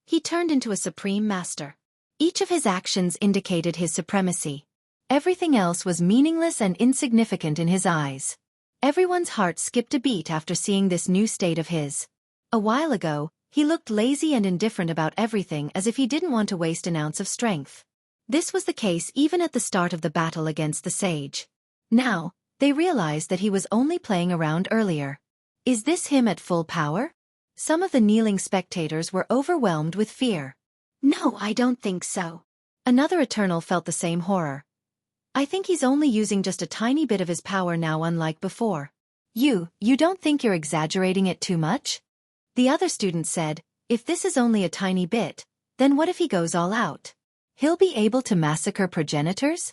S1: he turned into a supreme master. Each of his actions indicated his supremacy. Everything else was meaningless and insignificant in his eyes. Everyone's heart skipped a beat after seeing this new state of his. A while ago, he looked lazy and indifferent about everything, as if he didn't want to waste an ounce of strength. This was the case even at the start of the battle against the sage. Now, they realized that he was only playing around earlier. Is this him at full power? Some of the kneeling spectators were overwhelmed with fear. No, I don't think so. Another Eternal felt the same horror. I think he's only using just a tiny bit of his power now, unlike before. You don't think you're exaggerating it too much? The other student said, if this is only a tiny bit, then what if he goes all out? He'll be able to massacre progenitors?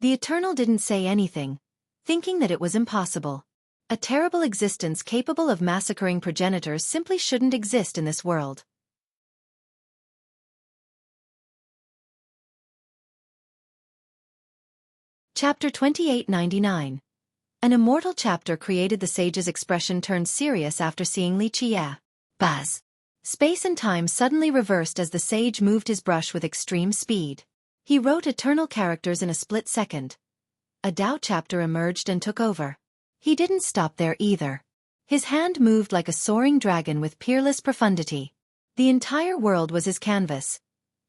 S1: The Eternal didn't say anything, thinking that it was impossible. A terrible existence capable of massacring progenitors simply shouldn't exist in this world. Chapter 2899. An immortal chapter created. The sage's expression turned serious after seeing Li Chia. Buzz. Space and time suddenly reversed as the sage moved his brush with extreme speed. He wrote eternal characters in a split second. A Tao chapter emerged and took over. He didn't stop there either. His hand moved like a soaring dragon with peerless profundity. The entire world was his canvas.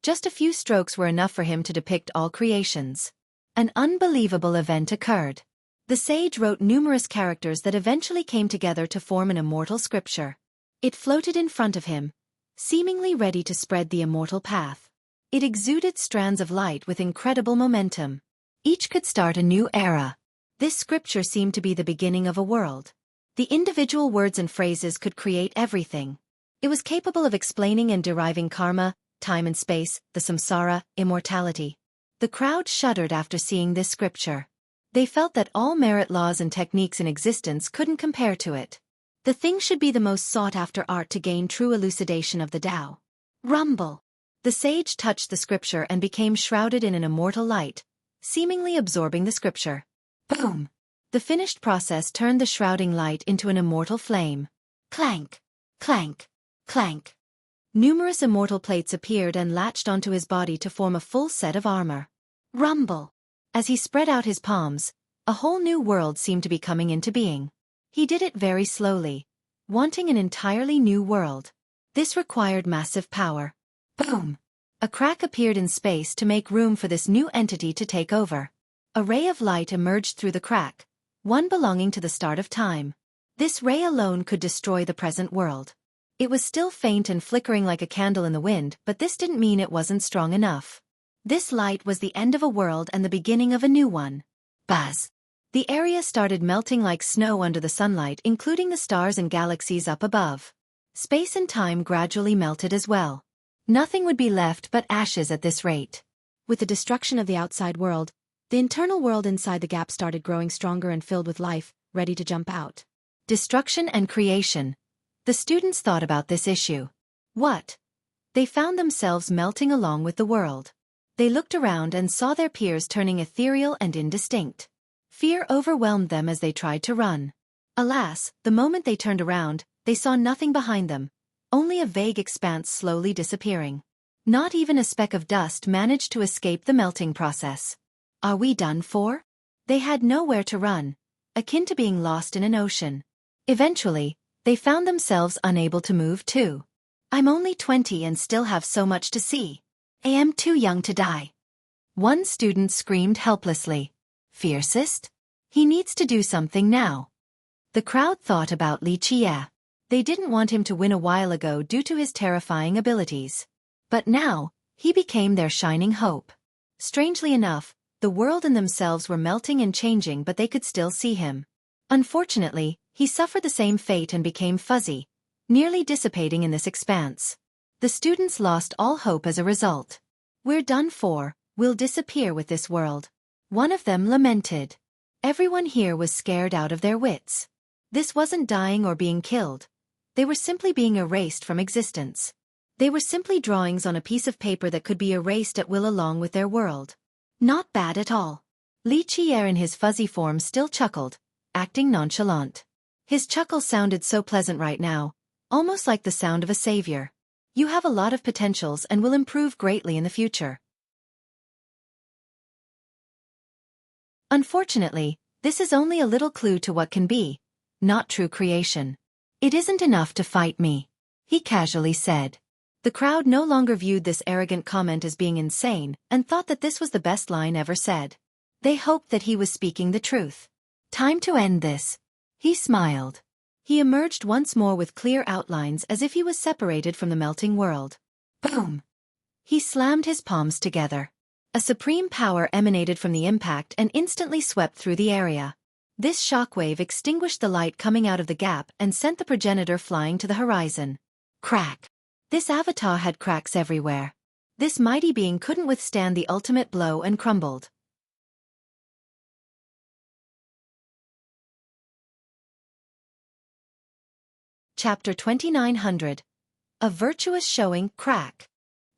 S1: Just a few strokes were enough for him to depict all creations. An unbelievable event occurred. The sage wrote numerous characters that eventually came together to form an immortal scripture. It floated in front of him, seemingly ready to spread the immortal path. It exuded strands of light with incredible momentum. Each could start a new era. This scripture seemed to be the beginning of a world. The individual words and phrases could create everything. It was capable of explaining and deriving karma, time and space, the samsara, immortality. The crowd shuddered after seeing this scripture. They felt that all merit laws and techniques in existence couldn't compare to it. The thing should be the most sought-after art to gain true elucidation of the Tao. Rumble. The sage touched the scripture and became shrouded in an immortal light, seemingly absorbing the scripture. Boom! The finished process turned the shrouding light into an immortal flame. Clank! Clank! Clank! Numerous immortal plates appeared and latched onto his body to form a full set of armor. Rumble! As he spread out his palms, a whole new world seemed to be coming into being. He did it very slowly, wanting an entirely new world. This required massive power. Boom! A crack appeared in space to make room for this new entity to take over. A ray of light emerged through the crack, one belonging to the start of time. This ray alone could destroy the present world. It was still faint and flickering like a candle in the wind, but this didn't mean it wasn't strong enough. This light was the end of a world and the beginning of a new one. Buzz! The area started melting like snow under the sunlight, including the stars and galaxies up above. Space and time gradually melted as well. Nothing would be left but ashes at this rate. With the destruction of the outside world, the internal world inside the gap started growing stronger and filled with life, ready to jump out. Destruction and creation. The students thought about this issue. What? They found themselves melting along with the world. They looked around and saw their peers turning ethereal and indistinct. Fear overwhelmed them as they tried to run. Alas, the moment they turned around, they saw nothing behind them, only a vague expanse slowly disappearing. Not even a speck of dust managed to escape the melting process. Are we done for? They had nowhere to run, akin to being lost in an ocean. Eventually, they found themselves unable to move too. I'm only 20 and still have so much to see. I am too young to die. One student screamed helplessly. Fiercest? He needs to do something now. The crowd thought about Xueqi. They didn't want him to win a while ago due to his terrifying abilities. But now, he became their shining hope. Strangely enough, the world and themselves were melting and changing, but they could still see him. Unfortunately, he suffered the same fate and became fuzzy, nearly dissipating in this expanse. The students lost all hope as a result. We're done for, we'll disappear with this world. One of them lamented. Everyone here was scared out of their wits. This wasn't dying or being killed. They were simply being erased from existence. They were simply drawings on a piece of paper that could be erased at will along with their world. Not bad at all. Xueqi in his fuzzy form still chuckled, acting nonchalant. His chuckle sounded so pleasant right now, almost like the sound of a savior. You have a lot of potentials and will improve greatly in the future. Unfortunately, this is only a little clue to what can be, not true creation. It isn't enough to fight me, he casually said. The crowd no longer viewed this arrogant comment as being insane and thought that this was the best line ever said. They hoped that he was speaking the truth. Time to end this. He smiled. He emerged once more with clear outlines as if he was separated from the melting world. Boom! He slammed his palms together. A supreme power emanated from the impact and instantly swept through the area. This shockwave extinguished the light coming out of the gap and sent the progenitor flying to the horizon. Crack! This avatar had cracks everywhere. This mighty being couldn't withstand the ultimate blow and crumbled. Chapter 2900. A virtuous showing. Crack.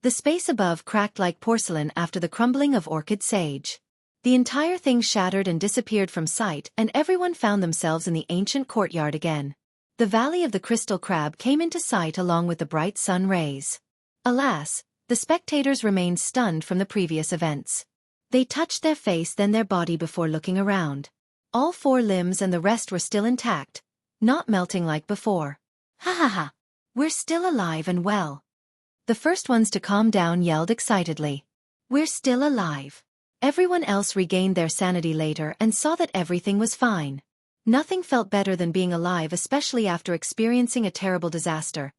S1: The space above cracked like porcelain after the crumbling of orchid sage. The entire thing shattered and disappeared from sight, and everyone found themselves in the ancient courtyard again. The valley of the crystal crab came into sight along with the bright sun rays. Alas, the spectators remained stunned from the previous events. They touched their face then their body before looking around. All 4 limbs and the rest were still intact, not melting like before. Ha ha ha! We're still alive and well. The first ones to calm down yelled excitedly. We're still alive. Everyone else regained their sanity later and saw that everything was fine. Nothing felt better than being alive, especially after experiencing a terrible disaster,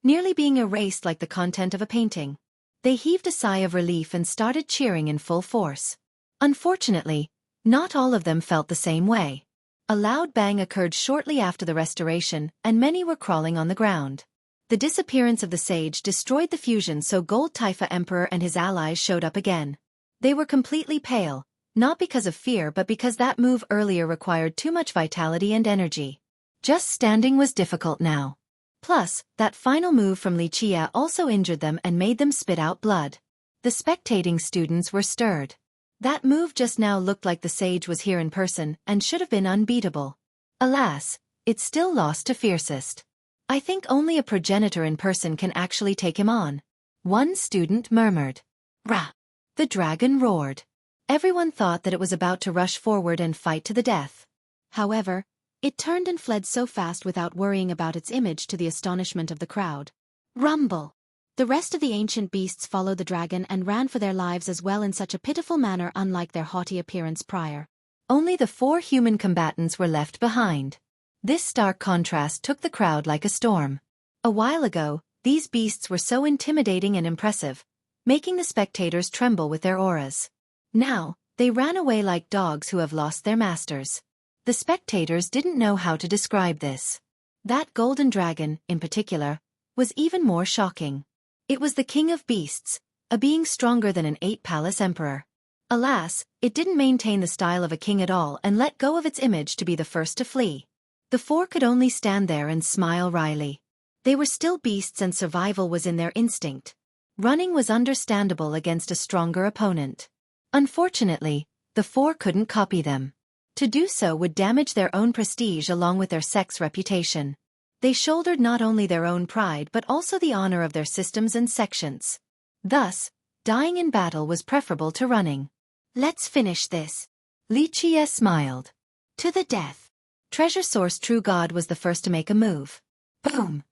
S1: nearly being erased like the content of a painting. They heaved a sigh of relief and started cheering in full force. Unfortunately, not all of them felt the same way. A loud bang occurred shortly after the restoration, and many were crawling on the ground. The disappearance of the sage destroyed the fusion, so Gold Taifa Emperor and his allies showed up again. They were completely pale, not because of fear but because that move earlier required too much vitality and energy. Just standing was difficult now. Plus, that final move from Xueqi also injured them and made them spit out blood. The spectating students were stirred. That move just now looked like the sage was here in person and should have been unbeatable. Alas, it still lost to Fiercest. I think only a progenitor in person can actually take him on. One student murmured. Rah! The dragon roared. Everyone thought that it was about to rush forward and fight to the death. However, it turned and fled so fast without worrying about its image, to the astonishment of the crowd. Rumble! The rest of the ancient beasts followed the dragon and ran for their lives as well, in such a pitiful manner unlike their haughty appearance prior. Only the 4 human combatants were left behind. This stark contrast took the crowd like a storm. A while ago, these beasts were so intimidating and impressive, making the spectators tremble with their auras. Now, they ran away like dogs who have lost their masters. The spectators didn't know how to describe this. That golden dragon, in particular, was even more shocking. It was the king of beasts, a being stronger than an 8-palace emperor. Alas, it didn't maintain the style of a king at all and let go of its image to be the first to flee. The 4 could only stand there and smile wryly. They were still beasts and survival was in their instinct. Running was understandable against a stronger opponent. Unfortunately, the 4 couldn't copy them. To do so would damage their own prestige along with their sex reputation. They shouldered not only their own pride but also the honor of their systems and sections. Thus, dying in battle was preferable to running. Let's finish this. Li Jie smiled. To the death. Treasure Source True God was the first to make a move. Boom!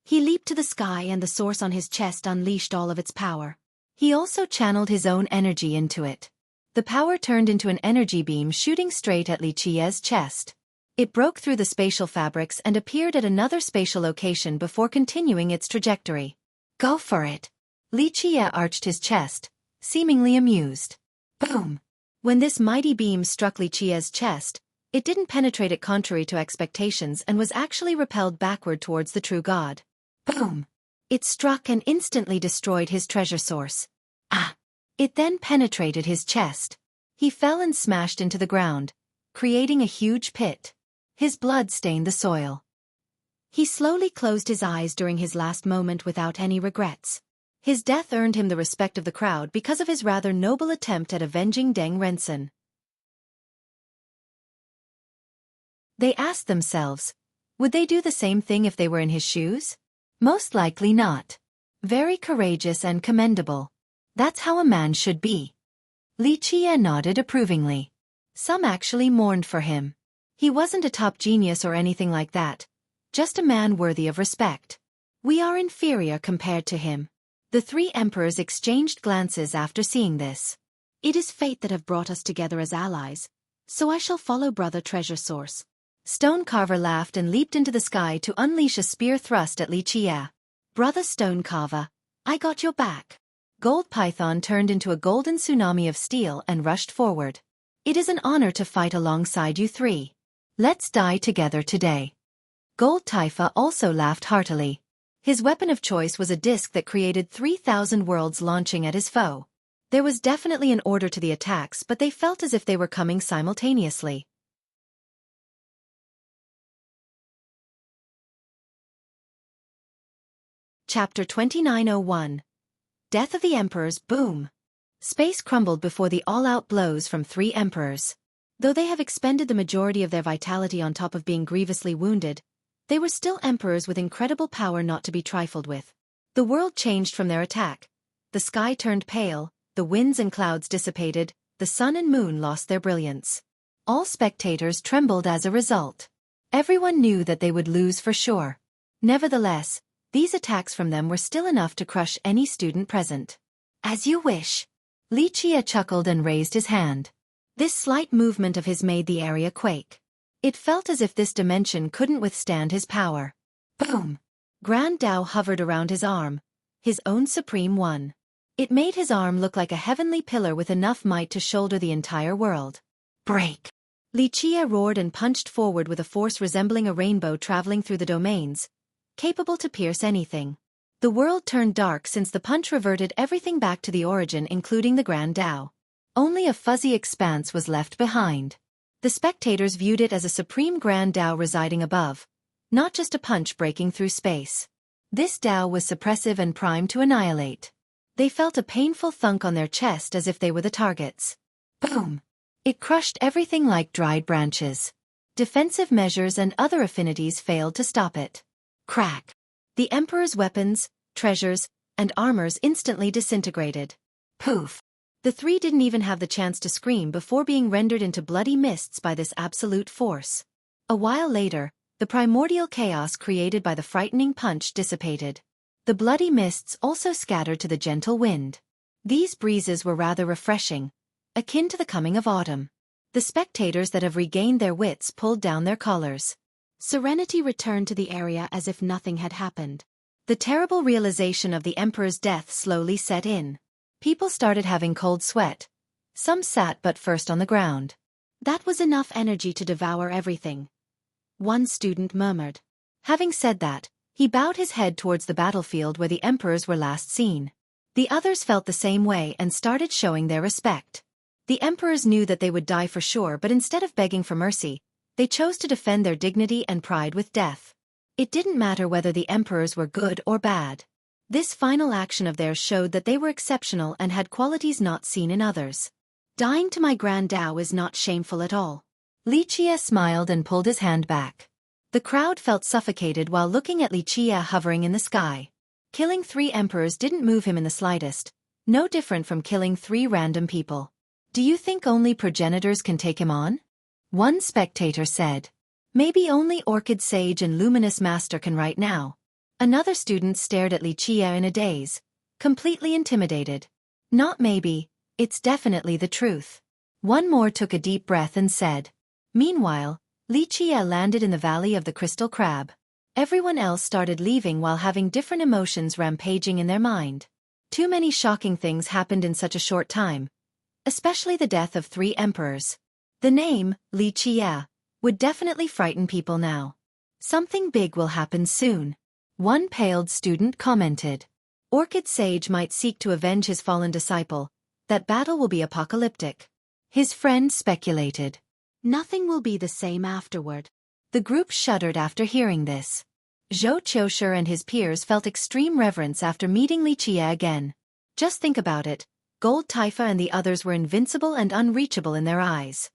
S1: He leaped to the sky and the source on his chest unleashed all of its power. He also channeled his own energy into it. The power turned into an energy beam shooting straight at Li Jie's chest. It broke through the spatial fabrics and appeared at another spatial location before continuing its trajectory. Go for it. Li Jie arched his chest, seemingly amused. Boom! When this mighty beam struck Li Jie's chest, it didn't penetrate it contrary to expectations and was actually repelled backward towards the true god. Boom! It struck and instantly destroyed his treasure source. Ah! It then penetrated his chest. He fell and smashed into the ground, creating a huge pit. His blood stained the soil. He slowly closed his eyes during his last moment without any regrets. His death earned him the respect of the crowd because of his rather noble attempt at avenging Deng Rensen. They asked themselves, would they do the same thing if they were in his shoes? Most likely not. Very courageous and commendable. That's how a man should be. Li Jie nodded approvingly. Some actually mourned for him. He wasn't a top genius or anything like that. Just a man worthy of respect. We are inferior compared to him. The three emperors exchanged glances after seeing this. It is fate that have brought us together as allies, so I shall follow Brother Treasure Source. Stonecarver laughed and leaped into the sky to unleash a spear thrust at Li Jie. Brother Stonecarver, I got your back. Gold Python turned into a golden tsunami of steel and rushed forward. It is an honor to fight alongside you three. Let's die together today. Gold Taifa also laughed heartily. His weapon of choice was a disc that created 3,000 worlds launching at his foe. There was definitely an order to the attacks, but they felt as if they were coming simultaneously. Chapter 2901. Death of the Emperors. Boom! Space crumbled before the all-out blows from three emperors. Though they have expended the majority of their vitality on top of being grievously wounded, they were still emperors with incredible power not to be trifled with. The world changed from their attack. The sky turned pale, the winds and clouds dissipated, the sun and moon lost their brilliance. All spectators trembled as a result. Everyone knew that they would lose for sure. Nevertheless, these attacks from them were still enough to crush any student present. As you wish. Li Jie chuckled and raised his hand. This slight movement of his made the area quake. It felt as if this dimension couldn't withstand his power. Boom! Grand Tao hovered around his arm, his own supreme one. It made his arm look like a heavenly pillar with enough might to shoulder the entire world. Break! Li Jie roared and punched forward with a force resembling a rainbow traveling through the domains, capable to pierce anything. The world turned dark since the punch reverted everything back to the origin, including the Grand Tao. Only a fuzzy expanse was left behind. The spectators viewed it as a supreme Grand Tao residing above, not just a punch breaking through space. This Tao was suppressive and primed to annihilate. They felt a painful thunk on their chest as if they were the targets. Boom! It crushed everything like dried branches. Defensive measures and other affinities failed to stop it. Crack! The Emperor's weapons, treasures, and armors instantly disintegrated. Poof! The three didn't even have the chance to scream before being rendered into bloody mists by this absolute force. A while later, the primordial chaos created by the frightening punch dissipated. The bloody mists also scattered to the gentle wind. These breezes were rather refreshing, akin to the coming of autumn. The spectators that have regained their wits pulled down their collars. Serenity returned to the area as if nothing had happened. The terrible realization of the Emperor's death slowly set in. People started having cold sweat. Some sat butt first on the ground. That was enough energy to devour everything. One student murmured. Having said that, he bowed his head towards the battlefield where the emperors were last seen. The others felt the same way and started showing their respect. The emperors knew that they would die for sure, but instead of begging for mercy, they chose to defend their dignity and pride with death. It didn't matter whether the emperors were good or bad. This final action of theirs showed that they were exceptional and had qualities not seen in others. Dying to my Grand Tao is not shameful at all. Li Jie smiled and pulled his hand back. The crowd felt suffocated while looking at Li Qie hovering in the sky. Killing 3 emperors didn't move him in the slightest, no different from killing 3 random people. Do you think only progenitors can take him on? One spectator said. Maybe only Orchid Sage and Luminous Master can right now. Another student stared at Li Qie in a daze, completely intimidated. Not maybe, it's definitely the truth. One more took a deep breath and said. Meanwhile, Li Qie landed in the Valley of the Crystal Crab. Everyone else started leaving while having different emotions rampaging in their mind. Too many shocking things happened in such a short time, especially the death of 3 emperors. The name, Li Qie, would definitely frighten people now. Something big will happen soon. One paled student commented. Orchid Sage might seek to avenge his fallen disciple. That battle will be apocalyptic. His friend speculated. Nothing will be the same afterward. The group shuddered after hearing this. Zhou Qiushi and his peers felt extreme reverence after meeting Li Qie again. Just think about it, Gold Taifa and the others were invincible and unreachable in their eyes.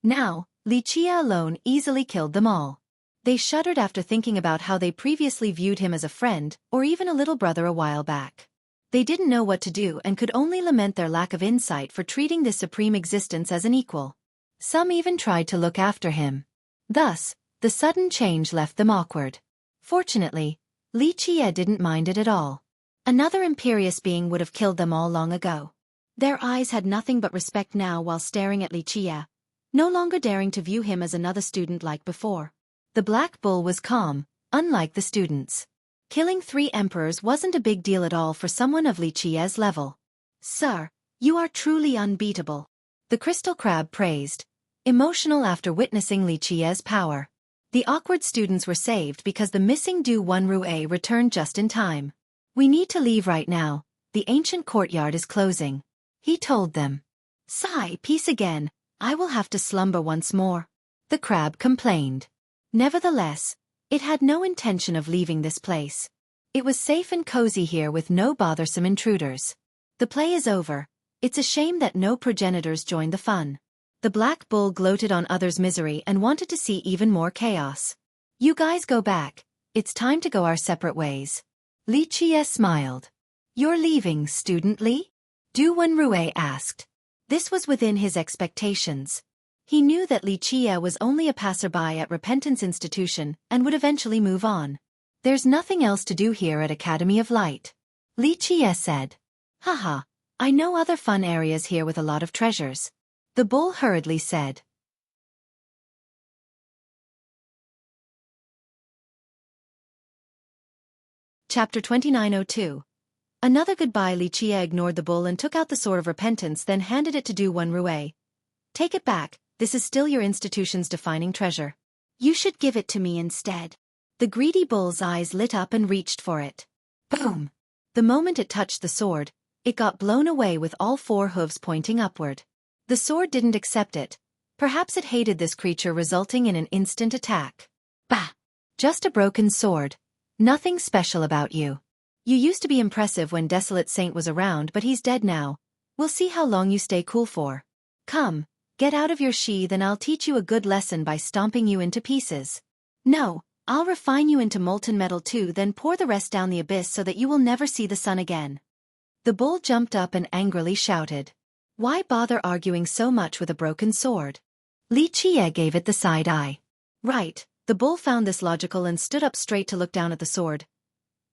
S1: Now, Li Qie alone easily killed them all. They shuddered after thinking about how they previously viewed him as a friend, or even a little brother a while back. They didn't know what to do and could only lament their lack of insight for treating this supreme existence as an equal. Some even tried to look after him. Thus, the sudden change left them awkward. Fortunately, Li Qie didn't mind it at all. Another imperious being would have killed them all long ago. Their eyes had nothing but respect now while staring at Li Qie, no longer daring to view him as another student like before. The Black Bull was calm, unlike the students. Killing 3 emperors wasn't a big deal at all for someone of Li Qie's level. Sir, you are truly unbeatable. The Crystal Crab praised, emotional after witnessing Li Qie's power. The awkward students were saved because the missing Du Wenrui returned just in time. We need to leave right now, the ancient courtyard is closing. He told them. Sigh, peace again, I will have to slumber once more. The crab complained. Nevertheless, it had no intention of leaving this place. It was safe and cozy here with no bothersome intruders. The play is over. It's a shame that no progenitors joined the fun. The Black Bull gloated on others' misery and wanted to see even more chaos. You guys go back. It's time to go our separate ways. Li Qie smiled. You're leaving, student Li? Du Wenrui asked. This was within his expectations. He knew that Li Qie was only a passerby at Repentance Institution and would eventually move on. There's nothing else to do here at Academy of Light. Li Qie said. Haha, I know other fun areas here with a lot of treasures. The bull hurriedly said. Chapter 2902. Another goodbye. Li Qie ignored the bull and took out the Sword of Repentance, then handed it to Du Wenrui. Take it back, this is still your institution's defining treasure. You should give it to me instead. The greedy bull's eyes lit up and reached for it. Boom! The moment it touched the sword, it got blown away with all 4 hooves pointing upward. The sword didn't accept it. Perhaps it hated this creature, resulting in an instant attack. Bah! Just a broken sword. Nothing special about you. You used to be impressive when Desolate Saint was around, but he's dead now. We'll see how long you stay cool for. Come, get out of your sheath and I'll teach you a good lesson by stomping you into pieces. No, I'll refine you into molten metal too, then pour the rest down the abyss so that you will never see the sun again. The bull jumped up and angrily shouted. Why bother arguing so much with a broken sword? Li Qie gave it the side eye. Right, the bull found this logical and stood up straight to look down at the sword.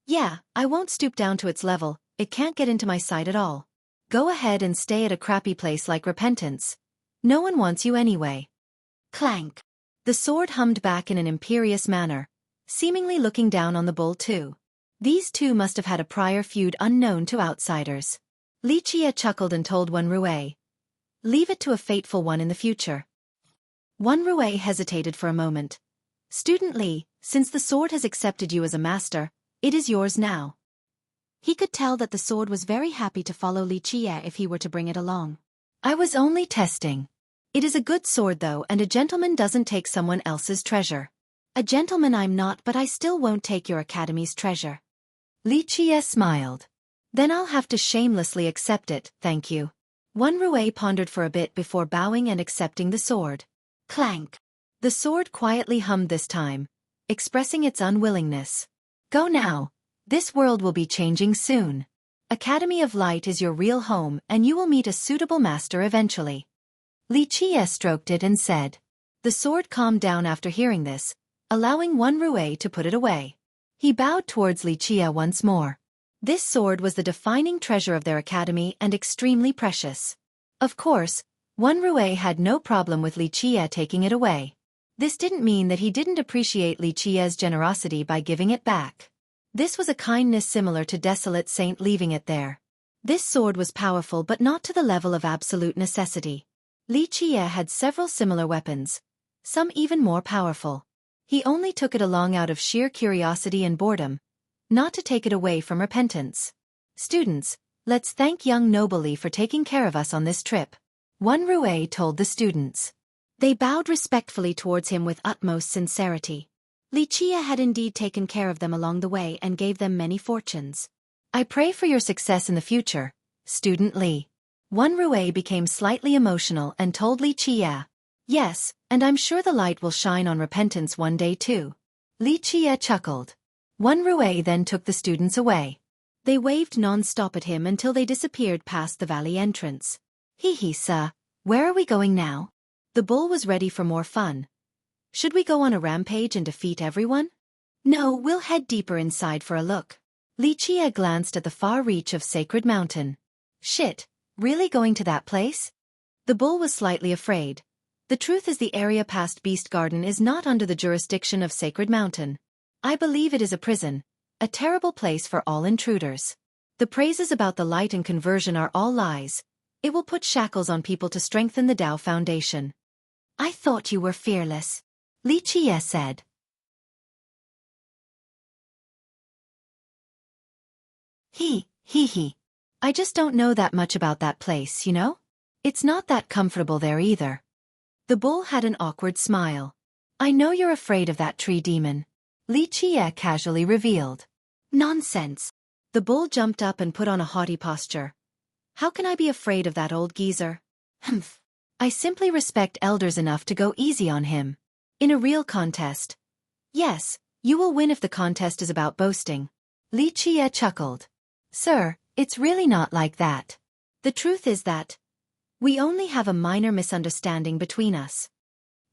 S1: Yeah, I won't stoop down to its level, it can't get into my sight at all. Go ahead and stay at a crappy place like Repentance. No one wants you anyway. Clank. The sword hummed back in an imperious manner, seemingly looking down on the bull too. These two must have had a prior feud unknown to outsiders. Li Qie chuckled and told Wenrui. Leave it to a fateful one in the future. Wenrui hesitated for a moment. Student Li, since the sword has accepted you as a master, it is yours now. He could tell that the sword was very happy to follow Li Qie if he were to bring it along. I was only testing. It is a good sword though, and a gentleman doesn't take someone else's treasure. A gentleman I'm not, but I still won't take your academy's treasure. Li Qie smiled. Then I'll have to shamelessly accept it, thank you. Wenrui pondered for a bit before bowing and accepting the sword. Clank. The sword quietly hummed this time, expressing its unwillingness. Go now. This world will be changing soon. Academy of Light is your real home and you will meet a suitable master eventually. Li Qie stroked it and said. The sword calmed down after hearing this, allowing Rue to put it away. He bowed towards Li Qie once more. This sword was the defining treasure of their academy and extremely precious. Of course, Rue had no problem with Li Qie taking it away. This didn't mean that he didn't appreciate Li Qie's generosity by giving it back. This was a kindness similar to Desolate Saint leaving it there. This sword was powerful but not to the level of absolute necessity. Li Qie had several similar weapons, some even more powerful. He only took it along out of sheer curiosity and boredom, not to take it away from repentance. Students, let's thank young Nobly for taking care of us on this trip. Rue told the students. They bowed respectfully towards him with utmost sincerity. Li Qie had indeed taken care of them along the way and gave them many fortunes. I pray for your success in the future, Student Li. Rue became slightly emotional and told Li Qie. Yes, and I'm sure the light will shine on repentance one day too. Li Qie chuckled. Rue then took the students away. They waved non-stop at him until they disappeared past the valley entrance. Hee, sir, where are we going now? The bull was ready for more fun. Should we go on a rampage and defeat everyone? No, we'll head deeper inside for a look. Li Qie glanced at the far reach of Sacred Mountain. Shit, really going to that place? The bull was slightly afraid. The truth is the area past Beast Garden is not under the jurisdiction of Sacred Mountain. I believe it is a prison, a terrible place for all intruders. The praises about the light and conversion are all lies. It will put shackles on people to strengthen the Tao Foundation. I thought you were fearless, Li Qie said. He. I just don't know that much about that place, you know? It's not that comfortable there either. The bull had an awkward smile. I know you're afraid of that tree demon, Li Qie casually revealed. Nonsense. The bull jumped up and put on a haughty posture. How can I be afraid of that old geezer? Humph. I simply respect elders enough to go easy on him. In a real contest. Yes, you will win if the contest is about boasting. Li Qie chuckled. Sir, it's really not like that. The truth is that we only have a minor misunderstanding between us.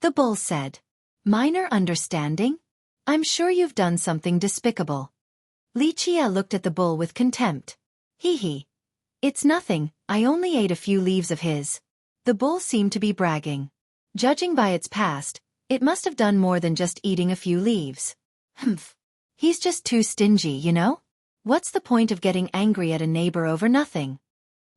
S1: The bull said. Minor understanding? I'm sure you've done something despicable. Li Qie looked at the bull with contempt. Hee. It's nothing, I only ate a few leaves of his. The bull seemed to be bragging. Judging by its past, it must have done more than just eating a few leaves. Humph. He's just too stingy, you know? What's the point of getting angry at a neighbor over nothing?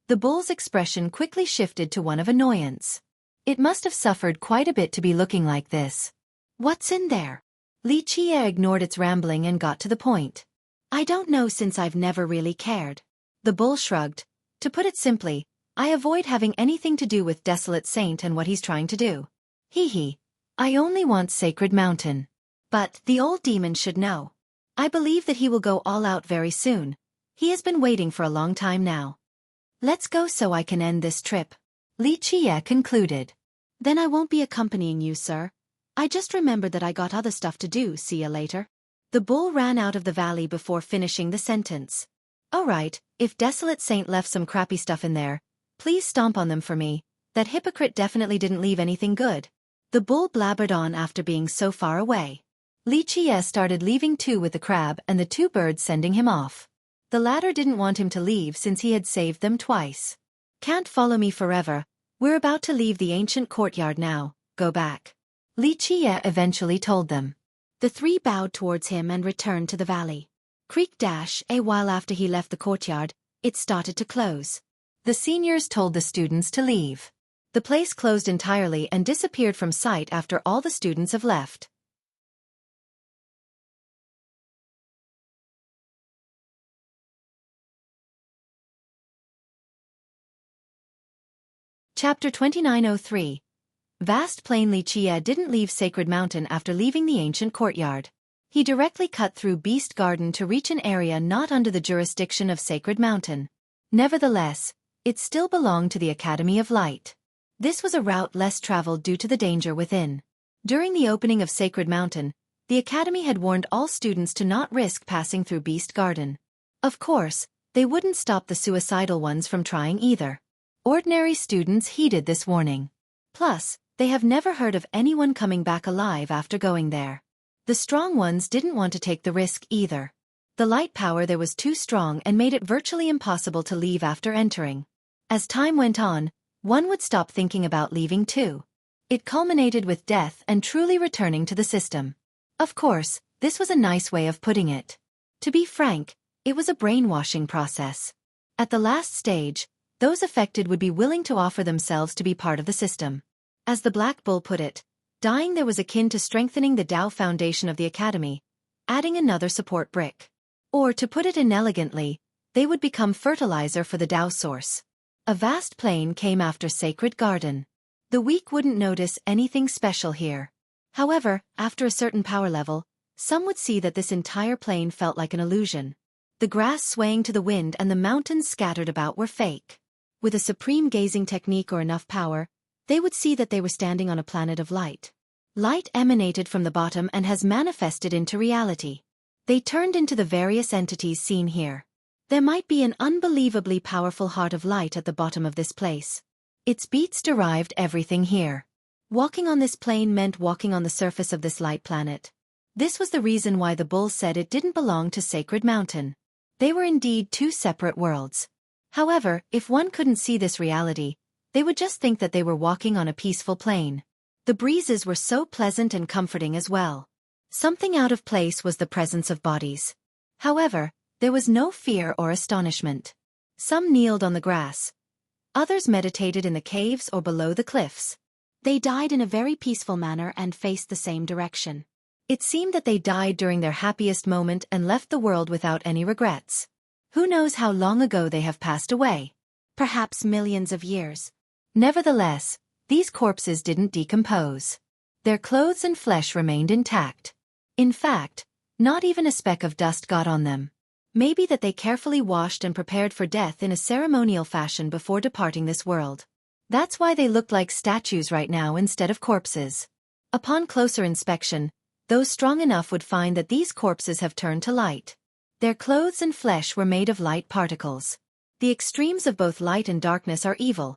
S1: The bull's expression quickly shifted to one of annoyance. It must have suffered quite a bit to be looking like this. What's in there? Li Qie ignored its rambling and got to the point. I don't know since I've never really cared. The bull shrugged. To put it simply, I avoid having anything to do with Desolate Saint and what he's trying to do. Hee. I only want Sacred Mountain. But the old demon should know. I believe that he will go all out very soon. He has been waiting for a long time now. Let's go so I can end this trip. Li Qie concluded. Then I won't be accompanying you, sir. I just remembered that I got other stuff to do, see ya later. The bull ran out of the valley before finishing the sentence. Alright, if Desolate Saint left some crappy stuff in there, please stomp on them for me. That hypocrite definitely didn't leave anything good. The bull blabbered on after being so far away. Li Qie started leaving too with the crab and the two birds sending him off. The latter didn't want him to leave since he had saved them twice. Can't follow me forever, we're about to leave the ancient courtyard now, go back. Li Qie eventually told them. The three bowed towards him and returned to the valley. A while after he left the courtyard, it started to close. The seniors told the students to leave. The place closed entirely and disappeared from sight after all the students have left. Chapter 2903. Vast Plain. Li Qie didn't leave Sacred Mountain after leaving the ancient courtyard. He directly cut through Beast Garden to reach an area not under the jurisdiction of Sacred Mountain. Nevertheless, it still belonged to the Academy of Light. This was a route less traveled due to the danger within. During the opening of Sacred Mountain, the Academy had warned all students to not risk passing through Beast Garden. Of course, they wouldn't stop the suicidal ones from trying either. Ordinary students heeded this warning. Plus, they have never heard of anyone coming back alive after going there. The strong ones didn't want to take the risk either. The light power there was too strong and made it virtually impossible to leave after entering. As time went on, one would stop thinking about leaving too. It culminated with death and truly returning to the system. Of course, this was a nice way of putting it. To be frank, it was a brainwashing process. At the last stage, those affected would be willing to offer themselves to be part of the system. As the Black Bull put it, dying there was akin to strengthening the Tao foundation of the Academy, adding another support brick. Or to put it inelegantly, they would become fertilizer for the Tao source. A vast plain came after Sacred Garden. The weak wouldn't notice anything special here. However, after a certain power level, some would see that this entire plain felt like an illusion. The grass swaying to the wind and the mountains scattered about were fake. With a supreme gazing technique or enough power, they would see that they were standing on a planet of light. Light emanated from the bottom and has manifested into reality. They turned into the various entities seen here. There might be an unbelievably powerful heart of light at the bottom of this place. Its beats derived everything here. Walking on this plane meant walking on the surface of this light planet. This was the reason why the bulls said it didn't belong to Sacred Mountain. They were indeed two separate worlds. However, if one couldn't see this reality, they would just think that they were walking on a peaceful plain. The breezes were so pleasant and comforting as well. Something out of place was the presence of bodies. However, there was no fear or astonishment. Some kneeled on the grass. Others meditated in the caves or below the cliffs. They died in a very peaceful manner and faced the same direction. It seemed that they died during their happiest moment and left the world without any regrets. Who knows how long ago they have passed away? Perhaps millions of years. Nevertheless, these corpses didn't decompose. Their clothes and flesh remained intact. In fact, not even a speck of dust got on them. Maybe that they carefully washed and prepared for death in a ceremonial fashion before departing this world. That's why they looked like statues right now instead of corpses. Upon closer inspection, those strong enough would find that these corpses have turned to light. Their clothes and flesh were made of light particles. The extremes of both light and darkness are evil,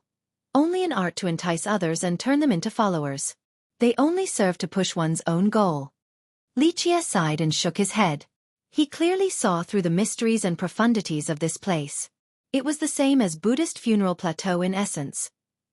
S1: only an art to entice others and turn them into followers. They only serve to push one's own goal. Lichie sighed and shook his head. He clearly saw through the mysteries and profundities of this place. It was the same as Buddhist funeral plateau in essence.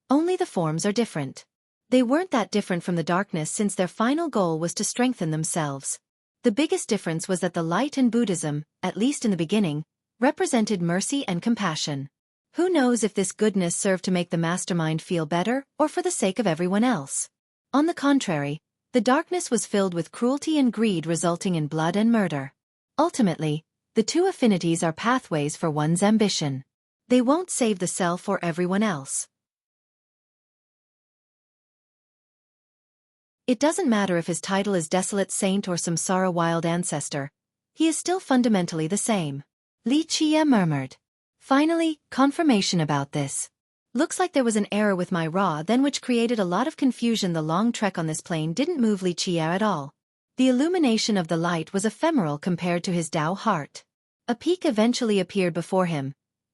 S1: Only the forms are different. They weren't that different from the darkness since their final goal was to strengthen themselves. The biggest difference was that the light in Buddhism, at least in the beginning, represented mercy and compassion. Who knows if this goodness served to make the mastermind feel better or for the sake of everyone else? On the contrary, the darkness was filled with cruelty and greed resulting in blood and murder. Ultimately, the two affinities are pathways for one's ambition. They won't save the self or everyone else. It doesn't matter if his title is Desolate Saint or Samsara Wild Ancestor. He is still fundamentally the same. Lichie murmured. Finally, confirmation about this. Looks like there was an error with my raw then which created a lot of confusion. The long trek on this plane didn't move Lichie at all. The illumination of the light was ephemeral compared to his Tao heart. A peak eventually appeared before him,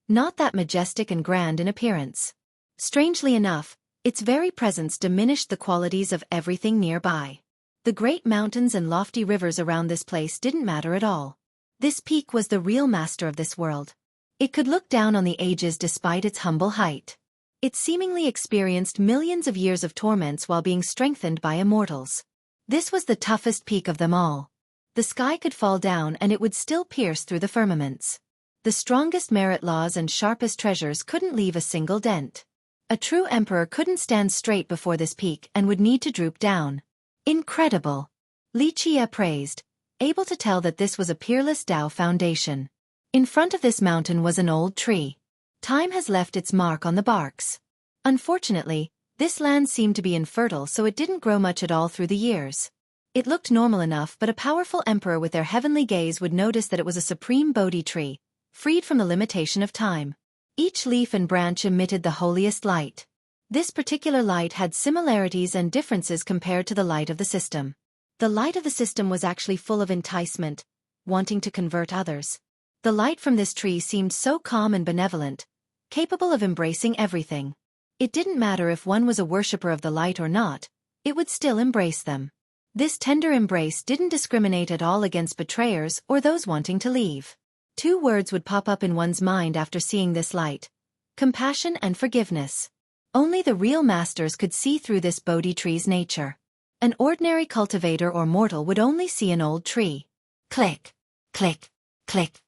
S1: not that majestic and grand in appearance. Strangely enough, its very presence diminished the qualities of everything nearby. The great mountains and lofty rivers around this place didn't matter at all. This peak was the real master of this world. It could look down on the ages despite its humble height. It seemingly experienced millions of years of torments while being strengthened by immortals. This was the toughest peak of them all. The sky could fall down and it would still pierce through the firmaments. The strongest merit laws and sharpest treasures couldn't leave a single dent. A true emperor couldn't stand straight before this peak and would need to droop down. Incredible! Lichie praised, able to tell that this was a peerless Tao foundation. In front of this mountain was an old tree. Time has left its mark on the barks. Unfortunately, this land seemed to be infertile, so it didn't grow much at all through the years. It looked normal enough, but a powerful emperor with their heavenly gaze would notice that it was a supreme Bodhi tree, freed from the limitation of time. Each leaf and branch emitted the holiest light. This particular light had similarities and differences compared to the light of the system. The light of the system was actually full of enticement, wanting to convert others. The light from this tree seemed so calm and benevolent, capable of embracing everything. It didn't matter if one was a worshipper of the light or not, it would still embrace them. This tender embrace didn't discriminate at all against betrayers or those wanting to leave. 2 words would pop up in one's mind after seeing this light: compassion and forgiveness. Only the real masters could see through this Bodhi tree's nature. An ordinary cultivator or mortal would only see an old tree. Click, click, click.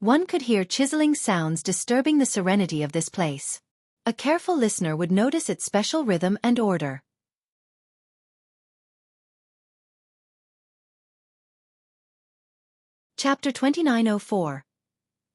S1: One could hear chiseling sounds disturbing the serenity of this place. A careful listener would notice its special rhythm and order. Chapter 2904.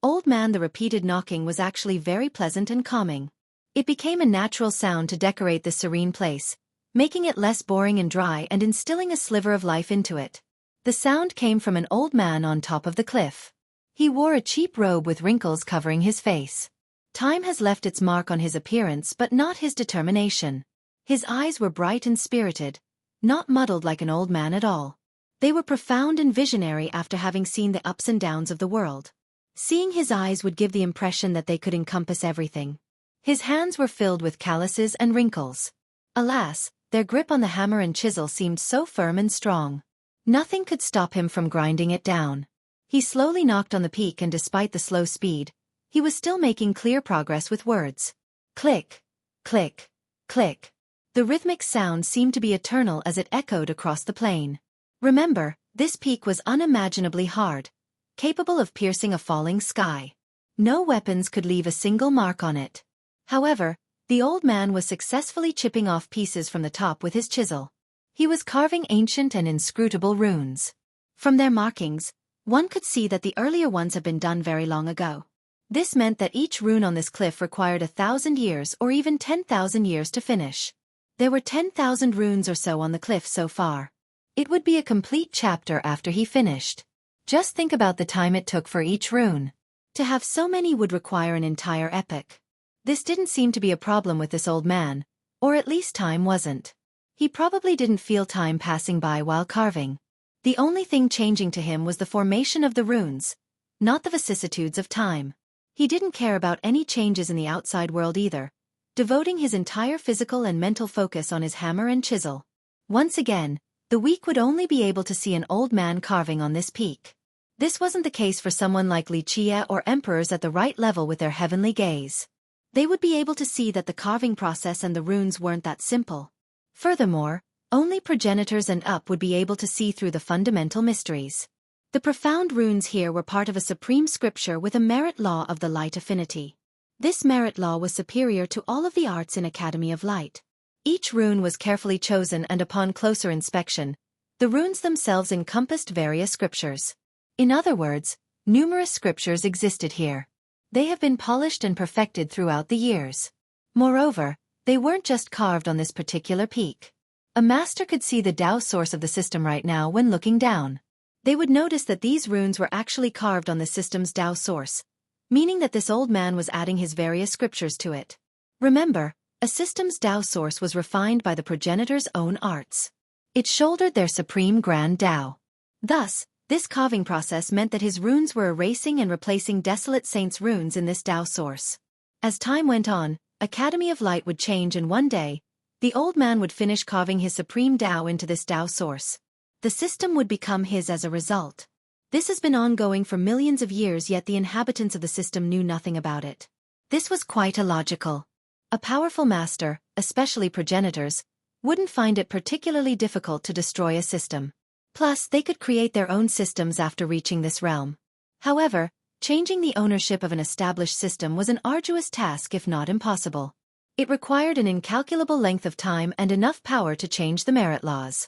S1: Old Man. The repeated knocking was actually very pleasant and calming. It became a natural sound to decorate this serene place, making it less boring and dry and instilling a sliver of life into it. The sound came from an old man on top of the cliff. He wore a cheap robe with wrinkles covering his face. Time has left its mark on his appearance but not his determination. His eyes were bright and spirited, not muddled like an old man at all. They were profound and visionary after having seen the ups and downs of the world. Seeing his eyes would give the impression that they could encompass everything. His hands were filled with calluses and wrinkles. Alas, their grip on the hammer and chisel seemed so firm and strong. Nothing could stop him from grinding it down. He slowly knocked on the peak, and despite the slow speed, he was still making clear progress with words. Click, click, click. The rhythmic sound seemed to be eternal as it echoed across the plain. Remember, this peak was unimaginably hard, capable of piercing a falling sky. No weapons could leave a single mark on it. However, the old man was successfully chipping off pieces from the top with his chisel. He was carving ancient and inscrutable runes. From their markings, one could see that the earlier ones had been done very long ago. This meant that each rune on this cliff required 1,000 years or even 10,000 years to finish. There were 10,000 runes or so on the cliff so far. It would be a complete chapter after he finished. Just think about the time it took for each rune. To have so many would require an entire epic. This didn't seem to be a problem with this old man, or at least time wasn't. He probably didn't feel time passing by while carving. The only thing changing to him was the formation of the runes, not the vicissitudes of time. He didn't care about any changes in the outside world either, devoting his entire physical and mental focus on his hammer and chisel. Once again, the weak would only be able to see an old man carving on this peak. This wasn't the case for someone like Xueqi or emperors at the right level with their heavenly gaze. They would be able to see that the carving process and the runes weren't that simple. Furthermore, only progenitors and up would be able to see through the fundamental mysteries. The profound runes here were part of a supreme scripture with a merit law of the light affinity. This merit law was superior to all of the arts in Academy of Light. Each rune was carefully chosen, and upon closer inspection, the runes themselves encompassed various scriptures. In other words, numerous scriptures existed here. They have been polished and perfected throughout the years. Moreover, they weren't just carved on this particular peak. A master could see the Tao source of the system right now when looking down. They would notice that these runes were actually carved on the system's Tao source, meaning that this old man was adding his various scriptures to it. Remember, a system's Tao source was refined by the progenitor's own arts. It shouldered their supreme grand Tao. Thus, this carving process meant that his runes were erasing and replacing desolate saints' runes in this Tao source. As time went on, Academy of Light would change, and one day, the old man would finish carving his supreme Tao into this Tao source. The system would become his as a result. This has been ongoing for millions of years, yet the inhabitants of the system knew nothing about it. This was quite illogical. A powerful master, especially progenitors, wouldn't find it particularly difficult to destroy a system. Plus, they could create their own systems after reaching this realm. However, changing the ownership of an established system was an arduous task, if not impossible. It required an incalculable length of time and enough power to change the merit laws.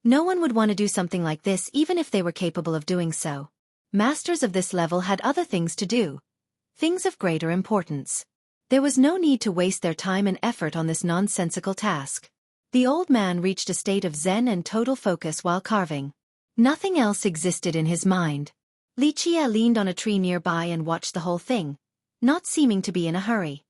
S1: No one would want to do something like this even if they were capable of doing so. Masters of this level had other things to do, things of greater importance. There was no need to waste their time and effort on this nonsensical task. The old man reached a state of zen and total focus while carving. Nothing else existed in his mind. Xueqi leaned on a tree nearby and watched the whole thing, not seeming to be in a hurry.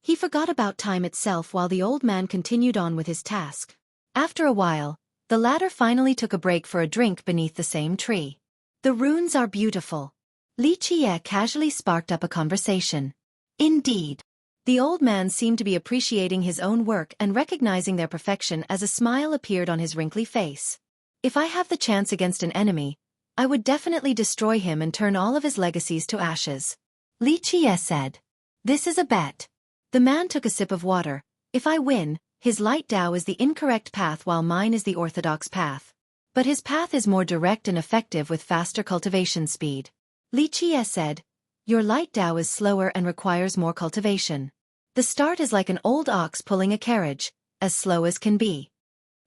S1: He forgot about time itself while the old man continued on with his task. After a while, the latter finally took a break for a drink beneath the same tree. The runes are beautiful. Li Qie casually sparked up a conversation. Indeed. The old man seemed to be appreciating his own work and recognizing their perfection as a smile appeared on his wrinkly face. If I have the chance against an enemy, I would definitely destroy him and turn all of his legacies to ashes. Li Qie said. This is a bet. The man took a sip of water. If I win, his light Dao is the incorrect path while mine is the orthodox path. But his path is more direct and effective with faster cultivation speed. Li Qie said, your light Dao is slower and requires more cultivation. The start is like an old ox pulling a carriage, as slow as can be.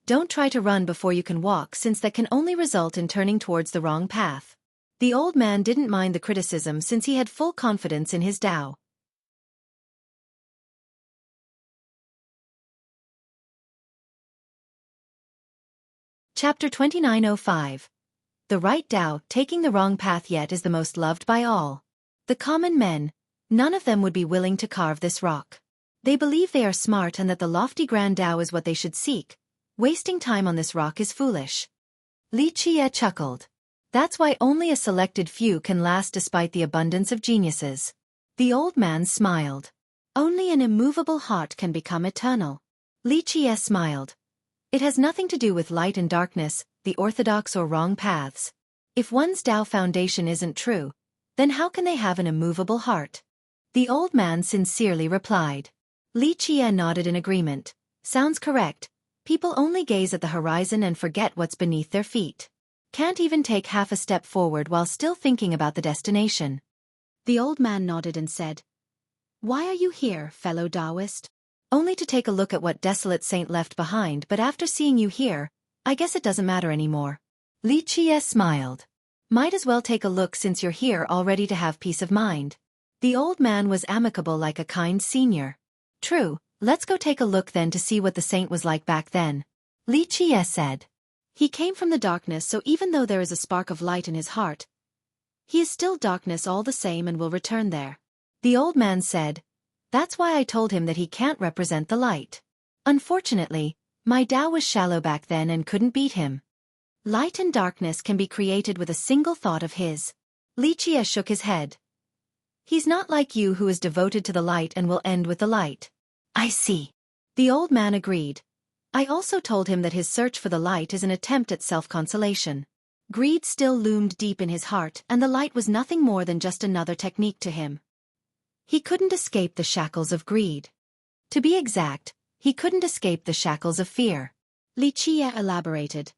S1: Don't try to run before you can walk since that can only result in turning towards the wrong path. The old man didn't mind the criticism since he had full confidence in his Dao. Chapter 2905. The right Dao, taking the wrong path yet is the most loved by all. The common men, none of them would be willing to carve this rock. They believe they are smart and that the lofty grand Dao is what they should seek. Wasting time on this rock is foolish. Li Qie chuckled. That's why only a selected few can last despite the abundance of geniuses. The old man smiled. Only an immovable heart can become eternal. Li Qie smiled. It has nothing to do with light and darkness, the orthodox or wrong paths. If one's Dao foundation isn't true, then how can they have an immovable heart? The old man sincerely replied. Li Qie nodded in agreement. Sounds correct. People only gaze at the horizon and forget what's beneath their feet. Can't even take half a step forward while still thinking about the destination. The old man nodded and said, why are you here, fellow Taoist? Only to take a look at what desolate saint left behind, but after seeing you here, I guess it doesn't matter anymore. Li Qie smiled. Might as well take a look since you're here already to have peace of mind. The old man was amicable like a kind senior. True, let's go take a look then to see what the saint was like back then. Li Qie said. He came from the darkness, so even though there is a spark of light in his heart, he is still darkness all the same and will return there. The old man said, that's why I told him that he can't represent the light. Unfortunately, my Dao was shallow back then and couldn't beat him. Light and darkness can be created with a single thought of his. Li Qie shook his head. He's not like you who is devoted to the light and will end with the light. I see. The old man agreed. I also told him that his search for the light is an attempt at self-consolation. Greed still loomed deep in his heart and the light was nothing more than just another technique to him. He couldn't escape the shackles of greed. To be exact, he couldn't escape the shackles of fear. Li Qie elaborated.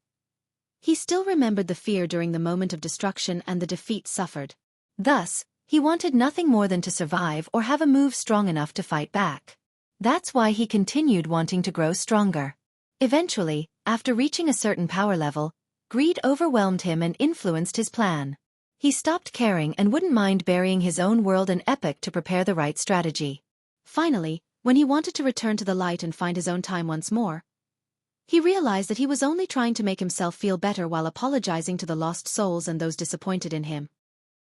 S1: He still remembered the fear during the moment of destruction and the defeat suffered. Thus, he wanted nothing more than to survive or have a move strong enough to fight back. That's why he continued wanting to grow stronger. Eventually, after reaching a certain power level, greed overwhelmed him and influenced his plan. He stopped caring and wouldn't mind burying his own world and epic to prepare the right strategy. Finally, when he wanted to return to the light and find his own time once more, he realized that he was only trying to make himself feel better while apologizing to the lost souls and those disappointed in him.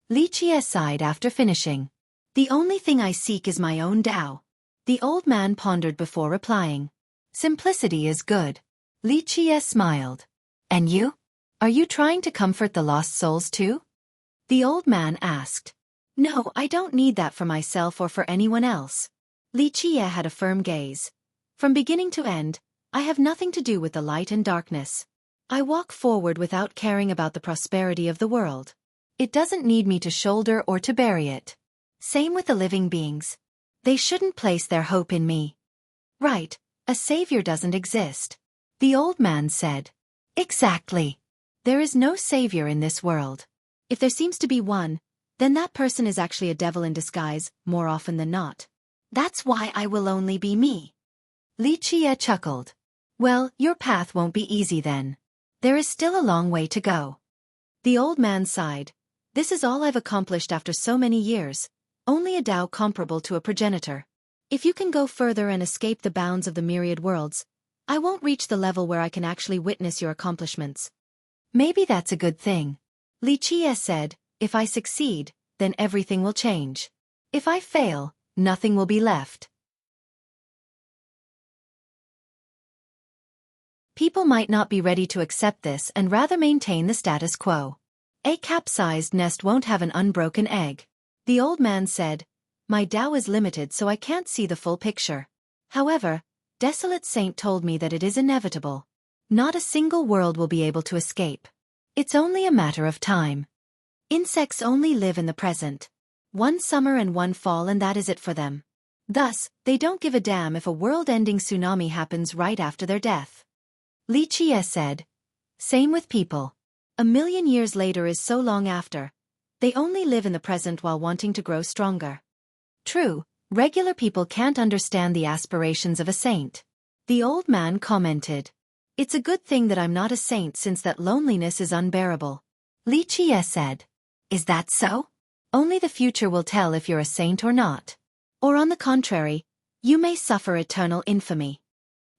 S1: Li Qie sighed after finishing. The only thing I seek is my own Dao. The old man pondered before replying. Simplicity is good. Li Qie smiled. And you? Are you trying to comfort the lost souls too? The old man asked. No, I don't need that for myself or for anyone else. Li Qie had a firm gaze. From beginning to end, I have nothing to do with the light and darkness. I walk forward without caring about the prosperity of the world. It doesn't need me to shoulder or to bury it. Same with the living beings. They shouldn't place their hope in me. Right, a savior doesn't exist. The old man said. Exactly. There is no savior in this world. If there seems to be one, then that person is actually a devil in disguise, more often than not. That's why I will only be me. Li Qie chuckled. Well, your path won't be easy then. There is still a long way to go. The old man sighed. This is all I've accomplished after so many years, only a Dao comparable to a progenitor. If you can go further and escape the bounds of the myriad worlds, I won't reach the level where I can actually witness your accomplishments. Maybe that's a good thing. Li Qie said, if I succeed, then everything will change. If I fail, nothing will be left. People might not be ready to accept this and rather maintain the status quo. A capsized nest won't have an unbroken egg. The old man said, "My Tao is limited, so I can't see the full picture. However, Desolate Saint told me that it is inevitable. Not a single world will be able to escape. It's only a matter of time. Insects only live in the present. One summer and one fall, and that is it for them. Thus, they don't give a damn if a world-ending tsunami happens right after their death." Li Qie said, "Same with people. 1,000,000 years later is so long after. They only live in the present while wanting to grow stronger. True, regular people can't understand the aspirations of a saint." The old man commented, "It's a good thing that I'm not a saint, since that loneliness is unbearable." Li Qie said, "Is that so? Only the future will tell if you're a saint or not. Or on the contrary, you may suffer eternal infamy."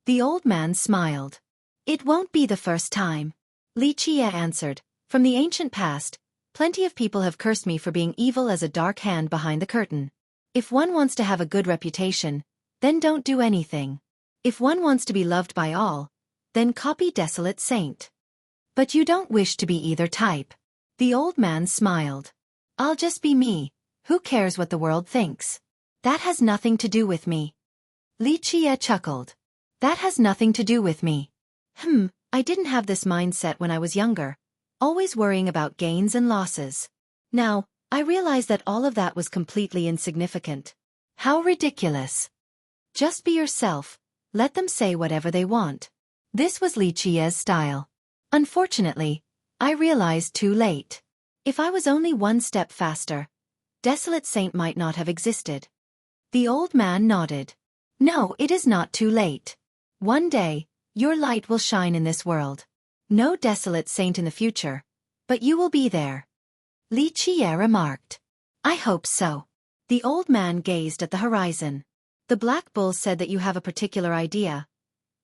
S1: The old man smiled. "It won't be the first time." Li Qie answered, "From the ancient past, plenty of people have cursed me for being evil as a dark hand behind the curtain. If one wants to have a good reputation, then don't do anything. If one wants to be loved by all, then copy Desolate Saint. But you don't wish to be either type." The old man smiled. "I'll just be me. Who cares what the world thinks? That has nothing to do with me." Li Qie chuckled. "That has nothing to do with me. I didn't have this mindset when I was younger, always worrying about gains and losses. Now, I realize that all of that was completely insignificant. How ridiculous. Just be yourself, let them say whatever they want." This was Li Qie's style. Unfortunately, I realized too late. If I was only one step faster, Desolate Saint might not have existed. The old man nodded. "No, it is not too late. One day, your light will shine in this world. No Desolate Saint in the future, but you will be there." Li Qie remarked. "I hope so." The old man gazed at the horizon. "The Black Bull said that you have a particular idea."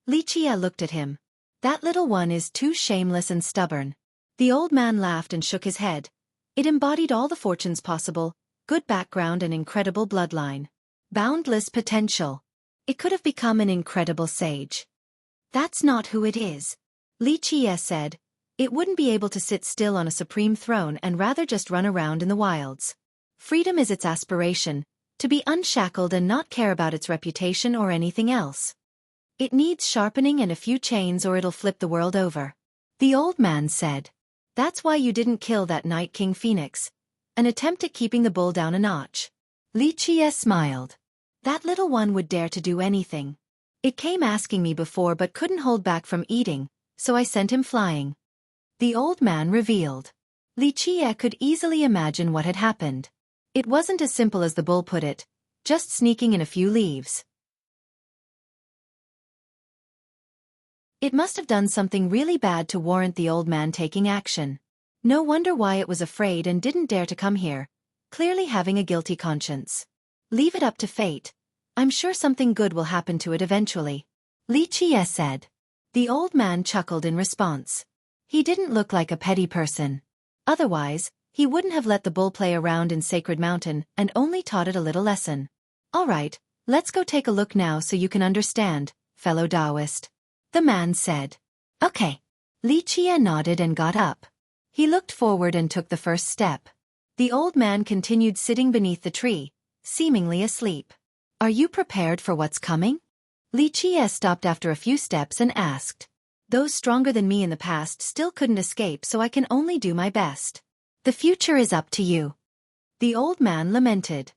S1: Li Qie looked at him. "That little one is too shameless and stubborn." The old man laughed and shook his head. It embodied all the fortunes possible, good background and incredible bloodline. Boundless potential. It could have become an incredible sage. "That's not who it is," Li Qie said. "It wouldn't be able to sit still on a supreme throne and rather just run around in the wilds. Freedom is its aspiration, to be unshackled and not care about its reputation or anything else. It needs sharpening and a few chains or it'll flip the world over." The old man said, "That's why you didn't kill that Night King Phoenix. An attempt at keeping the bull down a notch." Li Qie smiled. "That little one would dare to do anything. It came asking me before but couldn't hold back from eating, so I sent him flying." The old man revealed. Li Qie could easily imagine what had happened. It wasn't as simple as the bull put it, just sneaking in a few leaves. It must have done something really bad to warrant the old man taking action. No wonder why it was afraid and didn't dare to come here, clearly having a guilty conscience. Leave it up to fate. I'm sure something good will happen to it eventually. Li Qie said. The old man chuckled in response. He didn't look like a petty person. Otherwise, he wouldn't have let the bull play around in Sacred Mountain and only taught it a little lesson. All right, let's go take a look now so you can understand, fellow Taoist. The man said. Okay. Li Qie nodded and got up. He looked forward and took the first step. The old man continued sitting beneath the tree, seemingly asleep. Are you prepared for what's coming? Li Qie stopped after a few steps and asked. Those stronger than me in the past still couldn't escape, so I can only do my best. The future is up to you. The old man lamented.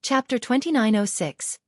S1: Chapter 2906.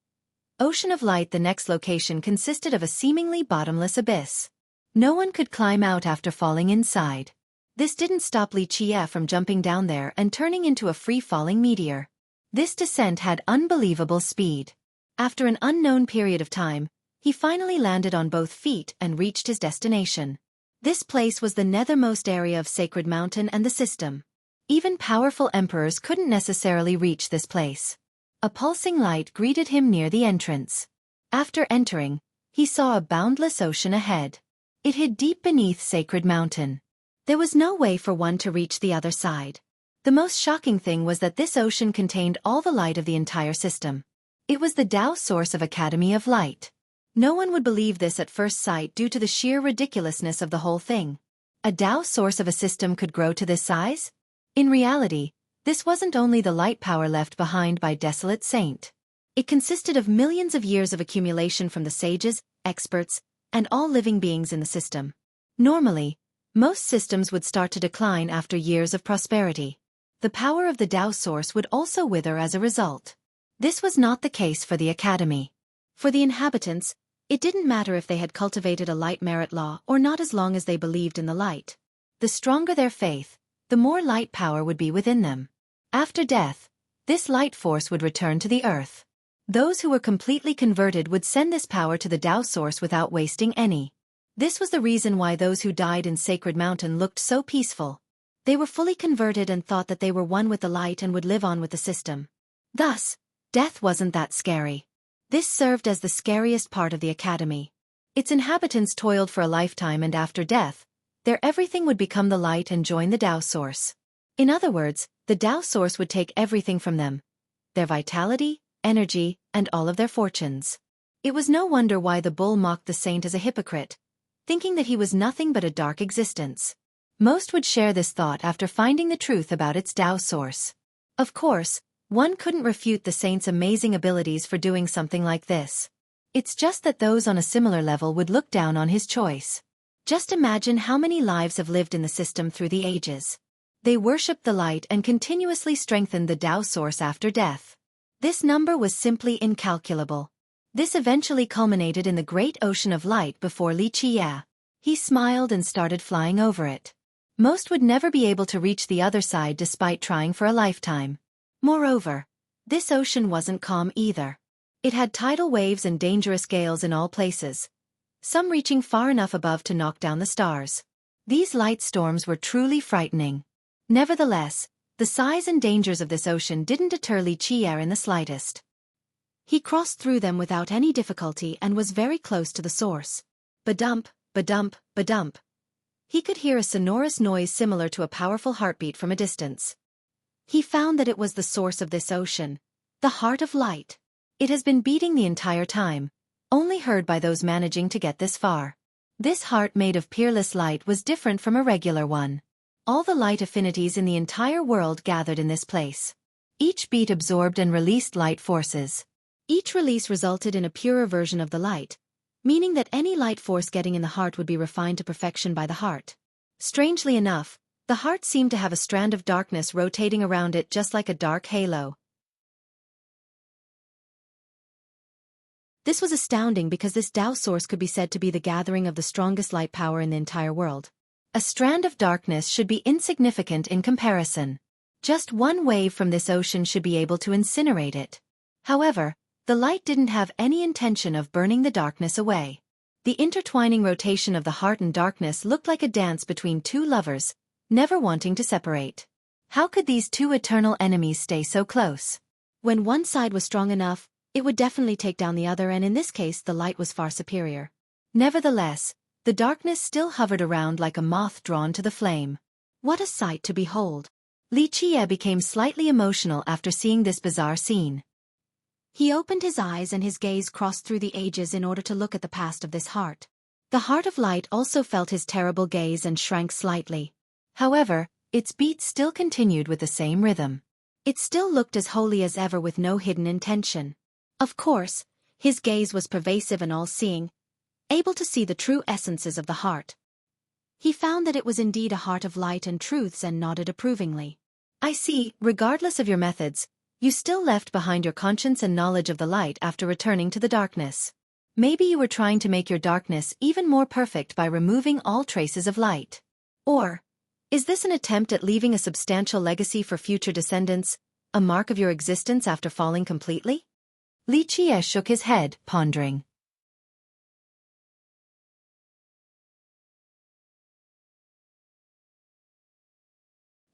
S1: Ocean of Light. The next location consisted of a seemingly bottomless abyss. No one could climb out after falling inside. This didn't stop Li Qie from jumping down there and turning into a free-falling meteor. This descent had unbelievable speed. After an unknown period of time, he finally landed on both feet and reached his destination. This place was the nethermost area of Sacred Mountain and the system. Even powerful emperors couldn't necessarily reach this place. A pulsing light greeted him near the entrance. After entering, he saw a boundless ocean ahead. It hid deep beneath Sacred Mountain. There was no way for one to reach the other side. The most shocking thing was that this ocean contained all the light of the entire system. It was the Tao source of Academy of Light. No one would believe this at first sight due to the sheer ridiculousness of the whole thing. A Tao source of a system could grow to this size? In reality, this wasn't only the light power left behind by Desolate Saint. It consisted of millions of years of accumulation from the sages, experts, and all living beings in the system. Normally, most systems would start to decline after years of prosperity. The power of the Tao source would also wither as a result. This was not the case for the Academy. For the inhabitants, it didn't matter if they had cultivated a light merit law or not as long as they believed in the light. The stronger their faith, the more light power would be within them. After death, this light force would return to the earth. Those who were completely converted would send this power to the Tao source without wasting any. This was the reason why those who died in Sacred Mountain looked so peaceful. They were fully converted and thought that they were one with the light and would live on with the system. Thus, death wasn't that scary. This served as the scariest part of the Academy. Its inhabitants toiled for a lifetime, and after death, their everything would become the light and join the Tao source. In other words, the Tao source would take everything from them: their vitality, energy, and all of their fortunes. It was no wonder why the bull mocked the saint as a hypocrite, thinking that he was nothing but a dark existence. Most would share this thought after finding the truth about its Tao source. Of course, one couldn't refute the saint's amazing abilities for doing something like this. It's just that those on a similar level would look down on his choice. Just imagine how many lives have lived in the system through the ages. They worshipped the light and continuously strengthened the Tao source after death. This number was simply incalculable. This eventually culminated in the great ocean of light before Xueqi. He smiled and started flying over it. Most would never be able to reach the other side despite trying for a lifetime. Moreover, this ocean wasn't calm either. It had tidal waves and dangerous gales in all places, some reaching far enough above to knock down the stars. These light storms were truly frightening. Nevertheless, the size and dangers of this ocean didn't deter Xueqi in the slightest. He crossed through them without any difficulty and was very close to the source. Ba-dump, ba-dump, ba-dump. He could hear a sonorous noise similar to a powerful heartbeat from a distance. He found that it was the source of this ocean, the heart of light. It has been beating the entire time, only heard by those managing to get this far. This heart made of peerless light was different from a regular one. All the light affinities in the entire world gathered in this place. Each beat absorbed and released light forces. Each release resulted in a purer version of the light, meaning that any light force getting in the heart would be refined to perfection by the heart. Strangely enough, the heart seemed to have a strand of darkness rotating around it just like a dark halo. This was astounding because this Tao source could be said to be the gathering of the strongest light power in the entire world. A strand of darkness should be insignificant in comparison. Just one wave from this ocean should be able to incinerate it. However, the light didn't have any intention of burning the darkness away. The intertwining rotation of the heart and darkness looked like a dance between two lovers, never wanting to separate. How could these two eternal enemies stay so close? When one side was strong enough, it would definitely take down the other, and in this case the light was far superior. Nevertheless, the darkness still hovered around like a moth drawn to the flame. What a sight to behold! Xueqi became slightly emotional after seeing this bizarre scene. He opened his eyes and his gaze crossed through the ages in order to look at the past of this heart. The heart of light also felt his terrible gaze and shrank slightly. However, its beats still continued with the same rhythm. It still looked as holy as ever with no hidden intention. Of course, his gaze was pervasive and all-seeing, able to see the true essences of the heart. He found that it was indeed a heart of light and truths and nodded approvingly. I see, regardless of your methods, you still left behind your conscience and knowledge of the light after returning to the darkness. Maybe you were trying to make your darkness even more perfect by removing all traces of light. Or, is this an attempt at leaving a substantial legacy for future descendants, a mark of your existence after falling completely? Xueqi shook his head, pondering.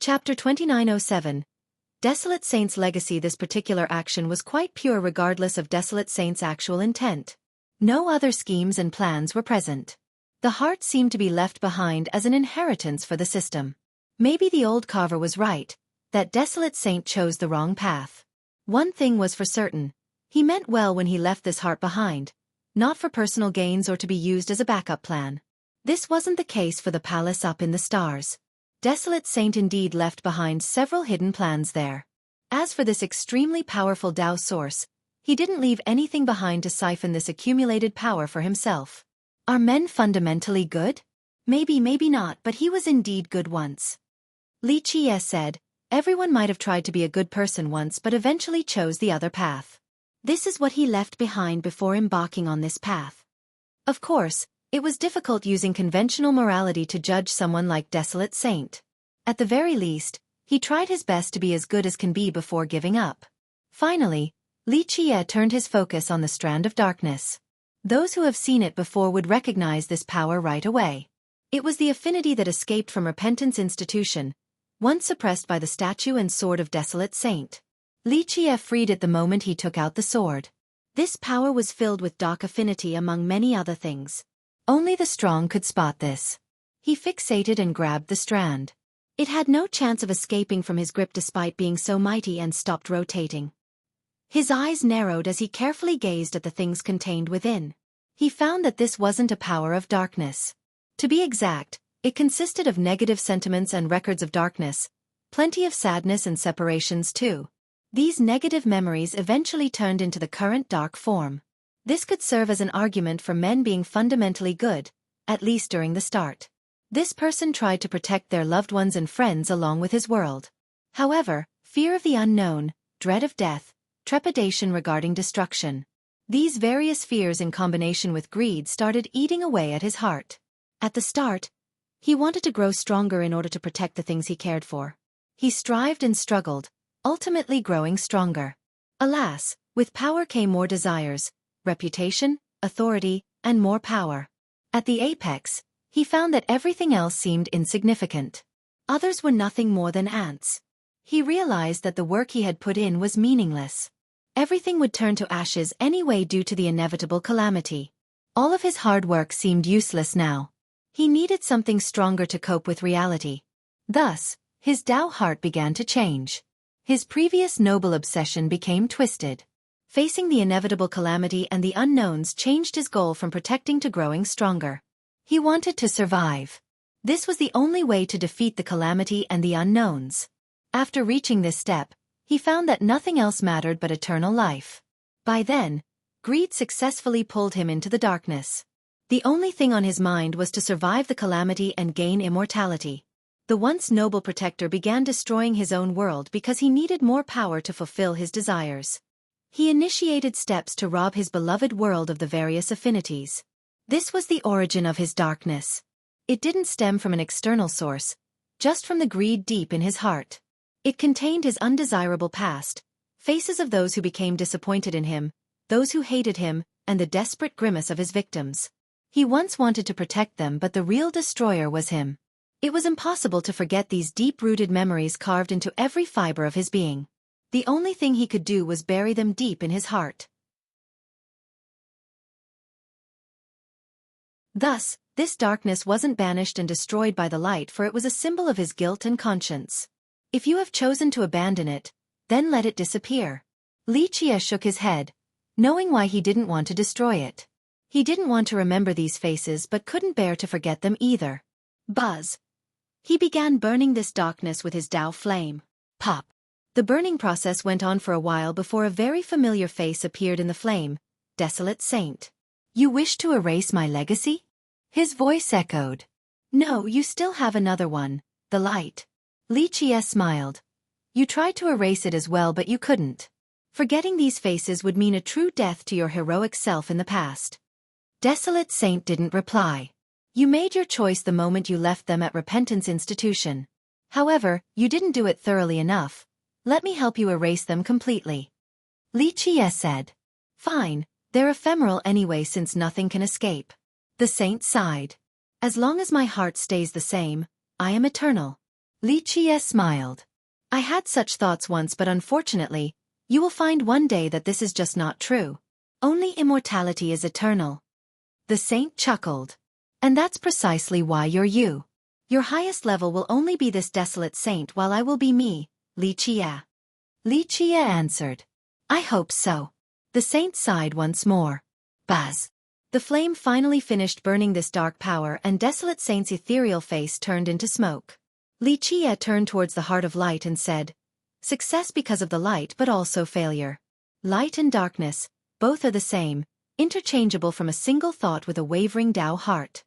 S1: Chapter 2907. Desolate Saint's legacy. This particular action was quite pure regardless of Desolate Saint's actual intent. No other schemes and plans were present. The heart seemed to be left behind as an inheritance for the system. Maybe the old carver was right, that desolate saint chose the wrong path. One thing was for certain, he meant well when he left this heart behind, not for personal gains or to be used as a backup plan. This wasn't the case for the palace up in the stars. Desolate Saint indeed left behind several hidden plans there. As for this extremely powerful Tao source, he didn't leave anything behind to siphon this accumulated power for himself. Are men fundamentally good? Maybe not, but he was indeed good once. Li Qie said, everyone might have tried to be a good person once but eventually chose the other path. This is what he left behind before embarking on this path. Of course, it was difficult using conventional morality to judge someone like Desolate Saint. At the very least, he tried his best to be as good as can be before giving up. Finally, Li Qie turned his focus on the strand of darkness. Those who have seen it before would recognize this power right away. It was the affinity that escaped from Repentance Institution, once suppressed by the statue and sword of Desolate Saint. Li Qie freed it the moment he took out the sword. This power was filled with dark affinity among many other things. Only the strong could spot this. He fixated and grabbed the strand. It had no chance of escaping from his grip despite being so mighty and stopped rotating. His eyes narrowed as he carefully gazed at the things contained within. He found that this wasn't a power of darkness. To be exact, it consisted of negative sentiments and records of darkness, plenty of sadness and separations too. These negative memories eventually turned into the current dark form. This could serve as an argument for men being fundamentally good, at least during the start. This person tried to protect their loved ones and friends along with his world. However, fear of the unknown, dread of death, trepidation regarding destruction. These various fears in combination with greed started eating away at his heart. At the start, he wanted to grow stronger in order to protect the things he cared for. He strived and struggled, ultimately growing stronger. Alas, with power came more desires, reputation, authority, and more power. At the apex, he found that everything else seemed insignificant. Others were nothing more than ants. He realized that the work he had put in was meaningless. Everything would turn to ashes anyway due to the inevitable calamity. All of his hard work seemed useless now. He needed something stronger to cope with reality. Thus, his Tao heart began to change. His previous noble obsession became twisted. Facing the inevitable calamity and the unknowns changed his goal from protecting to growing stronger. He wanted to survive. This was the only way to defeat the calamity and the unknowns. After reaching this step, he found that nothing else mattered but eternal life. By then, greed successfully pulled him into the darkness. The only thing on his mind was to survive the calamity and gain immortality. The once noble protector began destroying his own world because he needed more power to fulfill his desires. He initiated steps to rob his beloved world of the various affinities. This was the origin of his darkness. It didn't stem from an external source, just from the greed deep in his heart. It contained his undesirable past, faces of those who became disappointed in him, those who hated him, and the desperate grimace of his victims. He once wanted to protect them, but the real destroyer was him. It was impossible to forget these deep-rooted memories carved into every fiber of his being. The only thing he could do was bury them deep in his heart. Thus, this darkness wasn't banished and destroyed by the light, for it was a symbol of his guilt and conscience. If you have chosen to abandon it, then let it disappear. Li Qie shook his head, knowing why he didn't want to destroy it. He didn't want to remember these faces but couldn't bear to forget them either. Buzz. He began burning this darkness with his Tao flame. Pop. The burning process went on for a while before a very familiar face appeared in the flame. Desolate Saint. You wish to erase my legacy? His voice echoed. No, you still have another one, the light. Li Qie smiled. You tried to erase it as well, but you couldn't. Forgetting these faces would mean a true death to your heroic self in the past. Desolate Saint didn't reply. You made your choice the moment you left them at Repentance Institution. However, you didn't do it thoroughly enough. Let me help you erase them completely. Li Qie said. Fine, they're ephemeral anyway since nothing can escape. The saint sighed. As long as my heart stays the same, I am eternal. Li Qie smiled. I had such thoughts once, but unfortunately, you will find one day that this is just not true. Only immortality is eternal. The saint chuckled. And that's precisely why you're you. Your highest level will only be this desolate saint while I will be me, Li Qie. Li Qie answered. I hope so. The saint sighed once more. Buzz. The flame finally finished burning this dark power and desolate saint's ethereal face turned into smoke. Li Qie turned towards the heart of light and said, success because of the light but also failure. Light and darkness, both are the same, interchangeable from a single thought with a wavering Tao heart.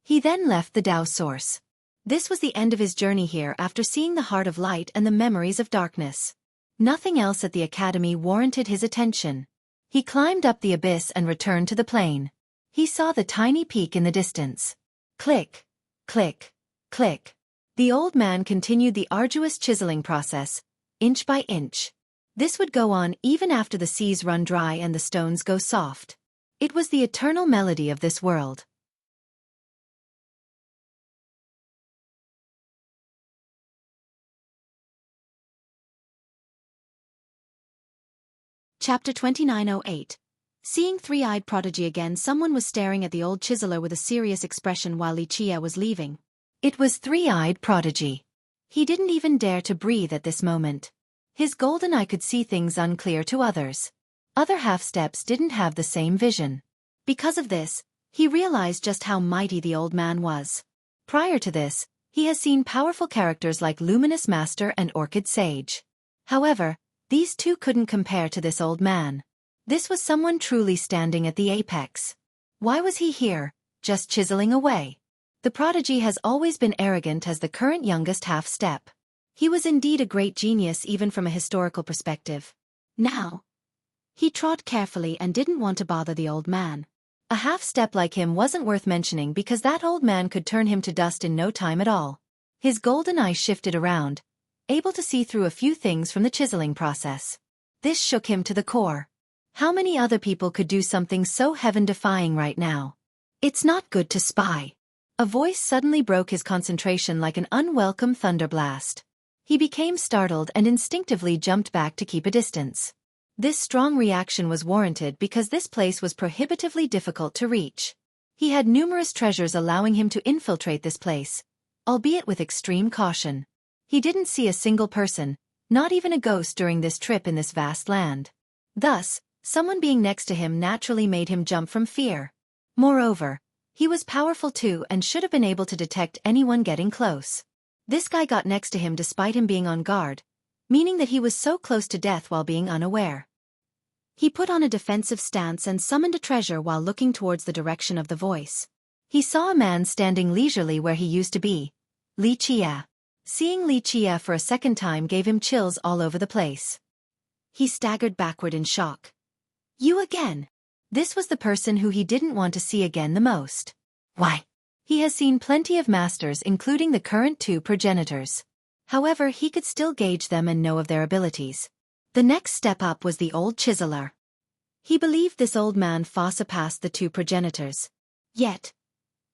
S1: He then left the Tao source. This was the end of his journey here after seeing the heart of light and the memories of darkness. Nothing else at the academy warranted his attention. He climbed up the abyss and returned to the plain. He saw the tiny peak in the distance. Click, click, click. The old man continued the arduous chiseling process, inch by inch. This would go on even after the seas run dry and the stones go soft. It was the eternal melody of this world. Chapter 2908. Seeing three-eyed prodigy again, someone was staring at the old chiseler with a serious expression while Li Qie was leaving. It was three-eyed prodigy. He didn't even dare to breathe at this moment. His golden eye could see things unclear to others. Other half-steps didn't have the same vision. Because of this, he realized just how mighty the old man was. Prior to this, he has seen powerful characters like Luminous Master and Orchid Sage. However, these two couldn't compare to this old man. This was someone truly standing at the apex. Why was he here, just chiseling away? The prodigy has always been arrogant as the current youngest half-step. He was indeed a great genius even from a historical perspective. Now, he trod carefully and didn't want to bother the old man. A half-step like him wasn't worth mentioning because that old man could turn him to dust in no time at all. His golden eye shifted around, able to see through a few things from the chiseling process. This shook him to the core. How many other people could do something so heaven-defying right now? It's not good to spy. A voice suddenly broke his concentration like an unwelcome thunderblast. He became startled and instinctively jumped back to keep a distance. This strong reaction was warranted because this place was prohibitively difficult to reach. He had numerous treasures allowing him to infiltrate this place, albeit with extreme caution. He didn't see a single person, not even a ghost during this trip in this vast land. Thus, someone being next to him naturally made him jump from fear. Moreover, he was powerful too and should have been able to detect anyone getting close. This guy got next to him despite him being on guard, meaning that he was so close to death while being unaware. He put on a defensive stance and summoned a treasure while looking towards the direction of the voice. He saw a man standing leisurely where he used to be. Li Qie. Seeing Li Qie for a second time gave him chills all over the place. He staggered backward in shock. You again? This was the person who he didn't want to see again the most. Why? He has seen plenty of masters including the current two progenitors. However, he could still gauge them and know of their abilities. The next step up was the old chiseler. He believed this old man far surpassed the two progenitors. Yet,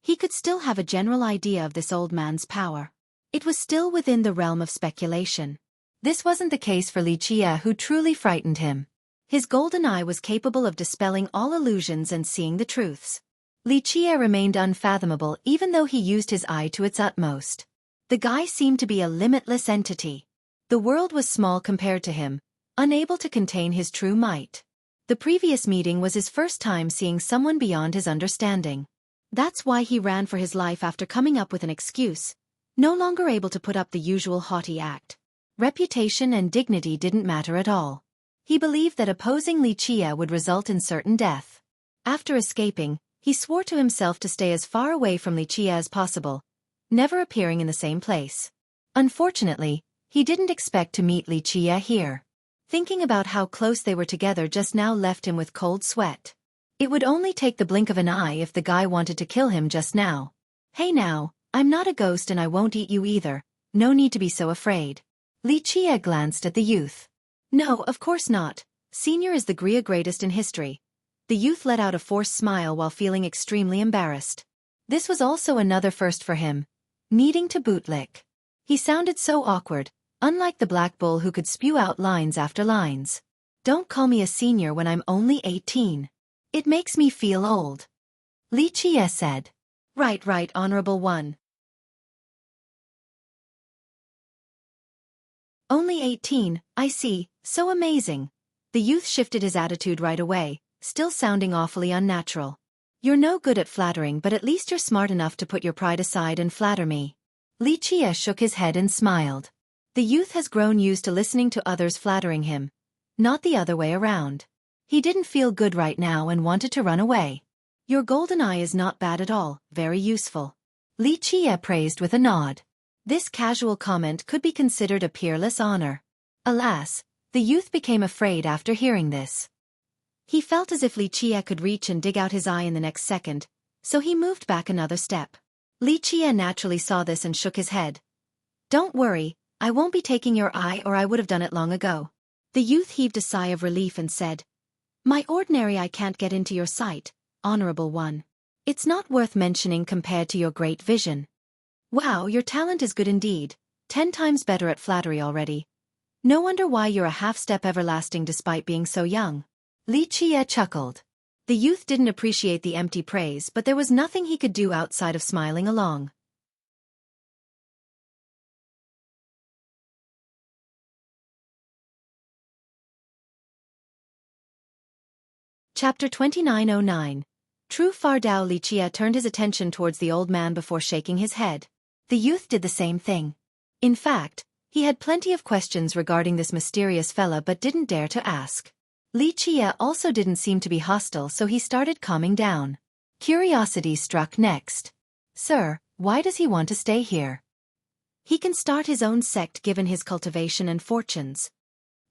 S1: he could still have a general idea of this old man's power. It was still within the realm of speculation. This wasn't the case for Li Qie, who truly frightened him. His golden eye was capable of dispelling all illusions and seeing the truths. Li Qie remained unfathomable even though he used his eye to its utmost. The guy seemed to be a limitless entity. The world was small compared to him, unable to contain his true might. The previous meeting was his first time seeing someone beyond his understanding. That's why he ran for his life after coming up with an excuse, no longer able to put up the usual haughty act. Reputation and dignity didn't matter at all. He believed that opposing Li Qie would result in certain death. After escaping, he swore to himself to stay as far away from Li Qie as possible, never appearing in the same place. Unfortunately, he didn't expect to meet Li Qie here. Thinking about how close they were together just now left him with cold sweat. It would only take the blink of an eye if the guy wanted to kill him just now. Hey now, I'm not a ghost and I won't eat you either, no need to be so afraid. Li Qie glanced at the youth. No, of course not. Senior is the greatest in history. The youth let out a forced smile while feeling extremely embarrassed. This was also another first for him, needing to bootlick. He sounded so awkward, unlike the black bull who could spew out lines after lines. Don't call me a senior when I'm only 18. It makes me feel old. Li Qie said. Right, Honorable One. Only 18, I see, so amazing. The youth shifted his attitude right away, still sounding awfully unnatural. You're no good at flattering, but at least you're smart enough to put your pride aside and flatter me. Li Qie shook his head and smiled. The youth has grown used to listening to others flattering him, not the other way around. He didn't feel good right now and wanted to run away. Your golden eye is not bad at all, very useful. Li Qie praised with a nod. This casual comment could be considered a peerless honor. Alas, the youth became afraid after hearing this. He felt as if Li Qie could reach and dig out his eye in the next second, so he moved back another step. Li Qie naturally saw this and shook his head. Don't worry, I won't be taking your eye, or I would have done it long ago. The youth heaved a sigh of relief and said, My ordinary eye can't get into your sight, Honorable One. It's not worth mentioning compared to your great vision. Wow, your talent is good indeed, 10 times better at flattery already. No wonder why you're a half-step everlasting despite being so young. Li Qie chuckled. The youth didn't appreciate the empty praise, but there was nothing he could do outside of smiling along. Chapter 2909. True Far Dao. Li Qie turned his attention towards the old man before shaking his head. The youth did the same thing. In fact, he had plenty of questions regarding this mysterious fella but didn't dare to ask. Li Qie also didn't seem to be hostile, so he started calming down. Curiosity struck next. Sir, why does he want to stay here? He can start his own sect given his cultivation and fortunes.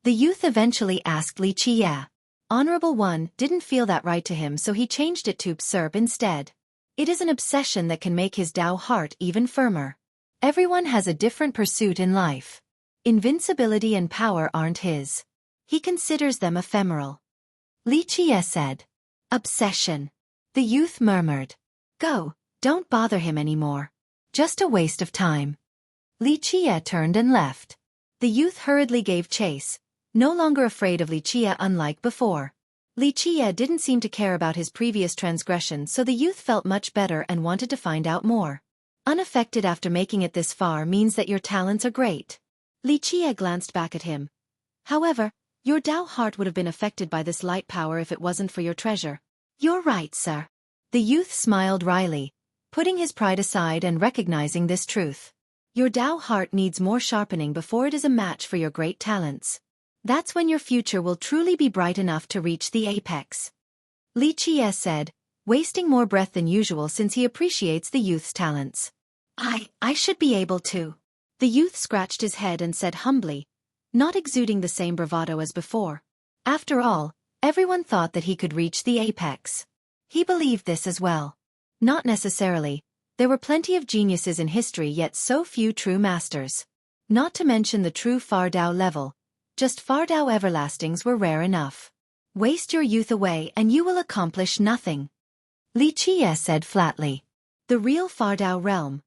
S1: The youth eventually asked Li Qie. Honorable One didn't feel that right to him, so he changed it to Serb instead. It is an obsession that can make his Dao heart even firmer. Everyone has a different pursuit in life. Invincibility and power aren't his. He considers them ephemeral. Li Qie said. Obsession. The youth murmured. Go, don't bother him anymore. Just a waste of time. Li Qie turned and left. The youth hurriedly gave chase, no longer afraid of Li Qie unlike before. Li Qie didn't seem to care about his previous transgression, so the youth felt much better and wanted to find out more. Unaffected after making it this far means that your talents are great. Li Qie glanced back at him. However, your Dao heart would have been affected by this light power if it wasn't for your treasure. You're right, sir. The youth smiled wryly, putting his pride aside and recognizing this truth. Your Dao heart needs more sharpening before it is a match for your great talents. That's when your future will truly be bright enough to reach the apex. Li Qie said, wasting more breath than usual since he appreciates the youth's talents. I should be able to. The youth scratched his head and said humbly, not exuding the same bravado as before. After all, everyone thought that he could reach the apex. He believed this as well. Not necessarily. There were plenty of geniuses in history, yet so few true masters. Not to mention the true Far Dao level. Just Far Dao everlastings were rare enough. Waste your youth away and you will accomplish nothing. Li Qie said flatly. The real Far Dao realm.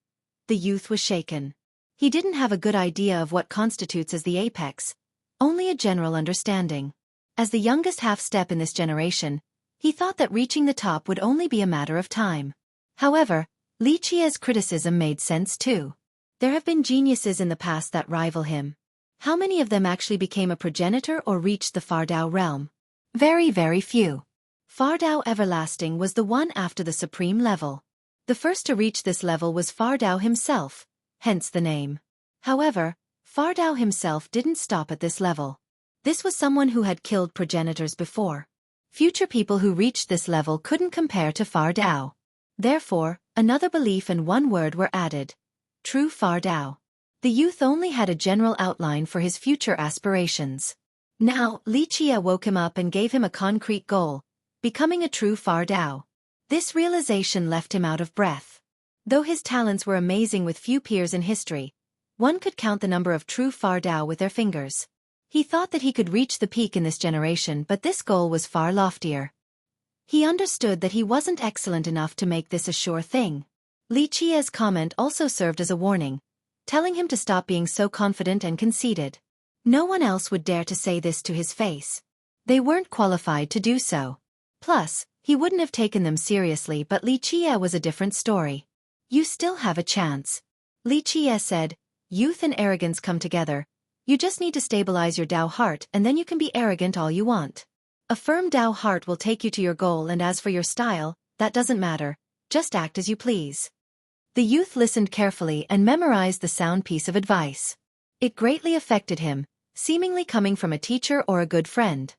S1: The youth was shaken. He didn't have a good idea of what constitutes as the apex, only a general understanding. As the youngest half-step in this generation, he thought that reaching the top would only be a matter of time. However, Li Qie's criticism made sense too. There have been geniuses in the past that rival him. How many of them actually became a progenitor or reached the Far Dao realm? Very, very few. Far Dao Everlasting was the one after the supreme level. The first to reach this level was Far Dao himself, hence the name. However, Far Dao himself didn't stop at this level. This was someone who had killed progenitors before. Future people who reached this level couldn't compare to Far Dao. Therefore, another belief and one word were added. True Far Dao. The youth only had a general outline for his future aspirations. Now, Li Qie woke him up and gave him a concrete goal, becoming a true Far Dao. This realization left him out of breath. Though his talents were amazing with few peers in history, one could count the number of true Far Dao with their fingers. He thought that he could reach the peak in this generation, but this goal was far loftier. He understood that he wasn't excellent enough to make this a sure thing. Li Qie's comment also served as a warning, telling him to stop being so confident and conceited. No one else would dare to say this to his face. They weren't qualified to do so. Plus, He wouldn't have taken them seriously, but Li Qie was a different story. You still have a chance. Li Qie said, youth and arrogance come together. You just need to stabilize your Dao heart and then you can be arrogant all you want. A firm Dao heart will take you to your goal, and as for your style, that doesn't matter. Just act as you please. The youth listened carefully and memorized the sound piece of advice. It greatly affected him, seemingly coming from a teacher or a good friend.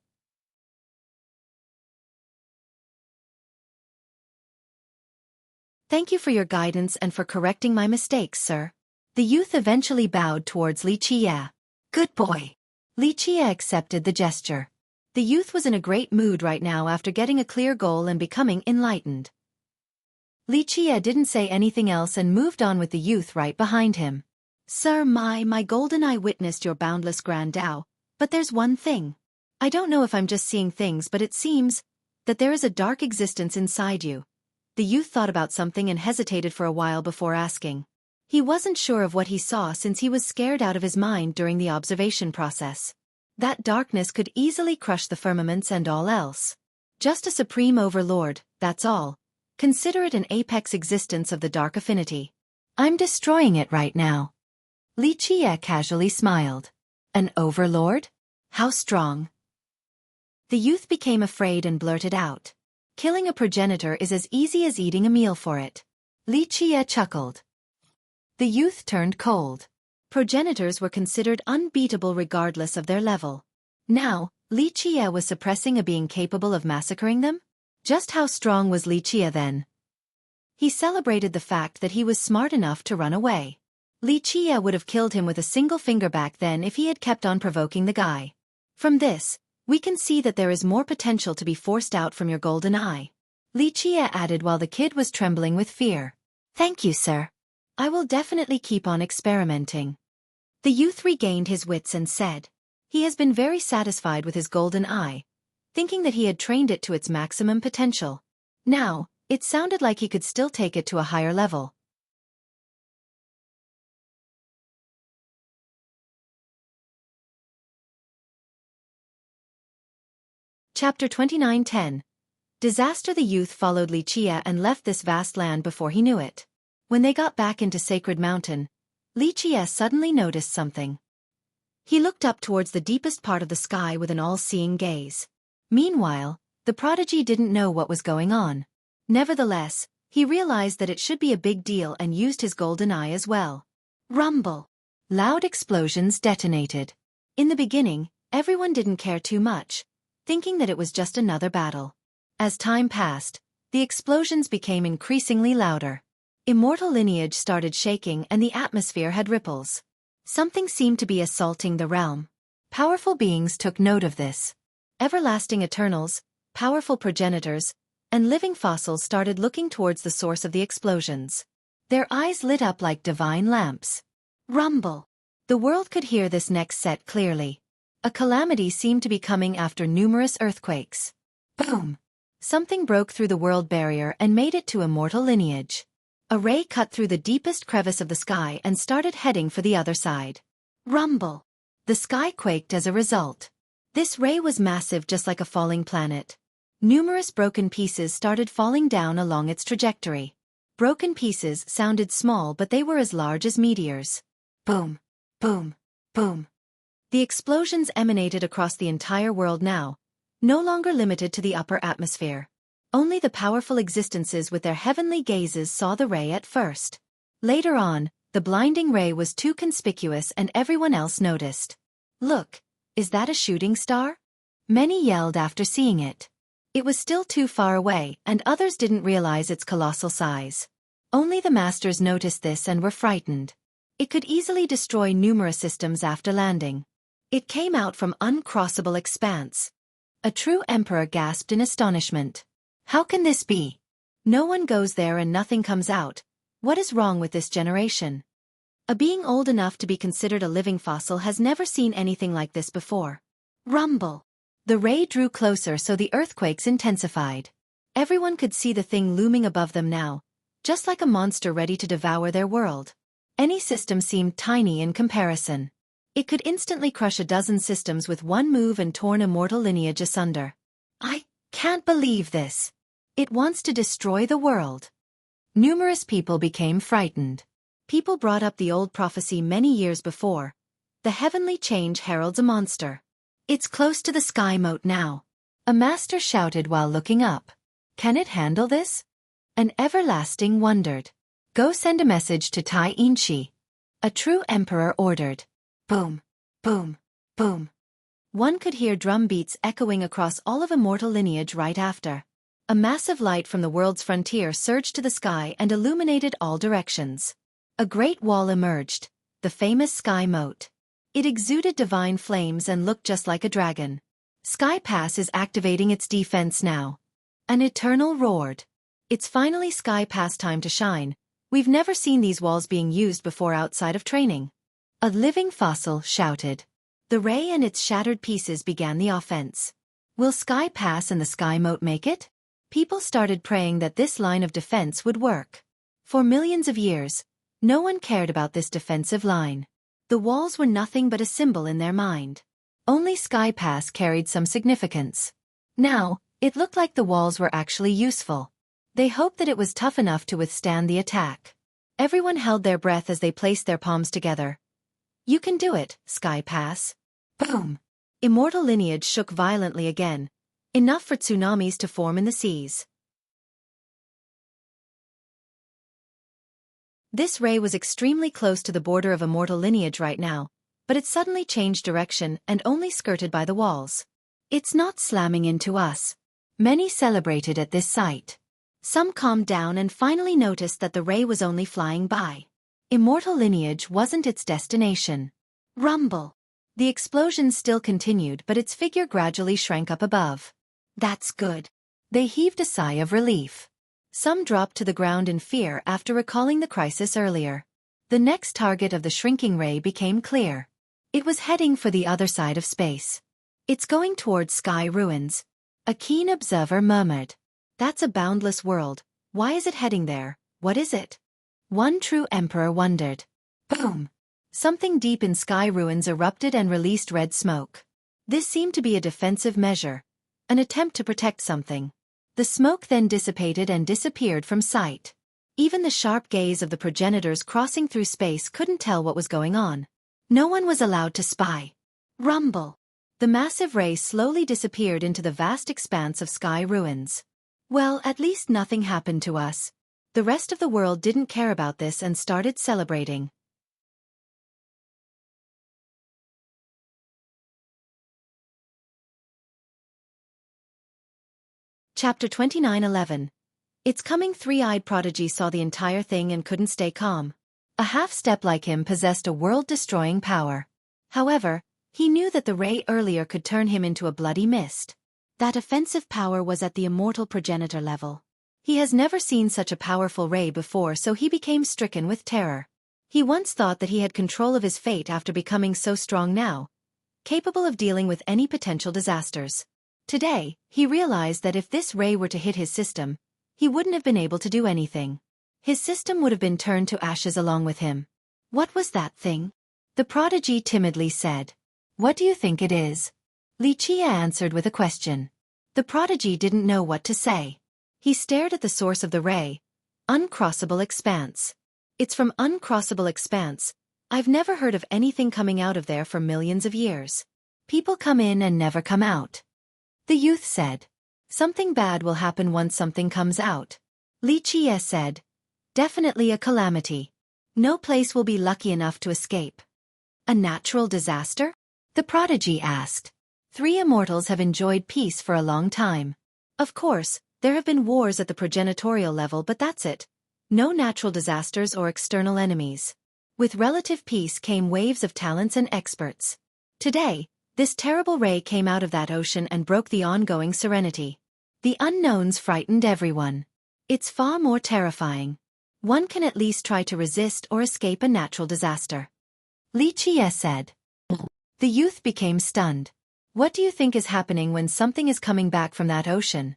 S1: Thank you for your guidance and for correcting my mistakes, sir. The youth eventually bowed towards Li Qie. Good boy. Li Qie accepted the gesture. The youth was in a great mood right now after getting a clear goal and becoming enlightened. Li Qie didn't say anything else and moved on with the youth right behind him. Sir, my golden eye witnessed your boundless grand Dao, but there's one thing. I don't know if I'm just seeing things, but it seems that there is a dark existence inside you. The youth thought about something and hesitated for a while before asking. He wasn't sure of what he saw since he was scared out of his mind during the observation process. That darkness could easily crush the firmaments and all else. Just a supreme overlord, that's all. Consider it an apex existence of the dark affinity. I'm destroying it right now. Li Qie casually smiled. An overlord? How strong? The youth became afraid and blurted out. Killing a progenitor is as easy as eating a meal for it. Li Qie chuckled. The youth turned cold. Progenitors were considered unbeatable regardless of their level. Now, Li Qie was suppressing a being capable of massacring them? Just how strong was Li Qie then? He celebrated the fact that he was smart enough to run away. Li Qie would have killed him with a single finger back then if he had kept on provoking the guy. From this, we can see that there is more potential to be forced out from your golden eye. Li Qie added while the kid was trembling with fear. Thank you, sir. I will definitely keep on experimenting. The youth regained his wits and said. He has been very satisfied with his golden eye, thinking that he had trained it to its maximum potential. Now, it sounded like he could still take it to a higher level. Chapter 29:10. Disaster. The youth followed Li Qie and left this vast land before he knew it. When they got back into Sacred Mountain, Li Qie suddenly noticed something. He looked up towards the deepest part of the sky with an all-seeing gaze. Meanwhile, the prodigy didn't know what was going on. Nevertheless, he realized that it should be a big deal and used his golden eye as well. Rumble! Loud explosions detonated. In the beginning, everyone didn't care too much, thinking that it was just another battle. As time passed, the explosions became increasingly louder. Immortal lineage started shaking and the atmosphere had ripples. Something seemed to be assaulting the realm. Powerful beings took note of this. Everlasting Eternals, powerful progenitors, and living fossils started looking towards the source of the explosions. Their eyes lit up like divine lamps. Rumble! The world could hear this next set clearly. A calamity seemed to be coming after numerous earthquakes. Boom! Something broke through the world barrier and made it to immortal lineage. A ray cut through the deepest crevice of the sky and started heading for the other side. Rumble! The sky quaked as a result. This ray was massive, just like a falling planet. Numerous broken pieces started falling down along its trajectory. Broken pieces sounded small, but they were as large as meteors. Boom! Boom! Boom! The explosions emanated across the entire world now, no longer limited to the upper atmosphere. Only the powerful existences with their heavenly gazes saw the ray at first. Later on, the blinding ray was too conspicuous and everyone else noticed. Look, is that a shooting star? Many yelled after seeing it. It was still too far away and others didn't realize its colossal size. Only the masters noticed this and were frightened. It could easily destroy numerous systems after landing. It came out from uncrossable expanse. A true emperor gasped in astonishment. How can this be? No one goes there and nothing comes out. What is wrong with this generation? A being old enough to be considered a living fossil has never seen anything like this before. Rumble! The ray drew closer, so the earthquakes intensified. Everyone could see the thing looming above them now, just like a monster ready to devour their world. Any system seemed tiny in comparison. It could instantly crush a dozen systems with one move and torn immortal lineage asunder. I can't believe this. It wants to destroy the world. Numerous people became frightened. People brought up the old prophecy many years before. The heavenly change heralds a monster. It's close to the sky moat now. A master shouted while looking up. Can it handle this? An everlasting wondered. Go send a message to Tai Inchi. A true emperor ordered. Boom, boom, boom. One could hear drum beats echoing across all of immortal lineage right after. A massive light from the world's frontier surged to the sky and illuminated all directions. A great wall emerged, the famous sky moat. It exuded divine flames and looked just like a dragon. Sky Pass is activating its defense now. An eternal roared. It's finally Sky Pass time to shine. We've never seen these walls being used before outside of training. A living fossil shouted. The ray and its shattered pieces began the offense. Will Sky Pass and the sky moat make it? People started praying that this line of defense would work. For millions of years, no one cared about this defensive line. The walls were nothing but a symbol in their mind. Only Sky Pass carried some significance. Now, it looked like the walls were actually useful. They hoped that it was tough enough to withstand the attack. Everyone held their breath as they placed their palms together. You can do it, Sky Pass. Boom! Immortal lineage shook violently again. Enough for tsunamis to form in the seas. This ray was extremely close to the border of immortal lineage right now, but it suddenly changed direction and only skirted by the walls. It's not slamming into us. Many celebrated at this sight. Some calmed down and finally noticed that the ray was only flying by. Immortal lineage wasn't its destination. Rumble. The explosion still continued, but its figure gradually shrank up above. That's good. They heaved a sigh of relief. Some dropped to the ground in fear after recalling the crisis earlier. The next target of the shrinking ray became clear. It was heading for the other side of space. It's going towards sky ruins. A keen observer murmured. That's a boundless world. Why is it heading there? What is it? One true emperor wondered. Boom! Something deep in sky ruins erupted and released red smoke. This seemed to be a defensive measure, an attempt to protect something. The smoke then dissipated and disappeared from sight. Even the sharp gaze of the progenitors crossing through space couldn't tell what was going on. No one was allowed to spy. Rumble! The massive ray slowly disappeared into the vast expanse of sky ruins. Well, at least nothing happened to us. The rest of the world didn't care about this and started celebrating. Chapter 29:11. It's coming. Three-eyed prodigy saw the entire thing and couldn't stay calm. A half-step like him possessed a world-destroying power. However, he knew that the ray earlier could turn him into a bloody mist. That offensive power was at the immortal progenitor level. He has never seen such a powerful ray before, so he became stricken with terror. He once thought that he had control of his fate after becoming so strong now, capable of dealing with any potential disasters. Today, he realized that if this ray were to hit his system, he wouldn't have been able to do anything. His system would have been turned to ashes along with him. What was that thing? The prodigy timidly said. What do you think it is? Xueqi answered with a question. The prodigy didn't know what to say. He stared at the source of the ray. Uncrossable expanse. It's from uncrossable expanse. I've never heard of anything coming out of there for millions of years. People come in and never come out. The youth said. Something bad will happen once something comes out. Xueqi said. Definitely a calamity. No place will be lucky enough to escape. A natural disaster? The prodigy asked. Three immortals have enjoyed peace for a long time. Of course, there have been wars at the progenitorial level, but that's it. No natural disasters or external enemies. With relative peace came waves of talents and experts. Today, this terrible ray came out of that ocean and broke the ongoing serenity. The unknowns frightened everyone. It's far more terrifying. One can at least try to resist or escape a natural disaster. Xueqi said. The youth became stunned. What do you think is happening when something is coming back from that ocean?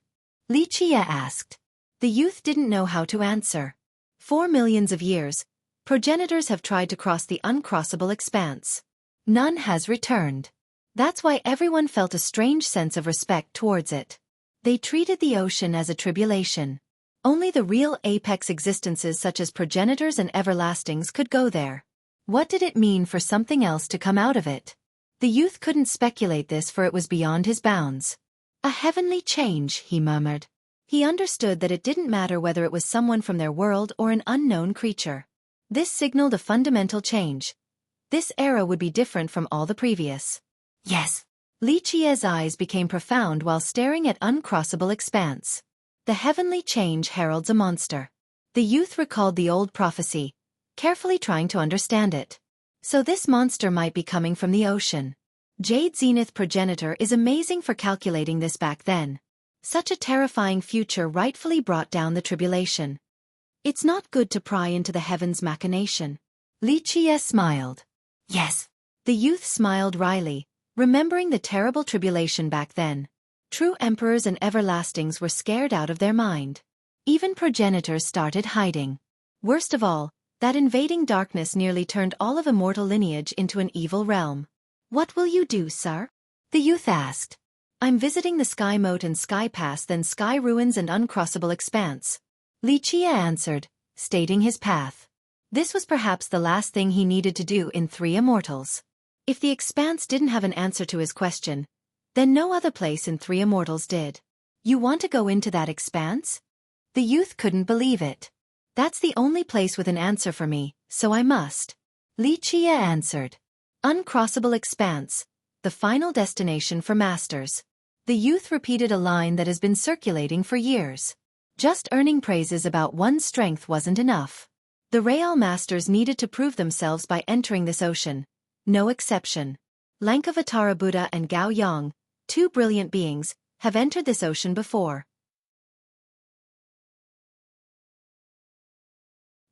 S1: Xueqi asked. The youth didn't know how to answer. For millions of years, progenitors have tried to cross the uncrossable expanse. None has returned. That's why everyone felt a strange sense of respect towards it. They treated the ocean as a tribulation. Only the real apex existences such as progenitors and everlastings could go there. What did it mean for something else to come out of it? The youth couldn't speculate this, for it was beyond his bounds. A heavenly change, he murmured. He understood that it didn't matter whether it was someone from their world or an unknown creature. This signaled a fundamental change. This era would be different from all the previous. Yes. Li Qie's eyes became profound while staring at uncrossable expanse. The heavenly change heralds a monster. The youth recalled the old prophecy, carefully trying to understand it. So this monster might be coming from the ocean. Jade Zenith progenitor is amazing for calculating this back then. Such a terrifying future rightfully brought down the tribulation. It's not good to pry into the heavens' machination. Li Qie smiled. Yes. The youth smiled wryly, remembering the terrible tribulation back then. True emperors and everlastings were scared out of their mind. Even progenitors started hiding. Worst of all, that invading darkness nearly turned all of immortal lineage into an evil realm. What will you do, sir? The youth asked. I'm visiting the Sky Moat and Sky Pass, then Sky Ruins and Uncrossable Expanse. Li Qie answered, stating his path. This was perhaps the last thing he needed to do in Three Immortals. If the Expanse didn't have an answer to his question, then no other place in Three Immortals did. You want to go into that expanse? The youth couldn't believe it. That's the only place with an answer for me, so I must. Li Qie answered. Uncrossable expanse, the final destination for masters. The youth repeated a line that has been circulating for years. Just earning praises about one's strength wasn't enough. The Real Masters needed to prove themselves by entering this ocean. No exception. Lankavatara Buddha and Gao Yang, two brilliant beings, have entered this ocean before.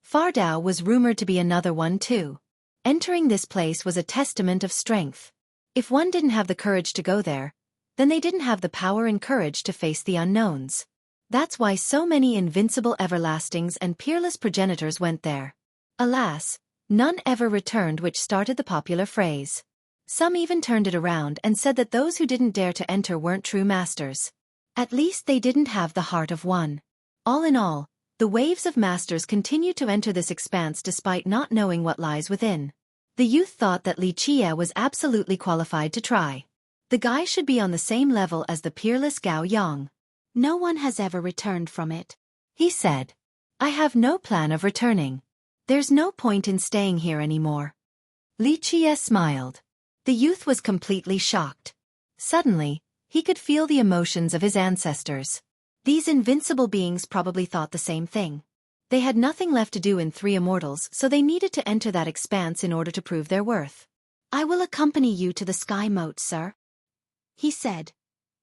S1: Fardao was rumored to be another one too. Entering this place was a testament of strength. If one didn't have the courage to go there, then they didn't have the power and courage to face the unknowns. That's why so many invincible everlastings and peerless progenitors went there. Alas, none ever returned, which started the popular phrase. Some even turned it around and said that those who didn't dare to enter weren't true masters. At least they didn't have the heart of one. All in all, the waves of masters continued to enter this expanse despite not knowing what lies within. The youth thought that Li Qie was absolutely qualified to try. The guy should be on the same level as the peerless Gao Yang. No one has ever returned from it, he said. I have no plan of returning. There's no point in staying here anymore. Li Qie smiled. The youth was completely shocked. Suddenly, he could feel the emotions of his ancestors. These invincible beings probably thought the same thing. They had nothing left to do in Three Immortals, so they needed to enter that expanse in order to prove their worth. I will accompany you to the Sky Moat, sir, he said,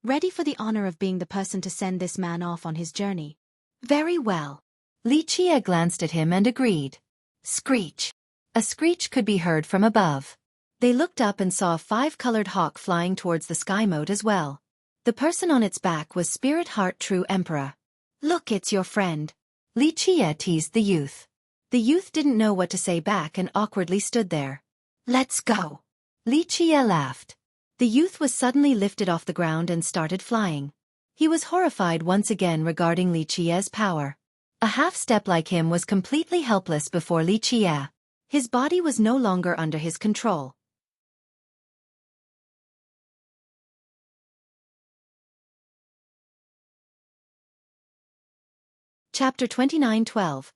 S1: ready for the honor of being the person to send this man off on his journey. Very well. Li Qie glanced at him and agreed. Screech. A screech could be heard from above. They looked up and saw a five-colored hawk flying towards the Sky Moat as well. The person on its back was Spirit Heart True Emperor. Look, it's your friend. Li Qie teased the youth. The youth didn't know what to say back and awkwardly stood there. Let's go. Li Qie laughed. The youth was suddenly lifted off the ground and started flying. He was horrified once again regarding Li Qie's power. A half-step like him was completely helpless before Li Qie. His body was no longer under his control. Chapter 29:12.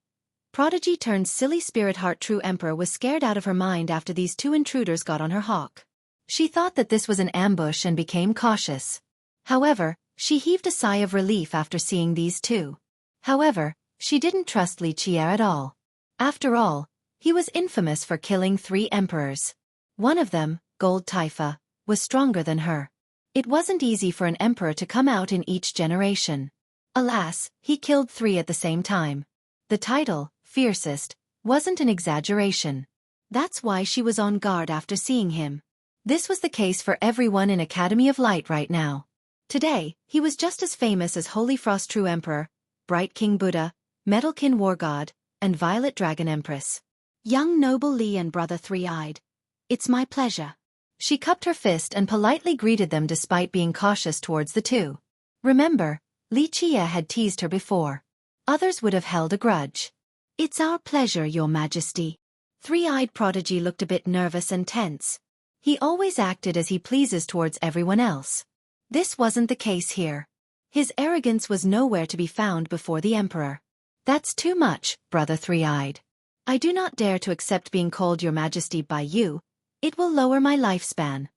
S1: Prodigy turned silly Spirit Heart True Emperor was scared out of her mind after these two intruders got on her hawk. She thought that this was an ambush and became cautious. However, she heaved a sigh of relief after seeing these two. However, she didn't trust Li Qie at all. After all, he was infamous for killing 3 emperors. One of them, Gold Taifa, was stronger than her. It wasn't easy for an emperor to come out in each generation. Alas, he killed 3 at the same time. The title, fiercest, wasn't an exaggeration. That's why she was on guard after seeing him. This was the case for everyone in Academy of Light right now. Today, he was just as famous as Holy Frost True Emperor, Bright King Buddha, Metalkin War God, and Violet Dragon Empress. Young Noble Li and Brother Three-Eyed. It's my pleasure. She cupped her fist and politely greeted them despite being cautious towards the two. Remember, Li Qie had teased her before. Others would have held a grudge. "It's our pleasure, Your Majesty." Three-eyed prodigy looked a bit nervous and tense. He always acted as he pleases towards everyone else. This wasn't the case here. His arrogance was nowhere to be found before the emperor. "That's too much, brother Three-eyed. I do not dare to accept being called Your Majesty by you. It will lower my lifespan."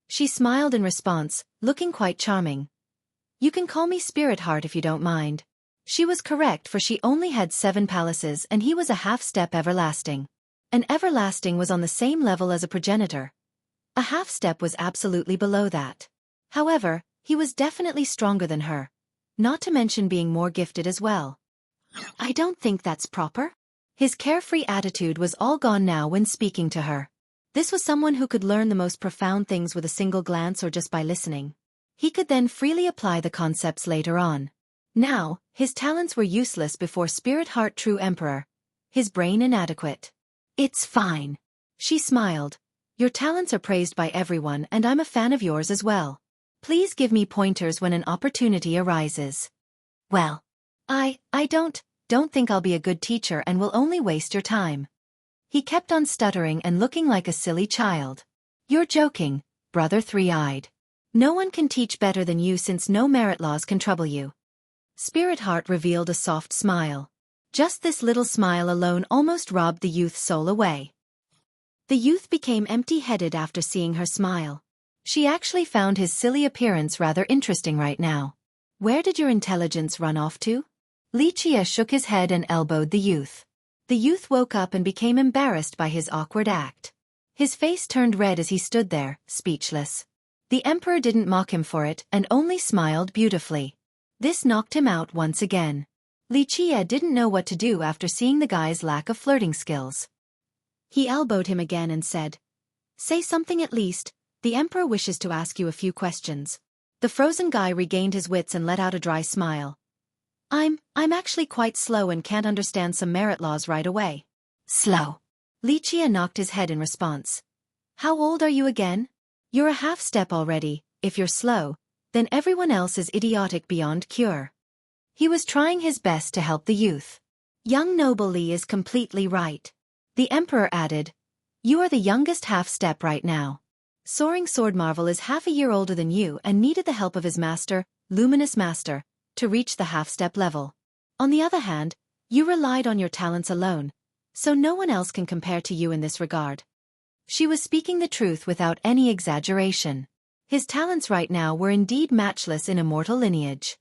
S1: She smiled in response, looking quite charming. "You can call me Spirit Heart if you don't mind." She was correct, for she only had 7 palaces and he was a half-step everlasting. An everlasting was on the same level as a progenitor. A half-step was absolutely below that. However, he was definitely stronger than her, not to mention being more gifted as well. "I don't think that's proper." His carefree attitude was all gone now when speaking to her. This was someone who could learn the most profound things with a single glance or just by listening. He could then freely apply the concepts later on. Now, his talents were useless before Spirit Heart True Emperor. His brain inadequate. "It's fine." She smiled. "Your talents are praised by everyone and I'm a fan of yours as well. Please give me pointers when an opportunity arises." "Well, I don't think I'll be a good teacher and will only waste your time." He kept on stuttering and looking like a silly child. "You're joking, brother Three-eyed. No one can teach better than you since no merit laws can trouble you." Spirit Heart revealed a soft smile. Just this little smile alone almost robbed the youth's soul away. The youth became empty-headed after seeing her smile. She actually found his silly appearance rather interesting right now. "Where did your intelligence run off to?" Li Qie shook his head and elbowed the youth. The youth woke up and became embarrassed by his awkward act. His face turned red as he stood there, speechless. The emperor didn't mock him for it and only smiled beautifully. This knocked him out once again. Li Qie didn't know what to do after seeing the guy's lack of flirting skills. He elbowed him again and said, "Say something at least. The emperor wishes to ask you a few questions." The frozen guy regained his wits and let out a dry smile. I'm actually quite slow and can't understand some merit laws right away." "Slow?" Li Qie knocked his head in response. "How old are you again? You're a half-step already. If you're slow, then everyone else is idiotic beyond cure." He was trying his best to help the youth. "Young noble Li is completely right." The emperor added, "You are the youngest half-step right now. Soaring Sword Marvel is half a year older than you and needed the help of his master, Luminous Master, to reach the half-step level. On the other hand, you relied on your talents alone, so no one else can compare to you in this regard." She was speaking the truth without any exaggeration. His talents right now were indeed matchless in immortal lineage.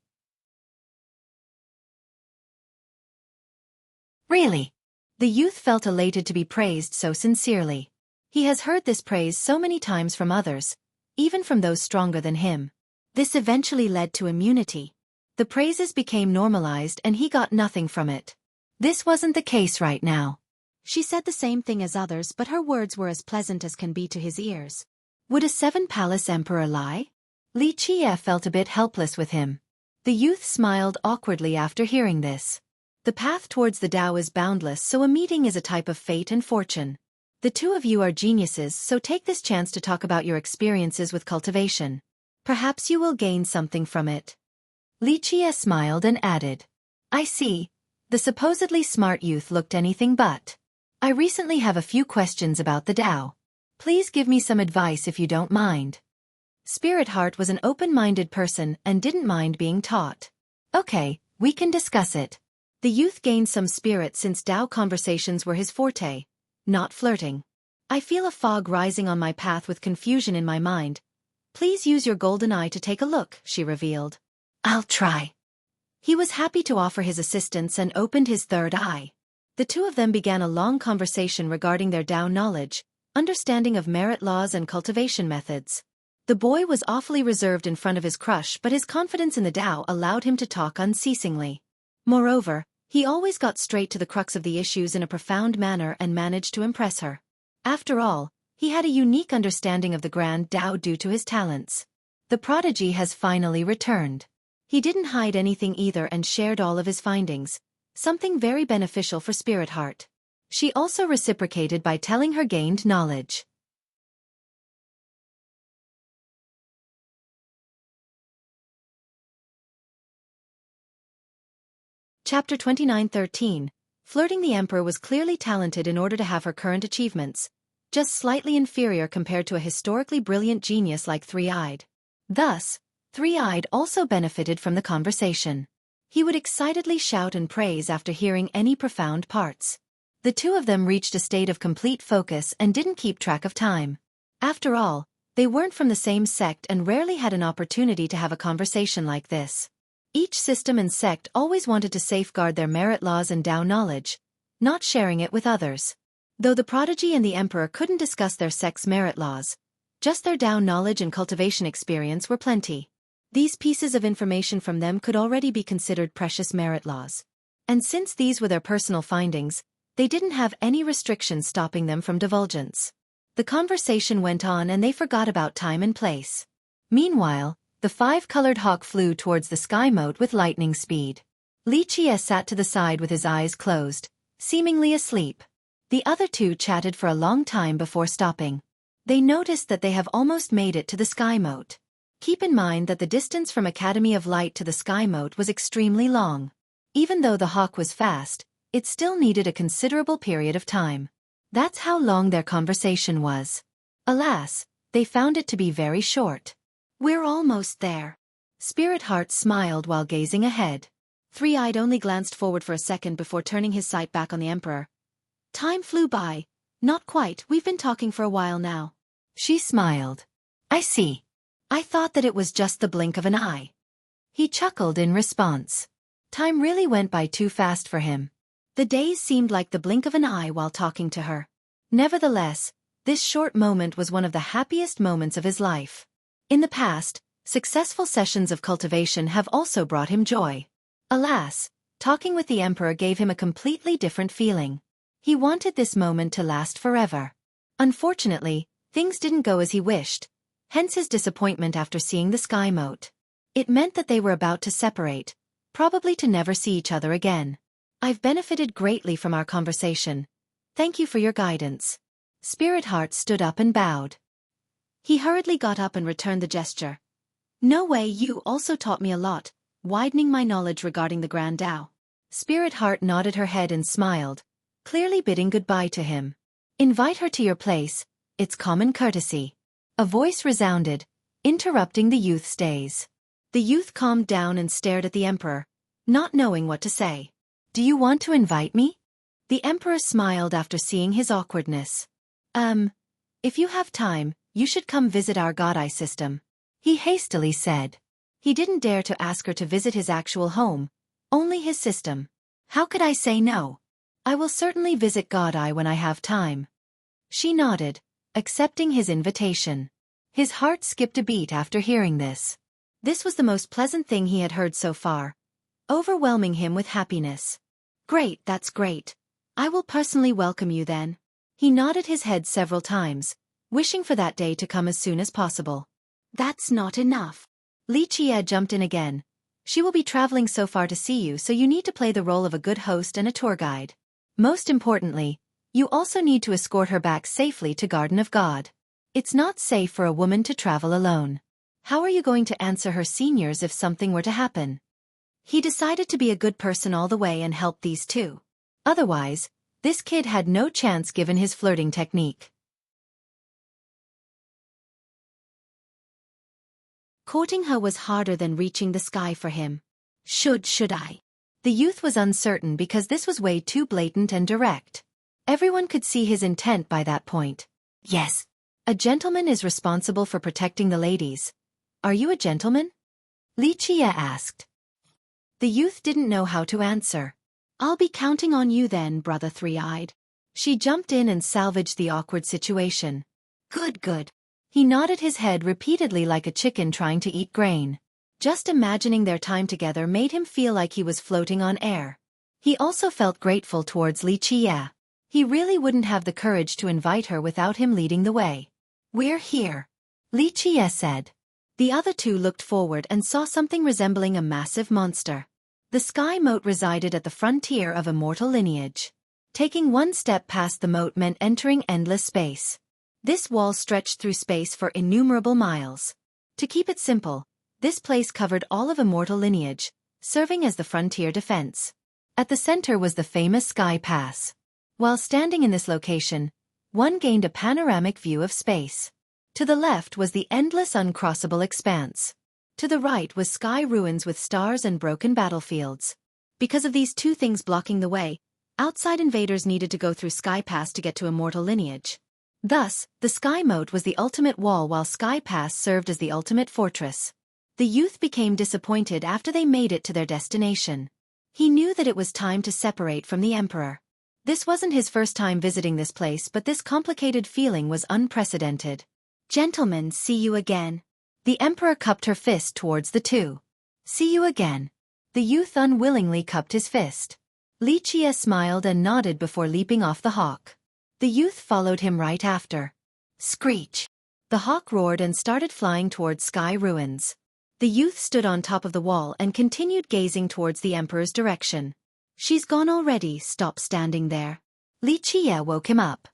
S1: "Really?" The youth felt elated to be praised so sincerely. He has heard this praise so many times from others, even from those stronger than him. This eventually led to immunity. The praises became normalized and he got nothing from it. This wasn't the case right now. She said the same thing as others, but her words were as pleasant as can be to his ears. Would a 7-palace emperor lie? Li Qie felt a bit helpless with him. The youth smiled awkwardly after hearing this. The path towards the Tao is boundless, so a meeting is a type of fate and fortune. The two of you are geniuses, so take this chance to talk about your experiences with cultivation. Perhaps you will gain something from it. Li Qie smiled and added, "I see." The supposedly smart youth looked anything but. "I recently have a few questions about the Tao. Please give me some advice if you don't mind." Spirit Heart was an open-minded person and didn't mind being taught. "Okay, we can discuss it." The youth gained some spirit since Tao conversations were his forte, not flirting. "I feel a fog rising on my path with confusion in my mind. Please use your golden eye to take a look," she revealed. "I'll try." He was happy to offer his assistance and opened his third eye. The two of them began a long conversation regarding their Tao knowledge, understanding of merit laws and cultivation methods. The boy was awfully reserved in front of his crush, but his confidence in the Tao allowed him to talk unceasingly. Moreover, he always got straight to the crux of the issues in a profound manner and managed to impress her. After all, he had a unique understanding of the grand Tao due to his talents. The prodigy has finally returned. He didn't hide anything either and shared all of his findings, something very beneficial for Spirit Heart. She also reciprocated by telling her gained knowledge. Chapter 29:13. Flirting. The Emperor was clearly talented in order to have her current achievements, just slightly inferior compared to a historically brilliant genius like Three-Eyed. Thus, Three-Eyed also benefited from the conversation. He would excitedly shout and praise after hearing any profound parts. The two of them reached a state of complete focus and didn't keep track of time. After all, they weren't from the same sect and rarely had an opportunity to have a conversation like this. Each system and sect always wanted to safeguard their merit laws and Tao knowledge, not sharing it with others. Though the prodigy and the emperor couldn't discuss their sect's merit laws, just their Tao knowledge and cultivation experience were plenty. These pieces of information from them could already be considered precious merit laws. And since these were their personal findings, they didn't have any restrictions stopping them from divulgence. The conversation went on and they forgot about time and place. Meanwhile, the five-colored hawk flew towards the sky moat with lightning speed. Li Qie sat to the side with his eyes closed, seemingly asleep. The other two chatted for a long time before stopping. They noticed that they have almost made it to the sky moat. Keep in mind that the distance from Academy of Light to the sky moat was extremely long. Even though the hawk was fast, it still needed a considerable period of time. That's how long their conversation was. Alas, they found it to be very short. We're almost there. Spirit Heart smiled while gazing ahead. Three-Eyed only glanced forward for a second before turning his sight back on the Emperor. Time flew by. Not quite, we've been talking for a while now. She smiled. I see. I thought that it was just the blink of an eye. He chuckled in response. Time really went by too fast for him. The days seemed like the blink of an eye while talking to her. Nevertheless, this short moment was one of the happiest moments of his life. In the past, successful sessions of cultivation have also brought him joy. Alas, talking with the Emperor gave him a completely different feeling. He wanted this moment to last forever. Unfortunately, things didn't go as he wished, hence his disappointment after seeing the sky moat. It meant that they were about to separate, probably to never see each other again. I've benefited greatly from our conversation. Thank you for your guidance. Spirit Heart stood up and bowed. He hurriedly got up and returned the gesture. No way, you also taught me a lot, widening my knowledge regarding the Grand Tao. Spirit Heart nodded her head and smiled, clearly bidding goodbye to him. Invite her to your place, it's common courtesy. A voice resounded, interrupting the youth's daze. The youth calmed down and stared at the Emperor, not knowing what to say. Do you want to invite me? The Emperor smiled after seeing his awkwardness. If you have time, you should come visit our God-Eye system. He hastily said. He didn't dare to ask her to visit his actual home, only his system. How could I say no? I will certainly visit God-Eye when I have time. She nodded, accepting his invitation. His heart skipped a beat after hearing this. This was the most pleasant thing he had heard so far, overwhelming him with happiness. Great, that's great. I will personally welcome you then. He nodded his head several times, wishing for that day to come as soon as possible. That's not enough. Li Qie jumped in again. She will be traveling so far to see you, so you need to play the role of a good host and a tour guide. Most importantly, you also need to escort her back safely to Garden of God. It's not safe for a woman to travel alone. How are you going to answer her seniors if something were to happen? He decided to be a good person all the way and help these two. Otherwise, this kid had no chance given his flirting technique. Courting her was harder than reaching the sky for him. Should I? The youth was uncertain because this was way too blatant and direct. Everyone could see his intent by that point. Yes. A gentleman is responsible for protecting the ladies. Are you a gentleman? Li Qie asked. The youth didn't know how to answer. I'll be counting on you then, brother Three-Eyed. She jumped in and salvaged the awkward situation. Good. He nodded his head repeatedly like a chicken trying to eat grain. Just imagining their time together made him feel like he was floating on air. He also felt grateful towards Li Qie. He really wouldn't have the courage to invite her without him leading the way. We're here, Li Qie said. The other two looked forward and saw something resembling a massive monster. The sky moat resided at the frontier of immortal lineage. Taking one step past the moat meant entering endless space. This wall stretched through space for innumerable miles. To keep it simple, this place covered all of immortal lineage, serving as the frontier defense. At the center was the famous Sky Pass. While standing in this location, one gained a panoramic view of space. To the left was the endless uncrossable expanse. To the right was sky ruins with stars and broken battlefields. Because of these two things blocking the way, outside invaders needed to go through Sky Pass to get to immortal lineage. Thus, the Sky Moat was the ultimate wall while Sky Pass served as the ultimate fortress. The youth became disappointed after they made it to their destination. He knew that it was time to separate from the Emperor. This wasn't his first time visiting this place, but this complicated feeling was unprecedented. Gentlemen, see you again. The Emperor cupped her fist towards the two. See you again. The youth unwillingly cupped his fist. Li Qie smiled and nodded before leaping off the hawk. The youth followed him right after. Screech! The hawk roared and started flying towards sky ruins. The youth stood on top of the wall and continued gazing towards the Emperor's direction. She's gone already, stop standing there. Li Qie woke him up.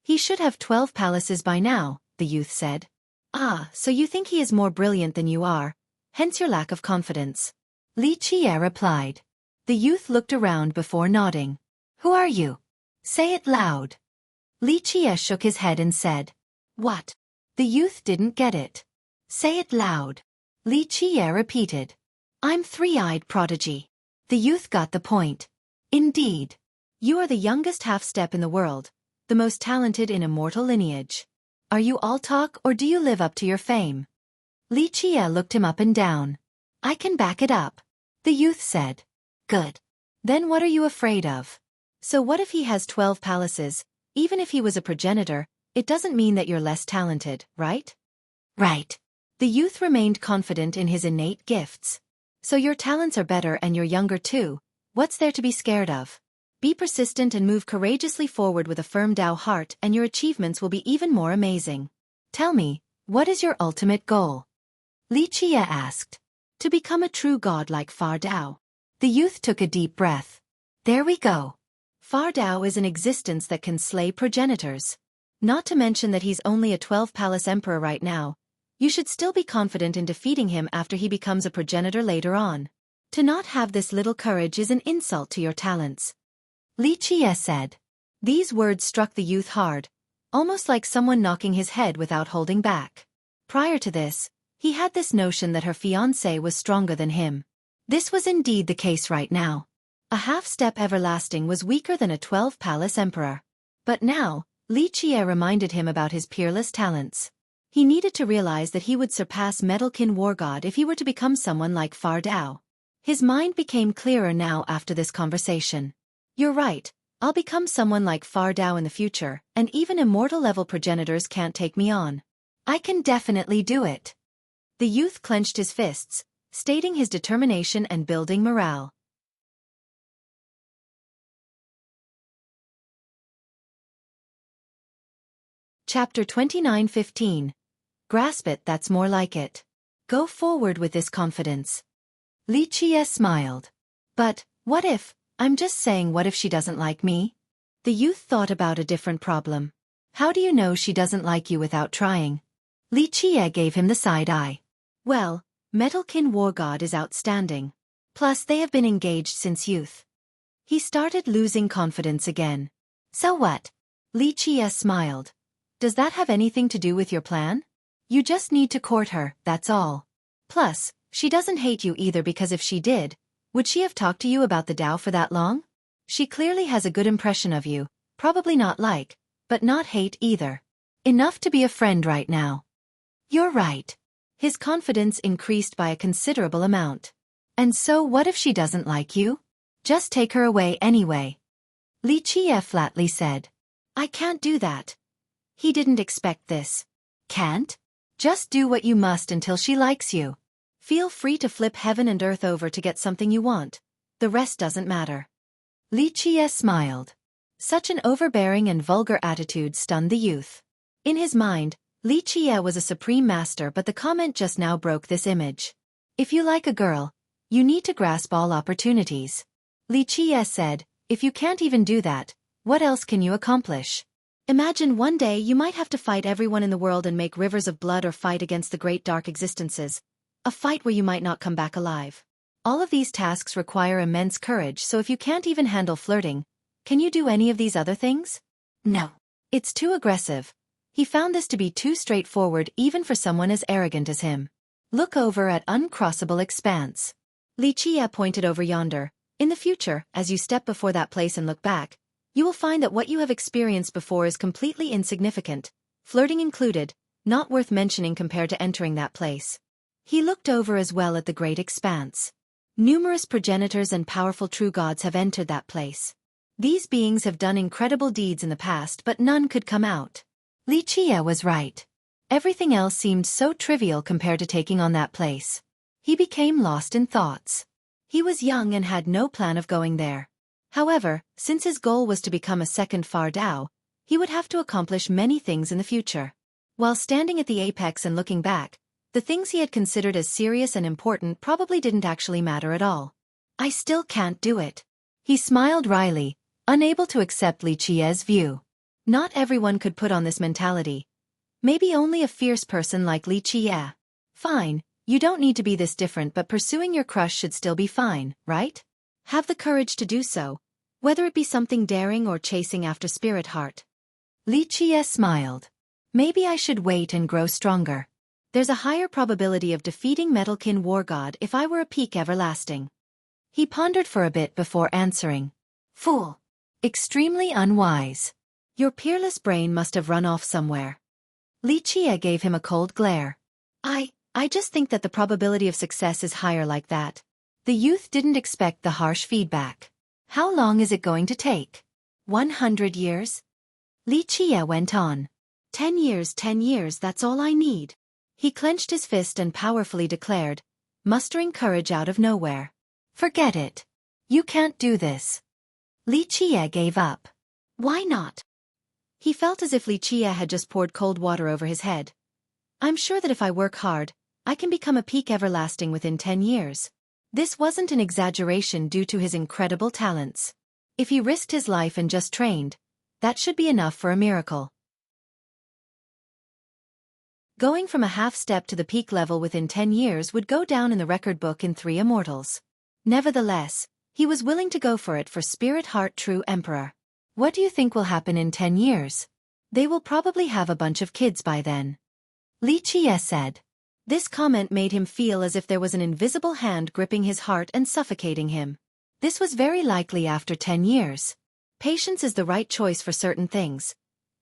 S1: He should have 12 palaces by now, the youth said. Ah, so you think he is more brilliant than you are, hence your lack of confidence. Li Qie replied. The youth looked around before nodding. Who are you? Say it loud. Li Qie shook his head and said. What? The youth didn't get it. Say it loud. Li Qie repeated. I'm three-eyed prodigy. The youth got the point. Indeed. You are the youngest half-step in the world, the most talented in immortal lineage. Are you all talk or do you live up to your fame? Li Qie looked him up and down. I can back it up. The youth said. Good. Then what are you afraid of? So what if he has 12 palaces? Even if he was a progenitor, it doesn't mean that you're less talented, right? Right. The youth remained confident in his innate gifts. So your talents are better and you're younger too. What's there to be scared of? Be persistent and move courageously forward with a firm Dao heart and your achievements will be even more amazing. Tell me, what is your ultimate goal? Li Qie asked. To become a true god like Far Dao. The youth took a deep breath. There we go. Far Dao is an existence that can slay progenitors. Not to mention that he's only a 12-palace emperor right now. You should still be confident in defeating him after he becomes a progenitor later on. To not have this little courage is an insult to your talents. Li Qie said. These words struck the youth hard, almost like someone knocking his head without holding back. Prior to this, he had this notion that her fiancé was stronger than him. This was indeed the case right now. A half-step everlasting was weaker than a 12-palace emperor. But now, Li Qie reminded him about his peerless talents. He needed to realize that he would surpass Metalkin War God if he were to become someone like Far Dao. His mind became clearer now after this conversation. You're right, I'll become someone like Far Dao in the future, and even immortal-level progenitors can't take me on. I can definitely do it. The youth clenched his fists, stating his determination and building morale. Chapter 29:15. Grasp it, that's more like it. Go forward with this confidence. Li Qie smiled. But, what if, I'm just saying what if she doesn't like me? The youth thought about a different problem. How do you know she doesn't like you without trying? Li Qie gave him the side eye. Well, Metalkin War God is outstanding. Plus they have been engaged since youth. He started losing confidence again. So what? Li Qie smiled. Does that have anything to do with your plan? You just need to court her, that's all. Plus, she doesn't hate you either because if she did, would she have talked to you about the Dao for that long? She clearly has a good impression of you, probably not like, but not hate either. Enough to be a friend right now. You're right. His confidence increased by a considerable amount. And so what if she doesn't like you? Just take her away anyway. Li Qie flatly said. I can't do that. He didn't expect this. Can't? Just do what you must until she likes you. Feel free to flip heaven and earth over to get something you want. The rest doesn't matter. Li Qie smiled. Such an overbearing and vulgar attitude stunned the youth. In his mind, Li Qie was a supreme master, but the comment just now broke this image. If you like a girl, you need to grasp all opportunities. Li Qie said, if you can't even do that, What else can you accomplish? Imagine one day you might have to fight everyone in the world and make rivers of blood or fight against the great dark existences. A fight where you might not come back alive. All of these tasks require immense courage, so if you can't even handle flirting, can you do any of these other things? No. It's too aggressive. He found this to be too straightforward even for someone as arrogant as him. Look over at uncrossable expanse. Li Qie pointed over yonder. In the future, as you step before that place and look back, you will find that what you have experienced before is completely insignificant, flirting included, not worth mentioning compared to entering that place. He looked over as well at the great expanse. Numerous progenitors and powerful true gods have entered that place. These beings have done incredible deeds in the past, but none could come out. Li Qie was right. Everything else seemed so trivial compared to taking on that place. He became lost in thoughts. He was young and had no plan of going there. However, since his goal was to become a second Far Dao, he would have to accomplish many things in the future. While standing at the apex and looking back, the things he had considered as serious and important probably didn't actually matter at all. I still can't do it. He smiled wryly, unable to accept Li Qie's view. Not everyone could put on this mentality. Maybe only a fierce person like Li Qie. Fine, you don't need to be this different, but pursuing your crush should still be fine, right? Have the courage to do so, whether it be something daring or chasing after spirit heart. Li Qie smiled. Maybe I should wait and grow stronger. There's a higher probability of defeating Metalkin War God if I were a peak everlasting. He pondered for a bit before answering. Fool. Extremely unwise. Your peerless brain must have run off somewhere. Li Qie gave him a cold glare. I just think that the probability of success is higher like that. The youth didn't expect the harsh feedback. How long is it going to take? 100 years? Li Qie went on. 10 years, that's all I need. He clenched his fist and powerfully declared, mustering courage out of nowhere. Forget it. You can't do this. Li Qie gave up. Why not? He felt as if Li Qie had just poured cold water over his head. I'm sure that if I work hard, I can become a peak everlasting within 10 years. This wasn't an exaggeration due to his incredible talents. If he risked his life and just trained, that should be enough for a miracle. Going from a half step to the peak level within 10 years would go down in the record book in 3 immortals. Nevertheless, he was willing to go for it for Spirit Heart True Emperor. What do you think will happen in 10 years? They will probably have a bunch of kids by then. Li Qie said. This comment made him feel as if there was an invisible hand gripping his heart and suffocating him. This was very likely after 10 years. Patience is the right choice for certain things.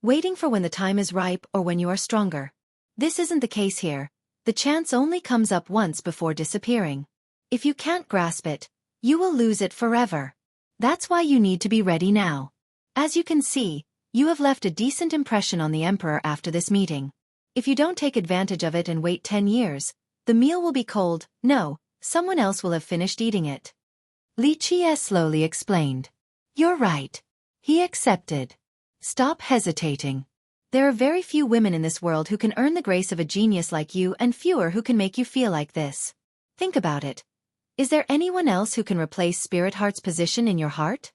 S1: Waiting for when the time is ripe or when you are stronger. This isn't the case here. The chance only comes up once before disappearing. If you can't grasp it, you will lose it forever. That's why you need to be ready now. As you can see, you have left a decent impression on the Emperor after this meeting. If you don't take advantage of it and wait 10 years, the meal will be cold. No, someone else will have finished eating it. Li Qie slowly explained. You're right. He accepted. Stop hesitating. There are very few women in this world who can earn the grace of a genius like you and fewer who can make you feel like this. Think about it. Is there anyone else who can replace Spirit Heart's position in your heart?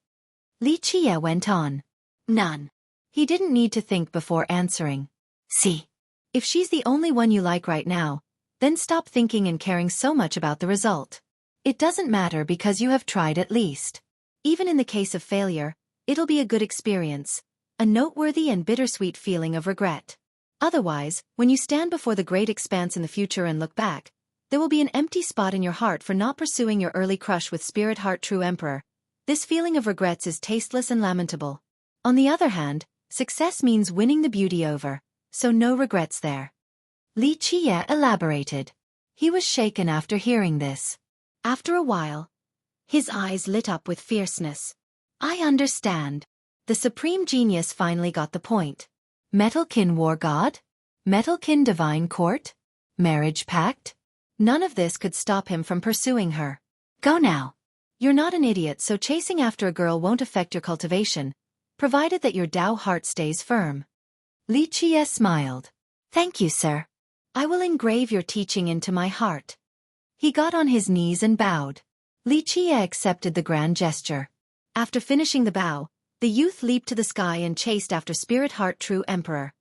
S1: Li Qie went on. None. He didn't need to think before answering. See. If she's the only one you like right now, then stop thinking and caring so much about the result. It doesn't matter because you have tried at least. Even in the case of failure, it'll be a good experience. A noteworthy and bittersweet feeling of regret. Otherwise, when you stand before the great expanse in the future and look back, there will be an empty spot in your heart for not pursuing your early crush with Spirit Heart True Emperor. This feeling of regrets is tasteless and lamentable. On the other hand, success means winning the beauty over, so no regrets there. Li Qie elaborated. He was shaken after hearing this. After a while, his eyes lit up with fierceness. I understand. The supreme genius finally got the point. Metalkin War God? Metalkin Divine Court? Marriage Pact? None of this could stop him from pursuing her. Go now. You're not an idiot, so chasing after a girl won't affect your cultivation, provided that your Dao heart stays firm. Li Qie smiled. Thank you, sir. I will engrave your teaching into my heart. He got on his knees and bowed. Li Qie accepted the grand gesture. After finishing the bow, The youth leaped to the sky and chased after Spirit Heart True Emperor.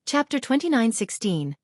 S1: Chapter 29:16.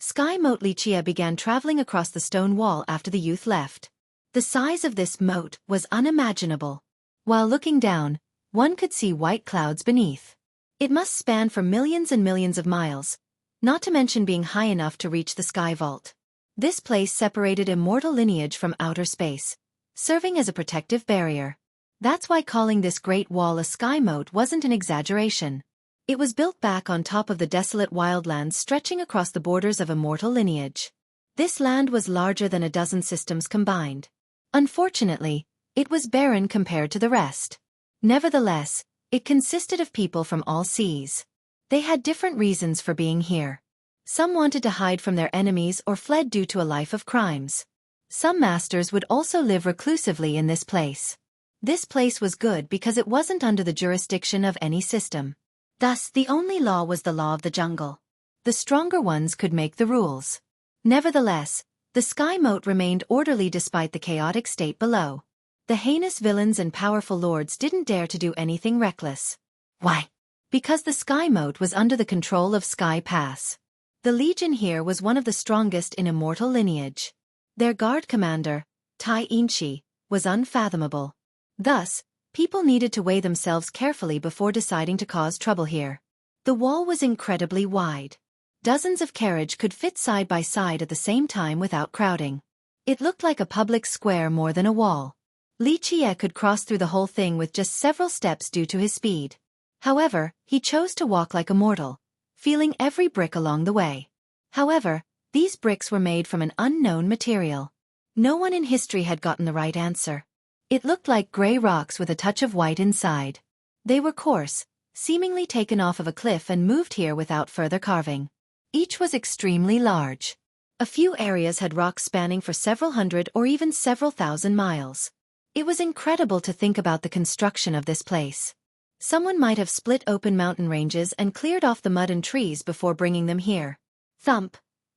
S1: Sky Moat. Lichia began traveling across the stone wall after the youth left. The size of this moat was unimaginable. While looking down, one could see white clouds beneath. It must span for millions and millions of miles, not to mention being high enough to reach the sky vault. This place separated immortal lineage from outer space, serving as a protective barrier. That's why calling this great wall a sky moat wasn't an exaggeration. It was built back on top of the desolate wildlands stretching across the borders of immortal lineage. This land was larger than a dozen systems combined. Unfortunately, it was barren compared to the rest. Nevertheless, it consisted of people from all seas. They had different reasons for being here. Some wanted to hide from their enemies or fled due to a life of crimes. Some masters would also live reclusively in this place. This place was good because it wasn't under the jurisdiction of any system. Thus, the only law was the law of the jungle. The stronger ones could make the rules. Nevertheless, the sky moat remained orderly despite the chaotic state below. The heinous villains and powerful lords didn't dare to do anything reckless. Why? Because the sky moat was under the control of Sky Pass. The legion here was one of the strongest in immortal lineage. Their guard commander, Tai Inchi, was unfathomable. Thus, people needed to weigh themselves carefully before deciding to cause trouble here. The wall was incredibly wide. Dozens of carriages could fit side by side at the same time without crowding. It looked like a public square more than a wall. Lichia could cross through the whole thing with just several steps due to his speed. However, he chose to walk like a mortal, feeling every brick along the way. However, these bricks were made from an unknown material. No one in history had gotten the right answer. It looked like gray rocks with a touch of white inside. They were coarse, seemingly taken off of a cliff and moved here without further carving. Each was extremely large. A few areas had rocks spanning for several hundred or even several thousand miles. It was incredible to think about the construction of this place. Someone might have split open mountain ranges and cleared off the mud and trees before bringing them here. Thump,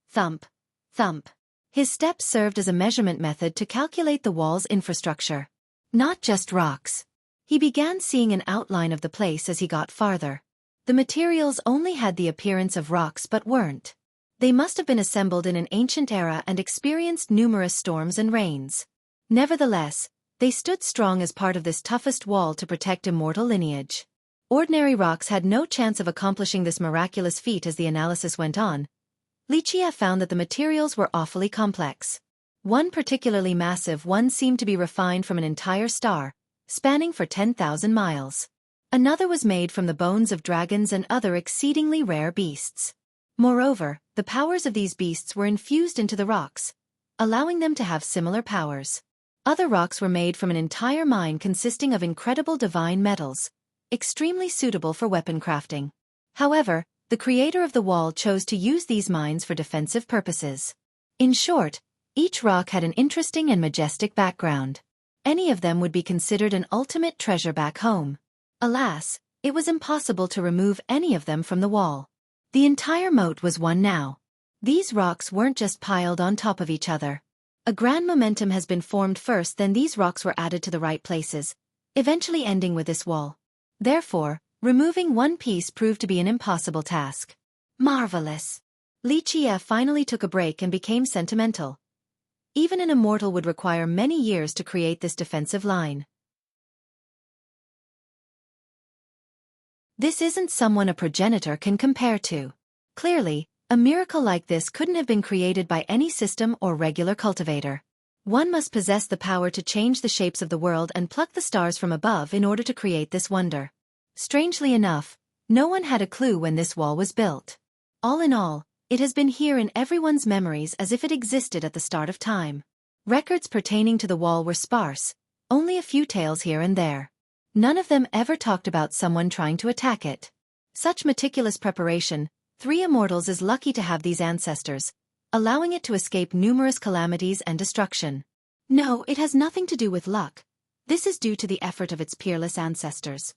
S1: thump, thump. His steps served as a measurement method to calculate the wall's infrastructure. Not just rocks. He began seeing an outline of the place as he got farther. The materials only had the appearance of rocks but weren't. They must have been assembled in an ancient era and experienced numerous storms and rains. Nevertheless, they stood strong as part of this toughest wall to protect immortal lineage. Ordinary rocks had no chance of accomplishing this miraculous feat. As the analysis went on, Lichia found that the materials were awfully complex. One particularly massive one seemed to be refined from an entire star, spanning for 10,000 miles. Another was made from the bones of dragons and other exceedingly rare beasts. Moreover, the powers of these beasts were infused into the rocks, allowing them to have similar powers. Other rocks were made from an entire mine consisting of incredible divine metals, extremely suitable for weapon crafting. However, the creator of the wall chose to use these mines for defensive purposes. In short, each rock had an interesting and majestic background. Any of them would be considered an ultimate treasure back home. Alas, it was impossible to remove any of them from the wall. The entire moat was one now. These rocks weren't just piled on top of each other. A grand momentum has been formed first, then these rocks were added to the right places, eventually ending with this wall. Therefore, removing one piece proved to be an impossible task. Marvelous! Lichia finally took a break and became sentimental. Even an immortal would require many years to create this defensive line. This isn't someone a progenitor can compare to. Clearly, a miracle like this couldn't have been created by any system or regular cultivator. One must possess the power to change the shapes of the world and pluck the stars from above in order to create this wonder. Strangely enough, no one had a clue when this wall was built. All in all, it has been here in everyone's memories as if it existed at the start of time. Records pertaining to the wall were sparse, only a few tales here and there. None of them ever talked about someone trying to attack it. Such meticulous preparation, 3 Immortals is lucky to have these ancestors, allowing it to escape numerous calamities and destruction. No, it has nothing to do with luck. This is due to the effort of its peerless ancestors.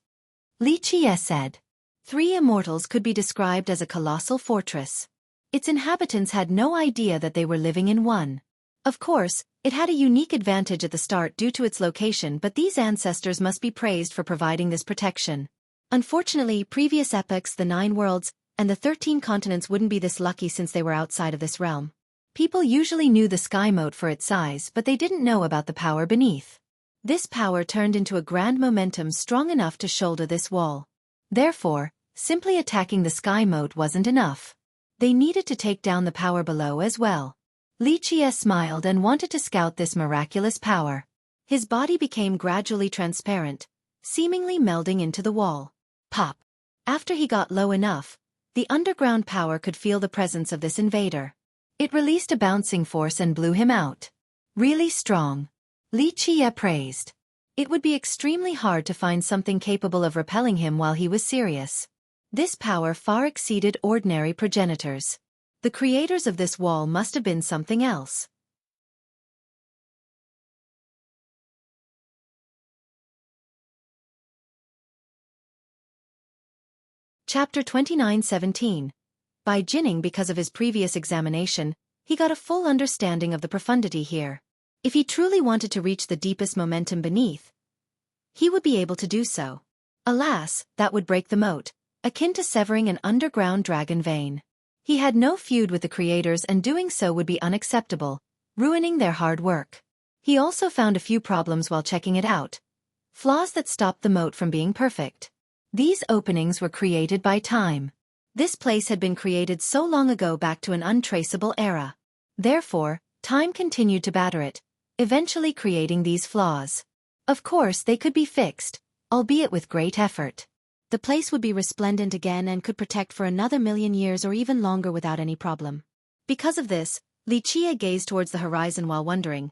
S1: Lichia said. 3 Immortals could be described as a colossal fortress. Its inhabitants had no idea that they were living in one. Of course, it had a unique advantage at the start due to its location, but these ancestors must be praised for providing this protection. Unfortunately, previous epochs, the 9 worlds, and the 13 continents wouldn't be this lucky since they were outside of this realm. People usually knew the sky moat for its size, but they didn't know about the power beneath. This power turned into a grand momentum strong enough to shoulder this wall. Therefore, simply attacking the sky moat wasn't enough. They needed to take down the power below as well. Li Jie smiled and wanted to scout this miraculous power. His body became gradually transparent, seemingly melding into the wall. Pop! After he got low enough, the underground power could feel the presence of this invader. It released a bouncing force and blew him out. Really strong. Li Jie praised. It would be extremely hard to find something capable of repelling him while he was serious. This power far exceeded ordinary progenitors. The creators of this wall must have been something else. Chapter 29:17. By Jinning, because of his previous examination, he got a full understanding of the profundity here. If he truly wanted to reach the deepest momentum beneath, he would be able to do so. Alas, that would break the moat, akin to severing an underground dragon vein. He had no feud with the creators, and doing so would be unacceptable, ruining their hard work. He also found a few problems while checking it out. Flaws that stopped the moat from being perfect. These openings were created by time. This place had been created so long ago, back to an untraceable era. Therefore, time continued to batter it, eventually creating these flaws. Of course, they could be fixed, albeit with great effort. The place would be resplendent again and could protect for another 1,000,000 years or even longer without any problem. Because of this, Li Jie gazed towards the horizon while wondering,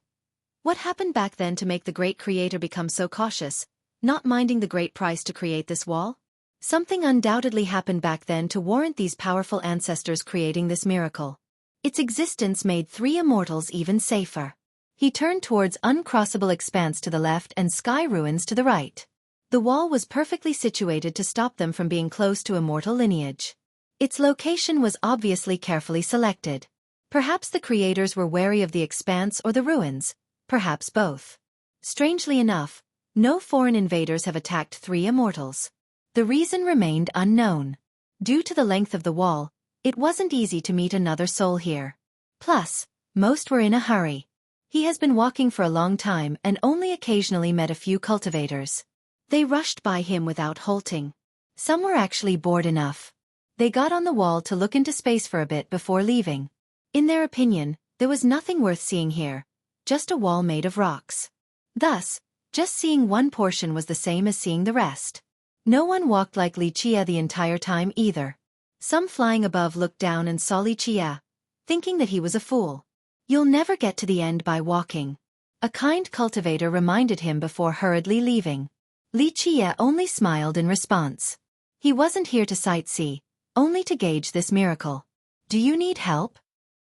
S1: what happened back then to make the great creator become so cautious, not minding the great price to create this wall? Something undoubtedly happened back then to warrant these powerful ancestors creating this miracle. Its existence made 3 immortals even safer. He turned towards uncrossable expanse to the left and sky ruins to the right. The wall was perfectly situated to stop them from being close to immortal lineage. Its location was obviously carefully selected. Perhaps the creators were wary of the expanse or the ruins, perhaps both. Strangely enough, no foreign invaders have attacked 3 immortals. The reason remained unknown. Due to the length of the wall, it wasn't easy to meet another soul here. Plus, most were in a hurry. He has been walking for a long time and only occasionally met a few cultivators. They rushed by him without halting. Some were actually bored enough. They got on the wall to look into space for a bit before leaving. In their opinion, there was nothing worth seeing here, just a wall made of rocks. Thus, just seeing one portion was the same as seeing the rest. No one walked like Li Jie the entire time either. Some flying above looked down and saw Li Jie, thinking that he was a fool. You'll never get to the end by walking. A kind cultivator reminded him before hurriedly leaving. Li Jie only smiled in response. He wasn't here to sightsee, only to gauge this miracle. Do you need help?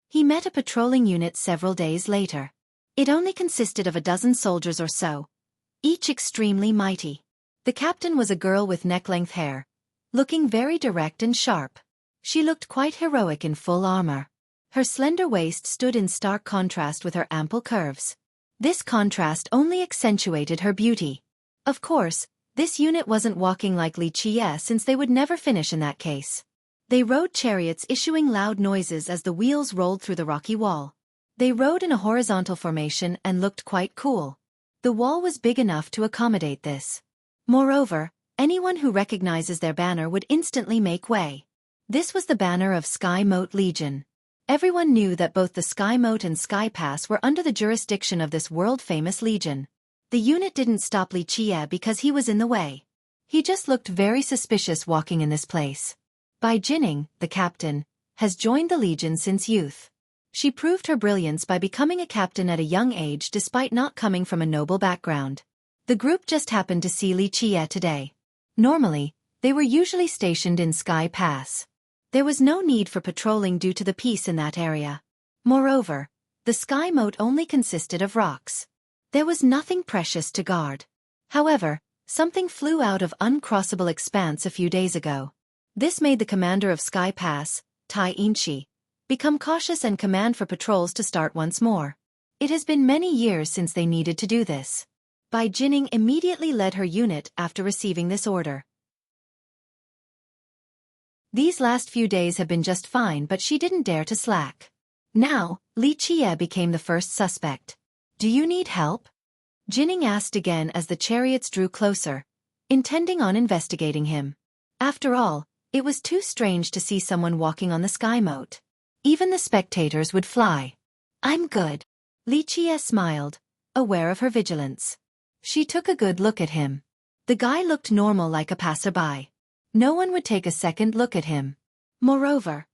S1: He met a patrolling unit several days later. It only consisted of a dozen soldiers or so, each extremely mighty. The captain was a girl with neck-length hair, looking very direct and sharp. She looked quite heroic in full armor. Her slender waist stood in stark contrast with her ample curves. This contrast only accentuated her beauty. Of course, this unit wasn't walking like Li Jie, since they would never finish in that case. They rode chariots issuing loud noises as the wheels rolled through the rocky wall. They rode in a horizontal formation and looked quite cool. The wall was big enough to accommodate this. Moreover, anyone who recognizes their banner would instantly make way. This was the banner of Sky Moat Legion. Everyone knew that both the Sky Moat and Sky Pass were under the jurisdiction of this world-famous legion. The unit didn't stop Li Jie because he was in the way. He just looked very suspicious walking in this place. Bai Jinning, the captain, has joined the legion since youth. She proved her brilliance by becoming a captain at a young age despite not coming from a noble background. The group just happened to see Li Jie today. Normally, they were usually stationed in Sky Pass. There was no need for patrolling due to the peace in that area. Moreover, the Sky Moat only consisted of rocks. There was nothing precious to guard. However, something flew out of uncrossable expanse a few days ago. This made the commander of Sky Pass, Tai Inchi, become cautious and command for patrols to start once more. It has been many years since they needed to do this. Bai Jining immediately led her unit after receiving this order. These last few days have been just fine, but she didn't dare to slack. Now, Li Qie became the first suspect. Do you need help? Jining asked again as the chariots drew closer, intending on investigating him. After all, it was too strange to see someone walking on the sky moat. Even the spectators would fly. I'm good. Li Qie smiled, aware of her vigilance. She took a good look at him. The guy looked normal, like a passerby. No one would take a second look at him. Moreover,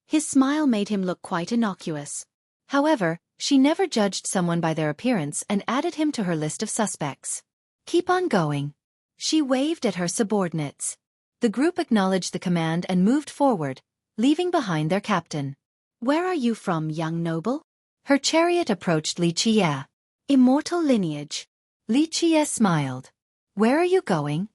S1: his smile made him look quite innocuous. However, she never judged someone by their appearance and added him to her list of suspects. Keep on going. She waved at her subordinates. The group acknowledged the command and moved forward, leaving behind their captain. Where are you from, young noble? Her chariot approached Li Qie. Immortal lineage. Li Qie smiled. Where are you going?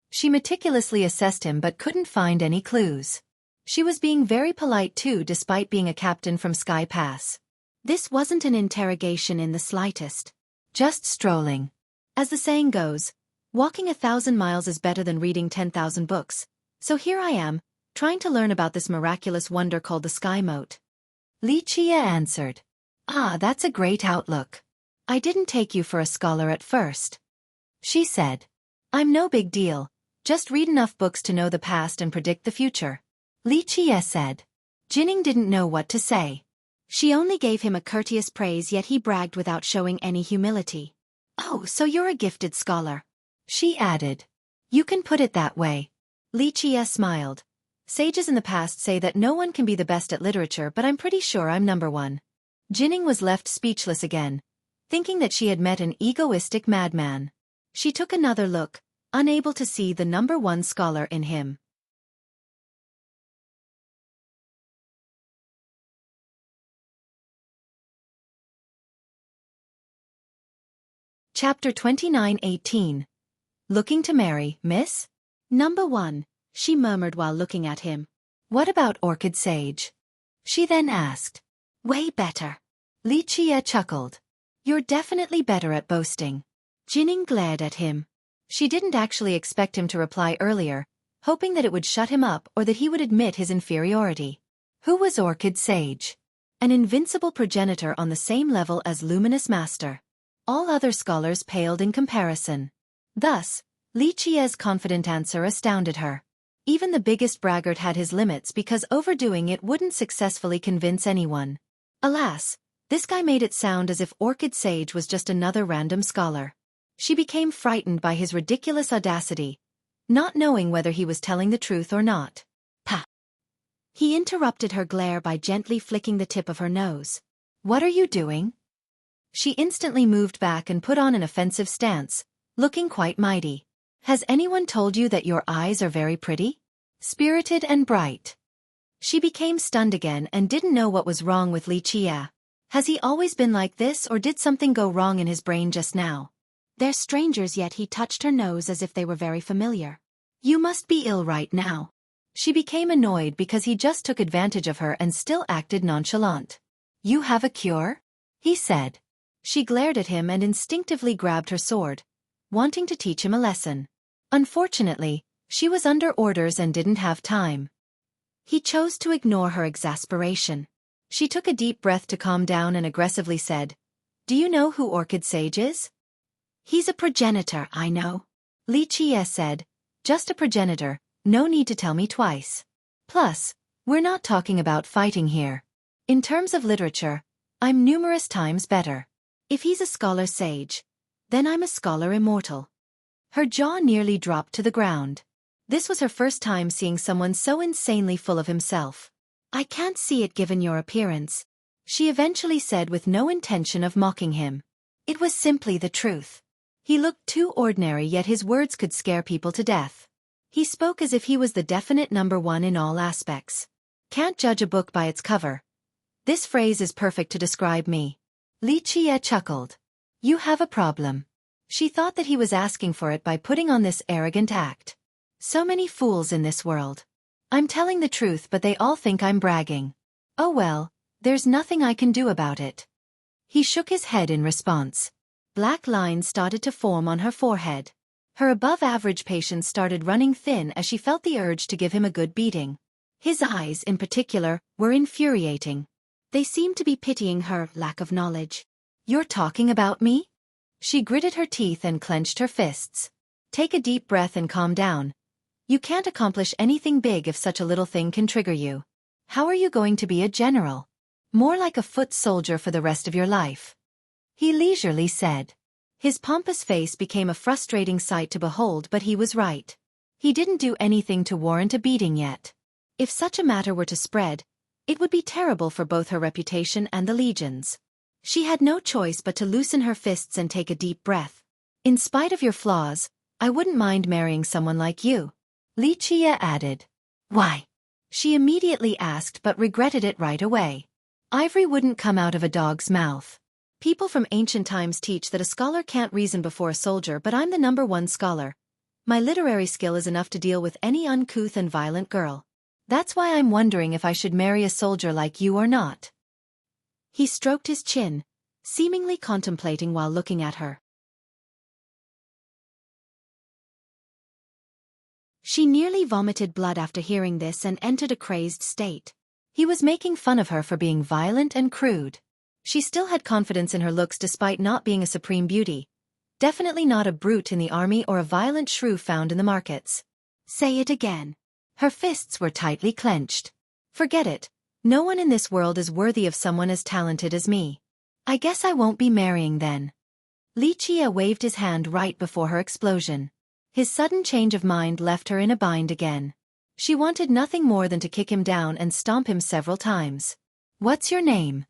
S1: She meticulously assessed him but couldn't find any clues. She was being very polite too, despite being a captain from Sky Pass. This wasn't an interrogation in the slightest. Just strolling. As the saying goes, walking 1,000 miles is better than reading 10,000 books, so here I am, trying to learn about this miraculous wonder called the Sky Moat. Li Qie answered. Ah, that's a great outlook. I didn't take you for a scholar at first. She said. I'm no big deal, just read enough books to know the past and predict the future. Li Qie said. Jining didn't know what to say. She only gave him a courteous praise, yet he bragged without showing any humility. Oh, so you're a gifted scholar. She added. You can put it that way. Li Qie smiled. Sages in the past say that no one can be the best at literature, but I'm pretty sure I'm number one. Jining was left speechless again, thinking that she had met an egoistic madman. She took another look, unable to see the number one scholar in him. Chapter 29:18. Looking to marry, miss? Number one, she murmured while looking at him. What about Orchid Sage? She then asked. Way better. Li Qie chuckled. You're definitely better at boasting. Jining glared at him. She didn't actually expect him to reply earlier, hoping that it would shut him up or that he would admit his inferiority. Who was Orchid Sage? An invincible progenitor on the same level as Luminous Master. All other scholars paled in comparison. Thus, Li Qie's confident answer astounded her. Even the biggest braggart had his limits because overdoing it wouldn't successfully convince anyone. Alas, this guy made it sound as if Orchid Sage was just another random scholar. She became frightened by his ridiculous audacity, not knowing whether he was telling the truth or not. Pah! He interrupted her glare by gently flicking the tip of her nose. What are you doing? She instantly moved back and put on an offensive stance, looking quite mighty. Has anyone told you that your eyes are very pretty? Spirited and bright. She became stunned again and didn't know what was wrong with Li Qie. Has he always been like this, or did something go wrong in his brain just now? They're strangers, yet he touched her nose as if they were very familiar. You must be ill right now. She became annoyed because he just took advantage of her and still acted nonchalant. You have a cure? He said. She glared at him and instinctively grabbed her sword, wanting to teach him a lesson. Unfortunately, she was under orders and didn't have time. He chose to ignore her exasperation. She took a deep breath to calm down and aggressively said, Do you know who Orchid Sage is? He's a progenitor, I know. Li Qie said, Just a progenitor, no need to tell me twice. Plus, we're not talking about fighting here. In terms of literature, I'm numerous times better. If he's a scholar sage, then I'm a scholar immortal. Her jaw nearly dropped to the ground. This was her first time seeing someone so insanely full of himself. I can't see it given your appearance, she eventually said with no intention of mocking him. It was simply the truth. He looked too ordinary, yet his words could scare people to death. He spoke as if he was the definite number one in all aspects. Can't judge a book by its cover. This phrase is perfect to describe me. Li Qie chuckled. You have a problem. She thought that he was asking for it by putting on this arrogant act. So many fools in this world. I'm telling the truth, but they all think I'm bragging. Oh well, there's nothing I can do about it. He shook his head in response. Black lines started to form on her forehead. Her above-average patience started running thin as she felt the urge to give him a good beating. His eyes, in particular, were infuriating. They seemed to be pitying her lack of knowledge. "You're talking about me?" She gritted her teeth and clenched her fists. "Take a deep breath and calm down. You can't accomplish anything big if such a little thing can trigger you. How are you going to be a general? More like a foot soldier for the rest of your life," he leisurely said. His pompous face became a frustrating sight to behold, but he was right. He didn't do anything to warrant a beating yet. If such a matter were to spread, it would be terrible for both her reputation and the legions. She had no choice but to loosen her fists and take a deep breath. "In spite of your flaws, I wouldn't mind marrying someone like you," Lichia added. "Why?" she immediately asked but regretted it right away. Ivory wouldn't come out of a dog's mouth. People from ancient times teach that a scholar can't reason before a soldier, but I'm the #1 scholar. My literary skill is enough to deal with any uncouth and violent girl. That's why I'm wondering if I should marry a soldier like you or not." He stroked his chin, seemingly contemplating while looking at her. She nearly vomited blood after hearing this and entered a crazed state. He was making fun of her for being violent and crude. She still had confidence in her looks despite not being a supreme beauty. Definitely not a brute in the army or a violent shrew found in the markets. "Say it again." Her fists were tightly clenched. "Forget it. No one in this world is worthy of someone as talented as me. I guess I won't be marrying then." Lichia waved his hand right before her explosion. His sudden change of mind left her in a bind again. She wanted nothing more than to kick him down and stomp him several times. "What's your name?"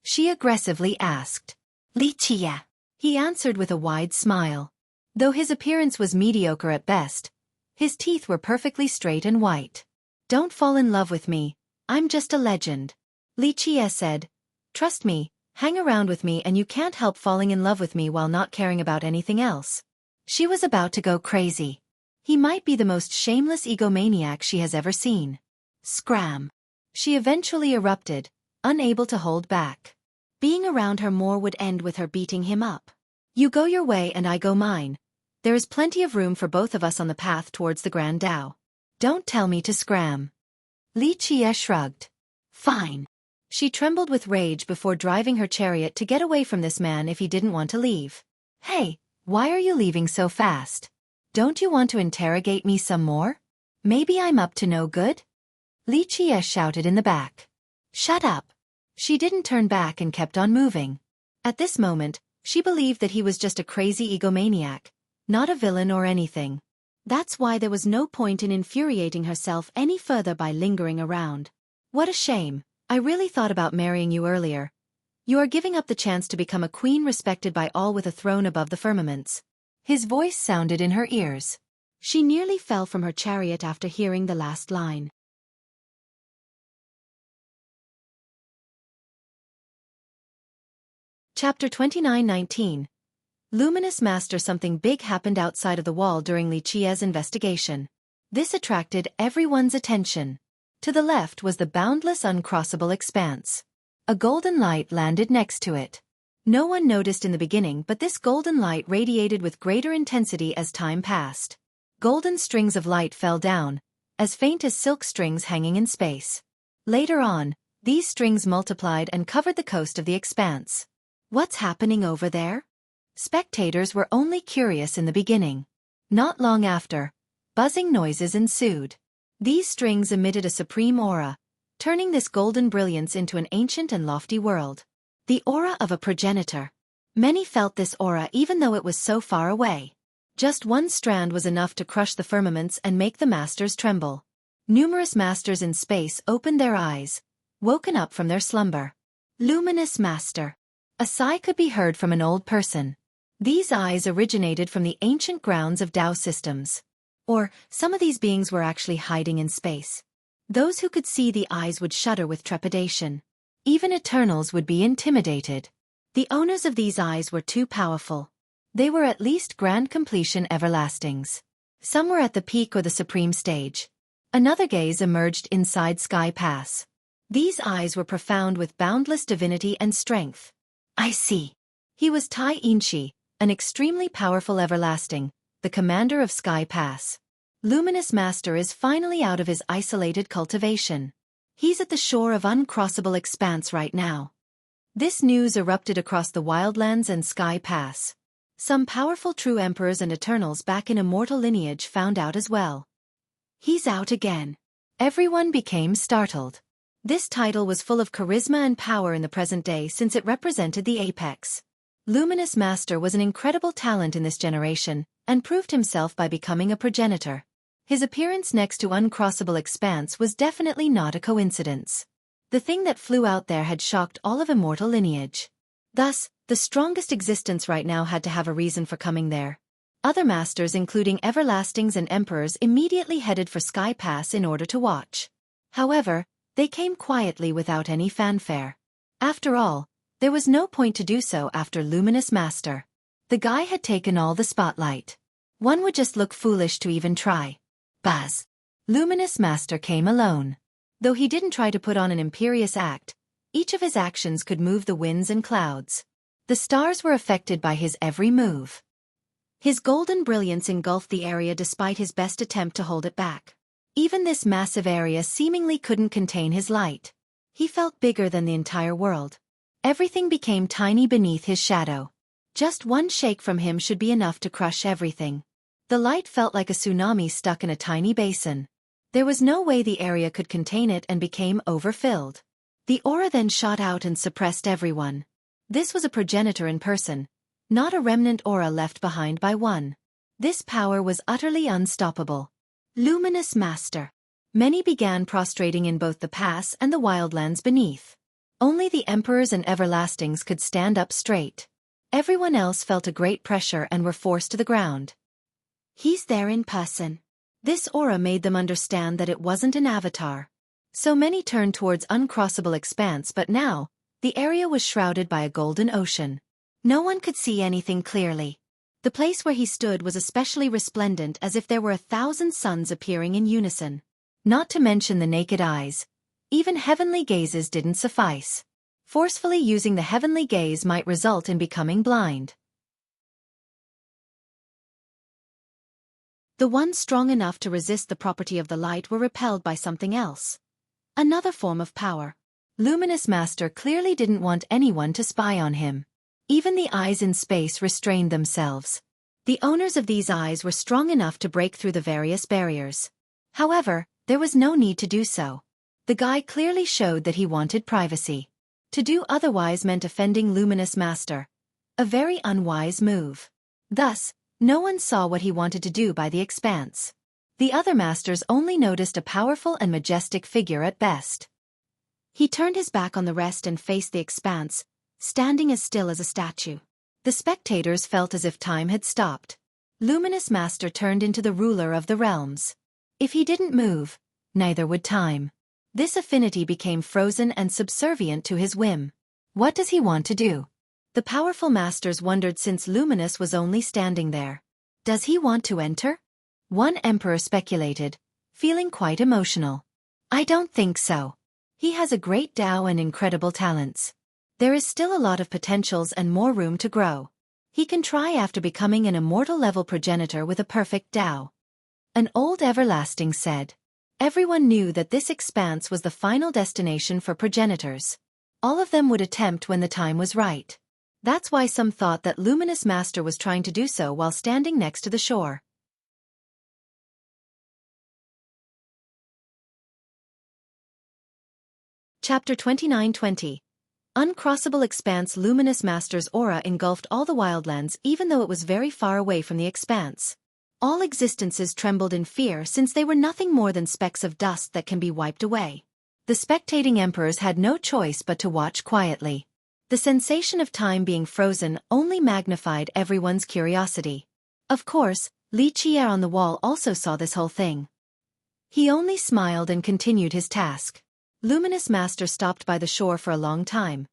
S1: she aggressively asked. "Lichia," he answered with a wide smile. Though his appearance was mediocre at best, his teeth were perfectly straight and white. "Don't fall in love with me, I'm just a legend," Lichia said. "Trust me, hang around with me and you can't help falling in love with me while not caring about anything else." She was about to go crazy. He might be the most shameless egomaniac she has ever seen. Scram. She eventually erupted, unable to hold back. Being around her more would end with her beating him up. "You go your way and I go mine. There is plenty of room for both of us on the path towards the Grand Tao. Don't tell me to scram." Lichia shrugged. "Fine." She trembled with rage before driving her chariot to get away from this man if he didn't want to leave. "Hey, why are you leaving so fast? Don't you want to interrogate me some more? Maybe I'm up to no good?" Lichia shouted in the back. "Shut up." She didn't turn back and kept on moving. At this moment, she believed that he was just a crazy egomaniac, not a villain or anything. That's why there was no point in infuriating herself any further by lingering around. "What a shame, I really thought about marrying you earlier. You are giving up the chance to become a queen respected by all with a throne above the firmaments." His voice sounded in her ears. She nearly fell from her chariot after hearing the last line. Chapter 29:19. Luminous Master. Something big happened outside of the wall during Lichia's investigation. This attracted everyone's attention. To the left was the boundless uncrossable expanse. A golden light landed next to it. No one noticed in the beginning, but this golden light radiated with greater intensity as time passed. Golden strings of light fell down, as faint as silk strings hanging in space. Later on, these strings multiplied and covered the coast of the expanse. What's happening over there? Spectators were only curious in the beginning. Not long after, buzzing noises ensued. These strings emitted a supreme aura, turning this golden brilliance into an ancient and lofty world. The aura of a progenitor. Many felt this aura even though it was so far away. Just one strand was enough to crush the firmaments and make the masters tremble. Numerous masters in space opened their eyes, woken up from their slumber. Luminous Master. A sigh could be heard from an old person. These eyes originated from the ancient grounds of Tao systems. Or, some of these beings were actually hiding in space. Those who could see the eyes would shudder with trepidation. Even Eternals would be intimidated. The owners of these eyes were too powerful. They were at least grand completion everlastings. Some were at the peak or the supreme stage. Another gaze emerged inside Sky Pass. These eyes were profound with boundless divinity and strength. I see. He was Tai Inshi, an extremely powerful everlasting, the commander of Sky Pass. Luminous Master is finally out of his isolated cultivation. He's at the shore of uncrossable expanse right now. This news erupted across the wildlands and Sky Pass. Some powerful true emperors and eternals back in immortal lineage found out as well. He's out again. Everyone became startled. This title was full of charisma and power in the present day since it represented the apex. Luminous Master was an incredible talent in this generation, and proved himself by becoming a progenitor. His appearance next to uncrossable expanse was definitely not a coincidence. The thing that flew out there had shocked all of immortal lineage. Thus, the strongest existence right now had to have a reason for coming there. Other masters including everlastings and emperors immediately headed for Sky Pass in order to watch. However, they came quietly without any fanfare. After all, there was no point to do so after Luminous Master. The guy had taken all the spotlight. One would just look foolish to even try. Buzz. Luminous Master came alone. Though he didn't try to put on an imperious act, each of his actions could move the winds and clouds. The stars were affected by his every move. His golden brilliance engulfed the area despite his best attempt to hold it back. Even this massive area seemingly couldn't contain his light. He felt bigger than the entire world. Everything became tiny beneath his shadow. Just one shake from him should be enough to crush everything. The light felt like a tsunami stuck in a tiny basin. There was no way the area could contain it and became overfilled. The aura then shot out and suppressed everyone. This was a progenitor in person, not a remnant aura left behind by one. This power was utterly unstoppable. Luminous Master. Many began prostrating in both the pass and the wildlands beneath. Only the emperors and everlastings could stand up straight. Everyone else felt a great pressure and were forced to the ground. He's there in person. This aura made them understand that it wasn't an avatar. So many turned towards uncrossable expanse, but now, the area was shrouded by a golden ocean. No one could see anything clearly. The place where he stood was especially resplendent, as if there were 1,000 suns appearing in unison. Not to mention the naked eyes. Even heavenly gazes didn't suffice. Forcefully using the heavenly gaze might result in becoming blind. The ones strong enough to resist the property of the light were repelled by something else. Another form of power. Luminous Master clearly didn't want anyone to spy on him. Even the eyes in space restrained themselves. The owners of these eyes were strong enough to break through the various barriers. However, there was no need to do so. The guy clearly showed that he wanted privacy. To do otherwise meant offending Luminous Master. A very unwise move. Thus, no one saw what he wanted to do by the expanse. The other masters only noticed a powerful and majestic figure at best. He turned his back on the rest and faced the expanse, standing as still as a statue. The spectators felt as if time had stopped. Luminous Master turned into the ruler of the realms. If he didn't move, neither would time. This affinity became frozen and subservient to his whim. What does he want to do? The powerful masters wondered since Luminous was only standing there. Does he want to enter? One emperor speculated, feeling quite emotional. I don't think so. He has a great Tao and incredible talents. There is still a lot of potentials and more room to grow. He can try after becoming an immortal-level progenitor with a perfect Tao. An old everlasting said. Everyone knew that this expanse was the final destination for progenitors. All of them would attempt when the time was right. That's why some thought that Luminous Master was trying to do so while standing next to the shore. Chapter 29-20. Uncrossable Expanse. Luminous Master's aura engulfed all the wildlands even though it was very far away from the expanse. All existences trembled in fear since they were nothing more than specks of dust that can be wiped away. The spectating emperors had no choice but to watch quietly. The sensation of time being frozen only magnified everyone's curiosity. Of course, Li Qier on the wall also saw this whole thing. He only smiled and continued his task. Luminous Master stopped by the shore for a long time.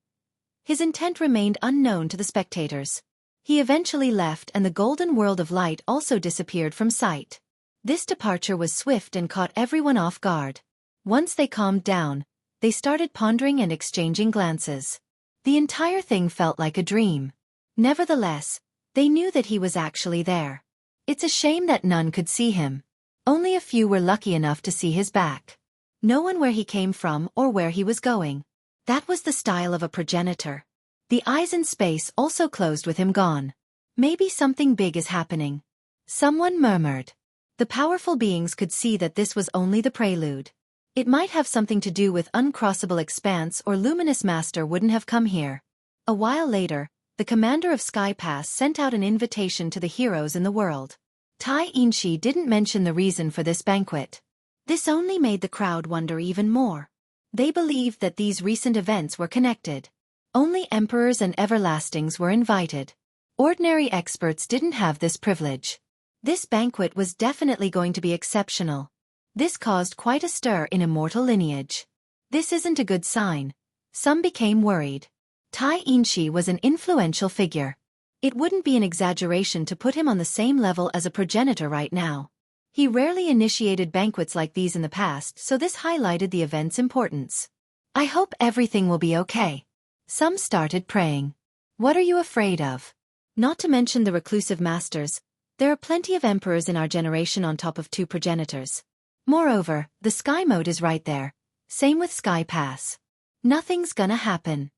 S1: His intent remained unknown to the spectators. He eventually left and the golden world of light also disappeared from sight. This departure was swift and caught everyone off guard. Once they calmed down, they started pondering and exchanging glances. The entire thing felt like a dream. Nevertheless, they knew that he was actually there. It's a shame that none could see him. Only a few were lucky enough to see his back. No one where he came from or where he was going. That was the style of a progenitor. The eyes in space also closed with him gone. Maybe something big is happening. Someone murmured. The powerful beings could see that this was only the prelude. It might have something to do with uncrossable expanse or luminous master wouldn't have come here. A while later, the commander of Sky Pass sent out an invitation to the heroes in the world. Tai Inshi didn't mention the reason for this banquet. This only made the crowd wonder even more. They believed that these recent events were connected. Only emperors and everlastings were invited. Ordinary experts didn't have this privilege. This banquet was definitely going to be exceptional. This caused quite a stir in immortal lineage. This isn't a good sign. Some became worried. Tai Inshi was an influential figure. It wouldn't be an exaggeration to put him on the same level as a progenitor right now. He rarely initiated banquets like these in the past, so this highlighted the event's importance. I hope everything will be okay. Some started praying. What are you afraid of? Not to mention the reclusive masters, there are plenty of emperors in our generation on top of 2 progenitors. Moreover, the Sky Mode is right there. Same with Sky Pass. Nothing's gonna happen.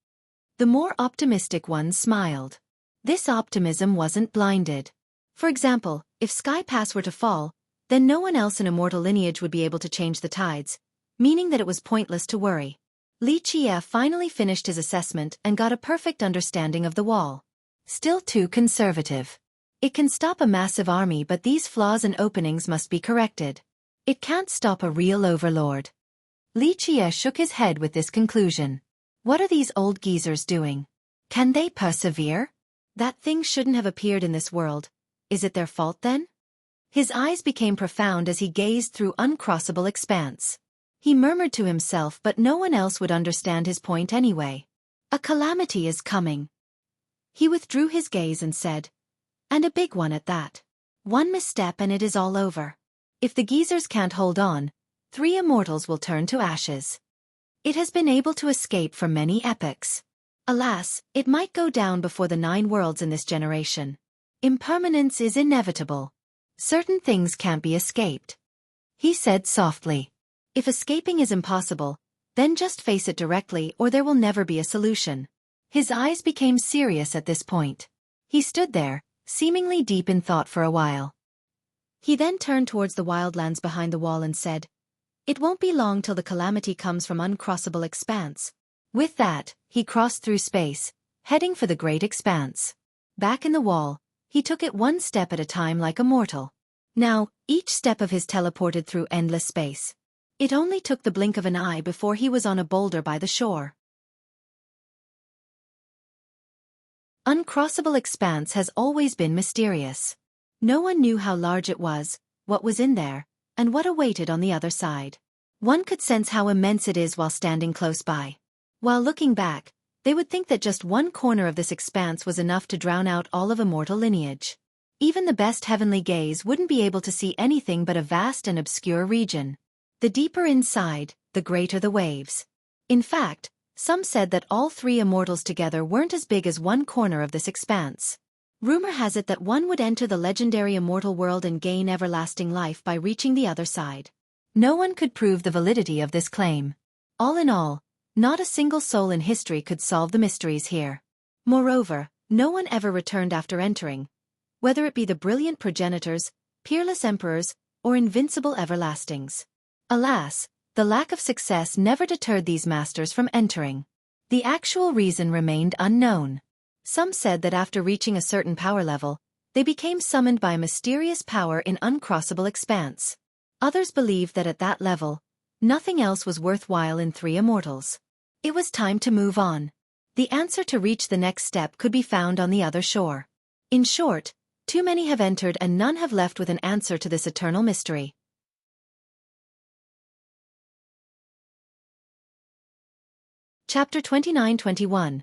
S1: The more optimistic ones smiled. This optimism wasn't blinded. For example, if Sky Pass were to fall, then no one else in immortal lineage would be able to change the tides, meaning that it was pointless to worry. Li Qie finally finished his assessment and got a perfect understanding of the wall. Still too conservative. It can stop a massive army, but these flaws and openings must be corrected. It can't stop a real overlord. Li Qie shook his head with this conclusion. What are these old geezers doing? Can they persevere? That thing shouldn't have appeared in this world. Is it their fault then? His eyes became profound as he gazed through uncrossable expanse. He murmured to himself, but no one else would understand his point anyway. A calamity is coming. He withdrew his gaze and said, and a big one at that. One misstep and it is all over. If the geezers can't hold on, 3 immortals will turn to ashes. It has been able to escape from many epochs. Alas, it might go down before the 9 worlds in this generation. Impermanence is inevitable. Certain things can't be escaped. He said softly. If escaping is impossible, then just face it directly or there will never be a solution. His eyes became serious at this point. He stood there, seemingly deep in thought for a while. He then turned towards the wildlands behind the wall and said, it won't be long till the calamity comes from uncrossable expanse. With that, he crossed through space, heading for the great expanse. Back in the wall, he took it one step at a time like a mortal. Now, each step of his teleported through endless space. It only took the blink of an eye before he was on a boulder by the shore. Uncrossable expanse has always been mysterious. No one knew how large it was, what was in there, and what awaited on the other side. One could sense how immense it is while standing close by. While looking back, they would think that just one corner of this expanse was enough to drown out all of immortal lineage. Even the best heavenly gaze wouldn't be able to see anything but a vast and obscure region. The deeper inside, the greater the waves. In fact, some said that all 3 immortals together weren't as big as one corner of this expanse. Rumor has it that one would enter the legendary immortal world and gain everlasting life by reaching the other side. No one could prove the validity of this claim. All in all, not a single soul in history could solve the mysteries here. Moreover, no one ever returned after entering, whether it be the brilliant progenitors, peerless emperors, or invincible everlastings. Alas, the lack of success never deterred these masters from entering. The actual reason remained unknown. Some said that after reaching a certain power level, they became summoned by a mysterious power in uncrossable expanse. Others believed that at that level, nothing else was worthwhile in 3 immortals. It was time to move on. The answer to reach the next step could be found on the other shore. In short, too many have entered and none have left with an answer to this eternal mystery. Chapter 29-21.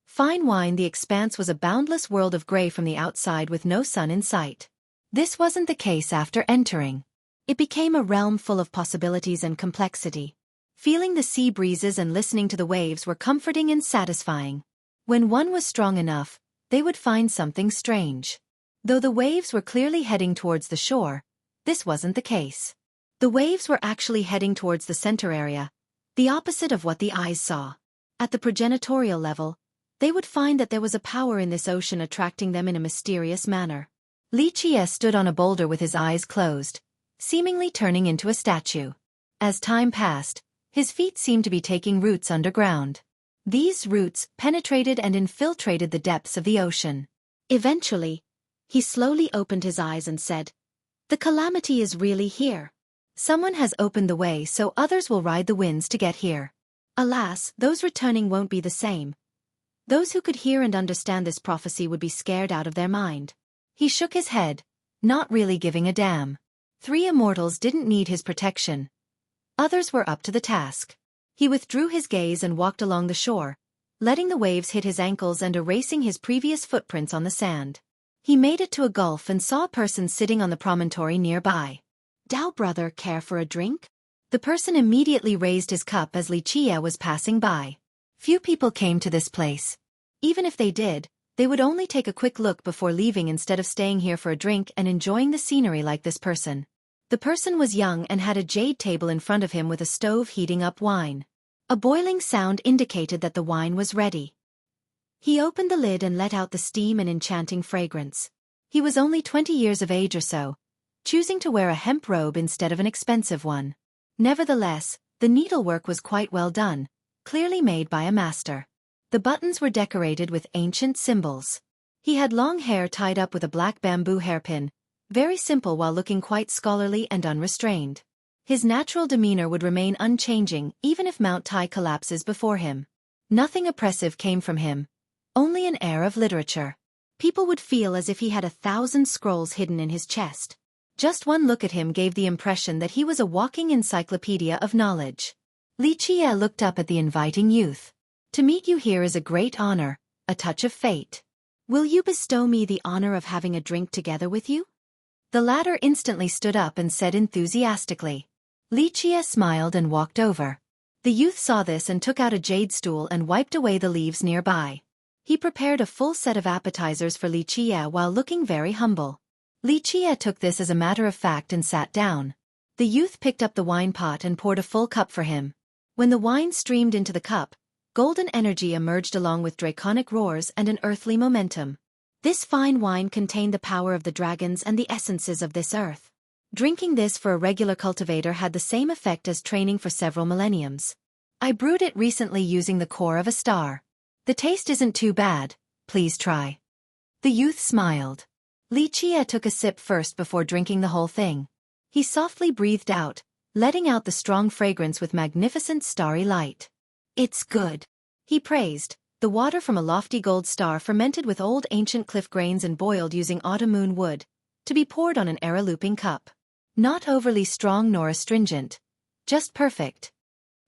S1: Fine wine. The expanse was a boundless world of gray from the outside with no sun in sight. This wasn't the case after entering. It became a realm full of possibilities and complexity. Feeling the sea breezes and listening to the waves were comforting and satisfying. When one was strong enough, they would find something strange. Though the waves were clearly heading towards the shore, this wasn't the case. The waves were actually heading towards the center area, the opposite of what the eyes saw. At the progenitorial level, they would find that there was a power in this ocean attracting them in a mysterious manner. Xueqi stood on a boulder with his eyes closed, seemingly turning into a statue. As time passed, his feet seemed to be taking roots underground. These roots penetrated and infiltrated the depths of the ocean. Eventually, he slowly opened his eyes and said, "The calamity is really here. Someone has opened the way so others will ride the winds to get here. Alas, those returning won't be the same. Those who could hear and understand this prophecy would be scared out of their mind." He shook his head, not really giving a damn. 3 immortals didn't need his protection. Others were up to the task. He withdrew his gaze and walked along the shore, letting the waves hit his ankles and erasing his previous footprints on the sand. He made it to a gulf and saw a person sitting on the promontory nearby. "Dao brother, care for a drink?" The person immediately raised his cup as Xueqi was passing by. Few people came to this place. Even if they did, they would only take a quick look before leaving instead of staying here for a drink and enjoying the scenery like this person. The person was young and had a jade table in front of him with a stove heating up wine. A boiling sound indicated that the wine was ready. He opened the lid and let out the steam and enchanting fragrance. He was only 20 years of age or so, choosing to wear a hemp robe instead of an expensive one. Nevertheless, the needlework was quite well done, clearly made by a master. The buttons were decorated with ancient symbols. He had long hair tied up with a black bamboo hairpin, very simple while looking quite scholarly and unrestrained. His natural demeanor would remain unchanging even if Mount Tai collapses before him. Nothing oppressive came from him, only an air of literature. People would feel as if he had 1,000 scrolls hidden in his chest. Just one look at him gave the impression that he was a walking encyclopedia of knowledge. Xueqi looked up at the inviting youth. "To meet you here is a great honor, a touch of fate. Will you bestow me the honor of having a drink together with you?" The latter instantly stood up and said enthusiastically. Xueqi smiled and walked over. The youth saw this and took out a jade stool and wiped away the leaves nearby. He prepared a full set of appetizers for Xueqi while looking very humble. Xueqi took this as a matter of fact and sat down. The youth picked up the wine pot and poured a full cup for him. When the wine streamed into the cup, golden energy emerged along with draconic roars and an earthly momentum. This fine wine contained the power of the dragons and the essences of this earth. Drinking this for a regular cultivator had the same effect as training for several millenniums. "I brewed it recently using the core of a star. The taste isn't too bad, please try." The youth smiled. Xueqi took a sip first before drinking the whole thing. He softly breathed out, letting out the strong fragrance with magnificent starry light. "It's good," he praised. The water from a lofty gold star fermented with old ancient cliff grains and boiled using autumn moon wood, to be poured on an era-looping cup. Not overly strong nor astringent, just perfect.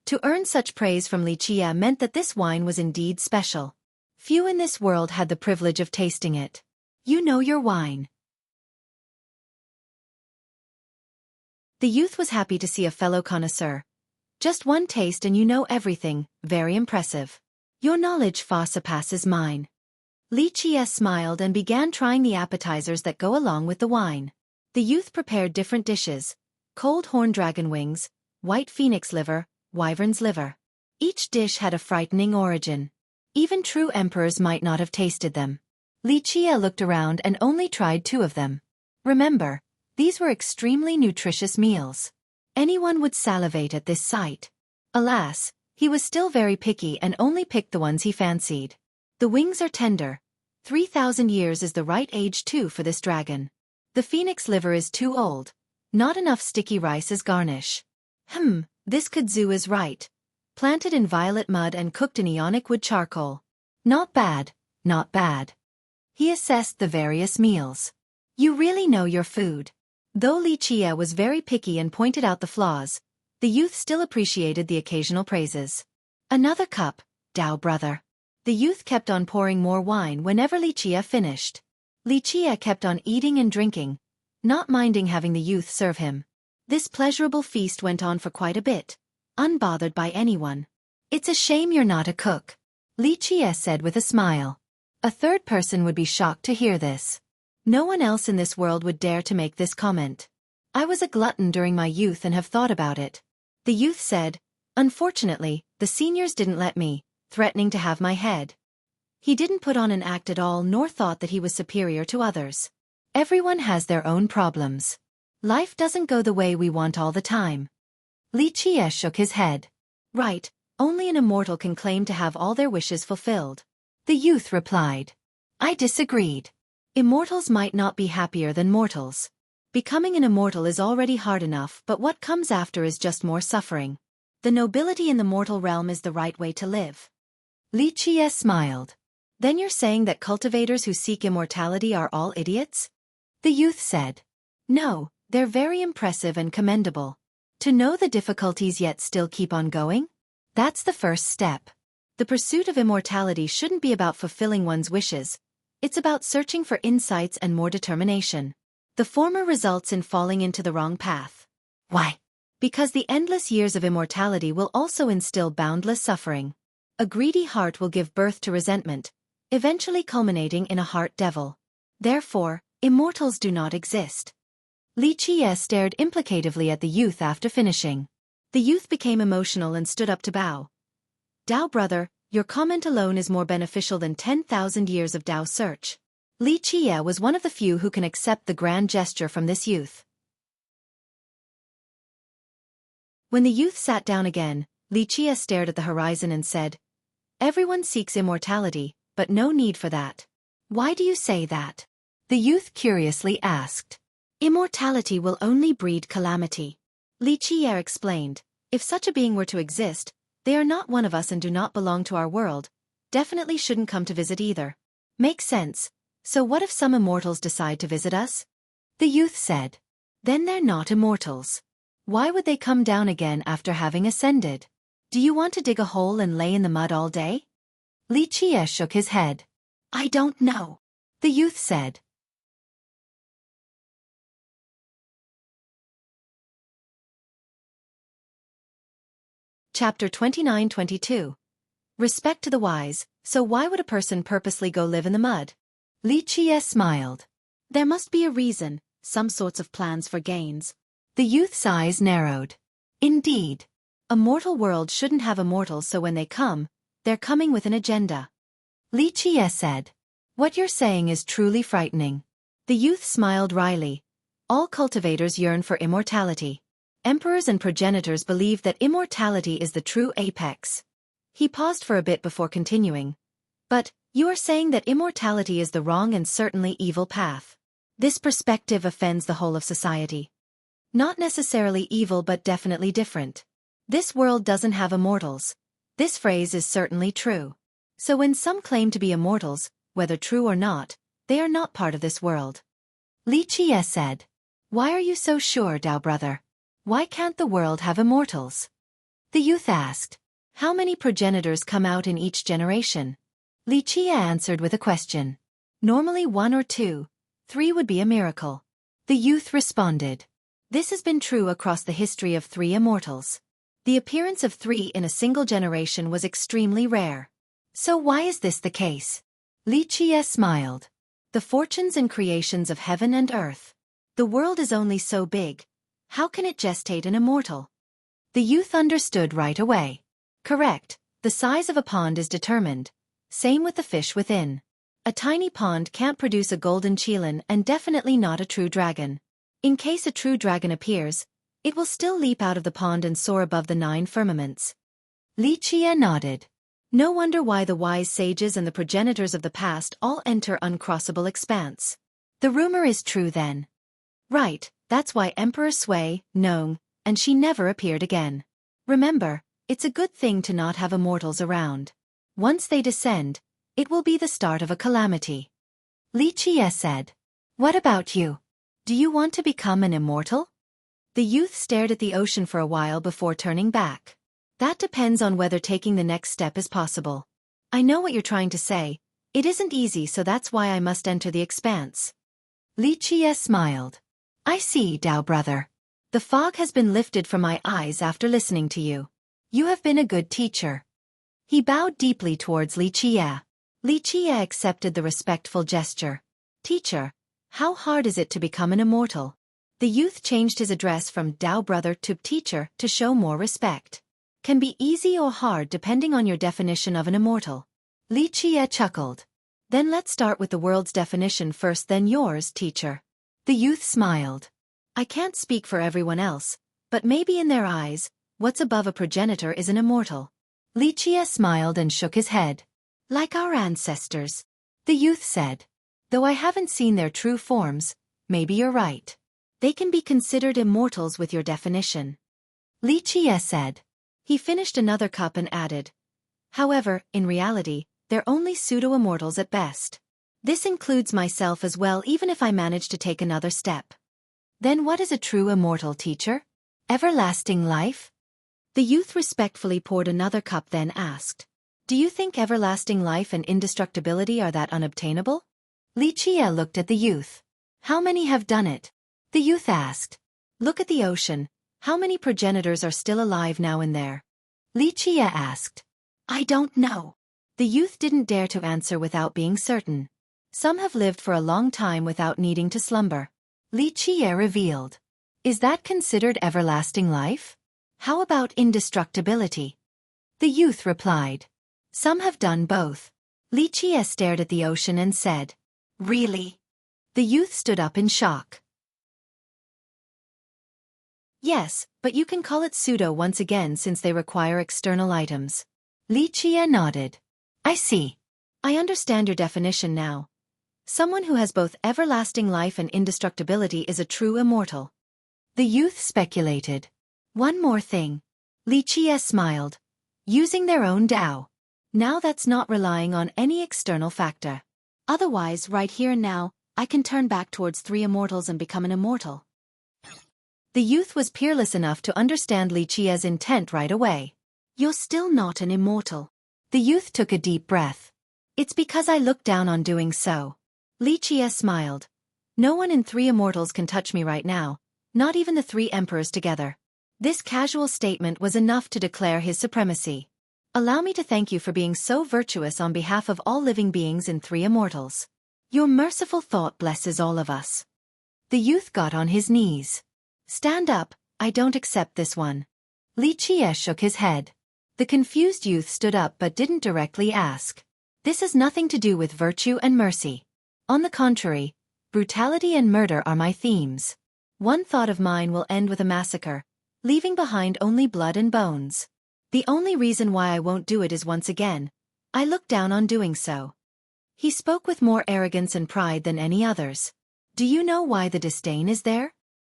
S1: To earn such praise from Xueqi meant that this wine was indeed special. Few in this world had the privilege of tasting it. "You know your wine." The youth was happy to see a fellow connoisseur. "Just one taste and you know everything, very impressive. Your knowledge far surpasses mine." Xueqi smiled and began trying the appetizers that go along with the wine. The youth prepared different dishes: cold horned dragon wings, white phoenix liver, wyvern's liver. Each dish had a frightening origin. Even true emperors might not have tasted them. Xueqi looked around and only tried 2 of them. Remember, these were extremely nutritious meals. Anyone would salivate at this sight. Alas, he was still very picky and only picked the ones he fancied. The wings are tender. 3,000 years is the right age too for this dragon. The phoenix liver is too old. Not enough sticky rice as garnish. This kudzu is right. Planted in violet mud and cooked in ionic wood charcoal. Not bad, not bad. He assessed the various meals. You really know your food. Though Xueqi was very picky and pointed out the flaws, the youth still appreciated the occasional praises. Another cup, Dao brother. The youth kept on pouring more wine whenever Xueqi finished. Xueqi kept on eating and drinking, not minding having the youth serve him. This pleasurable feast went on for quite a bit, unbothered by anyone. It's a shame you're not a cook. Li Qie said with a smile. A third person would be shocked to hear this. No one else in this world would dare to make this comment. I was a glutton during my youth and have thought about it. The youth said, unfortunately, the seniors didn't let me, threatening to have my head. He didn't put on an act at all nor thought that he was superior to others. Everyone has their own problems. Life doesn't go the way we want all the time. Li Qie shook his head. Right, only an immortal can claim to have all their wishes fulfilled. The youth replied. I disagreed. Immortals might not be happier than mortals. Becoming an immortal is already hard enough, but what comes after is just more suffering. The nobility in the mortal realm is the right way to live. Li Qie smiled. Then you're saying that cultivators who seek immortality are all idiots? The youth said. No, they're very impressive and commendable. To know the difficulties yet still keep on going? That's the first step. The pursuit of immortality shouldn't be about fulfilling one's wishes. It's about searching for insights and more determination. The former results in falling into the wrong path. Why? Because the endless years of immortality will also instill boundless suffering. A greedy heart will give birth to resentment, eventually culminating in a heart devil. Therefore, immortals do not exist. Li Qie stared implicatively at the youth after finishing. The youth became emotional and stood up to bow. Dao brother, your comment alone is more beneficial than 10,000 years of Dao search. Li Qie was one of the few who can accept the grand gesture from this youth. When the youth sat down again, Li Qie stared at the horizon and said, everyone seeks immortality, but no need for that. Why do you say that? The youth curiously asked. Immortality will only breed calamity. Li Qie explained, if such a being were to exist, they are not one of us and do not belong to our world, definitely shouldn't come to visit either. Makes sense. So what if some immortals decide to visit us? The youth said. Then they're not immortals. Why would they come down again after having ascended? Do you want to dig a hole and lay in the mud all day? Li Qie shook his head. I don't know. The youth said. Chapter 29-22. Respect to the wise, so why would a person purposely go live in the mud? Li Qie smiled. There must be a reason, some sorts of plans for gains. The youth's eyes narrowed. Indeed. A mortal world shouldn't have immortals, so when they come, they're coming with an agenda. Li Qie said. What you're saying is truly frightening. The youth smiled wryly. All cultivators yearn for immortality. Emperors and progenitors believe that immortality is the true apex. He paused for a bit before continuing. But, you are saying that immortality is the wrong and certainly evil path. This perspective offends the whole of society. Not necessarily evil but definitely different. This world doesn't have immortals. This phrase is certainly true. So when some claim to be immortals, whether true or not, they are not part of this world. Li Qie said. Why are you so sure, Dao brother? Why can't the world have immortals? The youth asked. How many progenitors come out in each generation? Li Qie answered with a question. Normally 1 or 2, 3 would be a miracle. The youth responded. This has been true across the history of 3 immortals. The appearance of 3 in a single generation was extremely rare. So why is this the case? Li Qie smiled. The fortunes and creations of heaven and earth. The world is only so big. How can it gestate an immortal? The youth understood right away. Correct, the size of a pond is determined. Same with the fish within. A tiny pond can't produce a golden qilin and definitely not a true dragon. In case a true dragon appears, it will still leap out of the pond and soar above the 9 firmaments. Li Qie nodded. No wonder why the wise sages and the progenitors of the past all enter uncrossable expanse. The rumor is true then. Right, that's why Emperor Xueqi, Nong, and she never appeared again. Remember, it's a good thing to not have immortals around. Once they descend, it will be the start of a calamity. Li Qie said. What about you? Do you want to become an immortal? The youth stared at the ocean for a while before turning back. That depends on whether taking the next step is possible. I know what you're trying to say. It isn't easy, so that's why I must enter the expanse. Li Qie smiled. I see, Dao brother. The fog has been lifted from my eyes after listening to you. You have been a good teacher. He bowed deeply towards Li Qie. Li Qie accepted the respectful gesture. Teacher, how hard is it to become an immortal? The youth changed his address from Dao brother to teacher to show more respect. Can be easy or hard depending on your definition of an immortal. Li Qie chuckled. Then let's start with the world's definition first, then yours, teacher. The youth smiled. I can't speak for everyone else, but maybe in their eyes, what's above a progenitor is an immortal. Li Qie smiled and shook his head. Like our ancestors. The youth said. Though I haven't seen their true forms, maybe you're right. They can be considered immortals with your definition. Li Qie said. He finished another cup and added. However, in reality, they're only pseudo-immortals at best. This includes myself as well, even if I manage to take another step. Then what is a true immortal, teacher? Everlasting life? The youth respectfully poured another cup, then asked. Do you think everlasting life and indestructibility are that unobtainable? Li Qie looked at the youth. How many have done it? The youth asked. Look at the ocean. How many progenitors are still alive now in there? Li Qie asked. I don't know. The youth didn't dare to answer without being certain. Some have lived for a long time without needing to slumber. Li Qie revealed. Is that considered everlasting life? How about indestructibility? The youth replied. Some have done both. Li Qie stared at the ocean and said. Really? The youth stood up in shock. Yes, but you can call it pseudo once again since they require external items. Li Qie nodded. I see. I understand your definition now. Someone who has both everlasting life and indestructibility is a true immortal. The youth speculated. One more thing. Li Qie smiled. Using their own Dao. Now that's not relying on any external factor. Otherwise, right here and now, I can turn back towards three immortals and become an immortal. The youth was peerless enough to understand Li Qie's intent right away. You're still not an immortal. The youth took a deep breath. It's because I look down on doing so. Li Qie smiled. No one in three immortals can touch me right now, not even the three emperors together. This casual statement was enough to declare his supremacy. Allow me to thank you for being so virtuous on behalf of all living beings in three immortals. Your merciful thought blesses all of us. The youth got on his knees. Stand up, I don't accept this one. Li Qie shook his head. The confused youth stood up but didn't directly ask. This has nothing to do with virtue and mercy. On the contrary, brutality and murder are my themes. One thought of mine will end with a massacre, leaving behind only blood and bones. The only reason why I won't do it is once again, I look down on doing so. He spoke with more arrogance and pride than any others. Do you know why the disdain is there?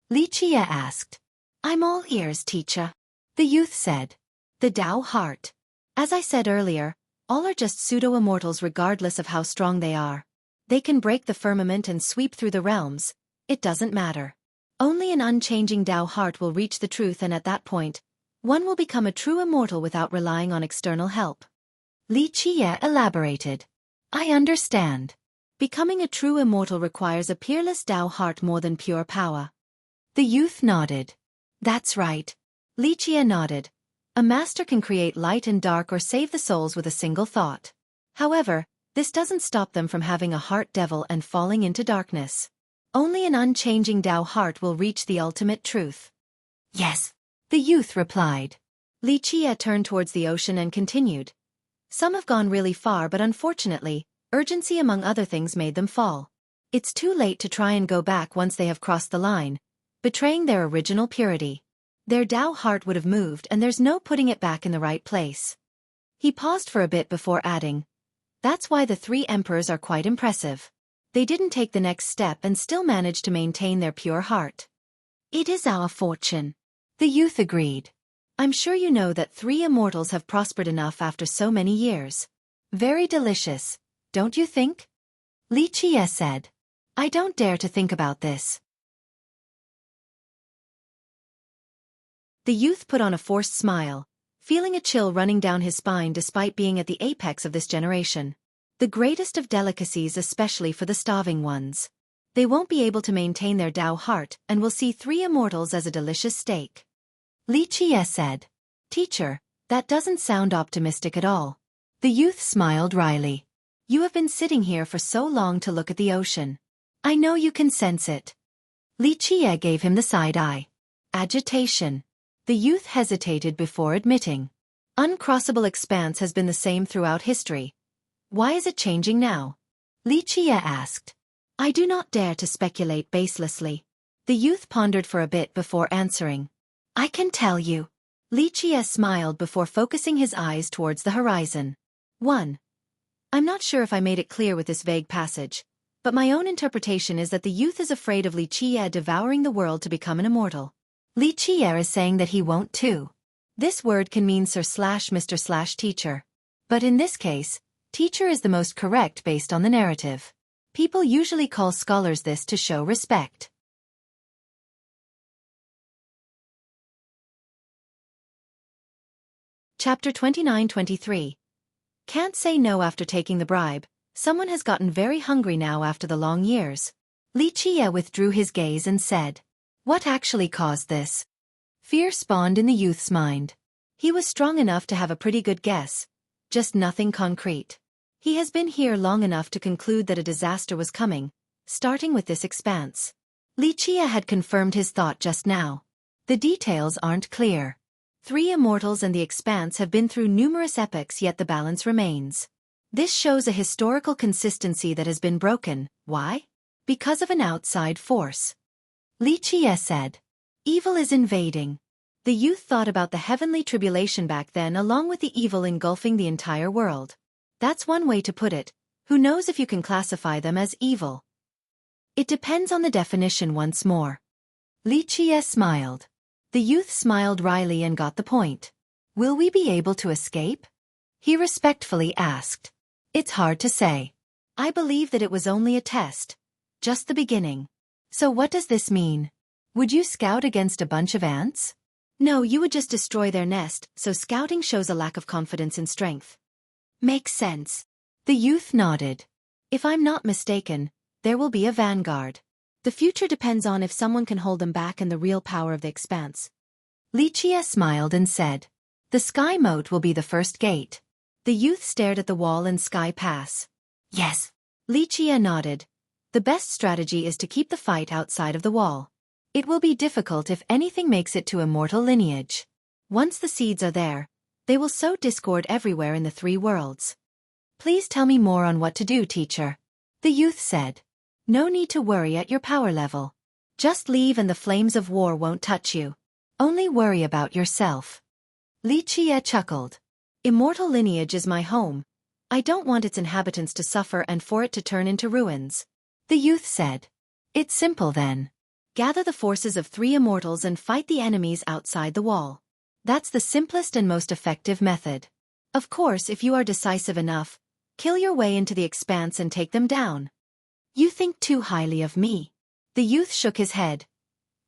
S1: Li Qie asked. I'm all ears, teacher. The youth said. The Dao heart. As I said earlier, all are just pseudo-immortals regardless of how strong they are. They can break the firmament and sweep through the realms. It doesn't matter. Only an unchanging Dao heart will reach the truth, and at that point, one will become a true immortal without relying on external help. Li Qie elaborated. I understand. Becoming a true immortal requires a peerless Dao heart more than pure power. The youth nodded. That's right. Li Qie nodded. A master can create light and dark or save the souls with a single thought. However, this doesn't stop them from having a heart devil and falling into darkness. Only an unchanging Dao heart will reach the ultimate truth. Yes, the youth replied. Li Qie turned towards the ocean and continued. Some have gone really far, but unfortunately, urgency among other things made them fall. It's too late to try and go back once they have crossed the line, betraying their original purity. Their Dao heart would have moved and there's no putting it back in the right place. He paused for a bit before adding. That's why the three emperors are quite impressive. They didn't take the next step and still managed to maintain their pure heart. It is our fortune. The youth agreed. I'm sure you know that three immortals have prospered enough after so many years. Very delicious, don't you think? Li Qie said. I don't dare to think about this. The youth put on a forced smile, feeling a chill running down his spine despite being at the apex of this generation. The greatest of delicacies, especially for the starving ones. They won't be able to maintain their Dao heart and will see three immortals as a delicious steak. Li Qie said. Teacher, that doesn't sound optimistic at all. The youth smiled wryly. You have been sitting here for so long to look at the ocean. I know you can sense it. Li Qie gave him the side eye. Agitation. The youth hesitated before admitting. Uncrossable expanse has been the same throughout history. Why is it changing now? Li Qie asked. I do not dare to speculate baselessly. The youth pondered for a bit before answering. I can tell you. Li Qie smiled before focusing his eyes towards the horizon. 1. I'm not sure if I made it clear with this vague passage, but my own interpretation is that the youth is afraid of Li Qie devouring the world to become an immortal. Li Qie is saying that he won't too. This word can mean Sir/Mr/Teacher. But in this case, teacher is the most correct based on the narrative. People usually call scholars this to show respect. Chapter 29-23. Can't say no after taking the bribe. Someone has gotten very hungry now after the long years. Li Qie withdrew his gaze and said, what actually caused this? Fear spawned in the youth's mind. He was strong enough to have a pretty good guess, just nothing concrete. He has been here long enough to conclude that a disaster was coming, starting with this expanse. Li Qie had confirmed his thought just now. The details aren't clear. 3 immortals and the expanse have been through numerous epochs, yet the balance remains. This shows a historical consistency that has been broken. Why? Because of an outside force. Li Qie said. Evil is invading. The youth thought about the heavenly tribulation back then along with the evil engulfing the entire world. That's one way to put it. Who knows if you can classify them as evil? It depends on the definition once more. Li Qie smiled. The youth smiled wryly and got the point. Will we be able to escape? He respectfully asked. It's hard to say. I believe that it was only a test. Just the beginning. So what does this mean? Would you scout against a bunch of ants? No, you would just destroy their nest, so scouting shows a lack of confidence in strength. Makes sense. The youth nodded. If I'm not mistaken, there will be a vanguard. The future depends on if someone can hold them back and the real power of the expanse. Li Qie smiled and said, the sky moat will be the first gate. The youth stared at the wall and sky pass. Yes. Li Qie nodded. The best strategy is to keep the fight outside of the wall. It will be difficult if anything makes it to immortal lineage. Once the seeds are there, they will sow discord everywhere in the 3 worlds. Please tell me more on what to do, teacher. The youth said. No need to worry at your power level. Just leave and the flames of war won't touch you. Only worry about yourself. Li Qie chuckled. Immortal lineage is my home. I don't want its inhabitants to suffer and for it to turn into ruins. The youth said. It's simple then. Gather the forces of 3 immortals and fight the enemies outside the wall. That's the simplest and most effective method. Of course, if you are decisive enough, kill your way into the expanse and take them down. You think too highly of me. The youth shook his head.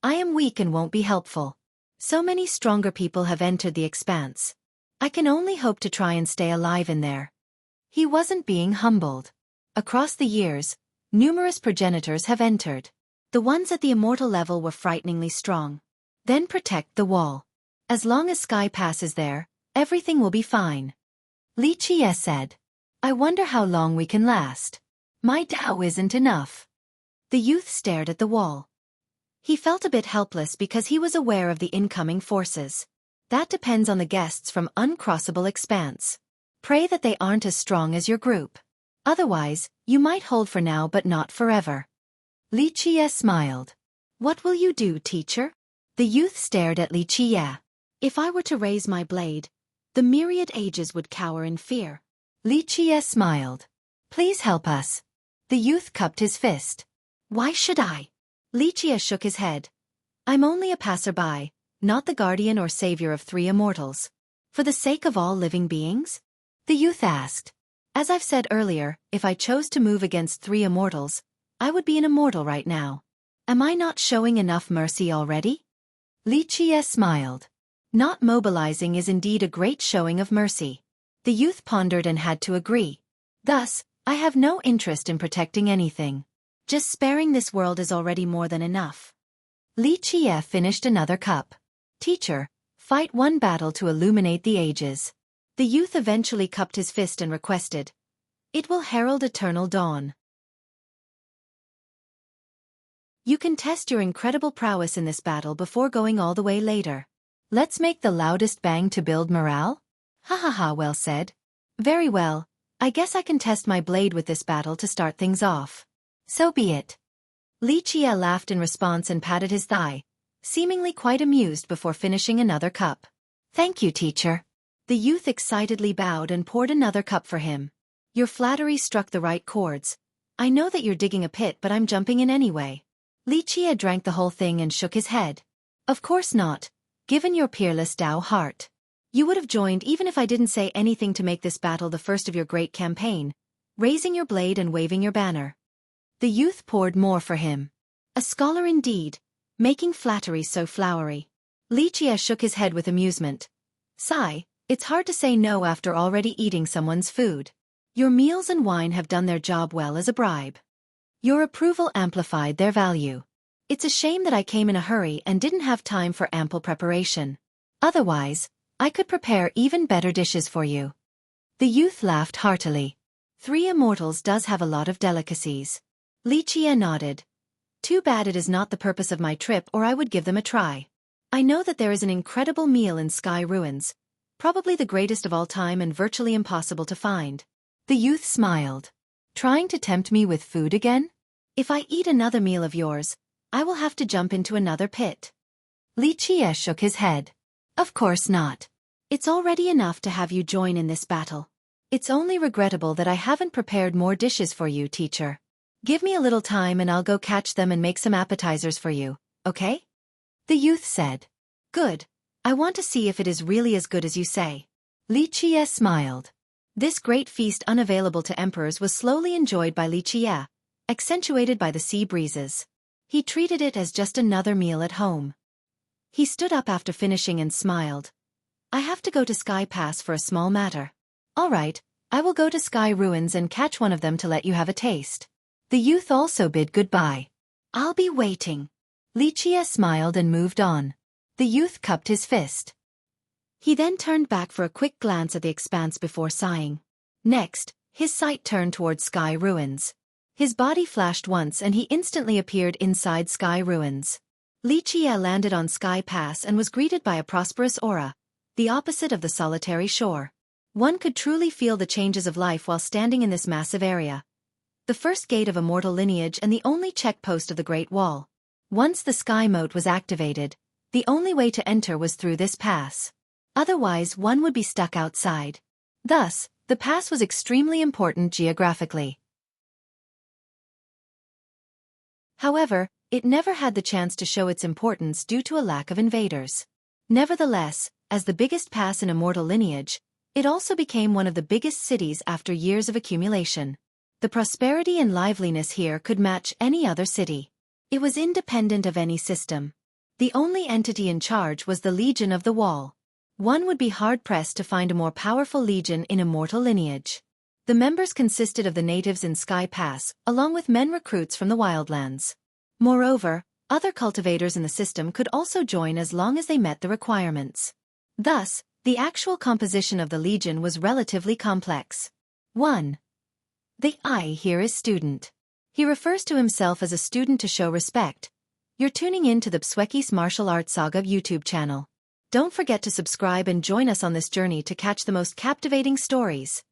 S1: I am weak and won't be helpful. So many stronger people have entered the expanse. I can only hope to try and stay alive in there. He wasn't being humbled. Across the years, numerous progenitors have entered. The ones at the immortal level were frighteningly strong. Then protect the wall. As long as Sky passes there, everything will be fine. Li Qie said. I wonder how long we can last. My Tao isn't enough. The youth stared at the wall. He felt a bit helpless because he was aware of the incoming forces. That depends on the guests from Uncrossable Expanse. Pray that they aren't as strong as your group. Otherwise, you might hold for now but not forever. Li Qie smiled. What will you do, teacher? The youth stared at Li Qie. If I were to raise my blade, the myriad ages would cower in fear. Li Qie smiled. Please help us. The youth cupped his fist. Why should I? Li Qie shook his head. I'm only a passerby, not the guardian or savior of 3 immortals. For the sake of all living beings? The youth asked. As I've said earlier, if I chose to move against 3 immortals, I would be an immortal right now. Am I not showing enough mercy already? Li Qie smiled. Not mobilizing is indeed a great showing of mercy. The youth pondered and had to agree. Thus, I have no interest in protecting anything. Just sparing this world is already more than enough. Li Qie finished another cup. Teacher, fight one battle to illuminate the ages. The youth eventually cupped his fist and requested, "It will herald eternal dawn. You can test your incredible prowess in this battle before going all the way later. Let's make the loudest bang to build morale?" "Ha ha ha, well said. Very well, I guess I can test my blade with this battle to start things off." "So be it." Li Jie laughed in response and patted his thigh, seemingly quite amused before finishing another cup. "Thank you, teacher." The youth excitedly bowed and poured another cup for him. "Your flattery struck the right chords. I know that you're digging a pit, but I'm jumping in anyway." Li Jie drank the whole thing and shook his head. "Of course not, given your peerless Tao heart. You would have joined even if I didn't say anything to make this battle the first of your great campaign, raising your blade and waving your banner." The youth poured more for him. A scholar indeed, making flattery so flowery. Li Jie shook his head with amusement. "Sigh, it's hard to say no after already eating someone's food. Your meals and wine have done their job well as a bribe. Your approval amplified their value. It's a shame that I came in a hurry and didn't have time for ample preparation. Otherwise, I could prepare even better dishes for you." The youth laughed heartily. 3 immortals does have a lot of delicacies. Li Jie nodded. "Too bad it is not the purpose of my trip, or I would give them a try. I know that there is an incredible meal in Sky Ruins, probably the greatest of all time and virtually impossible to find." The youth smiled. "Trying to tempt me with food again? If I eat another meal of yours, I will have to jump into another pit." Li Jie shook his head. "Of course not. It's already enough to have you join in this battle. It's only regrettable that I haven't prepared more dishes for you, teacher. Give me a little time and I'll go catch them and make some appetizers for you, okay?" The youth said. "Good. I want to see if it is really as good as you say." Li Jie smiled. This great feast unavailable to emperors was slowly enjoyed by Li Jie, accentuated by the sea breezes. He treated it as just another meal at home. He stood up after finishing and smiled. "I have to go to Sky Pass for a small matter." "All right, I will go to Sky Ruins and catch one of them to let you have a taste." The youth also bid goodbye. "I'll be waiting." Li Jie smiled and moved on. The youth cupped his fist. He then turned back for a quick glance at the expanse before sighing. Next, his sight turned towards Sky Ruins. His body flashed once and he instantly appeared inside Sky Ruins. Li Jie landed on Sky Pass and was greeted by a prosperous aura, the opposite of the solitary shore. One could truly feel the changes of life while standing in this massive area. The first gate of immortal lineage and the only checkpost of the Great Wall. Once the Sky Moat was activated, the only way to enter was through this pass. Otherwise one would be stuck outside. Thus, the pass was extremely important geographically. However, it never had the chance to show its importance due to a lack of invaders. Nevertheless, as the biggest pass in immortal lineage, it also became one of the biggest cities after years of accumulation. The prosperity and liveliness here could match any other city. It was independent of any system. The only entity in charge was the Legion of the Wall. One would be hard-pressed to find a more powerful legion in immortal lineage. The members consisted of the natives in Sky Pass, along with men recruits from the wildlands. Moreover, other cultivators in the system could also join as long as they met the requirements. Thus, the actual composition of the legion was relatively complex. 1. The I here is student. He refers to himself as a student to show respect. You're tuning in to the Xueqi's Martial Arts Saga YouTube channel. Don't forget to subscribe and join us on this journey to catch the most captivating stories.